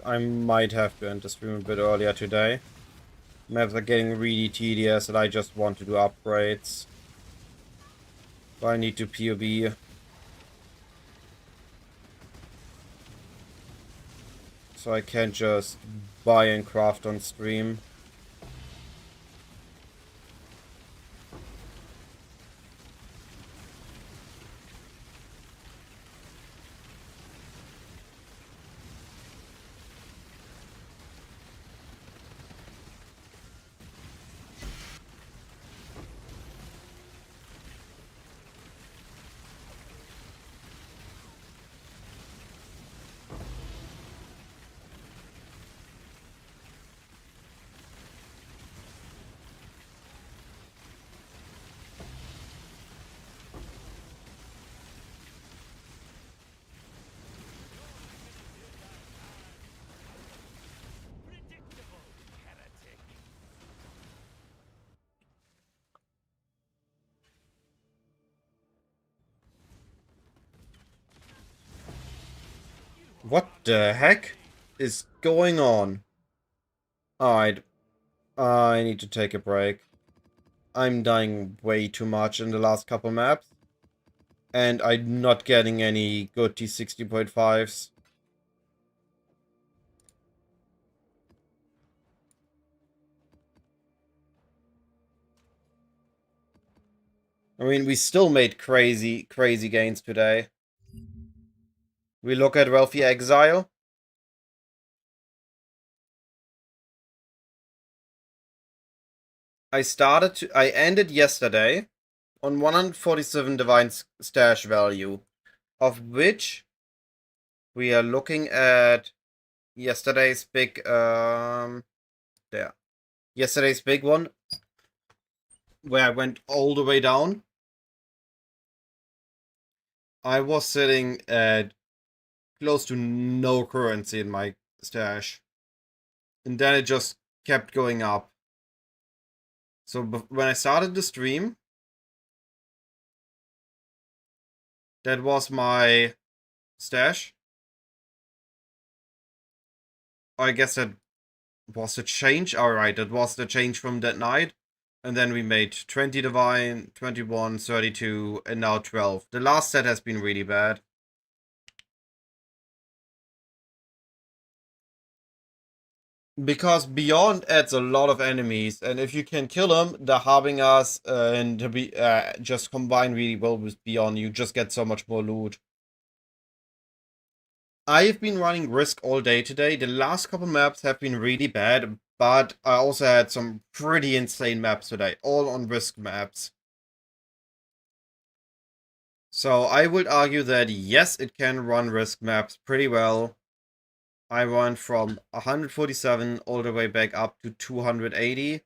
I might have to end the stream a bit earlier today. Maps are getting really tedious and I just want to do upgrades. So I need to PoB. So I can't just buy and craft on stream. Predictable, heretic. What the heck is going on? Alright. I need to take a break. I'm dying way too much in the last couple maps. And I'm not getting any good T60.5s. I mean, we still made crazy gains today. We look at Wealthy Exile. I ended yesterday on 147 divine stash value, of which we are looking at yesterday's big, there. Yesterday's big one, where I went all the way down. I was sitting at close to no currency in my stash. And then it just kept going up. So when I started the stream, that was my stash. I guess that was the change. Alright, that was the change from that night. And then we made 20 divine, 21, 32, and now 12. The last set has been really bad. Because Beyond adds a lot of enemies, and if you can kill them, the Harbingers and to be just combine really well with Beyond, you just get so much more loot. I've been running Risk all day today. The last couple maps have been really bad, but I also had some pretty insane maps today, all on Risk maps. So I would argue that yes, it can run Risk maps pretty well. I went from 147 all the way back up to 280.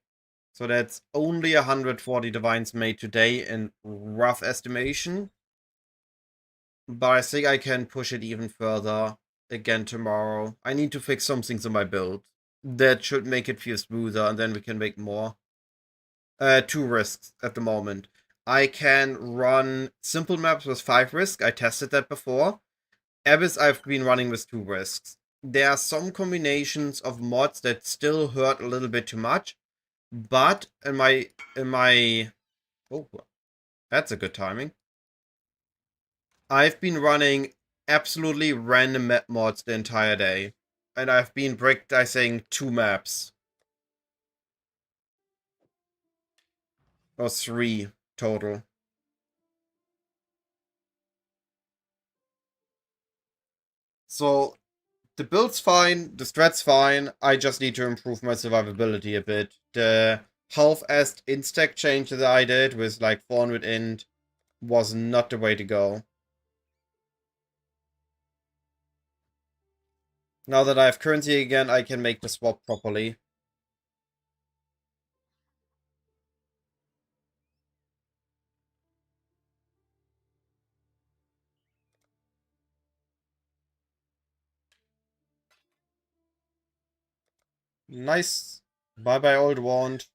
So that's only 140 divines made today in rough estimation. But I think I can push it even further again tomorrow. I need to fix some things in my build. That should make it feel smoother, and then we can make more. 2 risks at the moment. I can run simple maps with 5 risks. I tested that before. Abyss I've been running with 2 risks. There are some combinations of mods that still hurt a little bit too much. But in my oh, that's a good timing. I've been running absolutely random map mods the entire day. And I've been brick dicing 2 maps. Or 3 total. So the build's fine, the strat's fine. I just need to improve my survivability a bit. The half-assed instack change that I did with like 400 int was not the way to go. Now that I have currency again, I can make the swap properly. Nice. Bye bye, old wand.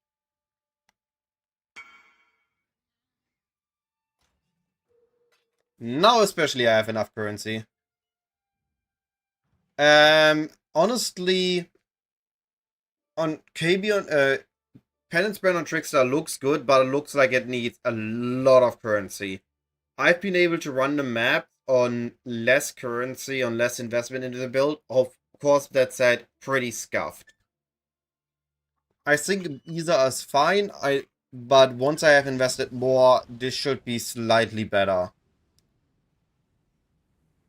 Now especially I have enough currency. Honestly, on KB on Penance Brand on Trickster looks good, but it looks like it needs a lot of currency. I've been able to run the map on less currency, on less investment into the build. Of course, that said, pretty scuffed. I think either is fine, but once I have invested more, this should be slightly better.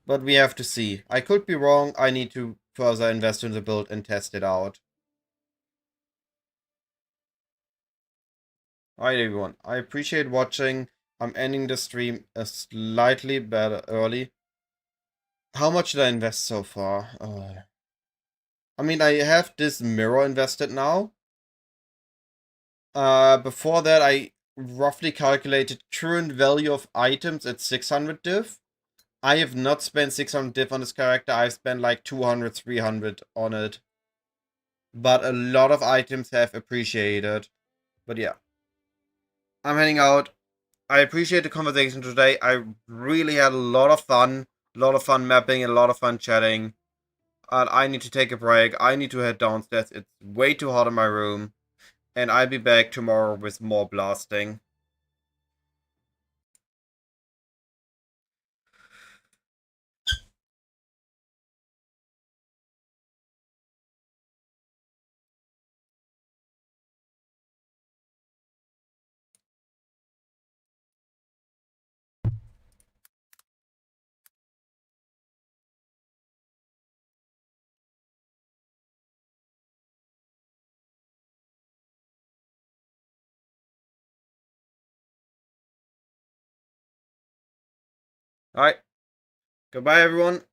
But we have to see. I could be wrong. I need to further invest in the build and test it out. Alright everyone, I appreciate watching. I'm ending the stream a slightly better early. How much did I invest so far? I mean, I have this mirror invested now. Before that, I roughly calculated current value of items at 600 div. I have not spent 600 div on this character. I've spent like 200, 300 on it. But a lot of items have appreciated. But yeah. I'm heading out. I appreciate the conversation today. I really had a lot of fun. A lot of fun mapping and a lot of fun chatting. And I need to take a break. I need to head downstairs. It's way too hot in my room. And I'll be back tomorrow with more blasting. Alright. Goodbye, everyone.